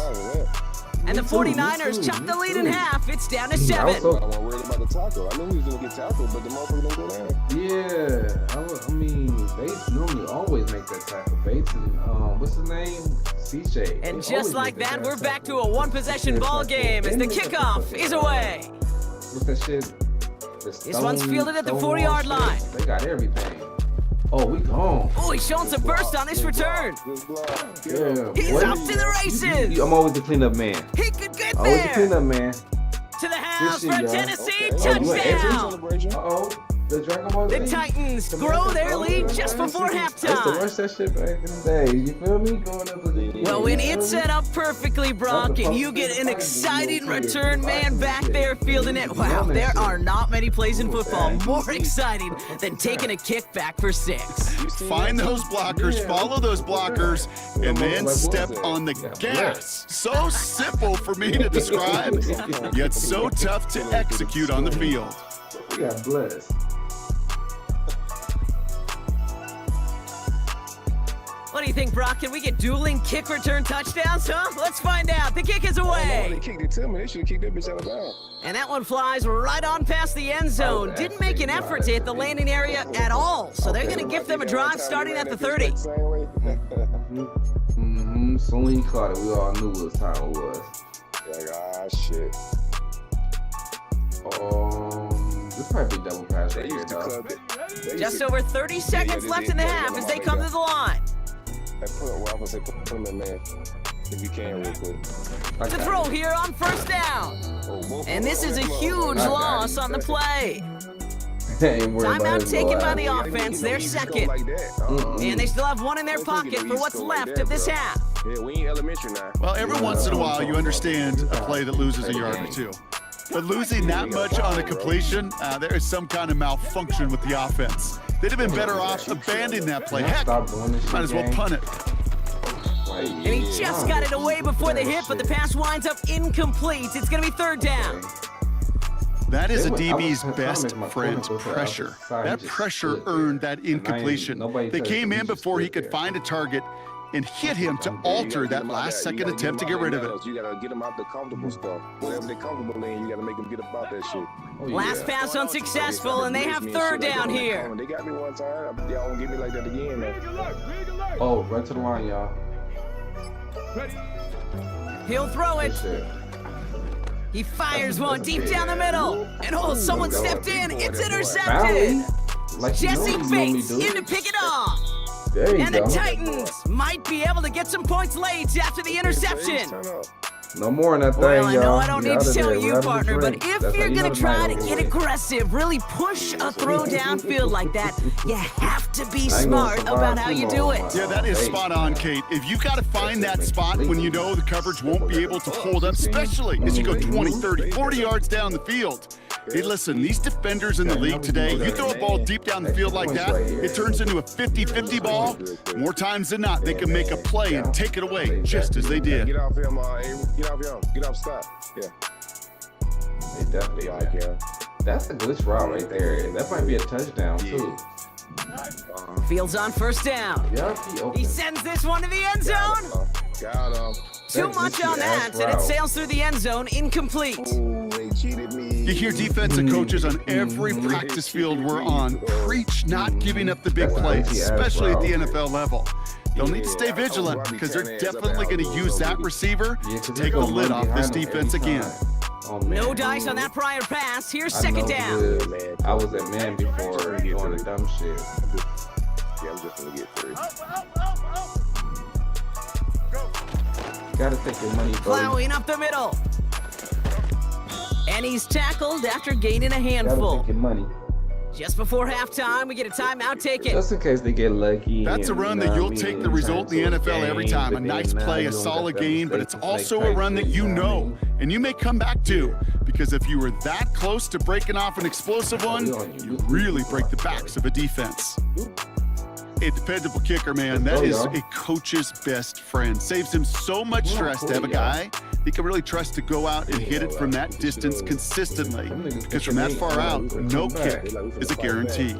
[SPEAKER 14] And the 49ers chop the lead in half. It's down to 7.
[SPEAKER 3] I wasn't worried about the tackle. I knew he was going to get tackled, but the motherfucker don't go down.
[SPEAKER 12] Yeah, I mean, Bates normally always make that tackle. Bates and, what's his name? CJ.
[SPEAKER 14] And just like that, we're back to a one-possession ball game as the kickoff is away.
[SPEAKER 12] What's that shit?
[SPEAKER 14] This one's fielded at the 40-yard line.
[SPEAKER 12] They got everything. Oh, we gone.
[SPEAKER 14] Oh, he's showing some burst on this return.
[SPEAKER 12] Yeah,
[SPEAKER 14] He's off to the races.
[SPEAKER 12] I'm always the cleanup man.
[SPEAKER 14] He could get
[SPEAKER 12] Always the
[SPEAKER 14] there.
[SPEAKER 12] cleanup man.
[SPEAKER 14] To the house for Tennessee.
[SPEAKER 12] Okay.
[SPEAKER 14] Touchdown.
[SPEAKER 12] Uh-oh. The Dragon Ball
[SPEAKER 14] The Titans grow their lead just before
[SPEAKER 12] I used to
[SPEAKER 14] halftime.
[SPEAKER 12] watch that shit back in the day. You feel me? Going up with the
[SPEAKER 14] Well, when it's set up perfectly, Brock, and you get an exciting return man back there fielding it, wow, there are not many plays in football more exciting than taking a kickback for 6.
[SPEAKER 15] Find those blockers, follow those blockers, and then step on the gas. So simple for me to describe, yet so tough to execute on the field.
[SPEAKER 12] We got blessed.
[SPEAKER 14] What do you think, Brock? Can we get dueling kick return touchdowns, huh? Let's find out. The kick is away.
[SPEAKER 3] They kicked it to me. They should have kicked that bitch out of bounds.
[SPEAKER 14] And that one flies right on past the end zone. Didn't make an effort to hit the landing area at all. So they're going to give them a drive starting at the 30.
[SPEAKER 12] Soon as he caught it, we all knew what time it was.
[SPEAKER 3] Like, ah, shit.
[SPEAKER 12] This might be double pass right here, though.
[SPEAKER 14] Just over 30 seconds left in the half as they come to the line.
[SPEAKER 3] Put him in there if you can real quick.
[SPEAKER 14] To throw here on first down. And this is a huge loss on the play. Timeout taken by the offense, their second. And they still have one in their pocket for what's left of this half.
[SPEAKER 3] Yeah, we ain't elementary now.
[SPEAKER 15] Well, every once in a while, you understand a play that loses a yard or two. But losing that much on a completion, there is some kind of malfunction with the offense. They'd have been better off abandoning that play. Heck, might as well punt it.
[SPEAKER 14] And he just got it away before the hit, but the pass winds up incomplete. It's going to be 3rd down.
[SPEAKER 15] That is a DB's best friend, pressure. That pressure earned that incompletion. They came in before he could find a target and hit him to alter that last-second attempt to get rid of it.
[SPEAKER 3] You gotta get them out the comfortable stuff. Whatever they're comfortable in, you gotta make them get about that shit.
[SPEAKER 14] Last pass unsuccessful, and they have 3rd down here.
[SPEAKER 3] They got me one time. Y'all won't get me like that again, man.
[SPEAKER 12] Oh, right to the line, y'all.
[SPEAKER 14] He'll throw it. He fires one deep down the middle. And oh, someone stepped in. It's intercepted. Jesse Bates in to pick it off. And the Titans might be able to get some points late after the interception.
[SPEAKER 12] No more on that thing,
[SPEAKER 14] well, I know
[SPEAKER 12] y'all.
[SPEAKER 14] I don't need to tell you, partner, but if you're going to try to get aggressive, really push a throw downfield like that, you have to be smart about how you do it.
[SPEAKER 15] Yeah, that is spot on, Kate. If you got to find that spot when you know the coverage won't be able to hold up, especially as you go 20, 30, 40 yards down the field. Hey, listen, these defenders in the league today, you throw a ball deep down the field like that, it turns into a 50-50 ball. More times than not, they can make a play and take it away, just as they did.
[SPEAKER 3] Get off him, get off him. Get off, stop. Yeah.
[SPEAKER 12] They definitely like him. That's a glitch route right there. That might be a touchdown, too.
[SPEAKER 14] Fields on 1st down. He sends this one to the end zone.
[SPEAKER 3] Got him.
[SPEAKER 14] Too much on that, and it sails through the end zone, incomplete.
[SPEAKER 3] Ooh, they cheated me.
[SPEAKER 15] You hear defensive coaches on every practice field we're on preach not giving up the big plays, especially at the NFL level. They'll need to stay vigilant because they're definitely going to use that receiver to take the lid off this defense again.
[SPEAKER 14] No dice on that prior pass. Here's 2nd down.
[SPEAKER 12] I was at man before doing the dumb shit.
[SPEAKER 3] Yeah, I'm just going to get 3.
[SPEAKER 12] Gotta take your money, buddy.
[SPEAKER 14] Plowing up the middle. And he's tackled after gaining a handful.
[SPEAKER 12] Gotta take your money.
[SPEAKER 14] Just before halftime, we get a timeout taken.
[SPEAKER 12] Just in case they get lucky.
[SPEAKER 15] That's a run that you'll take the result in the NFL every time. A nice play, a solid gain, but it's also a run that you know, and you may come back to. Because if you were that close to breaking off an explosive one, you really break the backs of a defense. A dependable kicker, man, that is a coach's best friend. Saves him so much stress to have a guy he can really trust to go out and hit it from that distance consistently. Because from that far out, no kick is a guarantee.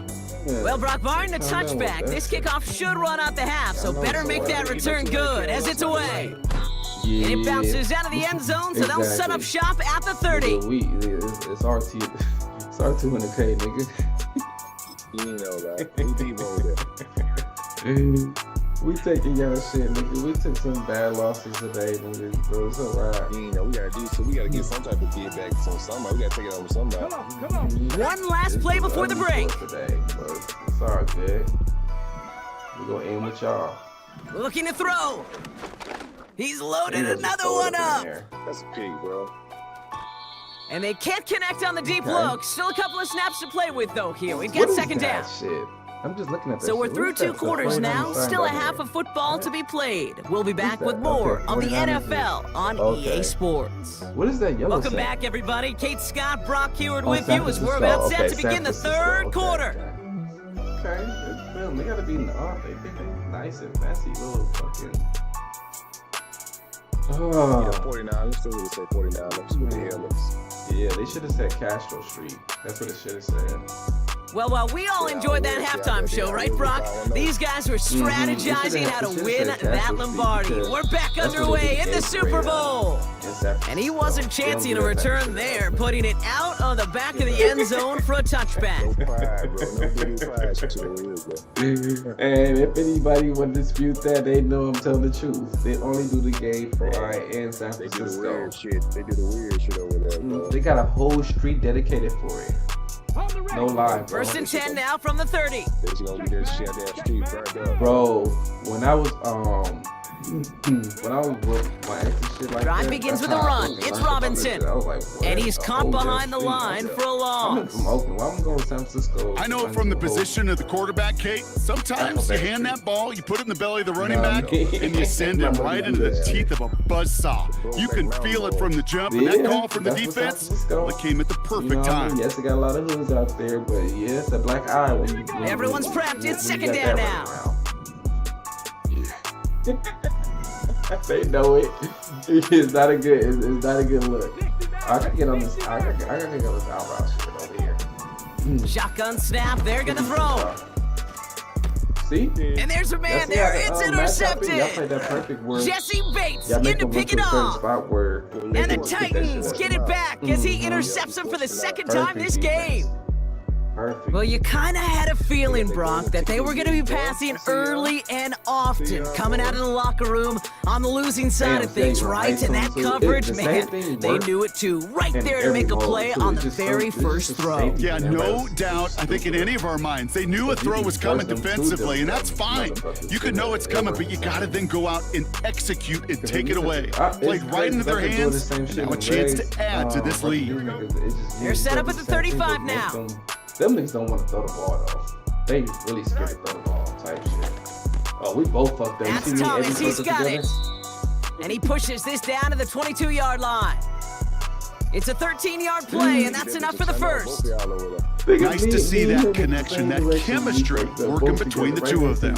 [SPEAKER 14] Well, Brock, barring the touchback, this kickoff should run out the half, so better make that return good as it's away.
[SPEAKER 12] Yeah.
[SPEAKER 14] And it bounces out of the end zone, so they'll set up shop at the 30.
[SPEAKER 12] Nigga, it's R200K, nigga.
[SPEAKER 3] You know that. We deep over there.
[SPEAKER 12] We taking y'all shit, nigga. We took some bad losses today, nigga. Bro, it's alright.
[SPEAKER 3] You know, we gotta get some type of feedback from somebody. We gotta take it over somebody.
[SPEAKER 14] Come on. One last play before the break.
[SPEAKER 12] Today, but it's all good. We gonna aim with y'all.
[SPEAKER 14] Looking to throw. He's loaded another one up.
[SPEAKER 3] That's a pig, bro.
[SPEAKER 14] And they can't connect on the deep look. Still a couple of snaps to play with, though, here. We've got second down.
[SPEAKER 12] Shit. I'm just looking at that.
[SPEAKER 14] So we're through 2 quarters now. Still a half of football to be played. We'll be back with more of the NFL on EA Sports.
[SPEAKER 12] What is that yellow?
[SPEAKER 14] Welcome back, everybody. Kate Scott, Brock Heward with you as we're about set to begin the third quarter.
[SPEAKER 12] Okay, they gotta be nice and messy little fucking. Oh.
[SPEAKER 3] Yeah, 49. Let's still say 49. Let's with the helmets.
[SPEAKER 12] Yeah, they should have said Castro Street. That's what it should have said.
[SPEAKER 14] Well, we all enjoyed that halftime show, right, Brock? These guys were strategizing how to win that Lombardi. We're back underway in the Super Bowl. And he wasn't chancing a return there, putting it out on the back of the end zone for a touchback.
[SPEAKER 12] And if anybody would dispute that, they know I'm telling the truth. They only do the game for in San Francisco.
[SPEAKER 3] They do the weird shit. They do the weird shit over there, bro.
[SPEAKER 12] They got a whole street dedicated for it. No lie, bro.
[SPEAKER 14] First and 10 now from the 30.
[SPEAKER 12] Bro, when I was with my ex and shit like
[SPEAKER 14] Drive
[SPEAKER 12] that,
[SPEAKER 14] begins with a run. It's Robinson. And he's caught behind the line for a loss.
[SPEAKER 12] I'm from Oakland. Why I'm going to San Francisco?
[SPEAKER 15] I know it from the position of the quarterback, Kate. Sometimes you hand that ball, you put it in the belly of the running back, and you send him right into the teeth of a buzzsaw. You can feel it from the jump, and that call from the defense, it came at the perfect time.
[SPEAKER 12] Yes, they got a lot of hoods out there, but yeah, it's a black eye when you.
[SPEAKER 14] Everyone's prepped. It's second down now.
[SPEAKER 12] They know it. It's not a good. It's not a good look. I gotta get on this. I gotta get on this out route shit over here.
[SPEAKER 14] Shotgun snap. They're gonna throw.
[SPEAKER 12] See?
[SPEAKER 14] And there's a man there. It's intercepted. Jesse Bates in to pick it off. And the Titans get it back as he intercepts him for the second time this game.
[SPEAKER 12] Perfect.
[SPEAKER 14] Well, you kind of had a feeling, Brock, that they were going to be passing early and often, coming out of the locker room on the losing side of things, right? And that coverage, man, they knew it too. Right there to make a play on the very first throw.
[SPEAKER 15] Yeah, no doubt. I think in any of our minds, they knew a throw was coming defensively, and that's fine. You could know it's coming, but you got to then go out and execute and take it away. Played right into their hands, and now a chance to add to this lead.
[SPEAKER 14] They're set up at the 35 now.
[SPEAKER 12] Them niggas don't want to throw the ball, though. They really scared to throw the ball type shit. Oh, we both fucked up.
[SPEAKER 14] That's Thomas. He's got it. And he pushes this down to the 22-yard line. It's a 13-yard play, and that's enough for the first.
[SPEAKER 15] Nice to see that connection, that chemistry working between the two of them.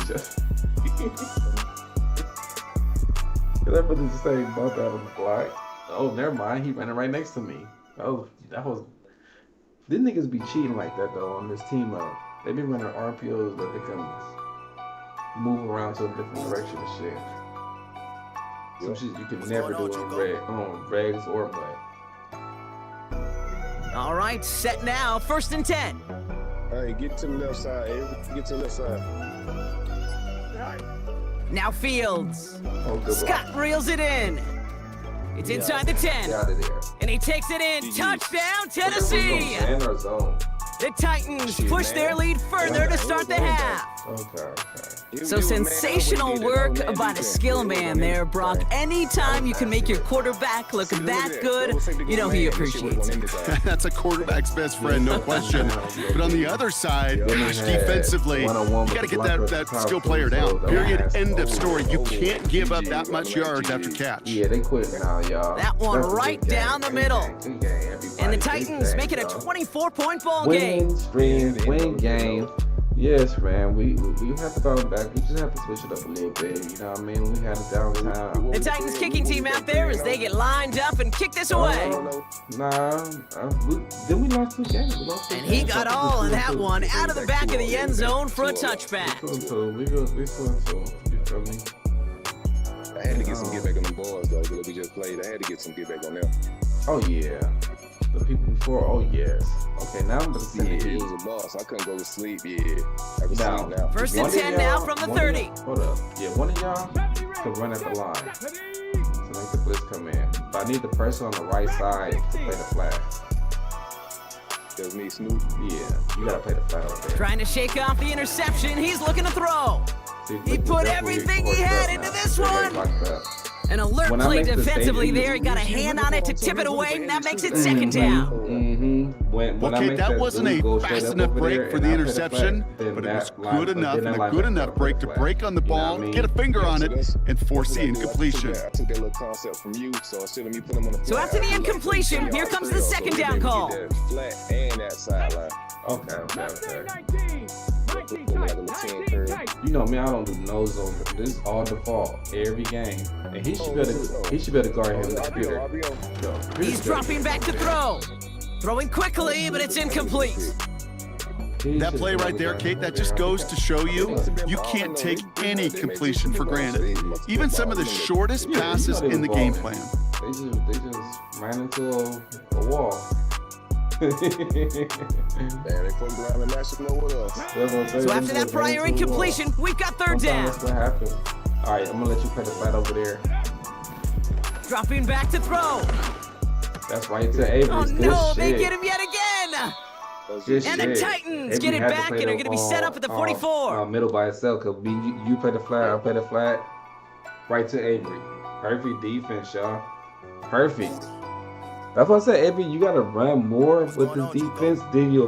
[SPEAKER 12] That put the same bump out on the block. Oh, never mind. He ran it right next to me. Oh, that was... These niggas be cheating like that though on this team up. They be running RPOs that they can move around to a different direction and shit. Some shit you can never do on regs or butt.
[SPEAKER 14] All right, set now. First and 10.
[SPEAKER 3] All right, get to the left side, Abe. Get to the left side.
[SPEAKER 14] Now Fields. Scott reels it in. It's inside the 10. And he takes it in. Touchdown, Tennessee. The Titans push their lead further to start the half. So sensational work by the skill man there, Brock. Anytime you can make your quarterback look that good, you know he appreciates it.
[SPEAKER 15] That's a quarterback's best friend, no question. But on the other side, gosh, defensively, you got to get that skill player down. Period. End of story. You can't give up that much yards after catch.
[SPEAKER 12] Yeah, they quit now, y'all.
[SPEAKER 14] That one right down the middle. And the Titans make it a 24-point ball game.
[SPEAKER 12] Win game. Yes, man. We have to bounce back. We just have to switch it up a little bit. You know what I mean? We had a downtime.
[SPEAKER 14] The Titans kicking team out there as they get lined up and kick this away.
[SPEAKER 12] Then we lost 2 games.
[SPEAKER 14] And he got all of that one out of the back of the end zone for a touchback.
[SPEAKER 12] We feel so. You feel me?
[SPEAKER 3] I had to get some get back on them boys though, because we just played. I had to get some get back on them.
[SPEAKER 12] Oh yeah. The people before, oh yes. Okay, now I'm gonna see
[SPEAKER 3] it. He was a boss. I couldn't go to sleep. Yeah. I can sleep now.
[SPEAKER 14] First and 10 now from the 30.
[SPEAKER 12] Hold up. Yeah, one of y'all could run at the line. So make the blitz come in. But I need the person on the right side to play the flag.
[SPEAKER 3] There's me, Snoop.
[SPEAKER 12] Yeah, you gotta play the flag over there.
[SPEAKER 14] Trying to shake off the interception. He's looking to throw.
[SPEAKER 12] See,
[SPEAKER 14] he put everything he had into this one. An alert play defensively there. He got a hand on it to tip it away, and that makes it second down.
[SPEAKER 15] Okay, that wasn't a fast enough break for the interception, but it was good enough and a good enough break to break on the ball, get a finger on it, and force the incompletion.
[SPEAKER 3] I took that little concept from you, so instead of me putting them on the
[SPEAKER 14] So after the incompletion, here comes the second down call.
[SPEAKER 3] Flat and that sideline.
[SPEAKER 12] Okay. You know me, I don't do no zone. This is all default every game, and he should better guard him this Peter.
[SPEAKER 14] He's dropping back to throw, throwing quickly, but it's incomplete.
[SPEAKER 15] That play right there, Kate, that just goes to show you can't take any completion for granted. Even some of the shortest passes in the game plan.
[SPEAKER 12] They just ran into a wall.
[SPEAKER 3] Man, they put blind and match know what else.
[SPEAKER 14] So after that prior incompletion, we've got third down.
[SPEAKER 12] That's what happened. All right, I'm gonna let you play the flat over there.
[SPEAKER 14] Dropping back to throw.
[SPEAKER 12] That's right to Avery.
[SPEAKER 14] Oh no, they get him yet again. And the Titans get it back and are going to be set up at the 44.
[SPEAKER 12] Middle by itself, because you play the flat, I play the flat. Right to Avery. Perfect defense, y'all. Perfect. That's why I said, Avery, you got to run more with this defense than you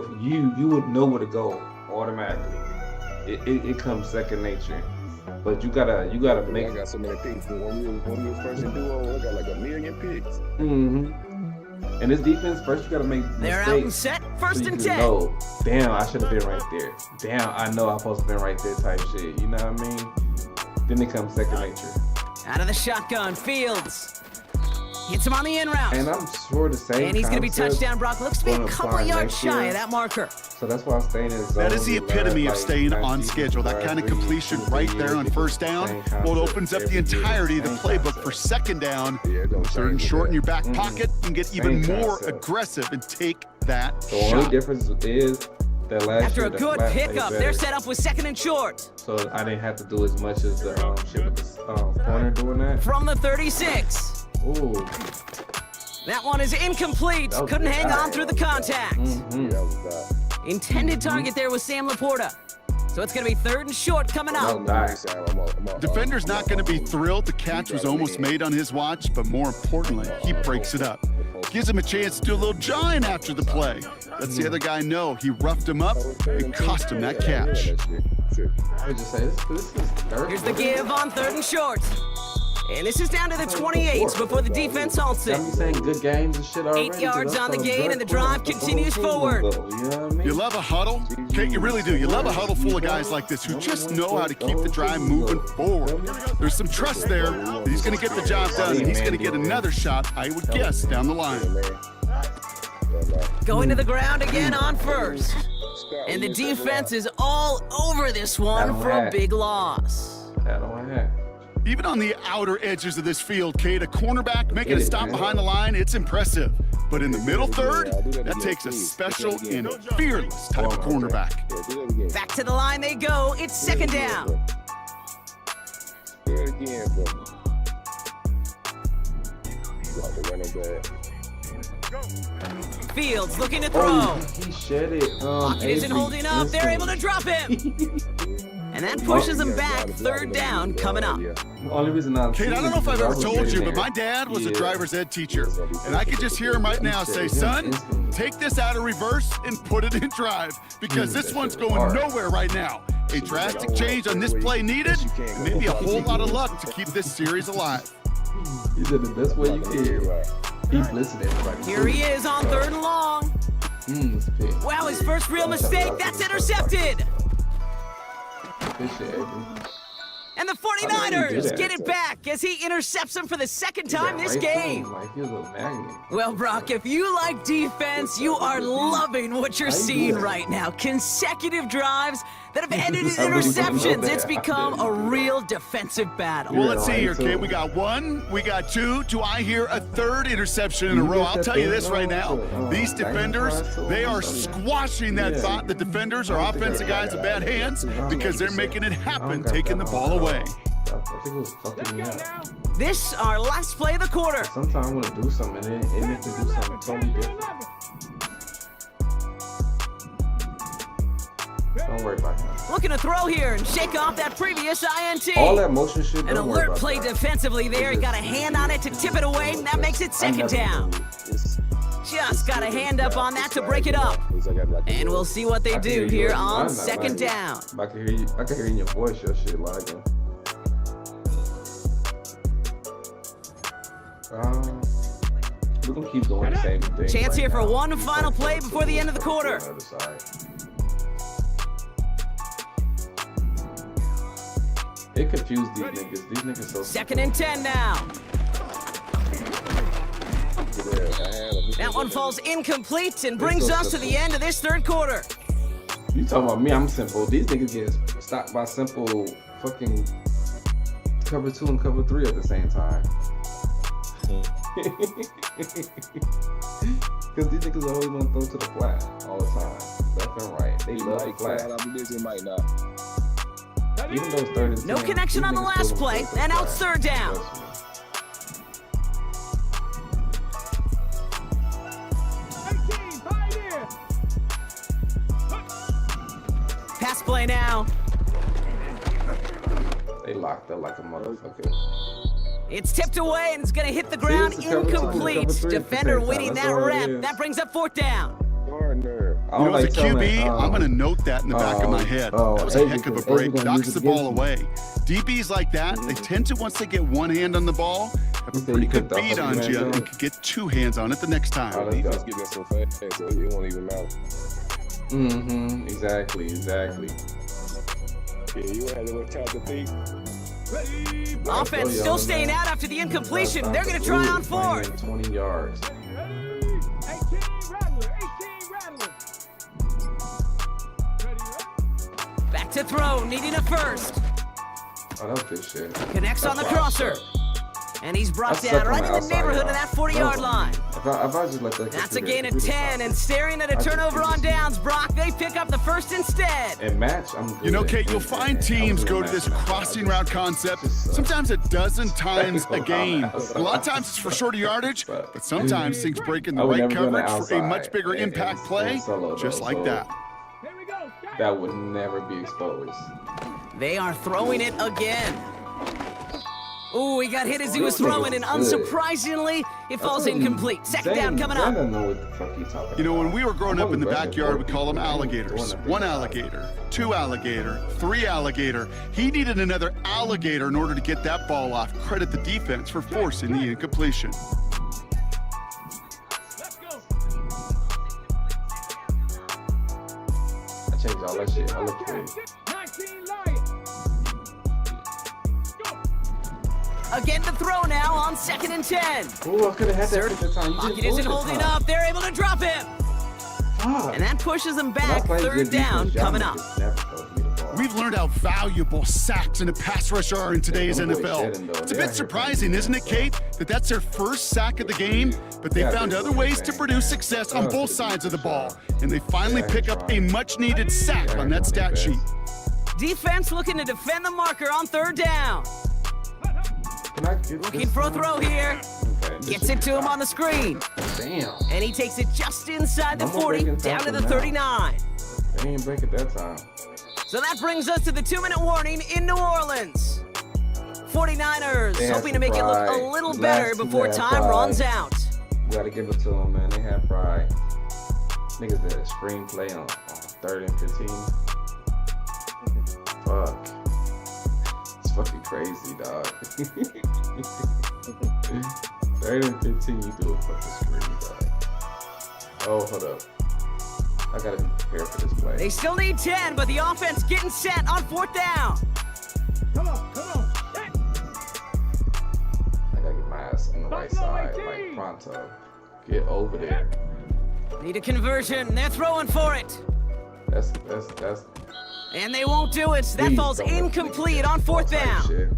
[SPEAKER 12] would know where to go automatically. It comes second nature. But you gotta make.
[SPEAKER 3] I got so many picks. When we were first in duo, I got like 1 million picks.
[SPEAKER 12] And this defense, first you gotta make mistakes.
[SPEAKER 14] They're out and set, first and 10.
[SPEAKER 12] No, damn, I should have been right there. Damn, I know I'm supposed to have been right there type shit. You know what I mean? Then it comes second nature.
[SPEAKER 14] Out of the shotgun, Fields. Hits him on the in route.
[SPEAKER 12] And I'm sure the same.
[SPEAKER 14] And he's going to be touchdown. Brock looks to be a couple yards shy of that marker.
[SPEAKER 12] So that's why I'm staying in zone.
[SPEAKER 15] That is the epitome of staying on schedule. That kind of completion right there on first down. Well, it opens up the entirety of the playbook for second down. Third and short in your back pocket and get even more aggressive and take that shot.
[SPEAKER 12] The only difference is that last
[SPEAKER 14] After
[SPEAKER 12] year,
[SPEAKER 14] a good pickup, they're set up with second and short.
[SPEAKER 12] So I didn't have to do as much as the shit with the corner doing that.
[SPEAKER 14] From the 36.
[SPEAKER 12] Ooh.
[SPEAKER 14] That one is incomplete. Couldn't hang on through the contact. Intended target there was Sam Laporta. So it's going to be third and short coming up.
[SPEAKER 15] Defender's not going to be thrilled the catch was almost made on his watch, but more importantly, he breaks it up. Gives him a chance to do a little jawing after the play. Lets the other guy know he roughed him up and cost him that catch.
[SPEAKER 12] I would just say this is third.
[SPEAKER 14] Here's the give on third and short. And this is down to the 28 before the defense halts it.
[SPEAKER 12] I'm saying good games and shit already.
[SPEAKER 14] 8 yards on the gain, and the drive continues forward.
[SPEAKER 15] You love a huddle? Kate, you really do. You love a huddle full of guys like this who just know how to keep the drive moving forward. There's some trust there that he's going to get the job done, and he's going to get another shot, I would guess, down the line.
[SPEAKER 14] Going to the ground again on first. And the defense is all over this one for a big loss.
[SPEAKER 15] Even on the outer edges of this field, Kate, a cornerback making a stop behind the line, it's impressive. But in the middle third, that takes a special and fearless type of cornerback.
[SPEAKER 14] Back to the line they go. It's second down. Fields looking to throw.
[SPEAKER 12] He shed it.
[SPEAKER 14] Pocket isn't holding up. They're able to drop him. And that pushes them back. Third down coming up.
[SPEAKER 12] Only reason
[SPEAKER 15] Kate, I don't know if I've ever told you, but my dad was a driver's ed teacher. And I could just hear him right now say, son, take this out of reverse and put it in drive. Because this one's going nowhere right now. A drastic change on this play needed, and maybe a whole lot of luck to keep this series alive.
[SPEAKER 12] He did the best way you can. He's listening.
[SPEAKER 14] Here he is on third and long. Wow, his first real mistake. That's intercepted. And the 49ers get it back as he intercepts him for the second time this game.
[SPEAKER 12] Like he was a magnet.
[SPEAKER 14] Well, Brock, if you like defense, you are loving what you're seeing right now. Consecutive drives that have ended in interceptions. It's become a real defensive battle.
[SPEAKER 15] Well, let's see here, kid. We got one, we got two. Do I hear a third interception in a row? I'll tell you this right now. These defenders, they are squashing that thought. The defenders are offensive guys with bad hands because they're making it happen, taking the ball away.
[SPEAKER 12] I think it was fucking me up.
[SPEAKER 14] This our last play of the quarter.
[SPEAKER 12] Sometimes I want to do something and it makes me do something totally different. Don't worry about him.
[SPEAKER 14] Looking to throw here and shake off that previous INT.
[SPEAKER 12] All that motion shit.
[SPEAKER 14] An alert play defensively there. He got a hand on it to tip it away, and that makes it second down. Just got a hand up on that to break it up. And we'll see what they do here on second down.
[SPEAKER 12] I can hear you in your voice, your shit like we're gonna keep doing the same thing.
[SPEAKER 14] Chance here for one final play before the end of the quarter.
[SPEAKER 12] It confused these niggas. These niggas so
[SPEAKER 14] second and 10 now. That one falls incomplete and brings us to the end of this third quarter.
[SPEAKER 12] You talking about me? I'm simple. These niggas get stopped by simple fucking cover 2 and cover 3 at the same time. Because these niggas always want to throw to the flat all the time. Left and right. They love the flat.
[SPEAKER 3] Might not.
[SPEAKER 12] Even though it's 3rd and 10,
[SPEAKER 14] no connection on the last play, and now it's third down. Pass play now.
[SPEAKER 12] They locked up like a motherfucker.
[SPEAKER 14] It's tipped away and it's going to hit the ground incomplete. Defender winning that rep. That brings up fourth down.
[SPEAKER 15] You know, as a QB, I'm going to note that in the back of my head. That was a heck of a break. Knocks the ball away. DBs like that, they tend to, once they get one hand on the ball, have a pretty good beat on you and can get two hands on it the next time.
[SPEAKER 3] Defense get that so fast, so it won't even matter.
[SPEAKER 12] Mm-hmm. Exactly.
[SPEAKER 3] Yeah, you had to tap the peak.
[SPEAKER 14] Offense still staying out after the incompletion. They're going to try on 4th.
[SPEAKER 12] 20 yards.
[SPEAKER 14] Back to throw, needing a first.
[SPEAKER 12] Oh, that's good shit.
[SPEAKER 14] Connects on the crosser. And he's brought down right in the neighborhood of that 40-yard line.
[SPEAKER 12] If I just let that
[SPEAKER 14] That's a gain of 10, and staring at a turnover on downs, Brock, they pick up the first instead.
[SPEAKER 12] And match, I'm good.
[SPEAKER 15] You know, Kate, you'll find teams go to this crossing route concept sometimes a dozen times a game. A lot of times it's for shorter yardage, but sometimes things break in the right coverage for a much bigger impact play, just like that.
[SPEAKER 12] That would never be exposed.
[SPEAKER 14] They are throwing it again. Ooh, he got hit as he was throwing, and unsurprisingly, it falls incomplete. Second down coming up.
[SPEAKER 12] I don't know what the fuck he's talking about.
[SPEAKER 15] You know, when we were growing up in the backyard, we call them alligators. 1 alligator, 2 alligator, 3 alligator. He needed another alligator in order to get that ball off. Credit the defense for forcing the incompletion.
[SPEAKER 12] I changed all that shit. I look pretty.
[SPEAKER 14] Again to throw now on 2nd and 10.
[SPEAKER 12] Ooh, I could have had that at the time.
[SPEAKER 14] Pocket isn't holding up. They're able to drop him. And that pushes them back. Third down coming up.
[SPEAKER 15] We've learned how valuable sacks in a pass rush are in today's NFL. It's a bit surprising, isn't it, Kate, that that's their first sack of the game, but they found other ways to produce success on both sides of the ball, and they finally pick up a much-needed sack on that stat sheet.
[SPEAKER 14] Defense looking to defend the marker on third down. Looking for a throw here. Gets it to him on the screen.
[SPEAKER 12] Damn.
[SPEAKER 14] And he takes it just inside the 40, down to the 39.
[SPEAKER 12] They didn't break it that time.
[SPEAKER 14] So that brings us to the 2-minute warning in New Orleans. 49ers hoping to make it look a little better before time runs out.
[SPEAKER 12] We gotta give it to them, man. They have pride. Niggas did a screenplay on 3rd and 15. Fuck. It's fucking crazy, dog. 3rd and 15, you do a fucking screen, dog. Oh, hold up. I gotta be prepared for this play.
[SPEAKER 14] They still need 10, but the offense getting set on 4th down.
[SPEAKER 8] Come on.
[SPEAKER 12] right side, like pronto. Get over there.
[SPEAKER 14] Need a conversion. They're throwing for it.
[SPEAKER 12] That's.
[SPEAKER 14] And they won't do it. That falls incomplete on 4th down.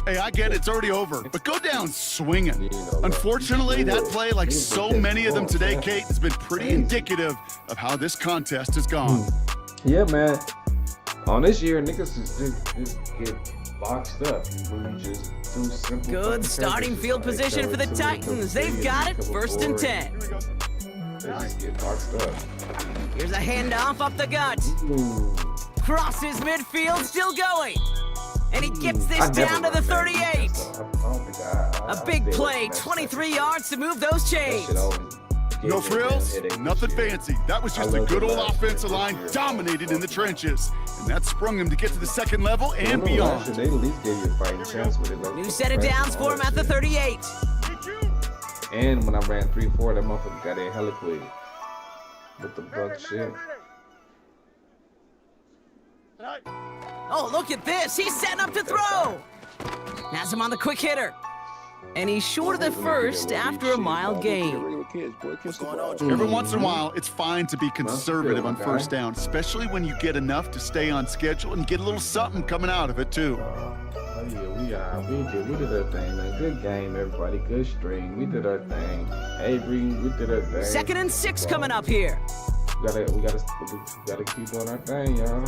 [SPEAKER 15] Hey, I get it. It's already over. But go down swinging. Unfortunately, that play, like so many of them today, Kate, has been pretty indicative of how this contest has gone.
[SPEAKER 12] Yeah, man. On this year, niggas just get boxed up when you just do simple.
[SPEAKER 14] Good starting field position for the Titans. They've got it. 1st and 10.
[SPEAKER 12] They just get boxed up.
[SPEAKER 14] Here's a handoff up the gut. Crosses midfield, still going. And he gets this down to the 38. A big play, 23 yards to move those chains.
[SPEAKER 15] No frills, nothing fancy. That was just a good old offensive line dominated in the trenches. And that sprung him to get to the 2nd level and beyond.
[SPEAKER 12] They at least gave you a fighting chance with it.
[SPEAKER 14] New set of downs for him at the 38.
[SPEAKER 12] And when I ran 3-4, that motherfucker got in hella quick. With the buck shit.
[SPEAKER 14] Oh, look at this. He's setting up to throw. Has him on the quick hitter. And he's short of the first after a mild gain.
[SPEAKER 15] Every once in a while, it's fine to be conservative on 1st down, especially when you get enough to stay on schedule and get a little something coming out of it, too.
[SPEAKER 12] Yeah, we did our thing, man. Good game, everybody. Good string. We did our thing. Avery, we did our thing.
[SPEAKER 14] 2nd and 6 coming up here.
[SPEAKER 12] We gotta keep doing our thing, y'all.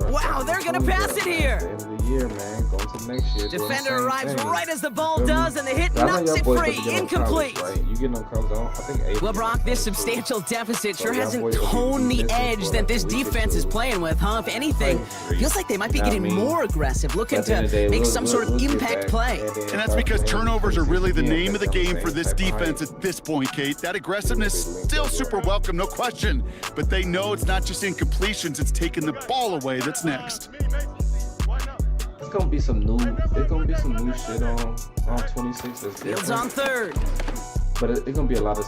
[SPEAKER 14] Wow, they're gonna pass it here.
[SPEAKER 12] At the end of the year, man. Going to the next year.
[SPEAKER 14] Defender arrives right as the ball does, and the hit knocks it free. Incomplete.
[SPEAKER 12] You getting them comes on? I think
[SPEAKER 14] well, Brock, this substantial deficit sure hasn't toned the edge that this defense is playing with, huh? If anything, feels like they might be getting more aggressive, looking to make some sort of impact play.
[SPEAKER 15] And that's because turnovers are really the name of the game for this defense at this point, Kate. That aggressiveness still super welcome, no question. But they know it's not just incompletions, it's taking the ball away that's next.
[SPEAKER 12] There's gonna be some new shit on 26.
[SPEAKER 14] Fields on 3rd.
[SPEAKER 12] But it's gonna be a lot of.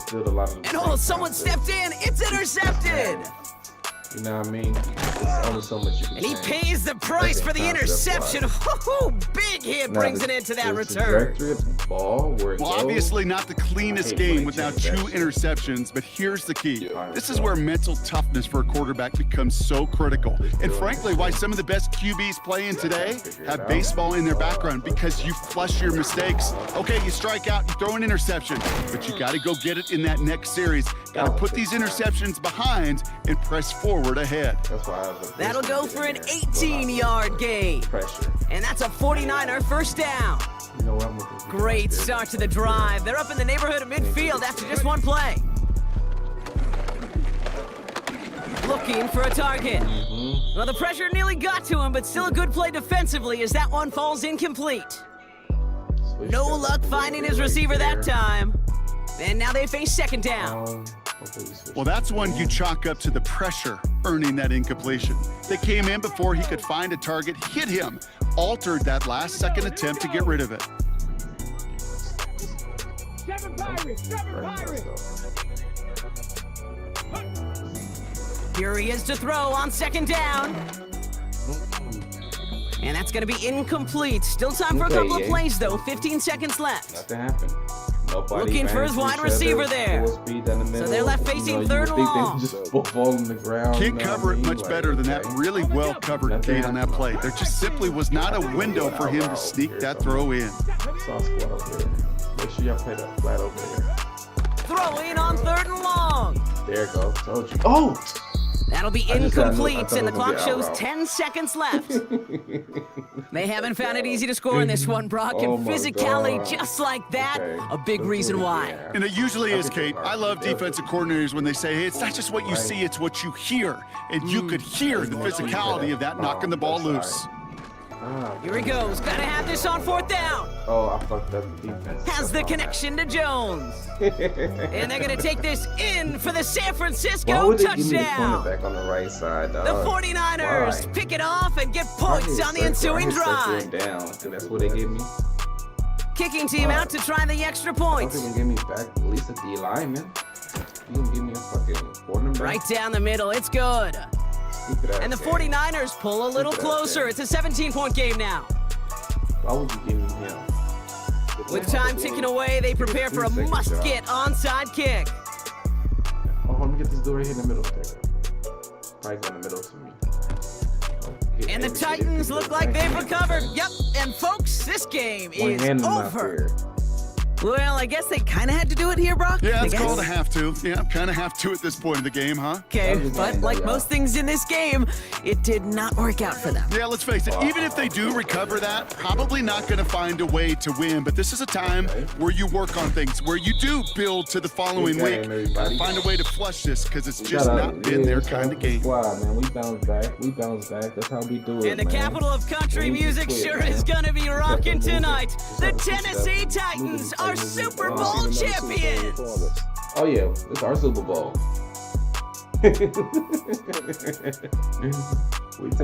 [SPEAKER 14] And someone stepped in. It's intercepted.
[SPEAKER 12] You know what I mean? There's only so much you can
[SPEAKER 14] And he pays the price for the interception. Big hit brings it into that return.
[SPEAKER 15] Well, obviously not the cleanest game without 2 interceptions, but here's the key. This is where mental toughness for a quarterback becomes so critical. And frankly, why some of the best QBs playing today have baseball in their background, because you flush your mistakes. Okay, you strike out, you throw an interception, but you got to go get it in that next series. Got to put these interceptions behind and press forward ahead.
[SPEAKER 14] That'll go for an 18-yard gain. And that's a 49er 1st down. Great start to the drive. They're up in the neighborhood of midfield after just 1 play. Looking for a target. Well, the pressure nearly got to him, but still a good play defensively as that one falls incomplete. No luck finding his receiver that time. And now they face 2nd down.
[SPEAKER 15] Well, that's one you chalk up to the pressure earning that incompletion. They came in before he could find a target, hit him, altered that last-second attempt to get rid of it.
[SPEAKER 14] Here he is to throw on 2nd down. And that's going to be incomplete. Still time for a couple of plays, though. 15 seconds left.
[SPEAKER 12] Nothing happened.
[SPEAKER 14] Looking for his wide receiver there. So they're left facing 3rd and long.
[SPEAKER 12] Just fall on the ground.
[SPEAKER 15] Can't cover it much better than that really well covered Kate on that play. There just simply was not a window for him to sneak that throw in.
[SPEAKER 12] Make sure y'all play that flat over there.
[SPEAKER 14] Throwing on 3rd and long.
[SPEAKER 12] There it goes. Told you. Oh!
[SPEAKER 14] That'll be incomplete, and the clock shows 10 seconds left. They haven't found it easy to score in this one, Brock, and physicality just like that, a big reason why.
[SPEAKER 15] And it usually is, Kate. I love defensive coordinators when they say, hey, it's not just what you see, it's what you hear. And you could hear the physicality of that knocking the ball loose.
[SPEAKER 14] Here he goes. Gotta have this on 4th down.
[SPEAKER 12] Oh, I fucked up the defense.
[SPEAKER 14] Has the connection to Jones. And they're gonna take this in for the San Francisco touchdown.
[SPEAKER 12] Back on the right side, dog.
[SPEAKER 14] The 49ers pick it off and get points on the ensuing drive.
[SPEAKER 12] That's what they gave me.
[SPEAKER 14] Kicking team out to try the extra points.
[SPEAKER 12] You can give me back at least a D lineman. You can give me a fucking cornerback.
[SPEAKER 14] Right down the middle. It's good. And the 49ers pull a little closer. It's a 17-point game now.
[SPEAKER 12] Why would you give me him?
[SPEAKER 14] With time ticking away, they prepare for a must-get onside kick.
[SPEAKER 12] Oh, let me get this dude right here in the middle. Probably go in the middle to me.
[SPEAKER 14] And the Titans look like they've recovered. Yep, and folks, this game is over. Well, I guess they kind of had to do it here, Brock.
[SPEAKER 15] Yeah, it's called a have to. Yeah, kind of have to at this point in the game, huh?
[SPEAKER 14] Okay, but like most things in this game, it did not work out for them.
[SPEAKER 15] Yeah, let's face it, even if they do recover that, probably not going to find a way to win. But this is a time where you work on things, where you do build to the following week. Find a way to flush this, because it's just not been their kind of game.
[SPEAKER 12] Wow, man, we bounce back. We bounce back. That's how we do it,
[SPEAKER 14] And the capital of country music sure is going to be rocking tonight. The Tennessee Titans are Super Bowl champions.
[SPEAKER 12] Oh yeah, it's our Super Bowl. We take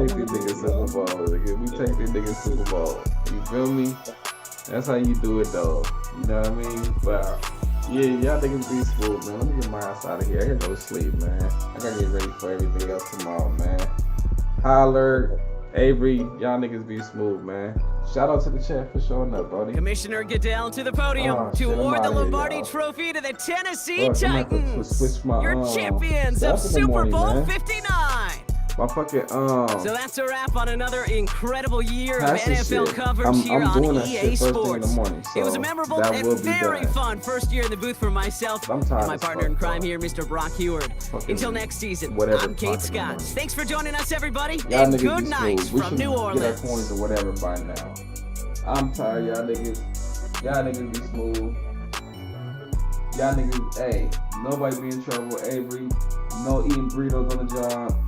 [SPEAKER 12] these niggas Super Bowl. We take these niggas Super Bowl. You feel me? That's how you do it though. You know what I mean? But yeah, y'all niggas be smooth, man. Let me get my ass out of here. I gotta go to sleep, man. I gotta get ready for everything else tomorrow, man. Holler, Avery, y'all niggas be smooth, man. Shout out to the chat for showing up, buddy.
[SPEAKER 14] Commissioner Goodell to the podium to award the Lombardi Trophy to the Tennessee Titans. Your champions of Super Bowl 59.
[SPEAKER 12] My fucking
[SPEAKER 14] So that's a wrap on another incredible year of NFL coverage here on EA Sports. It was a memorable and very fun first year in the booth for myself and my partner in crime here, Mr. Brock Heward. Until next season, I'm Kate Scott. Thanks for joining us, everybody, and good night from New Orleans.
[SPEAKER 12] Get our coins or whatever by now. I'm tired, y'all niggas. Y'all niggas be smooth. Y'all niggas, hey, nobody be in trouble. Avery, no eating burritos on the job.